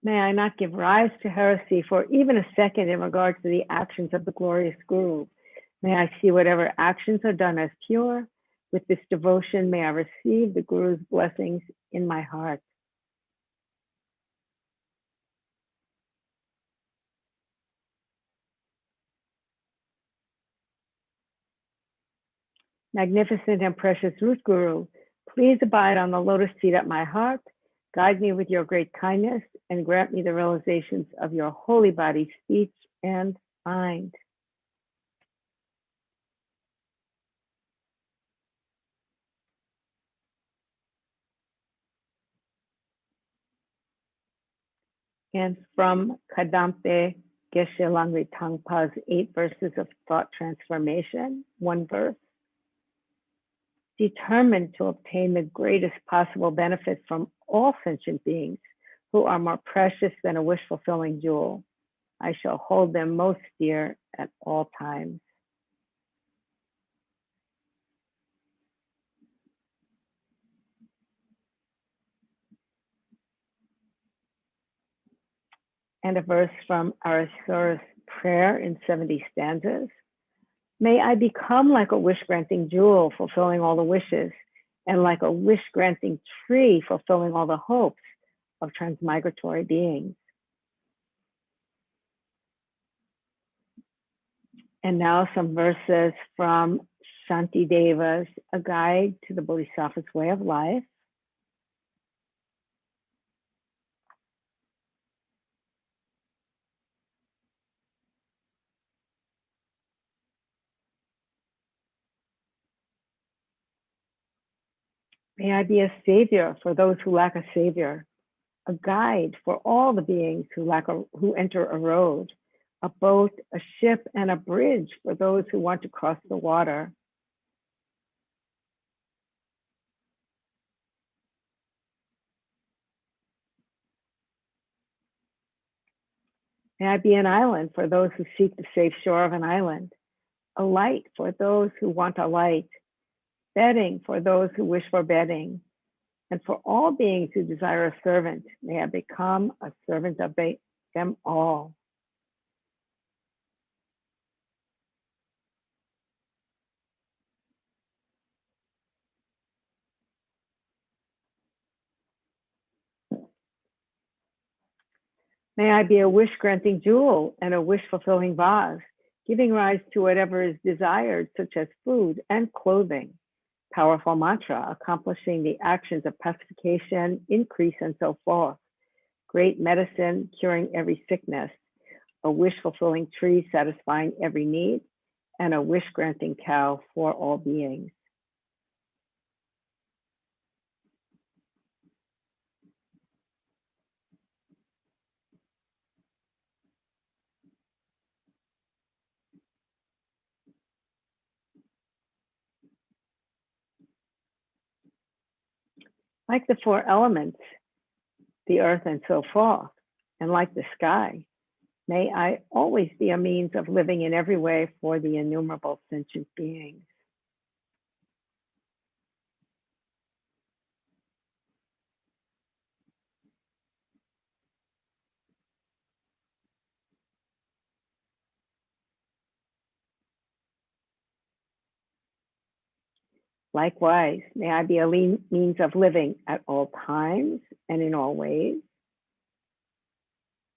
May I not give rise to heresy for even a second in regards to the actions of the glorious Guru. May I see whatever actions are done as pure. With this devotion, may I receive the Guru's blessings in my heart. Magnificent and precious Root Guru, please abide on the lotus seat at my heart, guide me with your great kindness, and grant me the realizations of your holy body, speech, and mind. And from Kadampe Geshe Langri Tangpa's 8 verses of thought transformation, 1 verse. Determined to obtain the greatest possible benefit from all sentient beings who are more precious than a wish-fulfilling jewel, I shall hold them most dear at all times. And a verse from Arasura's prayer in 70 stanzas. May I become like a wish-granting jewel, fulfilling all the wishes, and like a wish-granting tree, fulfilling all the hopes of transmigratory beings. And now some verses from Shantideva's A Guide to the Bodhisattva's Way of Life. May I be a savior for those who lack a savior, a guide for all the beings who enter a road, a boat, a ship, and a bridge for those who want to cross the water. May I be an island for those who seek the safe shore of an island, a light for those who want a light, bedding for those who wish for bedding, and for all beings who desire a servant, may I become a servant of them all. May I be a wish-granting jewel and a wish-fulfilling vase, giving rise to whatever is desired, such as food and clothing. Powerful mantra, accomplishing the actions of pacification, increase, and so forth. Great medicine, curing every sickness. A wish-fulfilling tree, satisfying every need. And a wish-granting cow for all beings. Like the 4 elements, the earth and so forth, and like the sky, may I always be a means of living in every way for the innumerable sentient beings. Likewise, may I be a means of living at all times and in all ways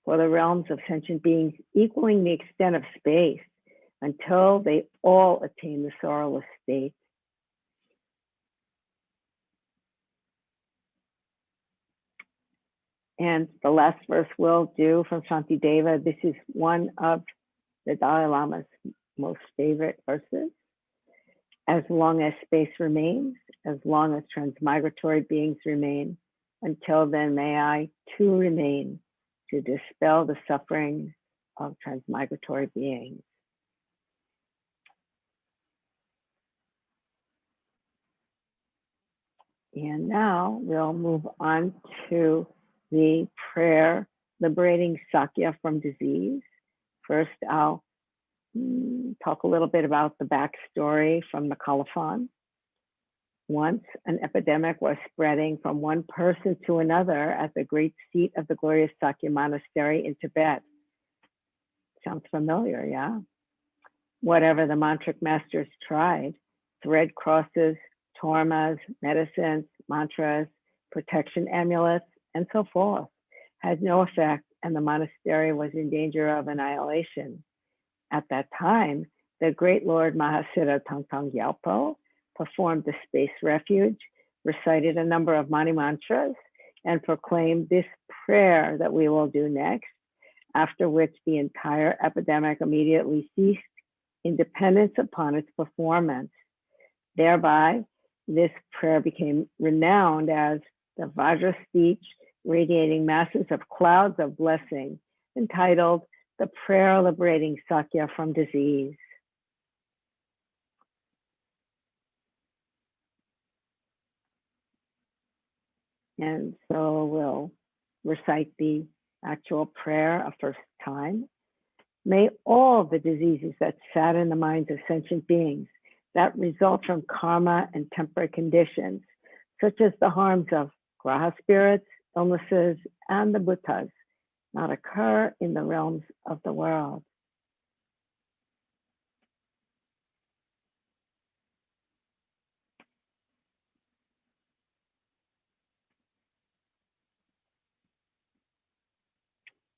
for the realms of sentient beings, equaling the extent of space until they all attain the sorrowless state. And the last verse will do from Shantideva. This is one of the Dalai Lama's most favorite verses. As long as space remains, as long as transmigratory beings remain, until then may I too remain to dispel the suffering of transmigratory beings. And now we'll move on to the prayer liberating Sakya from disease. First, I'll talk a little bit about the backstory from the colophon. Once an epidemic was spreading from one person to another at the great seat of the glorious Sakya Monastery in Tibet. Sounds familiar, yeah? Whatever the mantric masters tried, thread crosses, tormas, medicines, mantras, protection amulets, and so forth, had no effect, and the monastery was in danger of annihilation. At that time, the great Lord Mahasiddha Thangtong Gyalpo performed the space refuge, recited a number of mani mantras, and proclaimed this prayer that we will do next, after which the entire epidemic immediately ceased in dependence upon its performance. Thereby, this prayer became renowned as the Vajra speech, radiating masses of clouds of blessing, entitled The Prayer Liberating Sakya from Disease. And so we'll recite the actual prayer a first time. May all the diseases that sadden the minds of sentient beings that result from karma and temporary conditions, such as the harms of graha spirits, illnesses, and the bhutas, not occur in the realms of the world.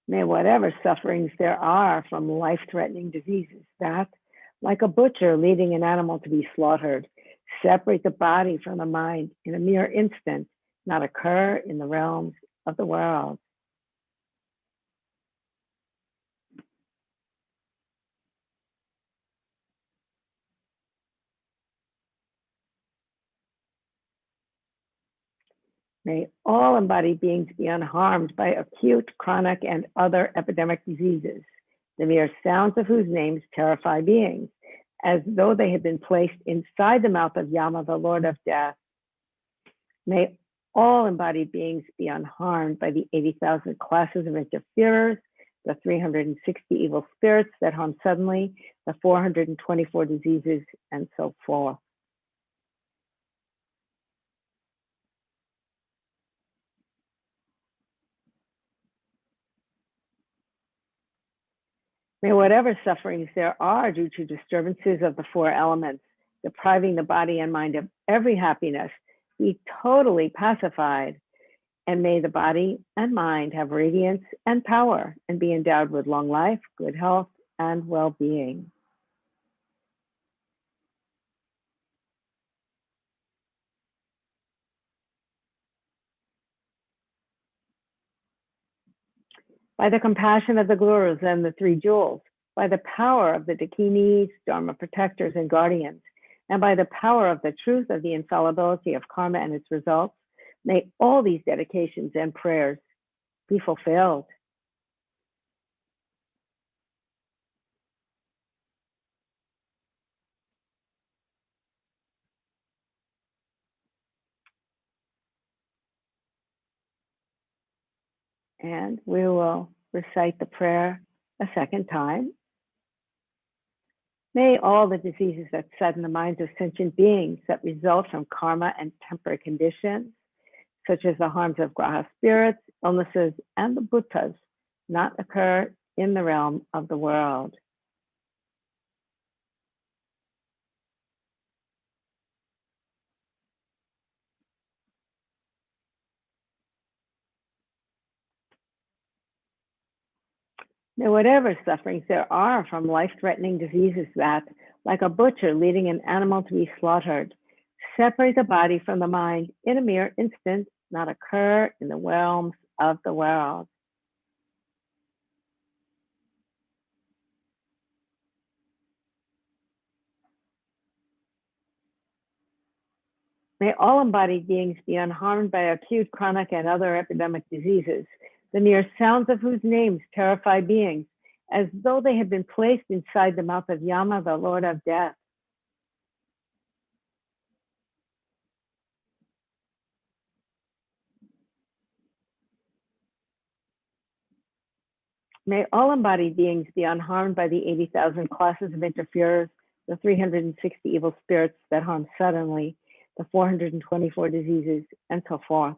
May whatever sufferings there are from life-threatening diseases that, like a butcher leading an animal to be slaughtered, separate the body from the mind in a mere instant, not occur in the realms of the world. May all embodied beings be unharmed by acute, chronic, and other epidemic diseases, the mere sounds of whose names terrify beings, as though they had been placed inside the mouth of Yama, the Lord of Death. May all embodied beings be unharmed by the 80,000 classes of interferers, the 360 evil spirits that harm suddenly, the 424 diseases, and so forth. May whatever sufferings there are due to disturbances of the four elements, depriving the body and mind of every happiness, be totally pacified. And may the body and mind have radiance and power and be endowed with long life, good health, and well-being. By the compassion of the gurus and the three jewels, by the power of the dakinis, dharma protectors, and guardians, and by the power of the truth of the infallibility of karma and its results, may all these dedications and prayers be fulfilled. And we will recite the prayer a second time. May all the diseases that sadden the minds of sentient beings that result from karma and temporary conditions, such as the harms of graha spirits, illnesses, and the bhutas, not occur in the realm of the world. May whatever sufferings there are from life-threatening diseases that, like a butcher leading an animal to be slaughtered, separate the body from the mind in a mere instant, not occur in the realms of the world. May all embodied beings be unharmed by acute, chronic, and other epidemic diseases, the mere sounds of whose names terrify beings, as though they had been placed inside the mouth of Yama, the Lord of Death. May all embodied beings be unharmed by the 80,000 classes of interferers, the 360 evil spirits that harm suddenly, the 424 diseases, and so forth.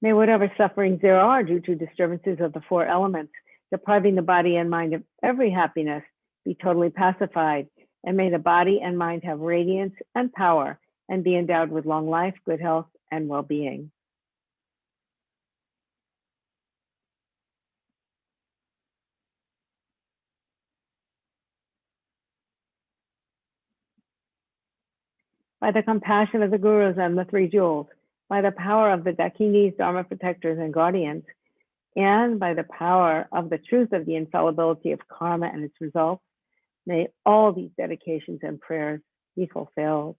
May whatever sufferings there are due to disturbances of the four elements, depriving the body and mind of every happiness, be totally pacified, and may the body and mind have radiance and power and be endowed with long life, good health, and well-being. By the compassion of the gurus and the three jewels, by the power of the Dakinis, Dharma protectors, and guardians, and by the power of the truth of the infallibility of karma and its results, may all these dedications and prayers be fulfilled.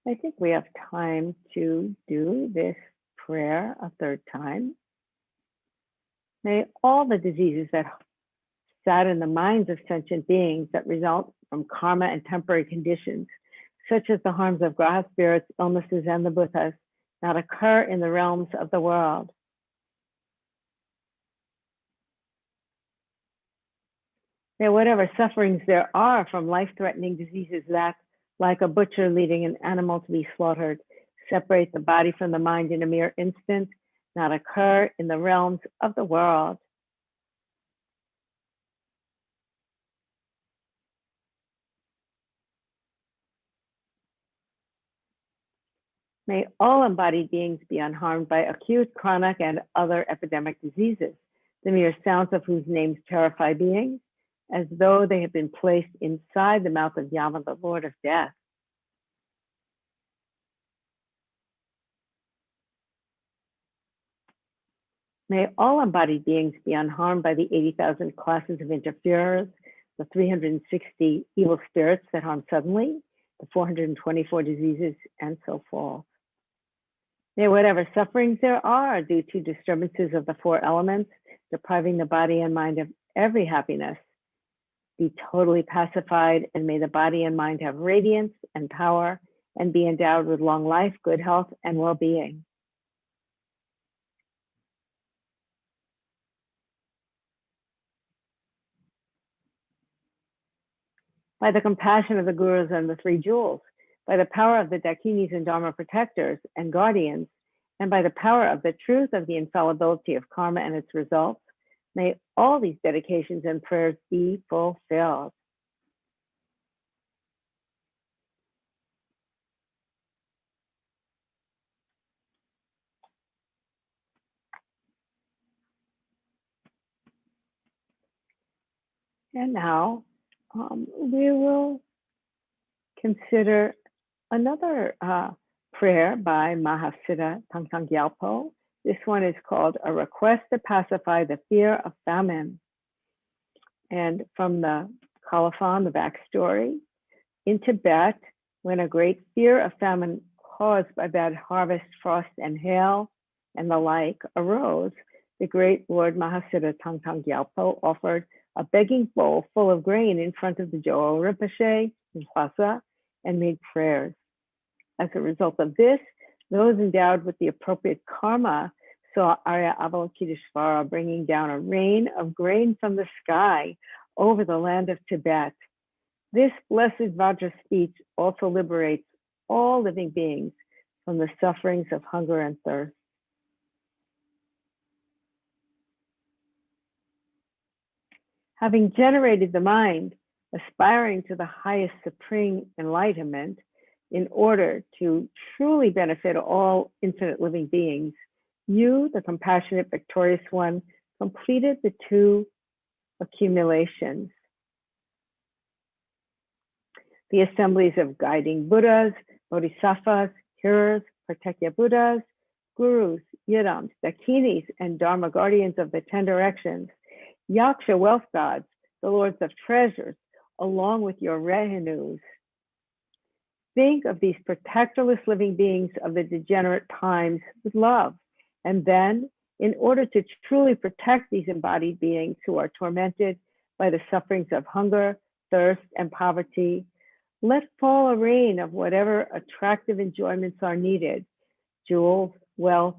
I think we have time to do this prayer a third time. May all the diseases that sat in the minds of sentient beings that result from karma and temporary conditions, such as the harms of graha spirits, illnesses, and the bhutas, not occur in the realms of the world. May whatever sufferings there are from life-threatening diseases that, like a butcher leading an animal to be slaughtered, separate the body from the mind in a mere instant, not occur in the realms of the world. May all embodied beings be unharmed by acute, chronic, and other epidemic diseases, the mere sounds of whose names terrify beings, as though they had been placed inside the mouth of Yama, the Lord of Death. May all embodied beings be unharmed by the 80,000 classes of interferers, the 360 evil spirits that harm suddenly, the 424 diseases, and so forth. May whatever sufferings there are due to disturbances of the four elements, depriving the body and mind of every happiness, be totally pacified, and may the body and mind have radiance and power and be endowed with long life, good health, and well-being. By the compassion of the gurus and the three jewels, by the power of the Dakinis and Dharma protectors and guardians, and by the power of the truth of the infallibility of karma and its results, may all these dedications and prayers be fulfilled. And now we will consider another prayer by Mahasiddha Thangtong Gyalpo. This one is called A Request to Pacify the Fear of Famine. And from the colophon, the backstory, in Tibet, when a great fear of famine caused by bad harvest, frost, and hail, and the like arose, the great Lord Mahasiddha Thangtong Gyalpo offered a begging bowl full of grain in front of the Gyalpo Rinpoche in Lhasa and made prayers. As a result of this, those endowed with the appropriate karma saw Arya Avalokiteshvara bringing down a rain of grain from the sky over the land of Tibet. This blessed Vajra speech also liberates all living beings from the sufferings of hunger and thirst. Having generated the mind, aspiring to the highest supreme enlightenment, in order to truly benefit all infinite living beings, you, the compassionate, victorious one, completed the two accumulations. The assemblies of guiding Buddhas, Bodhisattvas, hearers, Pratyekya Buddhas, Gurus, Yidams, Dakinis, and Dharma guardians of the 10 directions, Yaksha wealth gods, the lords of treasures, along with your retinues. Think of these protectorless living beings of the degenerate times with love. And then, in order to truly protect these embodied beings who are tormented by the sufferings of hunger, thirst, and poverty, let fall a rain of whatever attractive enjoyments are needed: jewels, wealth,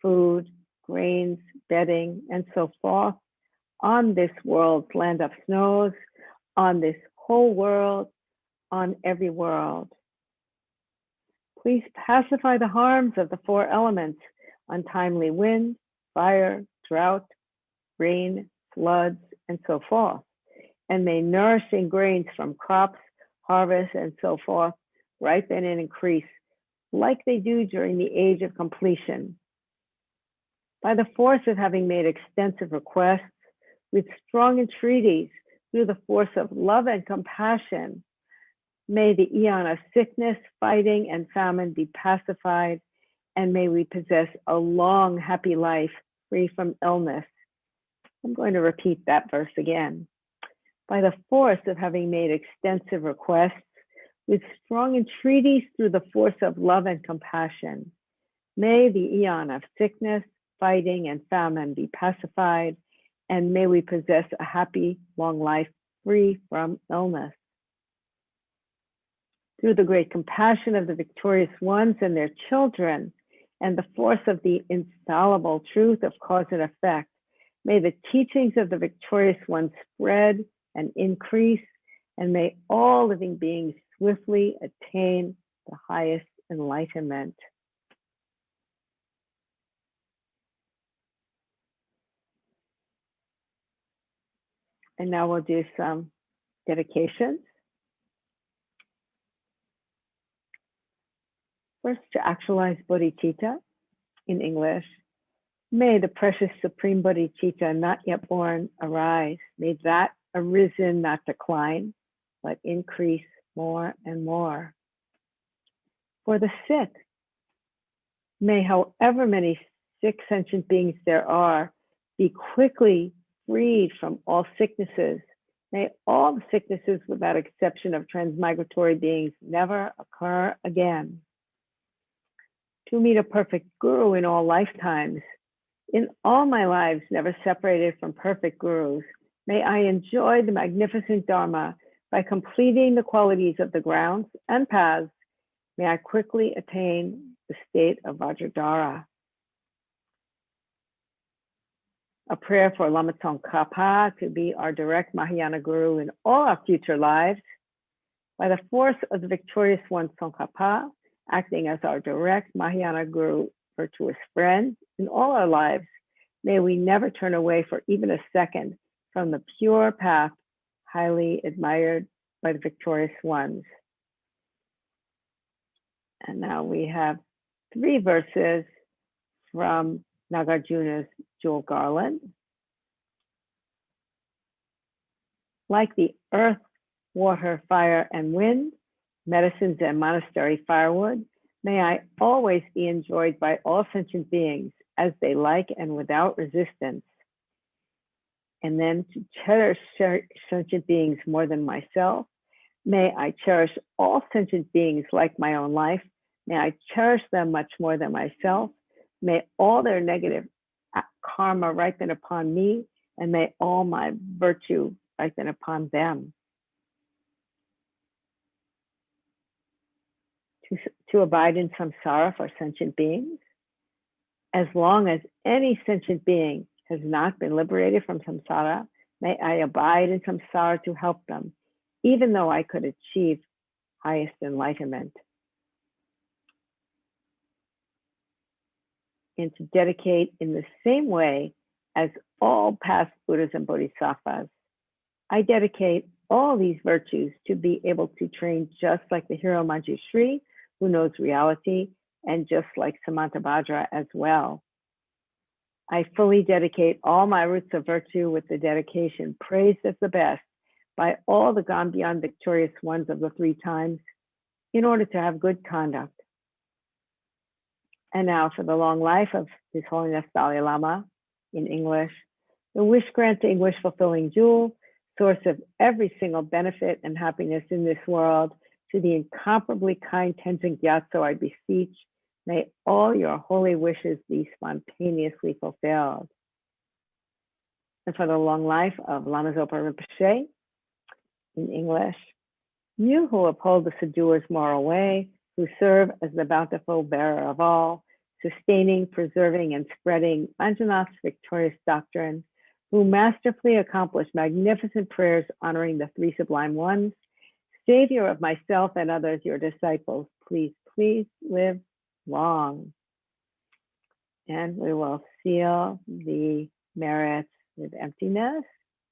food, grains, bedding, and so forth, on this world's land of snows, on this whole world, on every world. Please pacify the harms of the four elements: untimely wind, fire, drought, rain, floods, and so forth. And may nourishing grains from crops, harvest, and so forth ripen and increase like they do during the age of completion. By the force of having made extensive requests, with strong entreaties, through the force of love and compassion, may the eon of sickness, fighting, and famine be pacified, and may we possess a long, happy life free from illness. I'm going to repeat that verse again. By the force of having made extensive requests, with strong entreaties through the force of love and compassion, may the eon of sickness, fighting, and famine be pacified, and may we possess a happy, long life free from illness. Through the great compassion of the victorious ones and their children, and the force of the infallible truth of cause and effect, may the teachings of the victorious ones spread and increase, and may all living beings swiftly attain the highest enlightenment. And now we'll do some dedications. First, to actualize bodhicitta in English. May the precious supreme bodhicitta not yet born arise. May that arisen not decline, but increase more and more. For the sick, may however many sick sentient beings there are be quickly freed from all sicknesses. May all the sicknesses, without exception of transmigratory beings, never occur again. To meet a perfect guru in all lifetimes, in all my lives never separated from perfect gurus, may I enjoy the magnificent Dharma by completing the qualities of the grounds and paths. May I quickly attain the state of Vajradhara. A prayer for Lama Tsongkhapa to be our direct Mahayana Guru in all our future lives. By the force of the victorious one Tsongkhapa, acting as our direct Mahayana Guru, virtuous friend in all our lives, may we never turn away for even a second from the pure path highly admired by the victorious ones. And now we have 3 verses from Nagarjuna's Jewel Garland. Like the earth, water, fire, and wind, medicines and monastery firewood, may I always be enjoyed by all sentient beings as they like and without resistance. And then to cherish sentient beings more than myself, may I cherish all sentient beings like my own life. May I cherish them much more than myself. May all their negative karma ripen upon me, and may all my virtue ripen upon them. To abide in samsara for sentient beings. As long as any sentient being has not been liberated from samsara, may I abide in samsara to help them, even though I could achieve highest enlightenment. And to dedicate in the same way as all past Buddhas and Bodhisattvas, I dedicate all these virtues to be able to train just like the hero Manjushri, who knows reality, and just like Samantabhadra as well. I fully dedicate all my roots of virtue with the dedication praised as the best by all the gone beyond victorious ones of the 3 times in order to have good conduct. And now for the long life of His Holiness Dalai Lama in English, the wish-granting, wish-fulfilling jewel, source of every single benefit and happiness in this world, to the incomparably kind Tenzin Gyatso, I beseech, may all your holy wishes be spontaneously fulfilled. And for the long life of Lama Zopa Rinpoche in English, you who uphold the Sedua's moral way, who serve as the bountiful bearer of all, sustaining, preserving, and spreading Anjanath's victorious doctrine, who masterfully accomplished magnificent prayers honoring the three sublime ones, Savior of myself and others, your disciples, please, please live long. And we will seal the merits with emptiness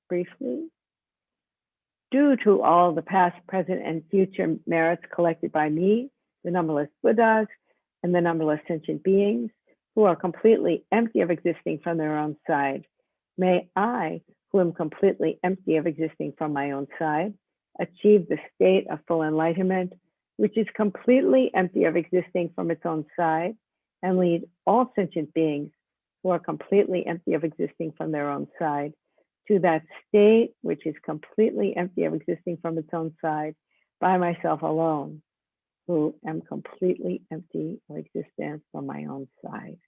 briefly. Due to all the past, present, and future merits collected by me, the numberless Buddhas, and the numberless sentient beings who are completely empty of existing from their own side, may I, who am completely empty of existing from my own side, achieve the state of full enlightenment, which is completely empty of existing from its own side, and lead all sentient beings who are completely empty of existing from their own side to that state which is completely empty of existing from its own side by myself alone, who am completely empty of existence from my own side.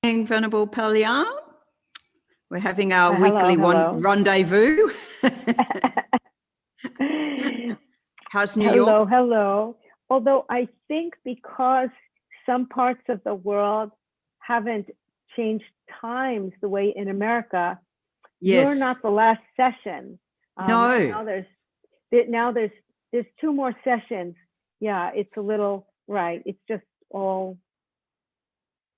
Venerable Pallian, we're having our weekly rendezvous. How's New York? Hello. Although I think because some parts of the world haven't changed times the way in America, you're not the last session. No. Now there's two more sessions. Yeah, it's a little, right. It's just all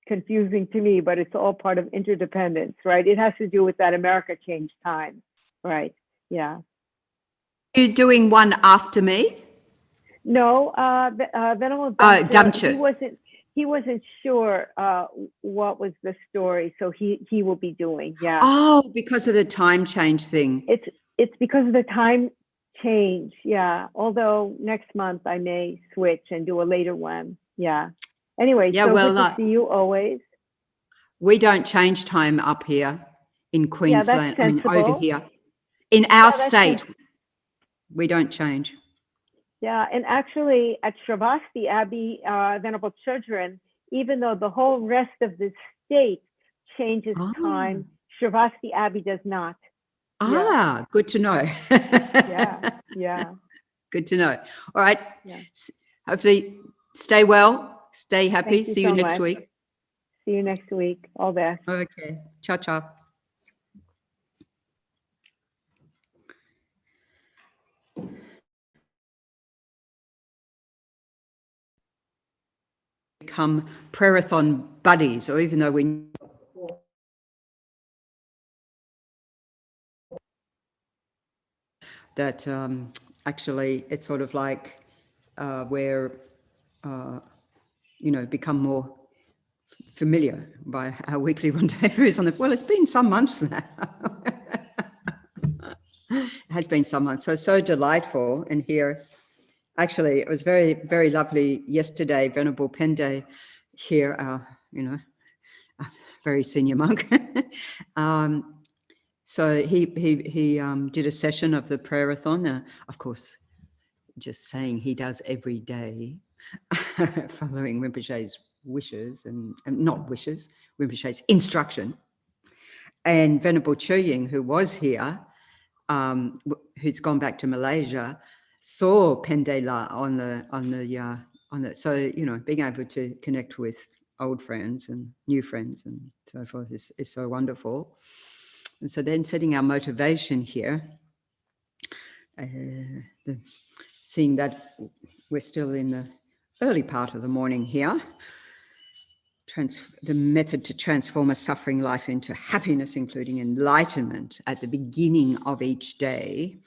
confusing to me, but it's all part of interdependence, right? It has to do with that America changed time, right? Yeah. Are you doing one after me? No, Venerable Damche. He wasn't sure what was the story, so he will be doing, yeah. Oh, because of the time change thing. It's because of the time change, yeah. Although next month I may switch and do a later one, yeah. Anyway, yeah, so well, good to see you always. We don't change time up here in Queensland. Yeah, I mean, over here in our state, we don't change. Yeah, and actually at Shravasti Abbey, Venerable Children, even though the whole rest of the state changes time, Shravasti Abbey does not. Ah, good to know. Yeah. Good to know. All right. Yeah. Hopefully stay well, stay happy. See you next week. See you next week. All the best. Okay. Cha-cha. Become prayerathon buddies, or even though we that actually it's sort of like we're become more familiar by our weekly rendezvous on the, well, it's been some months now. It has been some months. So delightful. And here, actually, it was very, very lovely yesterday. Venerable Pende here, a very senior monk. So he did a session of the prayerathon. Of course, just saying he does every day, following Rinpoche's wishes and not wishes, Rinpoche's instruction. And Venerable Choying, who was here, who's gone back to Malaysia, saw Pende La on the. So being able to connect with old friends and new friends and so forth is so wonderful. And so then setting our motivation here, seeing that we're still in the early part of the morning here, the method to transform a suffering life into happiness, including enlightenment at the beginning of each day,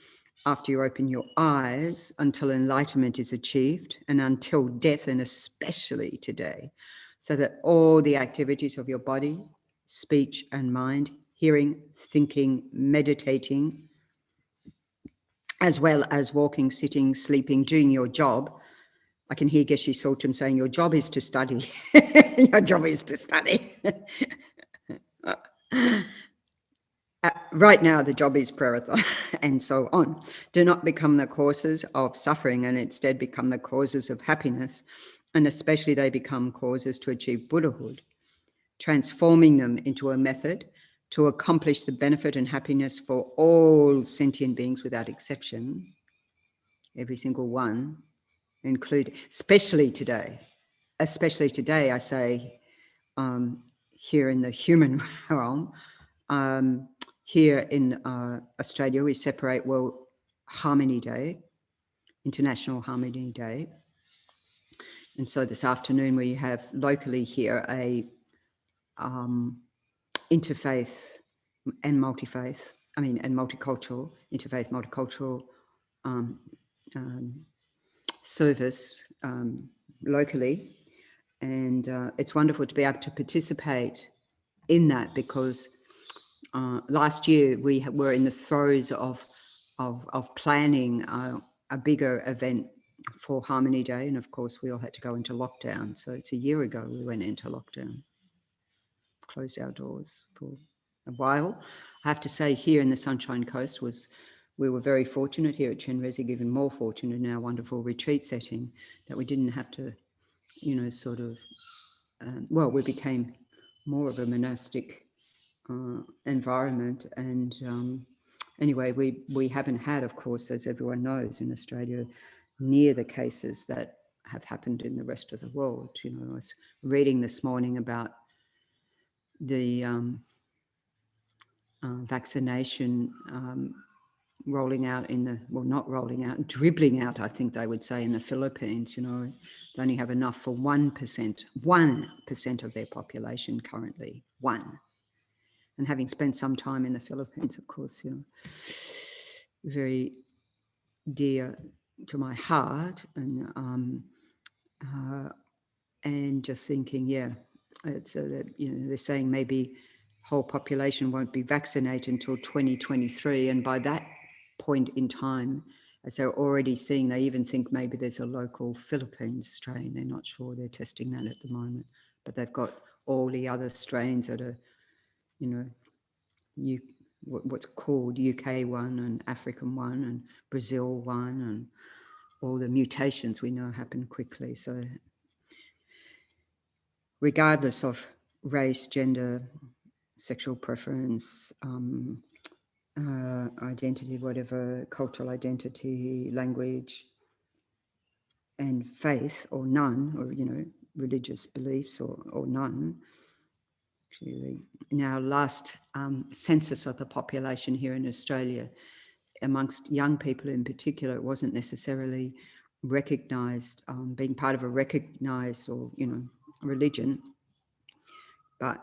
after you open your eyes, until enlightenment is achieved, and until death, and especially today, so that all the activities of your body, speech and mind, hearing, thinking, meditating, as well as walking, sitting, sleeping, doing your job. I can hear Geshe Tsogyam saying, your job is to study. Your job is to study. Right now, the job is prayerathon, and so on. Do not become the causes of suffering, and instead become the causes of happiness, and especially they become causes to achieve Buddhahood, transforming them into a method to accomplish the benefit and happiness for all sentient beings without exception, every single one, especially today, I say, here in the human realm, here in Australia, we separate World Harmony Day, International Harmony Day. And so this afternoon we have locally here a interfaith and multi-faith, and multicultural, interfaith, multicultural service locally. And it's wonderful to be able to participate in that, because last year we were in the throes of planning a bigger event for Harmony Day, and of course we all had to go into lockdown. So it's a year ago we went into lockdown, closed our doors for a while. I have to say, here in the Sunshine Coast we were very fortunate here at Chenrezig, even more fortunate in our wonderful retreat setting, that we didn't have to, sort of, we became more of a monastic environment. And anyway, we haven't had, of course, as everyone knows, in Australia, near the cases that have happened in the rest of the world. I was reading this morning about the vaccination rolling out not rolling out, dribbling out, I think they would say, in the Philippines. They only have enough for 1% of their population currently, 1. And having spent some time in the Philippines, of course, very dear to my heart, and just thinking, it's that, they're saying maybe whole population won't be vaccinated until 2023, and by that point in time, as they're already seeing, they even think maybe there's a local Philippines strain. They're not sure. They're testing that at the moment, but they've got all the other strains that are, what's called UK one and African one and Brazil one, and all the mutations we know happen quickly. So regardless of race, gender, sexual preference, identity, whatever, cultural identity, language, and faith, or none, or, religious beliefs, or none. Actually, in our last census of the population here in Australia, amongst young people in particular, it wasn't necessarily recognised, being part of a recognised or, religion, but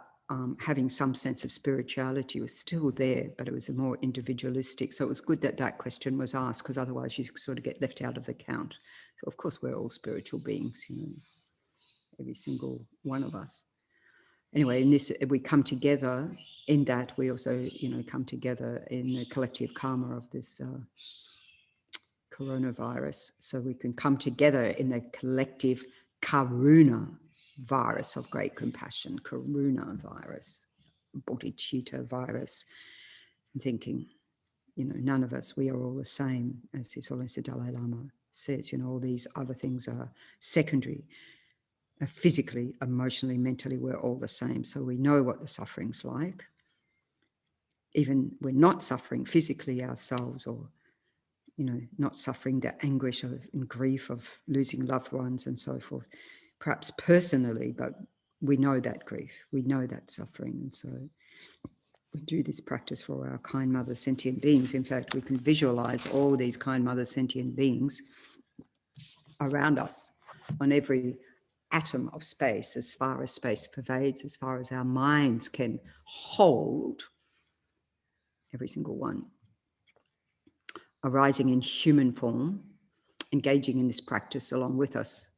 having some sense of spirituality was still there, but it was a more individualistic. So it was good that that question was asked, because otherwise you sort of get left out of the count. So of course we're all spiritual beings, every single one of us. Anyway, in this, we come together in that. We also, come together in the collective karma of this coronavirus. So we can come together in the collective karuna virus of great compassion, karuna virus, bodhicitta virus, and thinking, none of us, we are all the same, as His Holiness the Dalai Lama says. All these other things are secondary. Physically, emotionally, mentally, we're all the same. So we know what the suffering's like. Even we're not suffering physically ourselves, or, not suffering the anguish and grief of losing loved ones and so forth, perhaps personally, but we know that grief, we know that suffering. And so we do this practice for our kind mother sentient beings. In fact, we can visualize all these kind mother sentient beings around us on every atom of space, as far as space pervades, as far as our minds can hold, every single one, arising in human form, engaging in this practice along with us.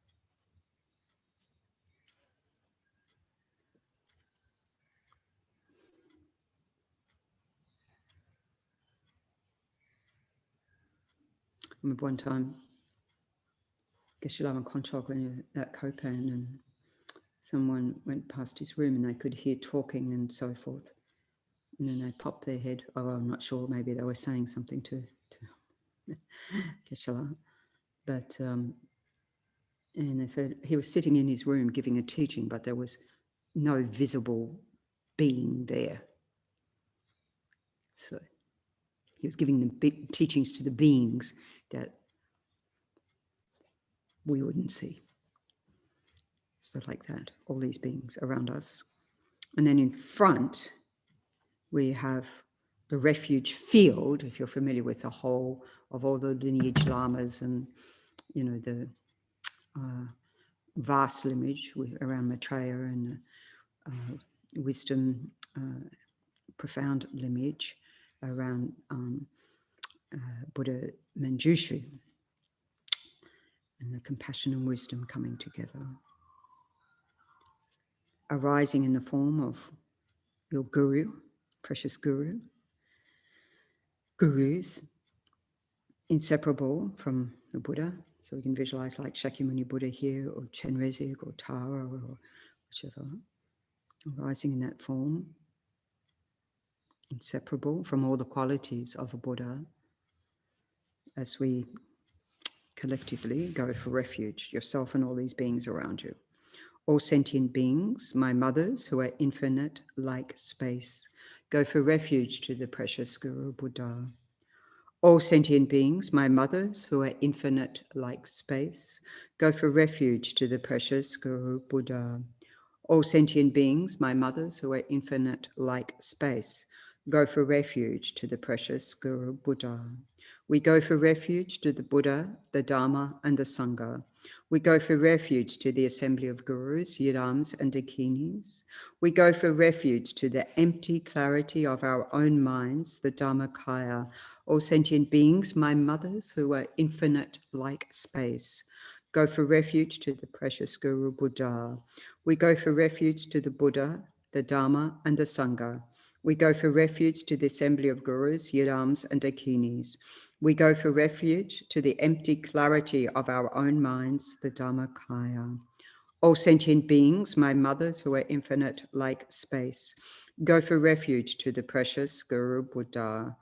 I remember one time, Geshe Lama Konchog, when he was at Kopan, and someone went past his room and they could hear talking and so forth. And then they popped their head. Oh, I'm not sure, maybe they were saying something to Geshe Lama. But, and they said he was sitting in his room giving a teaching, but there was no visible being there. So he was giving the teachings to the beings that we wouldn't see. So like that, all these beings around us. And then in front, we have the refuge field, if you're familiar with the whole of all the lineage lamas and, you know, the vast lineage around Maitreya and wisdom, profound lineage around Buddha Manjushri, and the compassion and wisdom coming together, arising in the form of your guru, precious guru, gurus, inseparable from the Buddha. So we can visualize like Shakyamuni Buddha here, or Chenrezig, or Tara, or whichever, arising in that form, inseparable from all the qualities of a Buddha, as we collectively go for refuge, yourself and all these beings around you. All sentient beings, my mothers who are infinite like space, go for refuge to the precious Guru Buddha. All sentient beings, my mothers who are infinite like space, go for refuge to the precious Guru Buddha. All sentient beings, my mothers who are infinite like space, go for refuge to the precious Guru Buddha. We go for refuge to the Buddha, the Dharma, and the Sangha. We go for refuge to the assembly of gurus, yidams, and dakinis. We go for refuge to the empty clarity of our own minds, the Dharmakaya. All sentient beings, my mothers who are infinite like space, go for refuge to the precious Guru Buddha. We go for refuge to the Buddha, the Dharma, and the Sangha. We go for refuge to the assembly of gurus, yidams, and dakinis. We go for refuge to the empty clarity of our own minds, the Dharmakaya. All sentient beings, my mothers who are infinite like space, go for refuge to the precious Guru Buddha.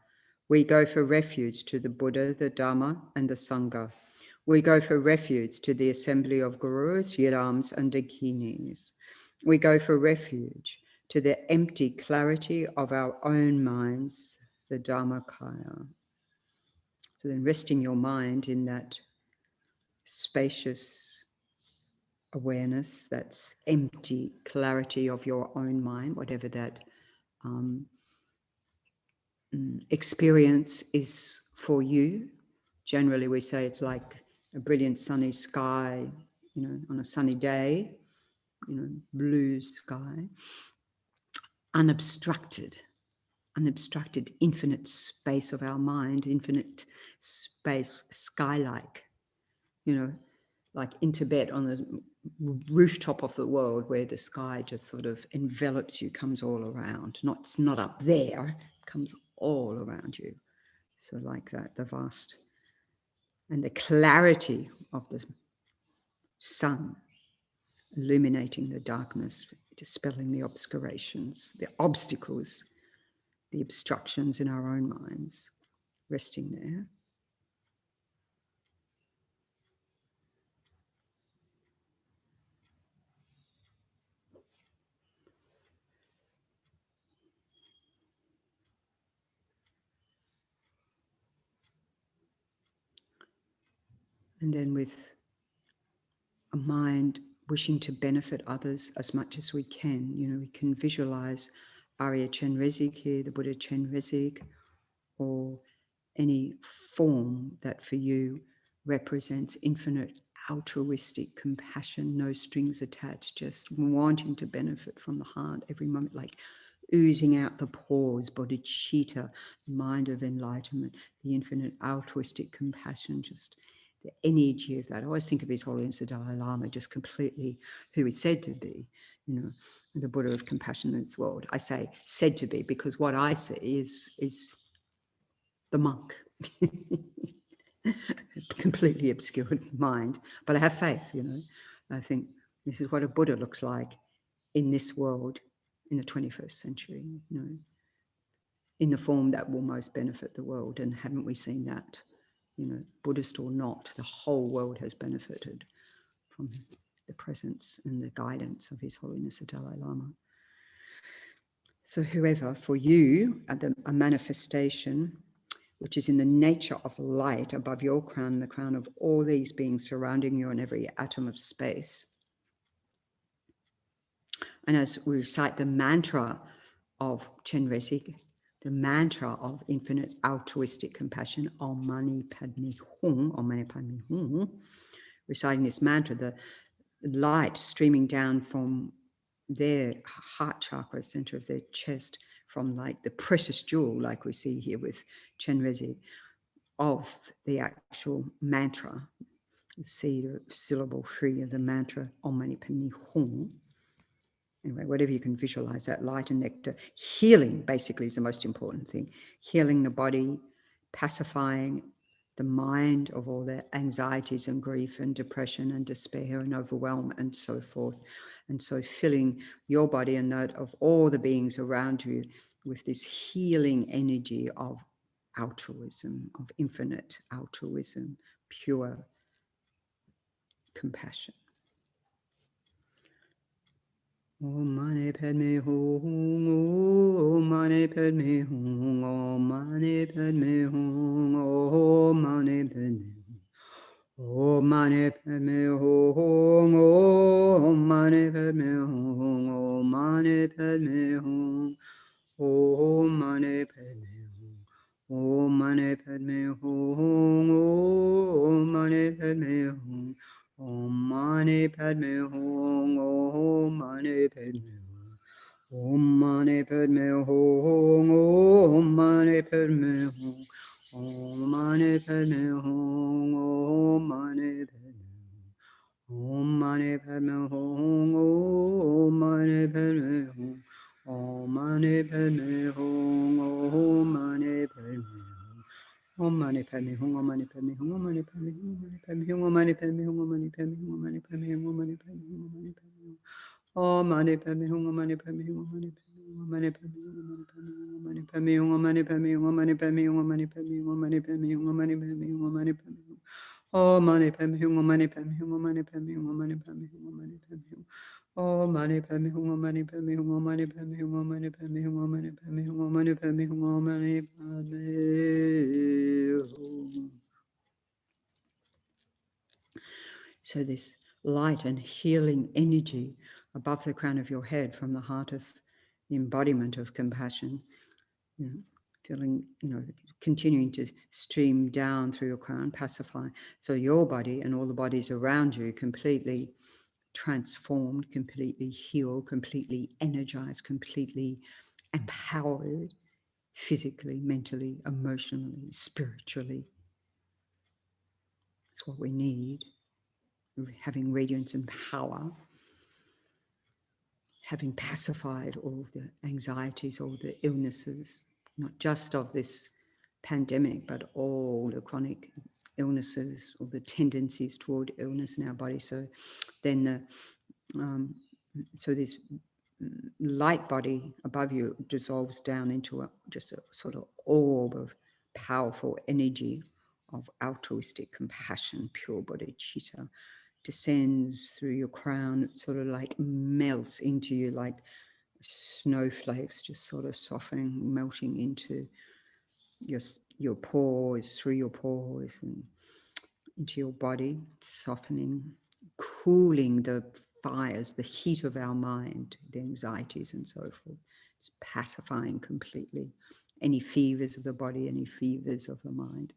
We go for refuge to the Buddha, the Dharma, and the Sangha. We go for refuge to the assembly of gurus, yidams, and dakinis. We go for refuge to the empty clarity of our own minds, the Dharmakaya. So then resting your mind in that spacious awareness, that's empty clarity of your own mind, whatever that experience is for you. Generally, we say it's like a brilliant sunny sky, you know, on a sunny day, you know, blue sky, unobstructed, infinite space of our mind, infinite space, sky-like, you know, like in Tibet on the rooftop of the world where the sky just sort of envelops you, comes all around. It's not up there, it comes all around you. So like that, the vast and the clarity of the sun illuminating the darkness, dispelling the obscurations, the obstacles, the obstructions in our own minds, resting there. And then with a mind wishing to benefit others as much as we can, you know, we can visualize Arya Chenrezig here, the Buddha Chenrezig, or any form that for you represents infinite altruistic compassion, no strings attached, just wanting to benefit from the heart every moment, like oozing out the pores, bodhicitta, the mind of enlightenment, the infinite altruistic compassion, just the energy of that. I always think of His Holiness the Dalai Lama, just completely who he's said to be, you know, the Buddha of compassion in this world. I say said to be because what I see is the monk. Completely obscured mind, but I have faith, you know. I think this is what a Buddha looks like in this world in the 21st century, you know, in the form that will most benefit the world. And haven't we seen that, you know, Buddhist or not, the whole world has benefited from the presence and the guidance of His Holiness the Dalai Lama. So whoever, for you, a manifestation, which is in the nature of light above your crown, the crown of all these beings surrounding you and every atom of space. And as we recite the mantra of Chenrezig, the mantra of infinite altruistic compassion, Om Mani Padme Hum, Om Mani Padme Hum, reciting this mantra, the light streaming down from their heart chakra, center of their chest, from like the precious jewel, like we see here with Chenrezig, of the actual mantra, the seed or syllable free of the mantra, Om Mani Padme Hum. Anyway, whatever you can visualize, that light and nectar. Healing, basically, is the most important thing. Healing the body, pacifying the mind of all their anxieties and grief and depression and despair and overwhelm and so forth. And so filling your body and that of all the beings around you with this healing energy of altruism, of infinite altruism, pure compassion. Om Mani Padme Hum, Om Mani Padme Hum, Om Mani Padme Hum, Om Mani Padme Hum, Om Mani Padme Hum, Om Mani Padme Hum, Om Mani Padme Hum, Om Mani Padme Hum, Om Mani Padme Hum, Om Mani Padme Hum. Om Mani Padme Hum, Om Mani Padme Hum, Om Mani Padme Hum, Om Mani Padme Hum, Om Mani Padme Hum, Om Mani Padme Hum, Om Mani Padme Hum, Om Mani Padme Hum, Om Mani Padme Hum, Om Mani Padme Hum. Om Mani Padme Hum, Om Mani Padme Hum, Om Mani Padme Hum, Om Mani Padme Hum, Om Mani Padme Hum, Om Mani Padme Hum, Om Mani Padme Hum, Om Mani Padme Hum, Om Mani Padme Hum, Om Mani Padme Hum, Om Mani Padme Hum, Om Mani Padme Hum, Om Mani Padme Hum, Om Mani Padme Hum, Om Mani Padme Hum, Om Mani Padme Hum, Om Mani Padme Hum, Om Mani Padme Hum, Om Mani Padme Hum. Om Mani Padme Hum, Om Mani Padme Hum, Om Mani Padme Hum, Om Mani Padme Hum, Om Mani Padme Hum. Om Mani Padme Hum, Om Mani Padme Hum, Om Mani Padme Hum, Om Mani Padme Hum, Om Mani Padme Hum, Om Mani Padme Hum, Om Mani Padme Hum. So this light and healing energy above the crown of your head from the heart of the embodiment of compassion, feeling, continuing to stream down through your crown, pacify. So your body and all the bodies around you completely transformed, completely healed, completely energized, completely empowered, physically, mentally, emotionally, spiritually. It's what we need. Having radiance and power, having pacified all the anxieties, all the illnesses, not just of this pandemic, but all the chronic illnesses, all the tendencies toward illness in our body. So then so this light body above you dissolves down into just a sort of orb of powerful energy of altruistic compassion, pure bodhicitta, descends through your crown, it sort of like melts into you like snowflakes, just sort of softening, melting into your pores, through your pores and into your body, softening, cooling the fires, the heat of our mind, the anxieties and so forth, just pacifying completely any fevers of the body, any fevers of the mind.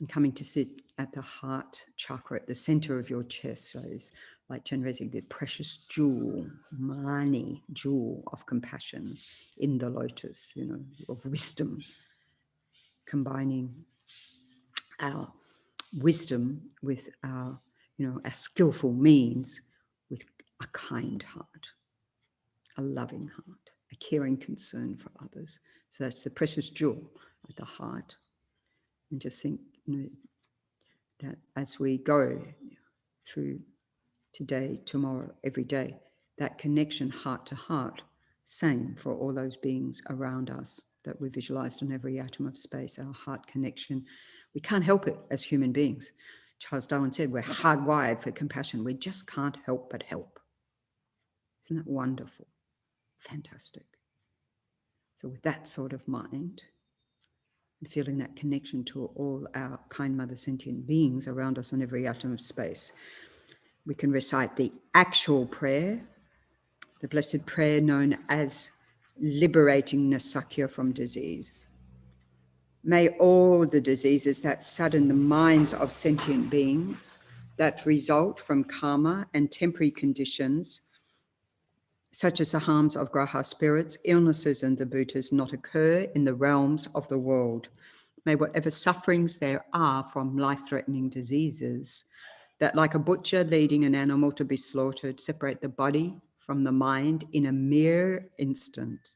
And coming to sit at the heart chakra, at the center of your chest. So it's like Chenrezig, the precious jewel, mani, jewel of compassion in the lotus, of wisdom, combining our wisdom with our, our skillful means with a kind heart, a loving heart, a caring concern for others. So that's the precious jewel at the heart. And just think, that as we go through today, tomorrow, every day, that connection heart to heart, same for all those beings around us that we visualized on every atom of space, our heart connection. We can't help it as human beings. Charles Darwin said we're hardwired for compassion. We just can't help but help. Isn't that wonderful? Fantastic. So with that sort of mind, and feeling that connection to all our kind mother sentient beings around us in every atom of space. We can recite the actual prayer, the blessed prayer known as liberating Nasakya from disease. May all the diseases that sadden the minds of sentient beings, that result from karma and temporary conditions, such as the harms of graha spirits, illnesses, and the bhutas, not occur in the realms of the world. May whatever sufferings there are from life-threatening diseases, that like a butcher leading an animal to be slaughtered, separate the body from the mind in a mere instant,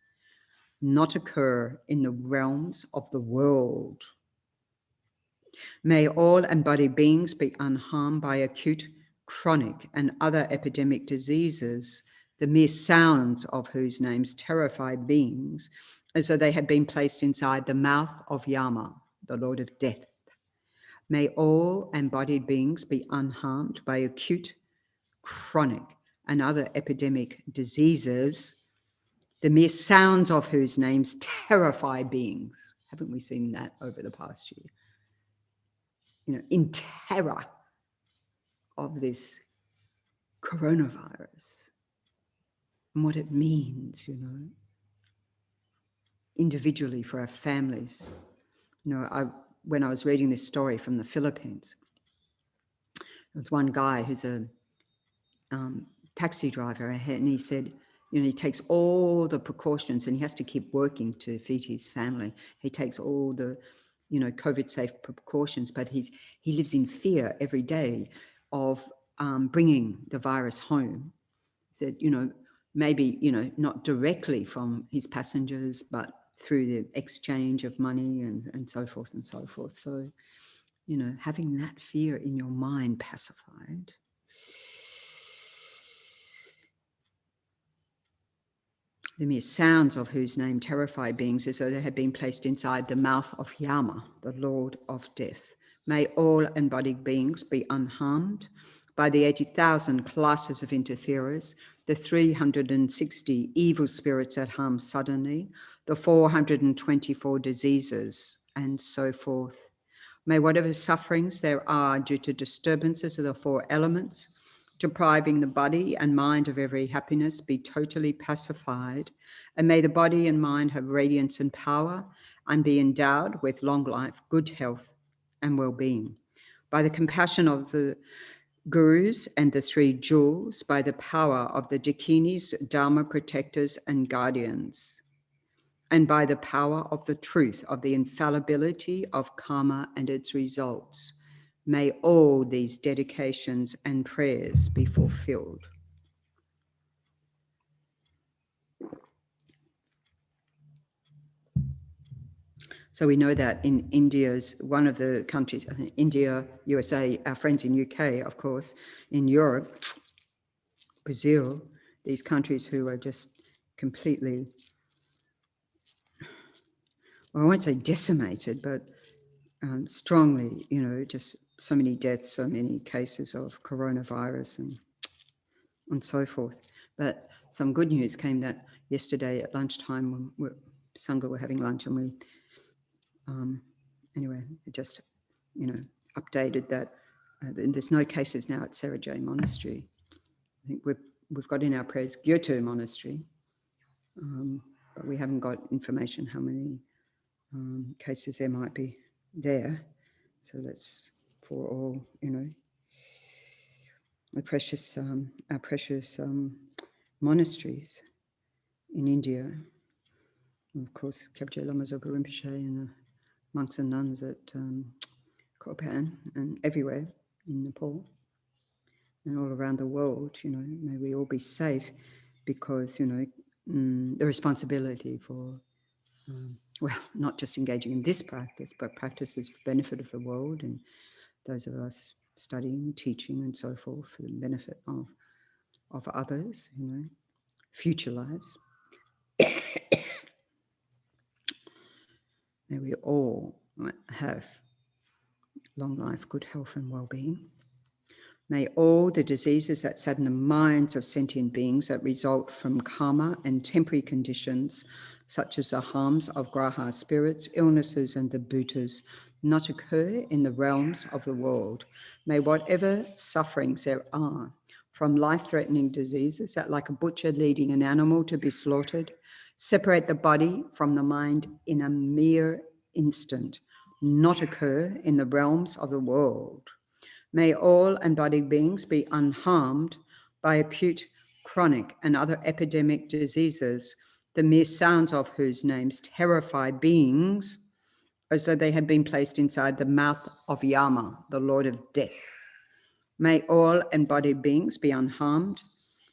not occur in the realms of the world. May all embodied beings be unharmed by acute, chronic, and other epidemic diseases, the mere sounds of whose names terrify beings, as though they had been placed inside the mouth of Yama, the Lord of Death. May all embodied beings be unharmed by acute, chronic, and other epidemic diseases, the mere sounds of whose names terrify beings. Haven't we seen that over the past year? You know, in terror of this coronavirus and what it means, you know, individually for our families. You know, when I was reading this story from the Philippines, there was one guy who's a taxi driver, and he said, you know, he takes all the precautions and he has to keep working to feed his family. He takes all the, you know, COVID-safe precautions, but he lives in fear every day of bringing the virus home. He said, you know, maybe, you know, not directly from his passengers, but through the exchange of money and so forth and so forth. So, you know, having that fear in your mind pacified. The mere sounds of whose name terrify beings as though they had been placed inside the mouth of Yama, the Lord of Death. May all embodied beings be unharmed by the 80,000 classes of interferers, the 360 evil spirits that harm suddenly, the 424 diseases, and so forth. May whatever sufferings there are due to disturbances of the four elements, depriving the body and mind of every happiness, be totally pacified, and may the body and mind have radiance and power and be endowed with long life, good health, and well-being. By the compassion of the gurus and the three jewels, by the power of the dakinis, dharma protectors, and guardians, and by the power of the truth of the infallibility of karma and its results, may all these dedications and prayers be fulfilled. So we know that in India's, one of the countries, I think India, USA, our friends in UK, of course, in Europe, Brazil, these countries who are just completely, well, I won't say decimated, but strongly, you know, just so many deaths, so many cases of coronavirus and so forth. But some good news came that yesterday at lunchtime when Sangha were having lunch, and we, anyway, just, you know, updated that there's no cases now at Chenrezig Monastery. I think we've got in our prayers Gyalpo Monastery, but we haven't got information how many cases there might be there. So that's for all, you know, our precious monasteries in India. And of course, Kyabje Lama Zopa Rinpoche and the monks and nuns at Kopan and everywhere in Nepal and all around the world, you know, may we all be safe, because, you know, the responsibility for, well, not just engaging in this practice, but practices for the benefit of the world and those of us studying, teaching, and so forth for the benefit of others, you know, future lives. May we all have long life, good health, and well-being. May all the diseases that sadden the minds of sentient beings that result from karma and temporary conditions, such as the harms of Graha spirits, illnesses, and the bhutas, not occur in the realms of the world. May whatever sufferings there are, from life-threatening diseases that, like a butcher leading an animal to be slaughtered, separate the body from the mind in a mere instant, not occur in the realms of the world. May all embodied beings be unharmed by acute, chronic, and other epidemic diseases, the mere sounds of whose names terrify beings as though they had been placed inside the mouth of Yama, the Lord of Death. May all embodied beings be unharmed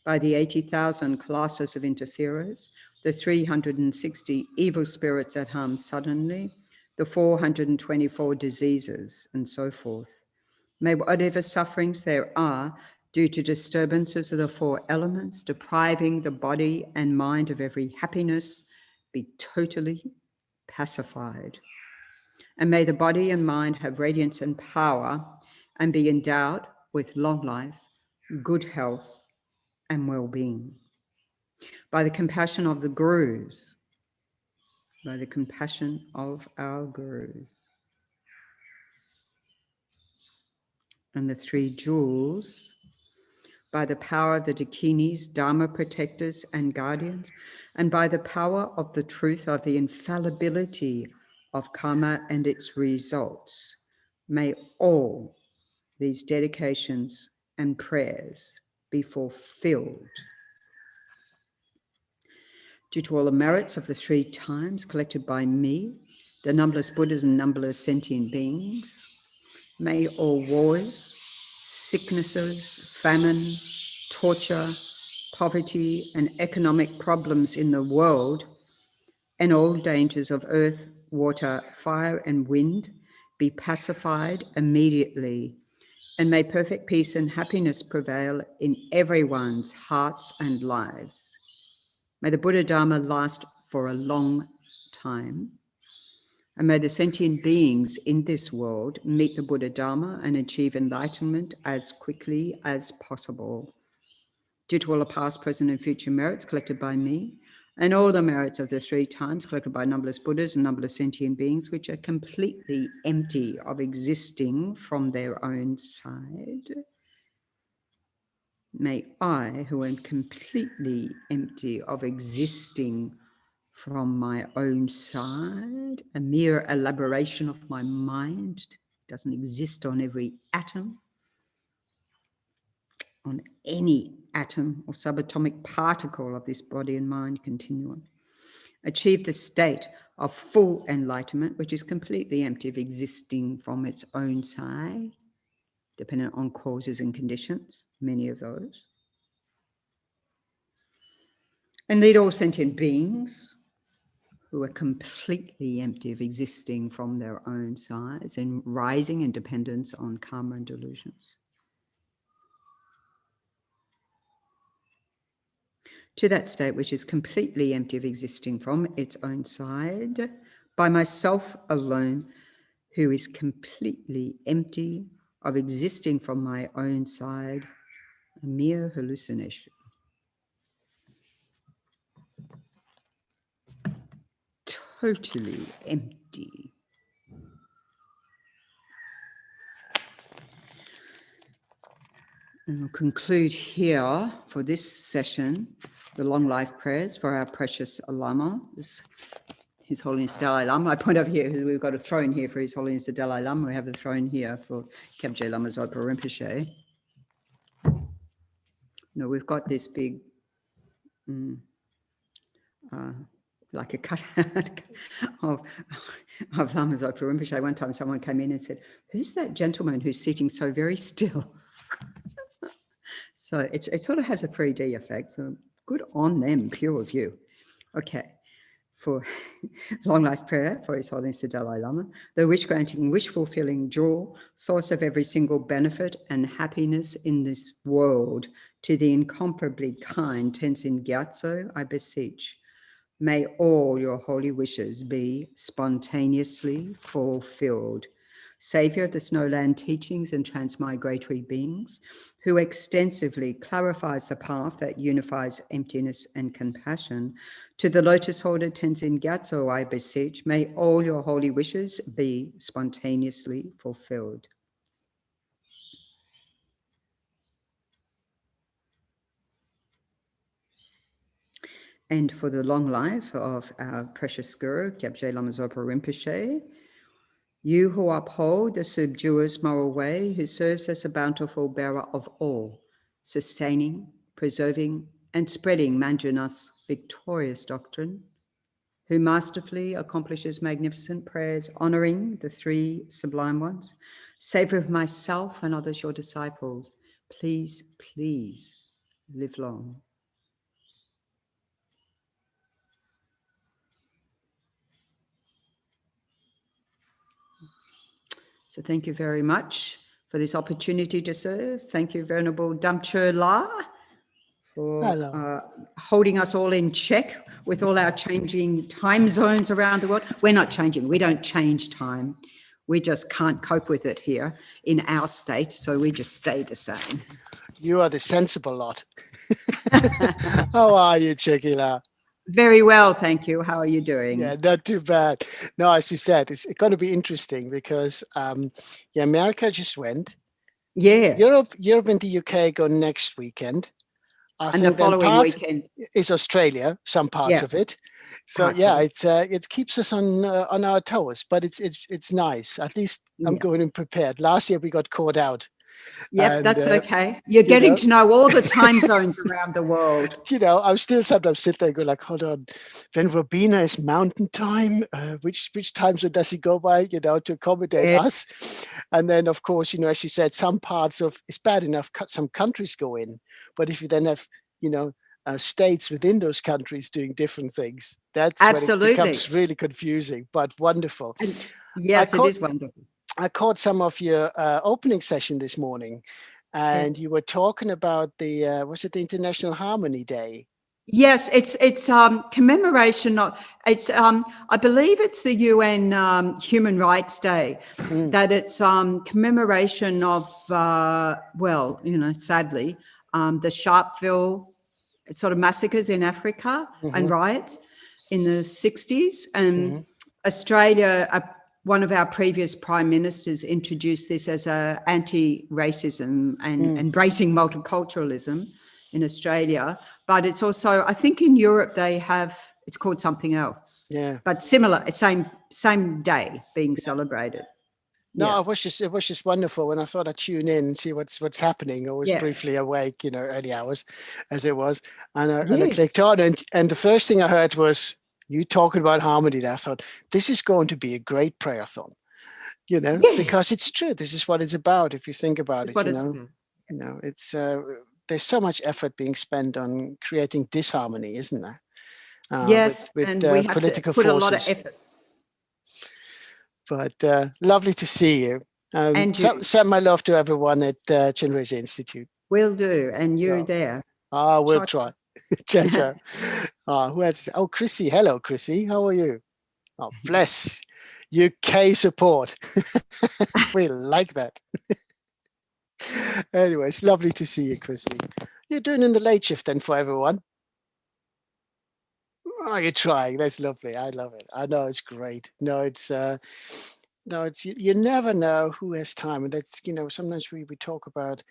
by the 80,000 classes of interferers, the 360 evil spirits that harm suddenly, the 424 diseases, and so forth. May whatever sufferings there are due to disturbances of the four elements, depriving the body and mind of every happiness, be totally pacified. And may the body and mind have radiance and power and be endowed with long life, good health, and well-being. By the compassion of the gurus, by the compassion of our gurus. And the three jewels, by the power of the Dakinis, Dharma protectors and guardians, and by the power of the truth of the infallibility of karma and its results, may all these dedications and prayers be fulfilled. Due to all the merits of the 3 times collected by me, the numberless Buddhas and numberless sentient beings, may all wars, sicknesses, famine, torture, poverty, and economic problems in the world, and all dangers of earth, water, fire, and wind be pacified immediately, and may perfect peace and happiness prevail in everyone's hearts and lives. May the Buddha Dharma last for a long time, and may the sentient beings in this world meet the Buddha Dharma and achieve enlightenment as quickly as possible. Due to all the past, present, and future merits collected by me, and all the merits of the 3 times collected by numberless Buddhas and numberless sentient beings, which are completely empty of existing from their own side, may I, who am completely empty of existing from my own side, a mere elaboration of my mind, doesn't exist on every atom, on any atom or subatomic particle of this body and mind continuum, achieve the state of full enlightenment, which is completely empty of existing from its own side, dependent on causes and conditions, many of those, and lead all sentient beings who are completely empty of existing from their own sides and rising in dependence on karma and delusions, to that state which is completely empty of existing from its own side, by myself alone, who is completely empty of existing from my own side, a mere hallucination. Totally empty. And we'll conclude here for this session, the long life prayers for our precious Lama, His Holiness Dalai Lama. I point over here because we've got a throne here for His Holiness the Dalai Lama. We have a throne here for Kyabje Lama Zopa Rinpoche. No, we've got this big, like a cutout of Lama Zopa Rinpoche. One time someone came in and said, "Who's that gentleman who's sitting so very still?" So it sort of has a 3D effect. So good on them, pure of you. Okay. For long life prayer for His Holiness the Dalai Lama, the wish-granting, wish-fulfilling jewel, source of every single benefit and happiness in this world, to the incomparably kind Tenzin Gyatso, I beseech, may all your holy wishes be spontaneously fulfilled. Saviour of the Snowland teachings and transmigratory beings, who extensively clarifies the path that unifies emptiness and compassion, to the lotus holder Tenzin Gyatso, I beseech, may all your holy wishes be spontaneously fulfilled. And for the long life of our precious Guru, Kyabje Lama Zopa Rinpoche, you who uphold the subduous moral way, who serves as a bountiful bearer of all, sustaining, preserving, and spreading Manjunath's victorious doctrine, who masterfully accomplishes magnificent prayers honoring the three sublime ones, savor of myself and others your disciples, please, please live long. So thank you very much for this opportunity to serve. Thank you, Venerable Damche La, for holding us all in check with all our changing time zones around the world. We're not changing. We don't change time. We just can't cope with it here in our state, so we just stay the same. You are the sensible lot. How are you, Chekila? Very well, thank you. How are you doing? Yeah, not too bad. No, as you said, it's going to be interesting because America just went. Yeah. Europe and the UK go next weekend. And the following weekend is Australia, some parts of it. So it keeps us on our toes, but it's nice. At least I'm going in prepared. Last year we got caught out. Yep, that's okay. You're getting to know all the time zones around the world. I still sometimes sit there and go like, hold on, when Robina is mountain time, which time zone does he go by, to accommodate us? And then, of course, as you said, some parts of, it's bad enough, some countries go in. But if you then have, states within those countries doing different things, that's when it becomes really confusing, but wonderful. Yes, it is wonderful. I caught some of your opening session this morning, and you were talking about the was it the International Harmony Day? Yes, it's commemoration of I believe it's the UN Human Rights Day. That it's commemoration of sadly the Sharpeville sort of massacres in Africa and riots in the 60s, and Australia. One of our previous prime ministers introduced this as a anti-racism and embracing multiculturalism in Australia. But it's also, I think in Europe it's called something else. Yeah. But similar, same day being celebrated. No, it was just wonderful when I thought I'd tune in and see what's happening. I was briefly awake, early hours as it was, and I clicked on, and the first thing I heard was you talking about harmony. And I thought, this is going to be a great prayer-a-thon, because it's true. This is what it's about. If you think about it's there's so much effort being spent on creating disharmony, isn't there? Yes, with and we have political to put forces. a lot of effort. But lovely to see you. And send my love to everyone at Chenrezig Institute. Will do, and you're there. We'll try. Ciao. Who else? Oh, Chrissy. Hello, Chrissy. How are you? Oh, bless. UK support. We like that. Anyway, it's lovely to see you, Chrissy. You're doing in the late shift then for everyone. Oh, you're trying. That's lovely. I love it. I know it's great. No, it's you never know who has time, and that's sometimes we talk about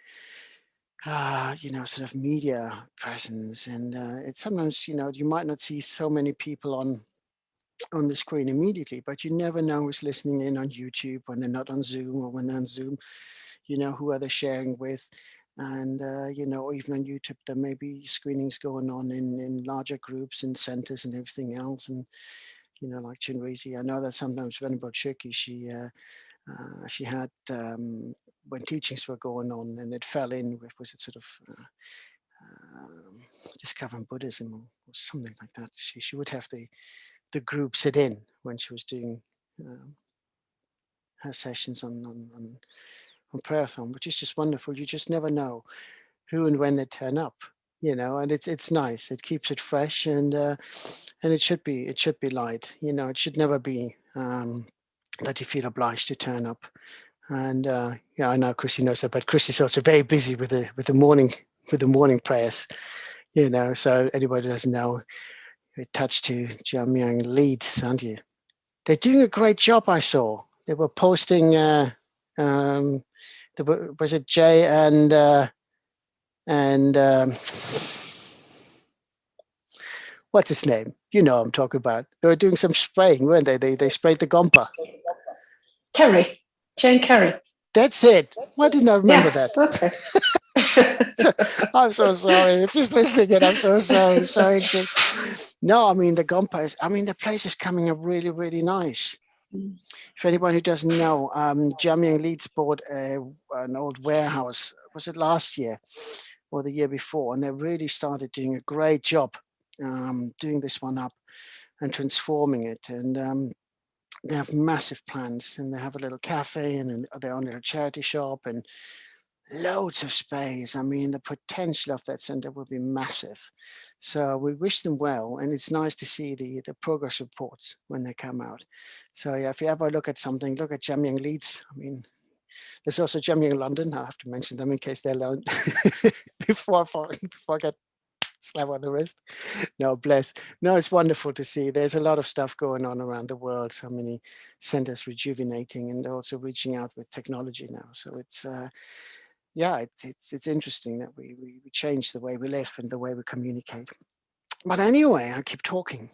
sort of media presence, and it's sometimes you might not see so many people on the screen immediately, but you never know who's listening in on YouTube when they're not on Zoom, or when they're on Zoom, who are they sharing with. And, even on YouTube, there may be screenings going on in larger groups and centers and everything else. And, like Chenrezig, I know that sometimes Venerable Chökyi, she had, when teachings were going on, and it fell in with, was it sort of discovering Buddhism or something like that. She would have the group sit in when she was doing her sessions on prayerathon, which is just wonderful. You just never know who and when they turn up, and it's nice. It keeps it fresh, and it should be light. It should never be that you feel obliged to turn up. And yeah, I know Chrissy knows that, but Chrissy's also very busy with the morning prayers, you know. So anybody who doesn't know, you're attached to Jamyang Leeds, aren't you? They're doing a great job. I saw they were posting. Was it Jay and what's his name? You know, I'm talking about. They were doing some spraying, weren't they? They sprayed the gompa. Jane Carey. That's it. Why didn't I remember that? Okay. So, I'm so sorry. If he's listening, and I'm so sorry. Sorry, Jane. No, I mean the gompa is. I mean the place is coming up really, really nice. For anyone who doesn't know, Jamyang Leeds bought an old warehouse. Was it last year or the year before? And they really started doing a great job doing this one up and transforming it. And they have massive plans, and they have a little cafe and their own little charity shop and loads of space. I mean, the potential of that center will be massive. So we wish them well, and it's nice to see the progress reports when they come out. So yeah, if you ever look at something, look at Jamyang Leeds. I mean, there's also Jamyang London. I have to mention them in case they're alone before I get slap on the wrist. No, bless. No, it's wonderful to see. There's a lot of stuff going on around the world. So many centers rejuvenating and also reaching out with technology now. So it's yeah, it's interesting that we change the way we live and the way we communicate. But anyway, I keep talking,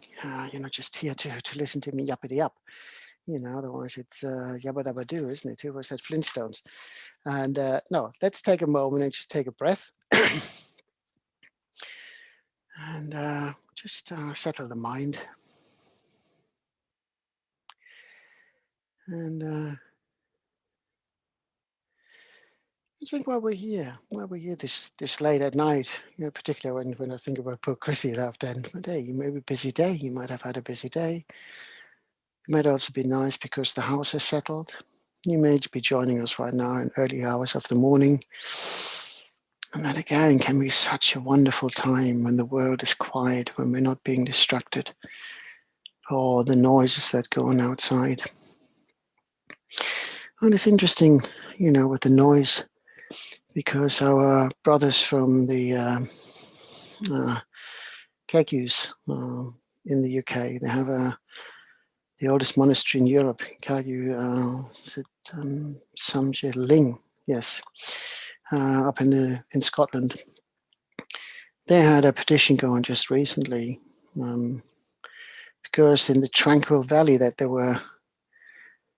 you know, just here to listen to me yappity up. You know, otherwise it's yabba dabba do, isn't it? Who was that? Flintstones. And no, let's take a moment and just take a breath. And just settle the mind. And I think while we're here this late at night, you know, particularly when I think about poor Chrissy at half 10, but hey, you may be a busy day. You might have had a busy day. It might also be nice because the house is settled. You may be joining us right now in early hours of the morning. And that again can be such a wonderful time when the world is quiet, when we're not being distracted by all the noises that go on outside. And it's interesting, you know, with the noise, because our brothers from the Kagyu in the UK, they have the oldest monastery in Europe, Kagyu, is it Samje Ling? Yes, up in Scotland. They had a petition going just recently because in the Tranquil Valley that they were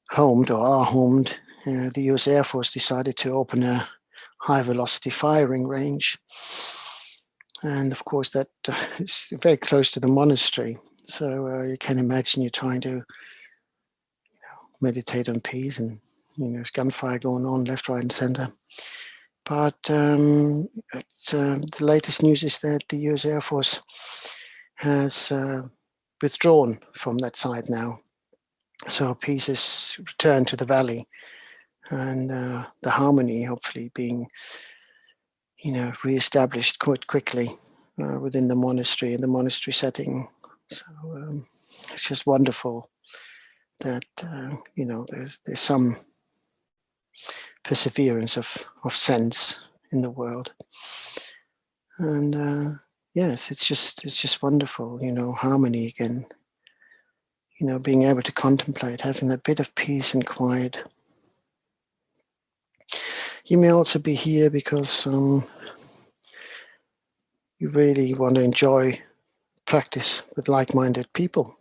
homed or are homed, the US Air Force decided to open a high velocity firing range. And of course that is very close to the monastery. So you can imagine you're trying to meditate on peace, and there's gunfire going on left, right and center. But the latest news is that the US Air Force has withdrawn from that site now. So peace has returned to the valley, and the harmony hopefully being reestablished quite quickly within the monastery, in the monastery setting. So it's just wonderful that there's some perseverance of sense in the world. And yes, it's just wonderful, harmony again, being able to contemplate, having that bit of peace and quiet. You may also be here because you really want to enjoy practice with like-minded people.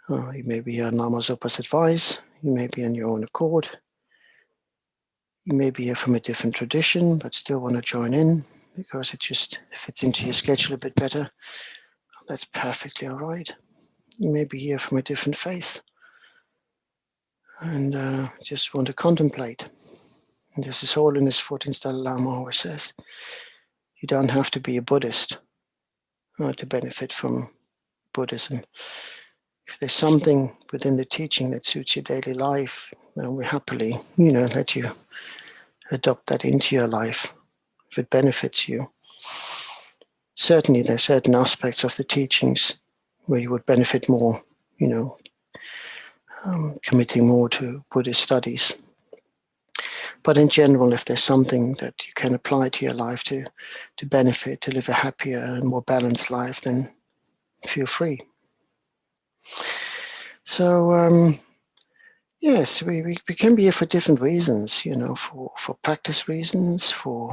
You may be on Lama Zopa's advice, you may be on your own accord, you may be here from a different tradition but still want to join in because it just fits into your schedule a bit better. That's perfectly all right. You may be here from a different faith and just want to contemplate. And this is Holiness 14th Dalai Lama always says, you don't have to be a Buddhist to benefit from Buddhism. If there's something within the teaching that suits your daily life, then we happily, let you adopt that into your life if it benefits you. Certainly, there are certain aspects of the teachings where you would benefit more, committing more to Buddhist studies. But in general, if there's something that you can apply to your life to benefit, to live a happier and more balanced life, then feel free. So yes, we can be here for different reasons, you know, for practice reasons, for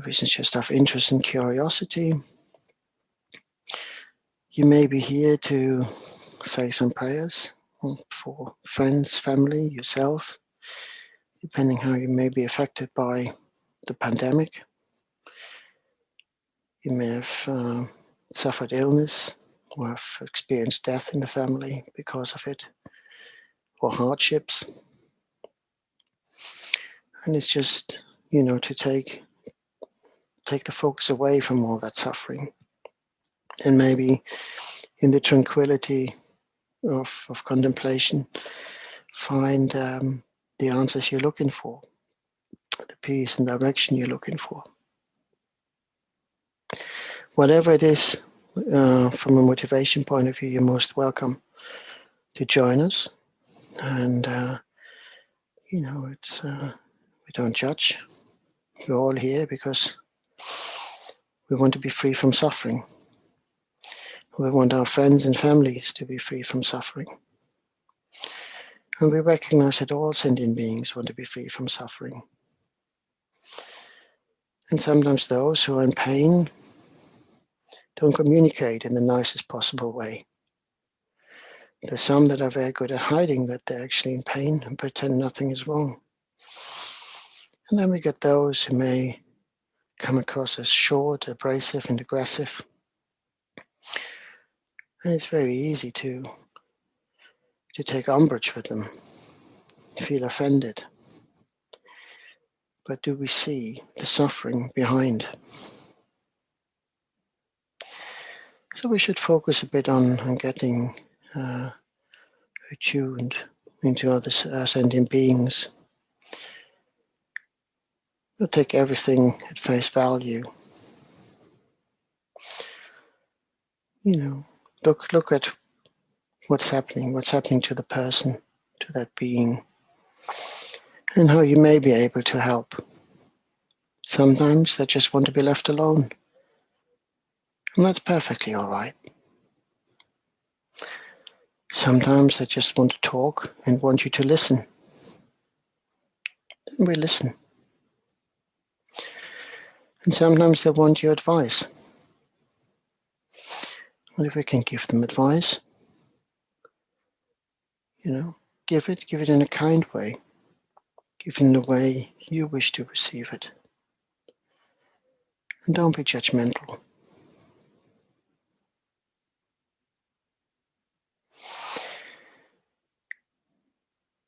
reasons just of interest and curiosity. You may be here to say some prayers for friends, family, yourself, depending how you may be affected by the pandemic. You may have suffered illness or have experienced death in the family because of it, or hardships. And it's just, you know, to take the focus away from all that suffering, and maybe in the tranquility of contemplation find the answers you're looking for, the peace and direction you're looking for. Whatever it is, from a motivation point of view, you're most welcome to join us. And you know, it's we don't judge. We're all here because we want to be free from suffering. We want our friends and families to be free from suffering. And we recognize that all sentient beings want to be free from suffering. And sometimes those who are in pain don't communicate in the nicest possible way. There's some that are very good at hiding that they're actually in pain and pretend nothing is wrong. And then we get those who may come across as short, abrasive, and aggressive. And it's very easy to take umbrage with them, feel offended. But do we see the suffering behind? So we should focus a bit on getting attuned into other sentient beings. We'll take everything at face value. You know, look at what's happening to the person, to that being, and how you may be able to help. Sometimes they just want to be left alone, and that's perfectly all right. Sometimes they just want to talk and want you to listen. Then we listen. And sometimes they want your advice. And if we can give them advice, you know, give it in a kind way. Give it in the way you wish to receive it. And don't be judgmental.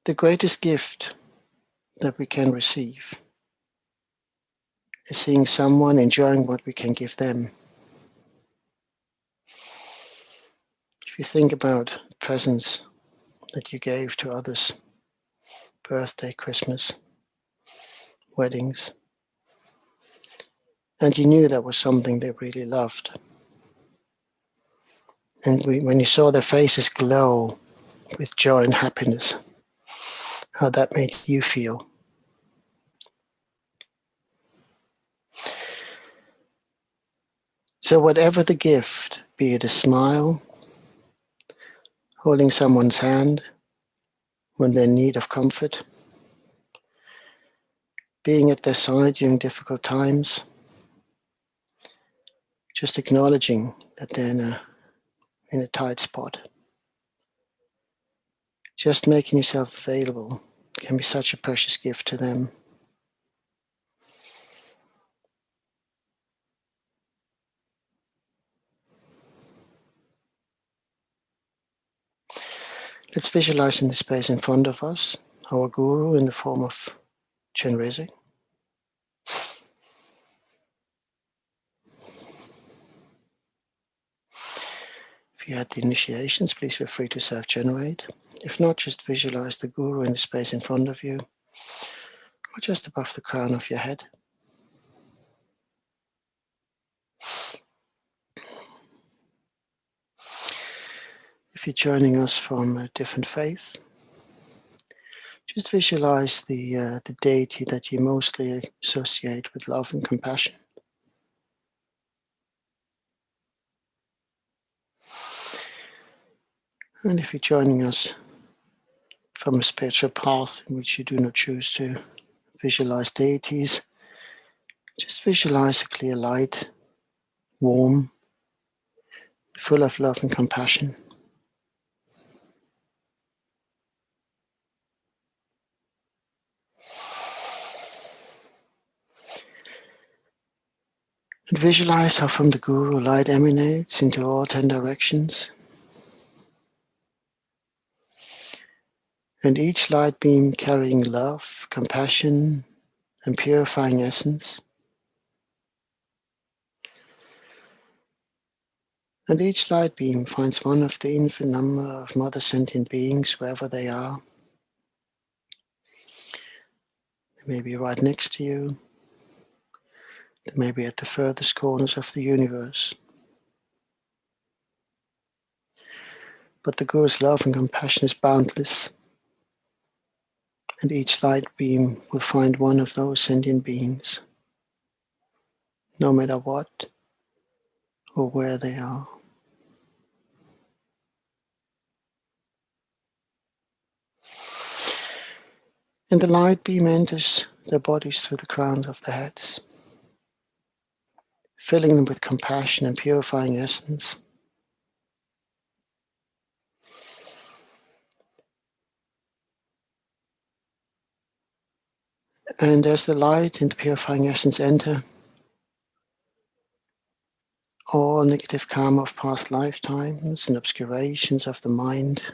The greatest gift that we can receive is seeing someone enjoying what we can give them. If you think about presents that you gave to others, birthday, Christmas, weddings, and you knew that was something they really loved. And when you saw their faces glow with joy and happiness, how that made you feel. So whatever the gift, be it a smile, holding someone's hand when they're in need of comfort, being at their side during difficult times, just acknowledging that they're in a tight spot. Just making yourself available can be such a precious gift to them. Let's visualize in the space in front of us, our guru in the form of Chenrezig. If you had the initiations, please feel free to self-generate. If not, just visualize the guru in the space in front of you, or just above the crown of your head. If if you're joining us from a different faith, just visualize the deity that you mostly associate with love and compassion. And if you're joining us from a spiritual path in which you do not choose to visualize deities, just visualize a clear light, warm, full of love and compassion. And visualize how from the Guru light emanates into all 10 directions. And each light beam carrying love, compassion, and purifying essence. And each light beam finds one of the infinite number of mother sentient beings wherever they are. They may be right next to you. They may be at the furthest corners of the universe. But the Guru's love and compassion is boundless. And each light beam will find one of those sentient beings, no matter what or where they are. And the light beam enters their bodies through the crowns of their heads, filling them with compassion and purifying essence. And as the light and the purifying essence enter, all negative karma of past lifetimes and obscurations of the mind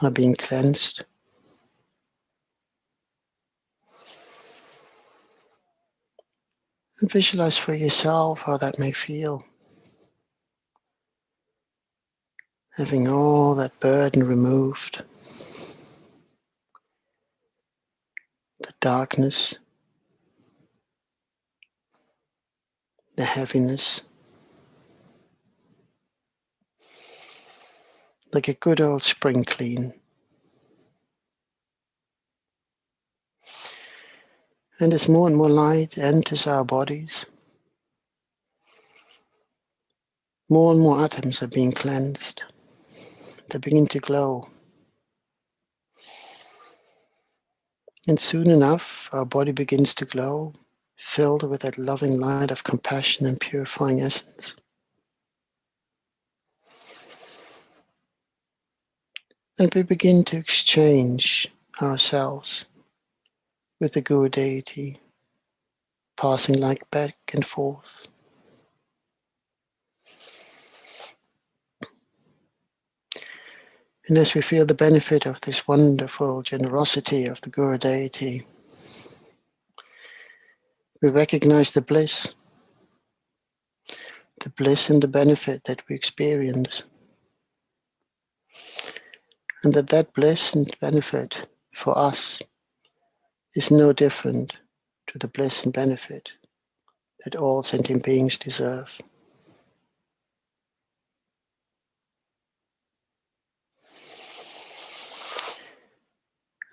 are being cleansed. And visualize for yourself how that may feel. Having all that burden removed, the darkness, the heaviness, like a good old spring clean. And as more and more light enters our bodies, more and more atoms are being cleansed. They begin to glow. And soon enough, our body begins to glow, filled with that loving light of compassion and purifying essence. And we begin to exchange ourselves with the Guru deity, passing light back and forth. And as we feel the benefit of this wonderful generosity of the Guru deity, we recognize the bliss and the benefit that we experience. And that bliss and benefit for us is no different to the bliss and benefit that all sentient beings deserve.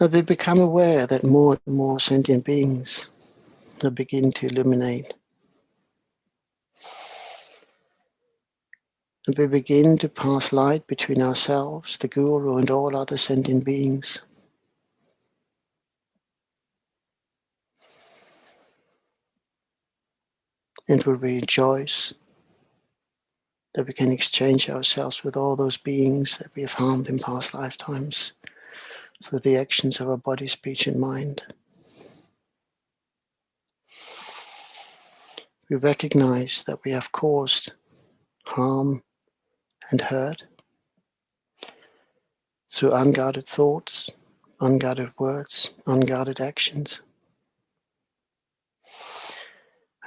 And we become aware that more and more sentient beings will begin to illuminate. And we begin to pass light between ourselves, the Guru, and all other sentient beings. And we rejoice that we can exchange ourselves with all those beings that we have harmed in past lifetimes through the actions of our body, speech, and mind. We recognize that we have caused harm and hurt through unguarded thoughts, unguarded words, unguarded actions.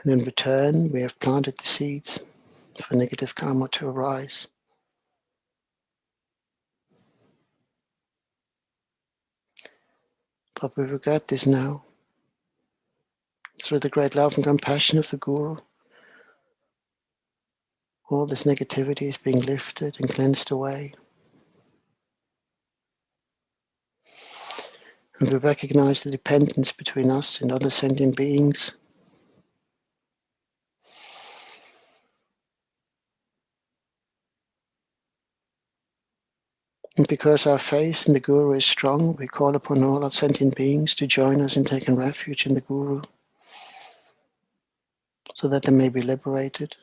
And in return, we have planted the seeds for negative karma to arise. But we regret this now. Through the great love and compassion of the Guru, all this negativity is being lifted and cleansed away. And we recognize the dependence between us and other sentient beings. And because our faith in the Guru is strong, we call upon all our sentient beings to join us in taking refuge in the Guru, so that they may be liberated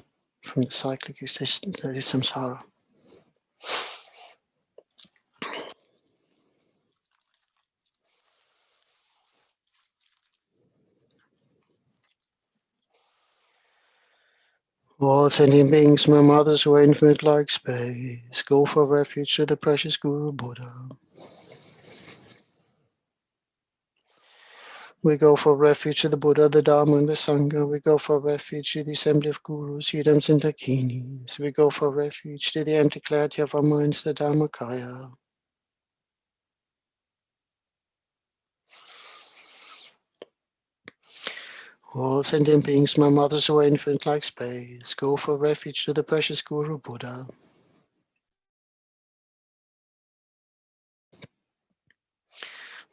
from the cyclic existence that is samsara. All sentient beings, my mothers who are infinite like space, go for refuge to the precious Guru Buddha. We go for refuge to the Buddha, the Dharma, and the Sangha. We go for refuge to the assembly of Gurus, Yidams, and Dakinis. We go for refuge to the empty clarity of our minds, the Dharmakaya. All sentient beings, my mothers who are infinite like space, go for refuge to the precious Guru Buddha.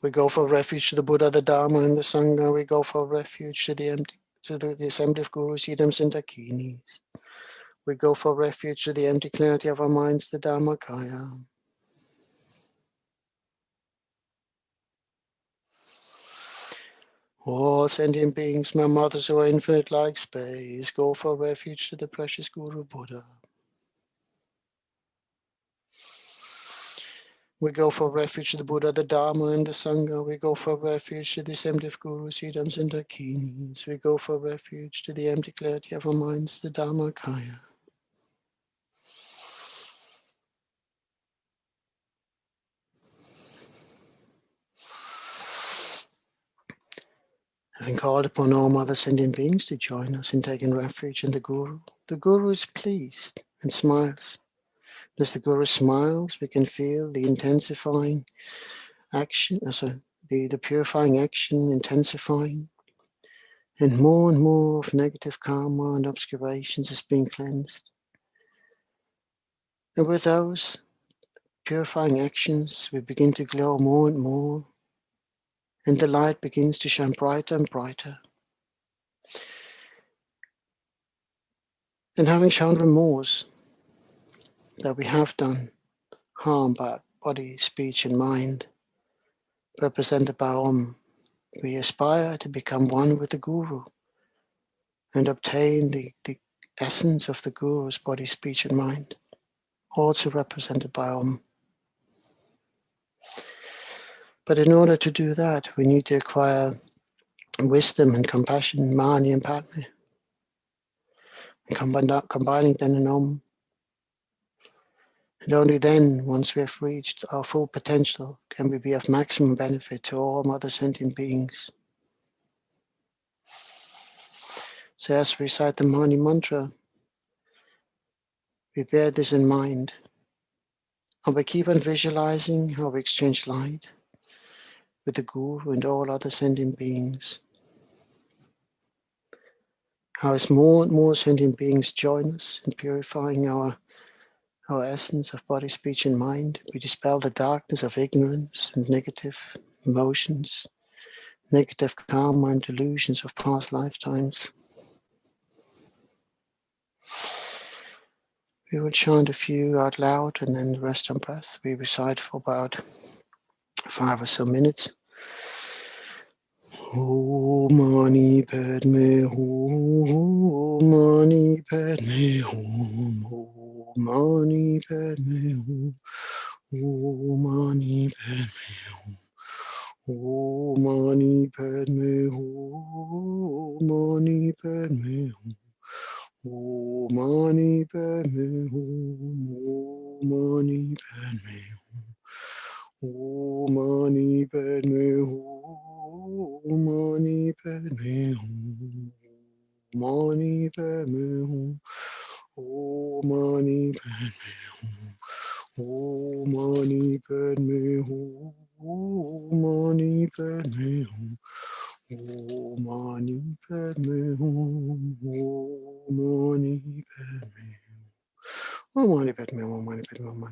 We go for refuge to the Buddha, the Dharma, and the Sangha. We go for refuge to the assembly of Gurus, Yidams, and Dakinis. We go for refuge to the empty clarity of our minds, the Dharmakaya. All sentient beings, my mothers who are infinite like space, go for refuge to the precious Guru Buddha. We go for refuge to the Buddha, the Dharma, and the Sangha. We go for refuge to the assembly of Gurus, Yidams, and Dakinis. We go for refuge to the empty clarity of our minds, the Dharmakaya. Having called upon all other sentient beings to join us in taking refuge in the Guru is pleased and smiles. As the Guru smiles, we can feel the intensifying action, the purifying action intensifying, and more of negative karma and obscurations is being cleansed. And with those purifying actions, we begin to glow more and more, and the light begins to shine brighter and brighter. And having shown remorse that we have done harm by body, speech, and mind, represented by Om, we aspire to become one with the Guru and obtain the essence of the Guru's body, speech, and mind, also represented by Om. But in order to do that, we need to acquire wisdom and compassion, Mani and Padme, and combining them in Om. And only then, once we have reached our full potential, can we be of maximum benefit to all other sentient beings. So as we recite the Mani mantra, we bear this in mind, and we keep on visualizing how we exchange light with the Guru and all other sentient beings. How as more and more sentient beings join us in purifying our essence of body, speech, and mind, we dispel the darkness of ignorance and negative emotions, negative karma and delusions of past lifetimes. We will chant a few out loud and then the rest on breath. We recite for about 5 or so minutes. Om Mani Padme Hum, Mani Padme Hum, Om Mani Padme Hum, Om Mani Padme Hum, Om Mani Padme Hum, Mani Padme Hum, Om Mani Padme Hum, Om Mani Padme Hum, Om Mani Padme Hum, Mani Padme Hum, Mani Padme Hum, Om Mani Padme Hum, Om Mani Padme Hum, Mani Padme Hum, Om Mani Padme Hum, Mani Padme Hum, Mani Padme Hum, Mani Padme Hum, Mani Padme Hum.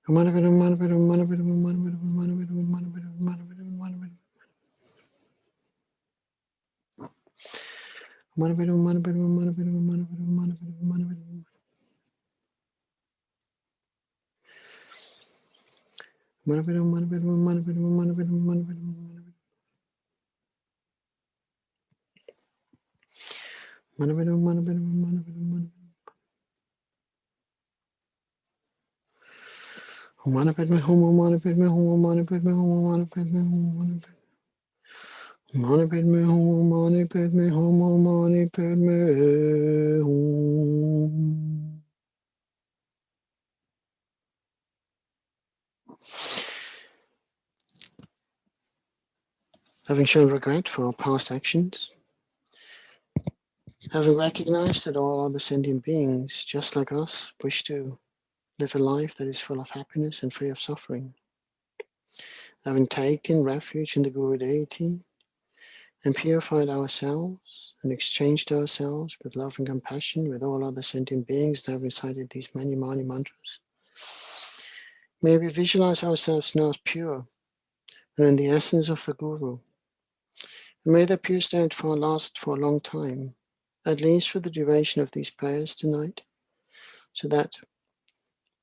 Mani padme hum, mani padme hum, mani padme hum. Having shown regret for our past actions, having recognized that all other sentient beings, just like us, wish to live a life that is full of happiness and free of suffering, having taken refuge in the Guru deity and purified ourselves and exchanged ourselves with love and compassion with all other sentient beings, and having recited these many mantras, may we visualize ourselves now as pure and in the essence of the Guru. And may that pure state last for a long time, at least for the duration of these prayers tonight, so that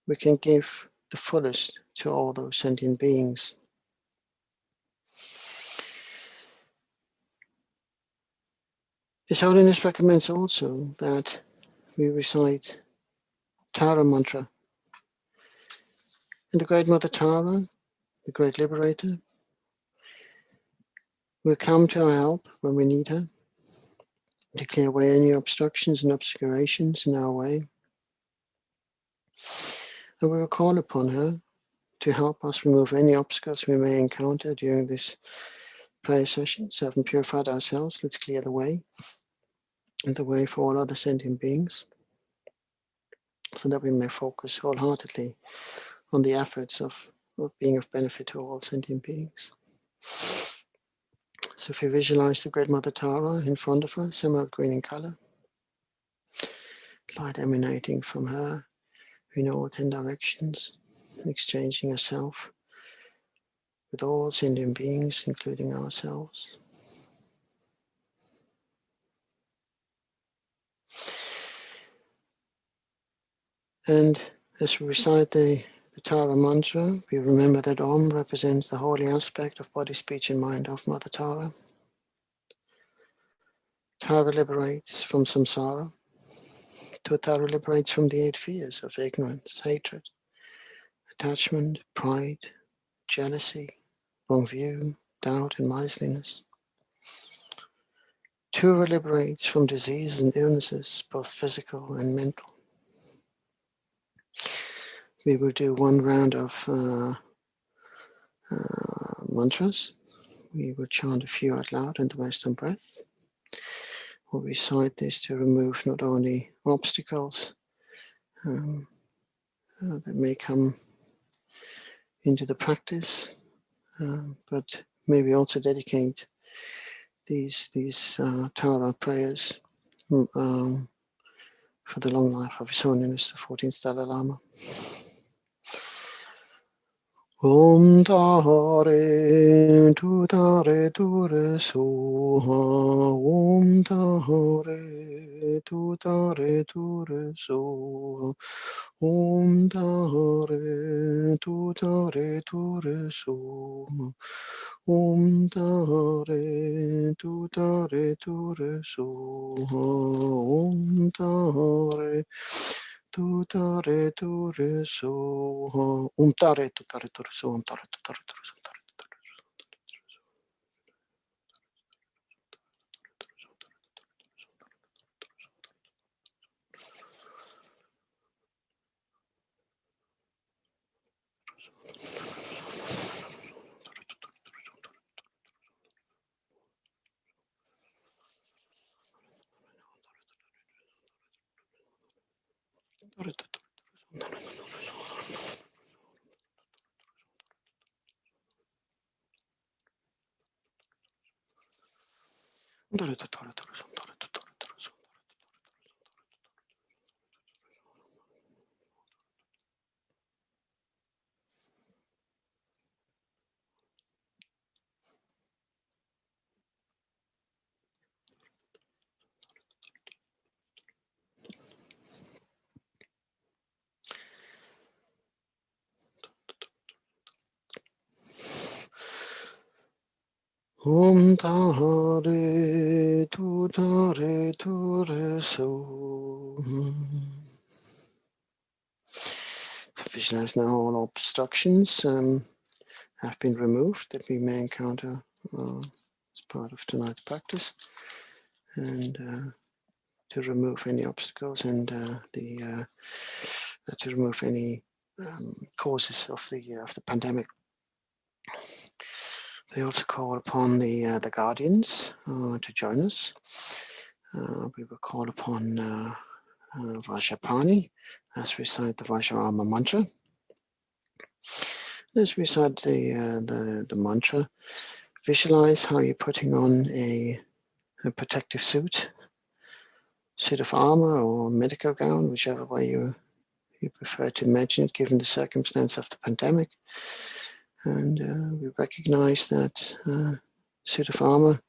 we can give the fullest to all those sentient beings. His Holiness recommends also that we recite Tara mantra. And the Great Mother Tara, the Great Liberator, will come to our help when we need her, to clear away any obstructions and obscurations in our way. And we will call upon her to help us remove any obstacles we may encounter during this prayer session. So having purified ourselves, let's clear the way, and the way for all other sentient beings, so that we may focus wholeheartedly on the efforts of being of benefit to all sentient beings. So if we visualize the Great Mother Tara in front of us, emerald green in color, light emanating from her in all 10 directions, exchanging herself with all sentient beings, including ourselves. And as we recite the Tara mantra, we remember that Om represents the holy aspect of body, speech, and mind of Mother Tara. Tara liberates from samsara. Tara liberates from the 8 fears of ignorance, hatred, attachment, pride, jealousy, wrong view, doubt, and miserliness. Tura liberates from diseases and illnesses, both physical and mental. We will do one round of mantras. We will chant a few out loud in the Western breath. We'll recite this to remove not only obstacles that may come into the practice, but maybe also dedicate these Tara prayers for the long life of His Holiness the 14th Dalai Lama. Om Tare Tu Tare Ture Soha. Om Tare Tu Tare Ture Soha. Om Tare Tu Tare Ture Soha. Om Tare Tu Tare Ture Soha. Om Tare Tu Tare Ture Soha. Om Tare Tu Tare Ture Soha. Om Tare Tu Tare Ture Soha. Om Tare Tu Tare Tu Re So. So visualize now all obstructions have been removed that we may encounter as part of tonight's practice, and to remove any obstacles and to remove any causes of the pandemic. We also call upon the guardians to join us. We will call upon Vajrapani as we recite the Vajrayana mantra. As we recite the mantra, visualize how you're putting on a protective suit of armor or medical gown, whichever way you prefer to imagine it, given the circumstance of the pandemic. And we recognize that suit of armor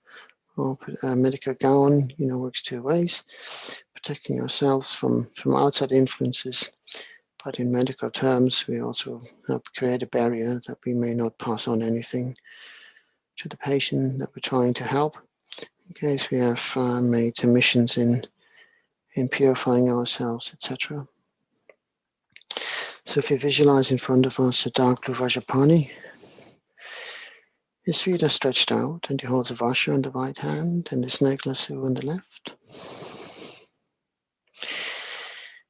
or medical gown, works two ways, protecting ourselves from outside influences. But in medical terms, we also help create a barrier that we may not pass on anything to the patient that we're trying to help, in case we have made omissions in purifying ourselves, etc. So if you visualize in front of us a dark blue Vajrapani, his feet are stretched out and he holds a Vajra in the right hand and the snake lasso in the left.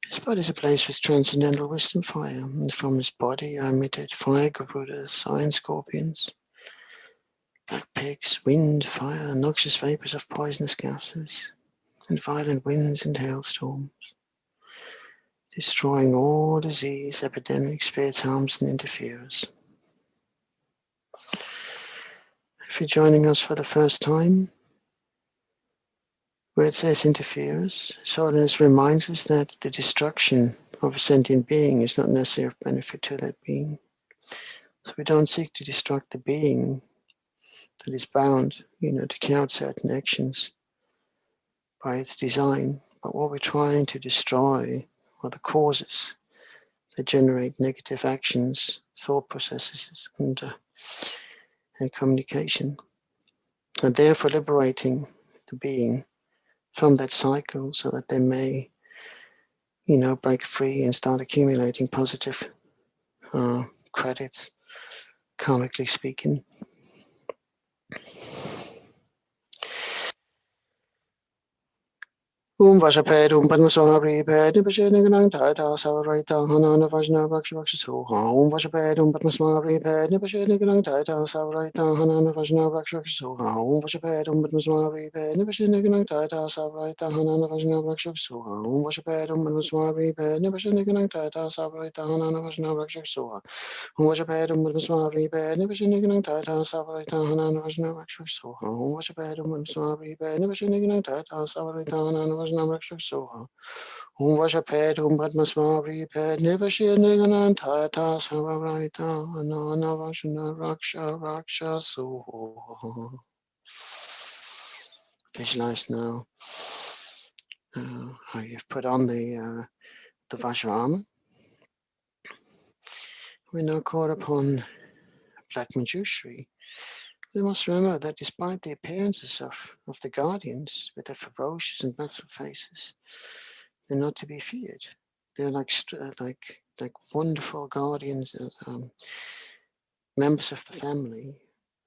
His body is a place with transcendental wisdom fire, and from his body are emitted fire garudas, iron scorpions, black pigs, wind, fire, noxious vapors of poisonous gases, and violent winds and hailstorms, destroying all disease, epidemics, spirits, harms, and interferers. If you're joining us for the first time, where it says interferers, Soreness reminds us that the destruction of a sentient being is not necessarily of benefit to that being. So we don't seek to destruct the being that is bound, to carry out certain actions by its design. But what we're trying to destroy are the causes that generate negative actions, thought processes, and communication. And therefore liberating the being from that cycle so that they may, break free and start accumulating positive credits, karmically speaking. Vajaped, Padmaswari, Ped, Nipashininganang, Tata, Savarita, Hanana Vajna, Rakshavaksha Soha, Vajaped, Padmaswari, Ped, Nipashininganang, Tata, Savarita, Hanana Vajna, Rakshavaksha Soha, Vajaped, Padmaswari, Ped, Nipashininganang, Tata, Savarita, Hanana Vajna, Rakshavaksha Soha, Vajaped, Padmaswari, Ped, Nipashininganang, Tata, Savarita, Hanana Vajna, Rakshavaksha Soha, Vajaped, Padmaswari, Ped, Nipashininganang, Tata, Savarita, Hanana Vajna, Rakshavaksha Soha, Vajaped, Padmaswari, Ped, Nipashininganang, Tata, Savarita, Hanana Soha. Vajaped, Padmaswari, Ped, Nipashininganang, Tata, Savarita, Hanana Vajna, Raksha Soha. Visualize now how you've put on the Vajra armor. We now call upon Black Manjushri. We must remember that despite the appearances of the guardians with their ferocious and wrathful faces, they're not to be feared. They're like wonderful guardians, members of the family,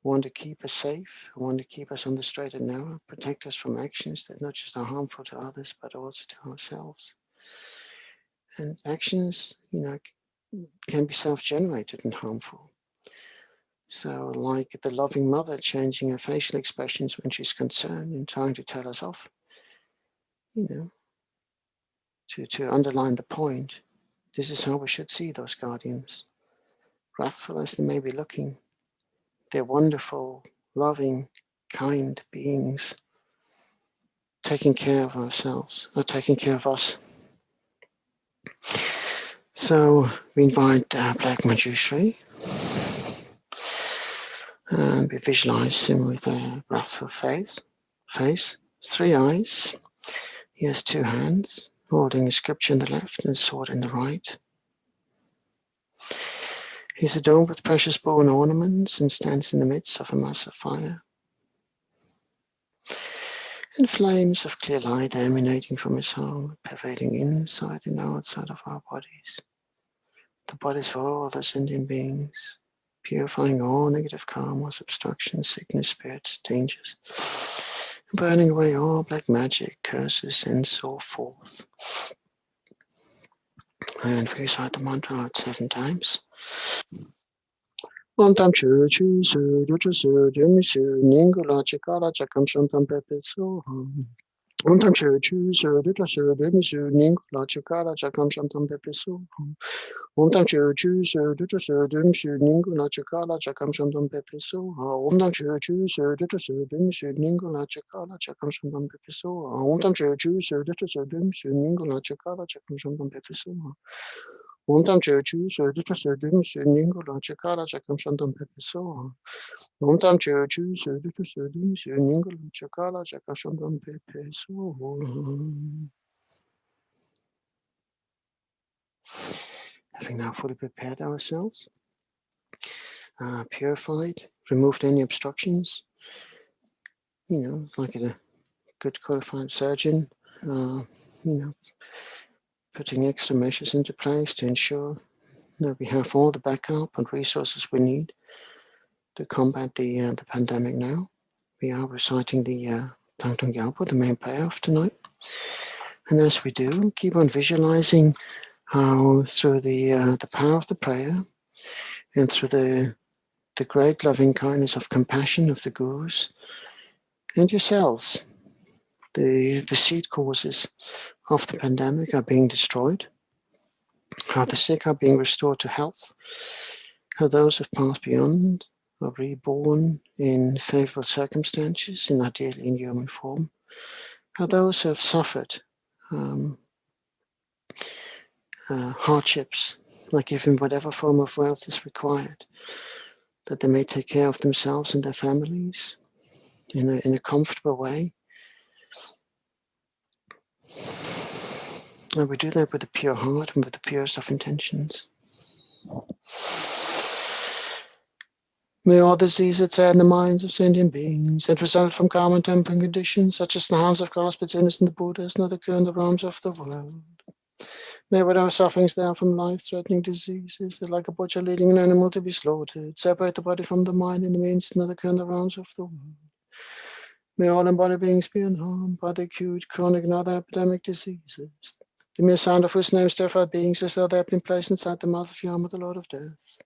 who want to keep us safe, who want to keep us on the straight and narrow, protect us from actions that not just are harmful to others, but also to ourselves. And actions, can be self-generated and harmful. So like the loving mother changing her facial expressions when she's concerned and trying to tell us off, to underline the point, this is how we should see those guardians. Wrathful as they may be looking, they're wonderful, loving, kind beings, taking care of ourselves, or taking care of us. So we invite Black Manjushri, and we visualize him with a wrathful face, 3 eyes. He has 2 hands, holding a scripture in the left and a sword in the right. He is adorned with precious bow and ornaments and stands in the midst of a mass of fire. and flames of clear light emanating from his heart, pervading inside and outside of our bodies. The bodies for all other sentient beings, purifying all negative karmas, obstructions, sickness, spirits, dangers, and burning away all black magic, curses, and so forth. And we recite the mantra out 7 times. Om tam chu chu su ju su jumi su ningula chikala chakam shantam pepe soham. Om tam chu chu su ju su jumi su ningula chikala chakam shantam pepe soham. Om tam chu chu su ju su jumi su ningula chikala chakam shantam pepe soham. Om tam chu chu su ju su jumi su ningula chikala chakam shantam pepe soham. Om tam chu chu su ju su jumi su ningula chikala chakam shantam pepe soham. Om tam chu chu su ju su jumi su ningula chikala chakam shantam pepe soham. Om tam chu chu su ju su jumi su ningula chikala chakam shantam pepe soham. Having now fully prepared ourselves, purified, removed any obstructions, like a good qualified surgeon, putting extra measures into place to ensure that we have all the backup and resources we need to combat the pandemic now. We are reciting the Thangtong Gyalpo, the main prayer of tonight. And as we do, keep on visualizing how through the power of the prayer and through the great loving kindness of compassion of the gurus and yourselves, the seed causes of the pandemic are being destroyed, how the sick are being restored to health, how those who have passed beyond are reborn in favorable circumstances, and ideally in human form, how those who have suffered hardships, like even whatever form of wealth is required, that they may take care of themselves and their families in a comfortable way. And we do that with a pure heart and with the purest of intentions. May all diseases that sad in the minds of sentient beings that result from karma and tempering conditions, such as the harms of grasping sinners and the Buddhas, not occur in the realms of the world. May whatever sufferings there from life-threatening diseases that, like a butcher leading an animal to be slaughtered, separate the body from the mind in the means not occur in the realms of the world. May all embodied beings be unharmed by the acute, chronic, and other epidemic diseases. The mere sound of whose names terrify beings as though they have been placed inside the mouth of Yama, the Lord of Death.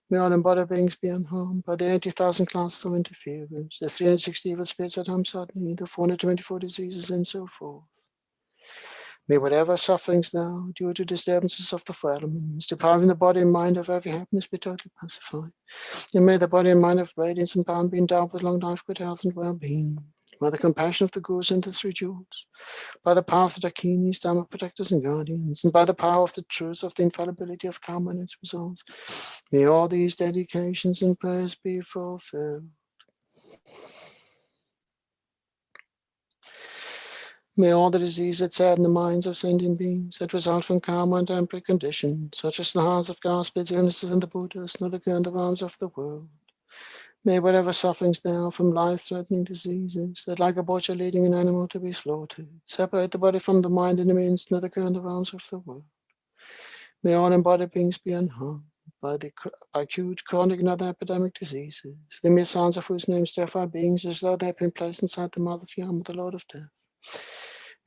May all embodied beings be unharmed by the 80,000 classes of interference, the 360 evil spirits at Hamsadni, the 424 diseases, and so forth. May whatever sufferings now, due to disturbances of the four elements, depriving the body and mind of every happiness, be totally pacified. And may the body and mind of radiance and power be endowed with long life, good health, and well-being. By the compassion of the Gurus and the 3 jewels, by the power of the Dakinis, Dharma protectors and guardians, and by the power of the truth of the infallibility of karma and its results, may all these dedications and prayers be fulfilled. May all the diseases that sadden the minds of sentient beings that result from karma and temporary conditions, such as the harms of grasping illnesses and the Buddhas, not occur in the realms of the world. May whatever sufferings there are from life-threatening diseases that, like a butcher leading an animal to be slaughtered, separate the body from the mind in the means not occur in the realms of the world. May all embodied beings be unharmed by the acute, chronic, and other epidemic diseases, the mere sounds of whose names terrify beings as though they have been placed inside the mouth of Yama, the Lord of Death.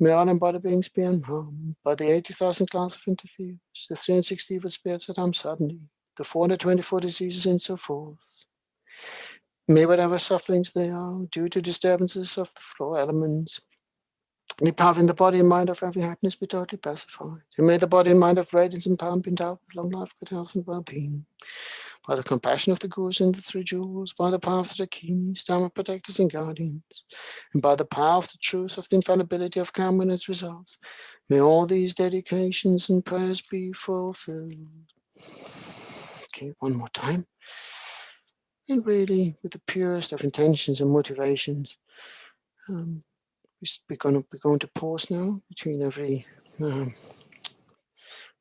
May all embodied beings be unharmed by the 80,000 classes of interference, the 360 evil spirits at Hamsadni, the 424 diseases, and so forth. May whatever sufferings they are due to disturbances of the floor elements, depriving the body and mind of every happiness, be totally pacified. And may the body and mind of radiance and power be endowed with long life, good health, and well-being. By the compassion of the Gurus and the 3 jewels, by the power of the Dakinis, Dharma protectors and guardians, and by the power of the truth of the infallibility of karma and its results, may all these dedications and prayers be fulfilled. Okay, one more time. And really, with the purest of intentions and motivations, we're going to pause now between every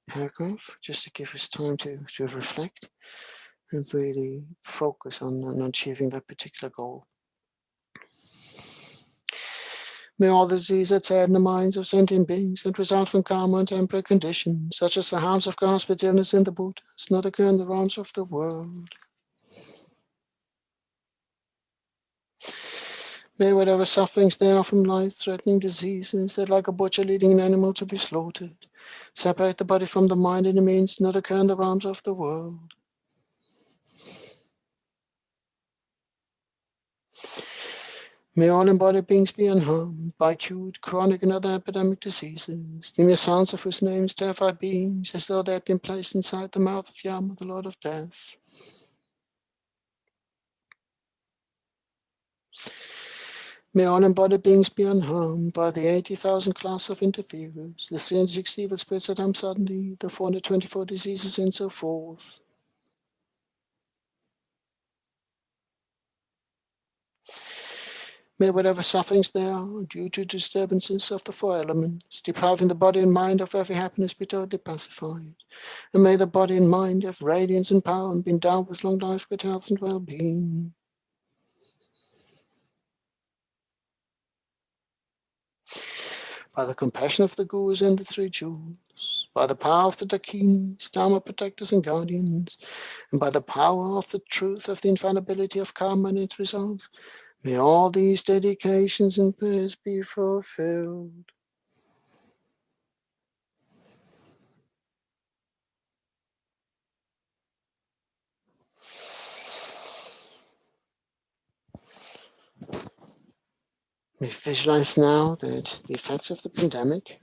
paragraph, just to give us time to reflect and really focus on achieving that particular goal. May all the disease that's had in the minds of sentient beings that result from karma and temporary conditions, such as the harms of grasping illness in the Buddhas, not occur in the realms of the world. May whatever sufferings there are from life-threatening diseases that, like a butcher leading an animal to be slaughtered, separate the body from the mind and the means not occur in the realms of the world. May all embodied beings be unharmed by acute, chronic, and other epidemic diseases, the mere sounds of whose names terrify beings as though they had been placed inside the mouth of Yama, the Lord of Death. May all embodied beings be unharmed by the 80,000 class of interferers, the 360 evil spirits that harm suddenly, the 424 diseases, and so forth. May whatever sufferings there are due to disturbances of the four elements, depriving the body and mind of every happiness, be totally pacified. And may the body and mind have radiance and power and be endowed with long life, good health, and well-being. By the compassion of the Gurus and the Three Jewels, by the power of the Dakinis, Dharma protectors and guardians, and by the power of the truth of the infallibility of karma and its results, may all these dedications and prayers be fulfilled. We visualize now that the effects of the pandemic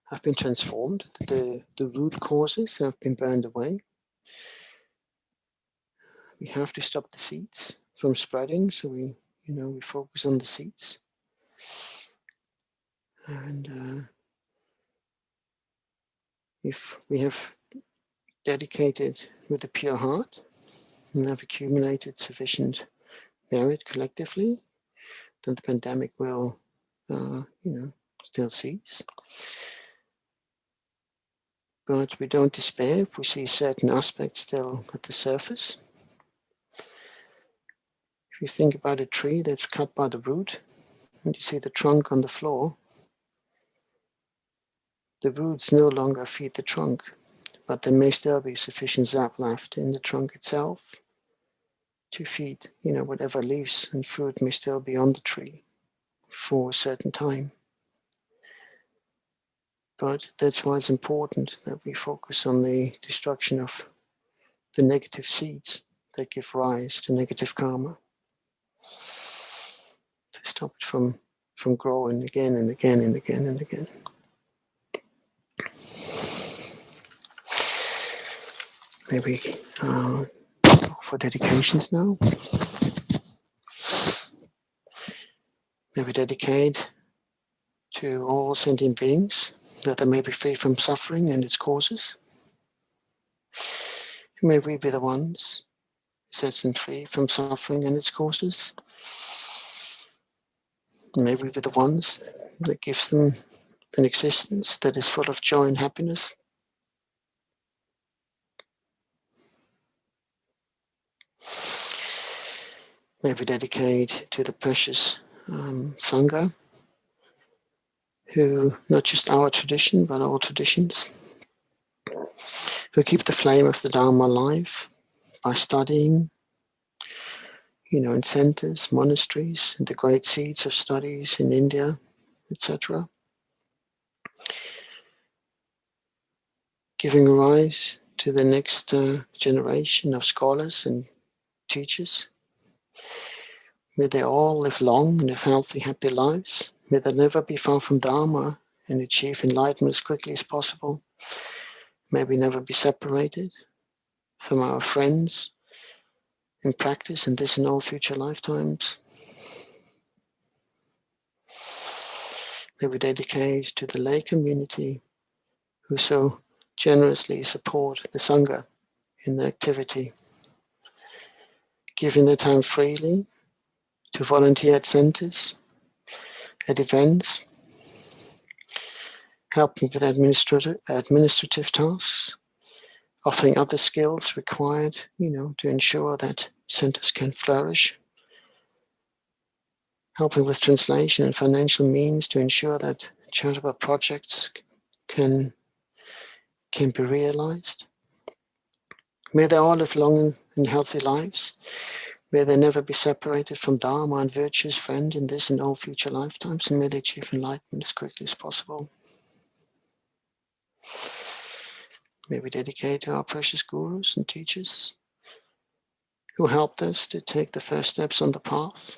have been transformed. The root causes have been burned away. We have to stop the seeds from spreading, so we focus on the seeds. And if we have dedicated with a pure heart and have accumulated sufficient merit collectively, then the pandemic will, still cease. But we don't despair if we see certain aspects still at the surface. If you think about a tree that's cut by the root, and you see the trunk on the floor, the roots no longer feed the trunk, but there may still be sufficient sap left in the trunk itself to feed, whatever leaves and fruit may still be on the tree for a certain time. But that's why it's important that we focus on the destruction of the negative seeds that give rise to negative karma, to stop it from growing again and again and again and again. Maybe for dedications now. Maybe dedicate to all sentient beings that they may be free from suffering and its causes. May we be the ones who sets them free from suffering and its causes. May we be the ones that gives them an existence that is full of joy and happiness. May we dedicate to the precious Sangha, who, not just our tradition, but all traditions, who keep the flame of the Dharma alive by studying, in centers, monasteries, and the great seeds of studies in India, etc. Giving rise to the next generation of scholars and teachers. May they all live long and live healthy, happy lives. May they never be far from Dharma and achieve enlightenment as quickly as possible. May we never be separated from our friends in practice in this and all future lifetimes. May we dedicate to the lay community who so generously support the Sangha in their activity, giving their time freely to volunteer at centers, at events, helping with administrative tasks, offering other skills required, to ensure that centers can flourish. helping with translation and financial means to ensure that charitable projects can be realized. May they all live long and healthy lives. May they never be separated from Dharma and virtue's friend in this and all future lifetimes, and may they achieve enlightenment as quickly as possible. May we dedicate to our precious gurus and teachers who helped us to take the first steps on the path.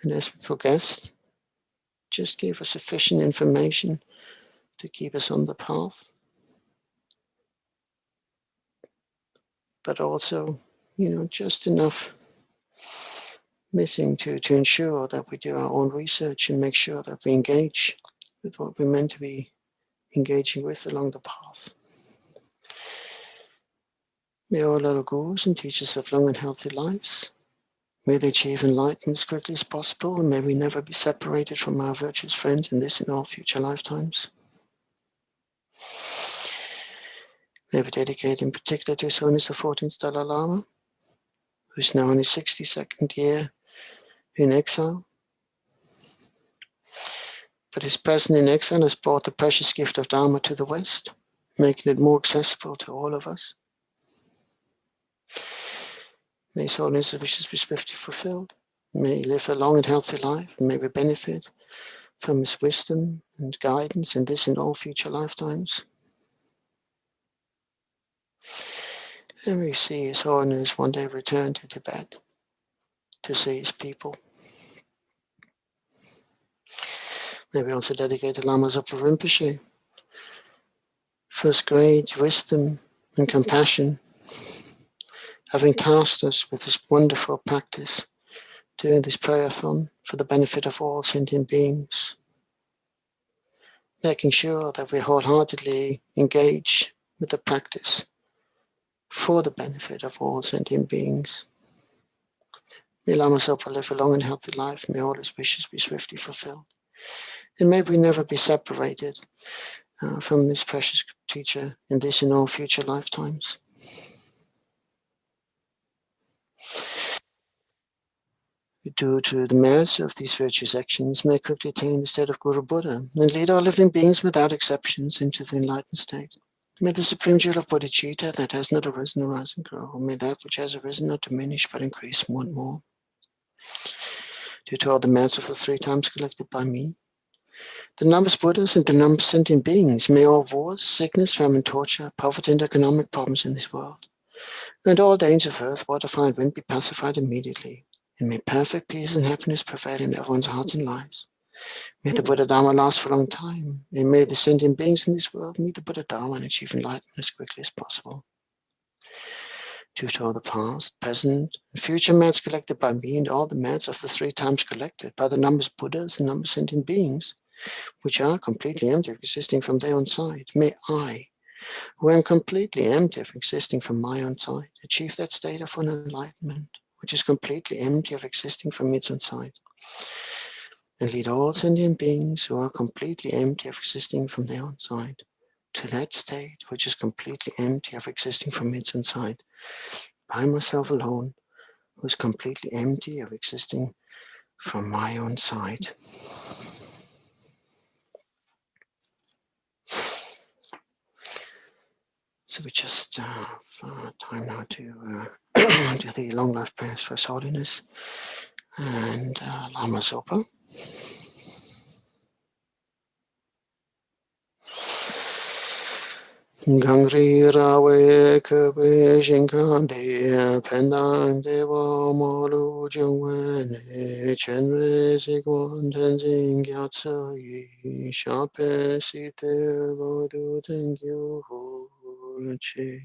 And as we progress, just give us sufficient information to keep us on the path. But also, just enough missing to ensure that we do our own research and make sure that we engage with what we're meant to be engaging with along the path. May all our gurus and teachers have long and healthy lives. May they achieve enlightenment as quickly as possible, and may we never be separated from our virtuous friends in this and all future lifetimes. May we dedicate in particular to His Holiness the 14th Dalai Lama, who is now in his 62nd year in exile. But his presence in exile has brought the precious gift of Dharma to the West, making it more accessible to all of us. May His Holiness' wishes be swiftly fulfilled. May he live a long and healthy life, and may we benefit from his wisdom and guidance in this and all future lifetimes. And we see His Holiness one day return to Tibet to see his people. May we also dedicate to Lama Zopa Rinpoche for his great wisdom and compassion, having tasked us with this wonderful practice during this prayerathon for the benefit of all sentient beings, making sure that we wholeheartedly engage with the practice for the benefit of all sentient beings. May Lama Zopa live a long and healthy life. May all his wishes be swiftly fulfilled. And may we never be separated from this precious teacher in this and all future lifetimes. Due to the merits of these virtuous actions, may quickly attain the state of Guru Buddha and lead all living beings without exceptions into the enlightened state. May the supreme jewel of bodhicitta that has not arisen arise and grow. May that which has arisen not diminish but increase more and more. Due to all the merits of the 3 times collected by me, the numbers Buddhas and the numbers sentient beings, may all wars, sickness, famine, torture, poverty, and economic problems in this world, and all dangers of earth, water, fire, and wind be pacified immediately. And may perfect peace and happiness prevail in everyone's hearts and lives. May the Buddha Dharma last for a long time, and may the sentient beings in this world meet the Buddha Dharma and achieve enlightenment as quickly as possible. Due to all the past, present, and future merits collected by me and all the merits of the 3 times collected by the numbers Buddhas and numbers sentient beings, which are completely empty of existing from their own side, may I, who am completely empty of existing from my own side, achieve that state of enlightenment, which is completely empty of existing from its own side, and lead all sentient beings who are completely empty of existing from their own side to that state which is completely empty of existing from its own side, by myself alone, who is completely empty of existing from my own side. So we just have time now to do the long life prayers for His Holiness and Lama Zopa. Gangri rawe kebe jinkande pendang dewa malu jungwene Chenrezig Thangtong Gyalpo yi shape site vodu tengyu chi.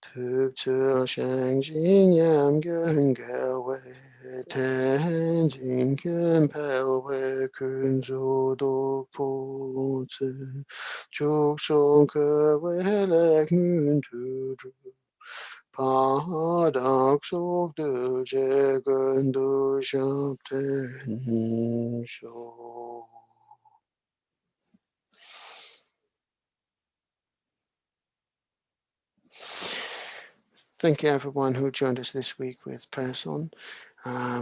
Tuk tsu shang jing yam gyung gawe ten jing gyun pel we kun zu duk pu tsu chuk shong ke we lek mun tu zhu pa dak sok du je gun du shap ten shou. thank you everyone who joined us this week with Prayerathon.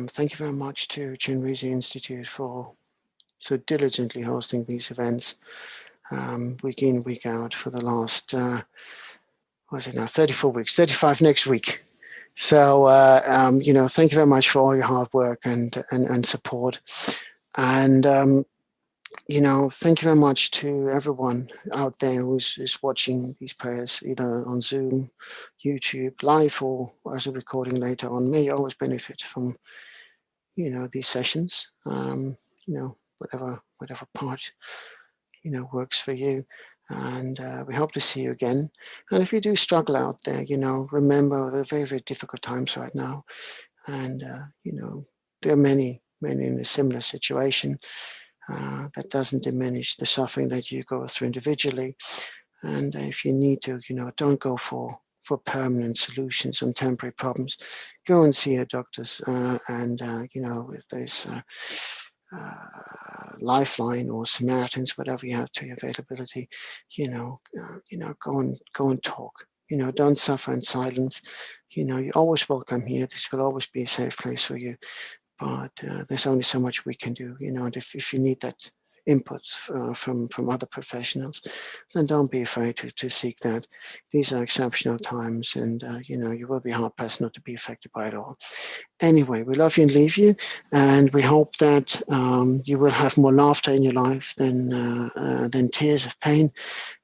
Thank you very much to Chenrezig Institute for so diligently hosting these events week in, week out for the last, what is it now, 34 weeks, 35 next week. So, you know, thank you very much for all your hard work and support. And, you know, thank you very much to everyone out there who's watching these prayers, either on Zoom, YouTube, live, or as a recording later on. May you always benefit from, you know, these sessions, you know, whatever part, you know, works for you. And we hope to see you again. And if you do struggle out there, you know, remember they're very, very difficult times right now. And, you know, there are many in a similar situation. That doesn't diminish the suffering that you go through individually. And if you need to, you know, don't go for permanent solutions on temporary problems. Go and see your doctors, and you know, if there's Lifeline or Samaritans, whatever you have to your availability, you know, go and talk. You know, don't suffer in silence. You know, you're always welcome here. This will always be a safe place for you. But there's only so much we can do, you know, and if you need that inputs from other professionals, then don't be afraid to seek that. These are exceptional times, and you know, you will be hard pressed not to be affected by it all. Anyway, we love you and leave you, and we hope that you will have more laughter in your life than tears of pain.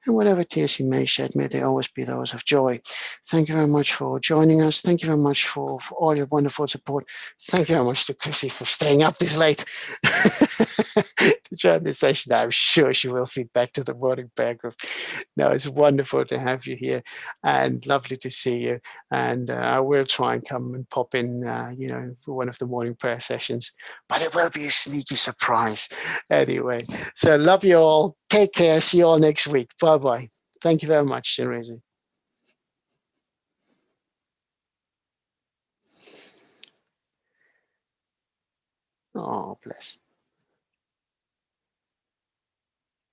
And whatever tears you may shed, may they always be those of joy. Thank you very much for joining us. Thank you very much for all your wonderful support. Thank you very much to Chrissy for staying up this late to join this session. I'm sure she will feed back to the morning prayer group. No, it's wonderful to have you here and lovely to see you. And I will try and come and pop in, you know, for one of the morning prayer sessions, but it will be a sneaky surprise anyway. So love you all. Take care. See you all next week. Bye-bye. Thank you very much, Chenrezig. Oh, bless.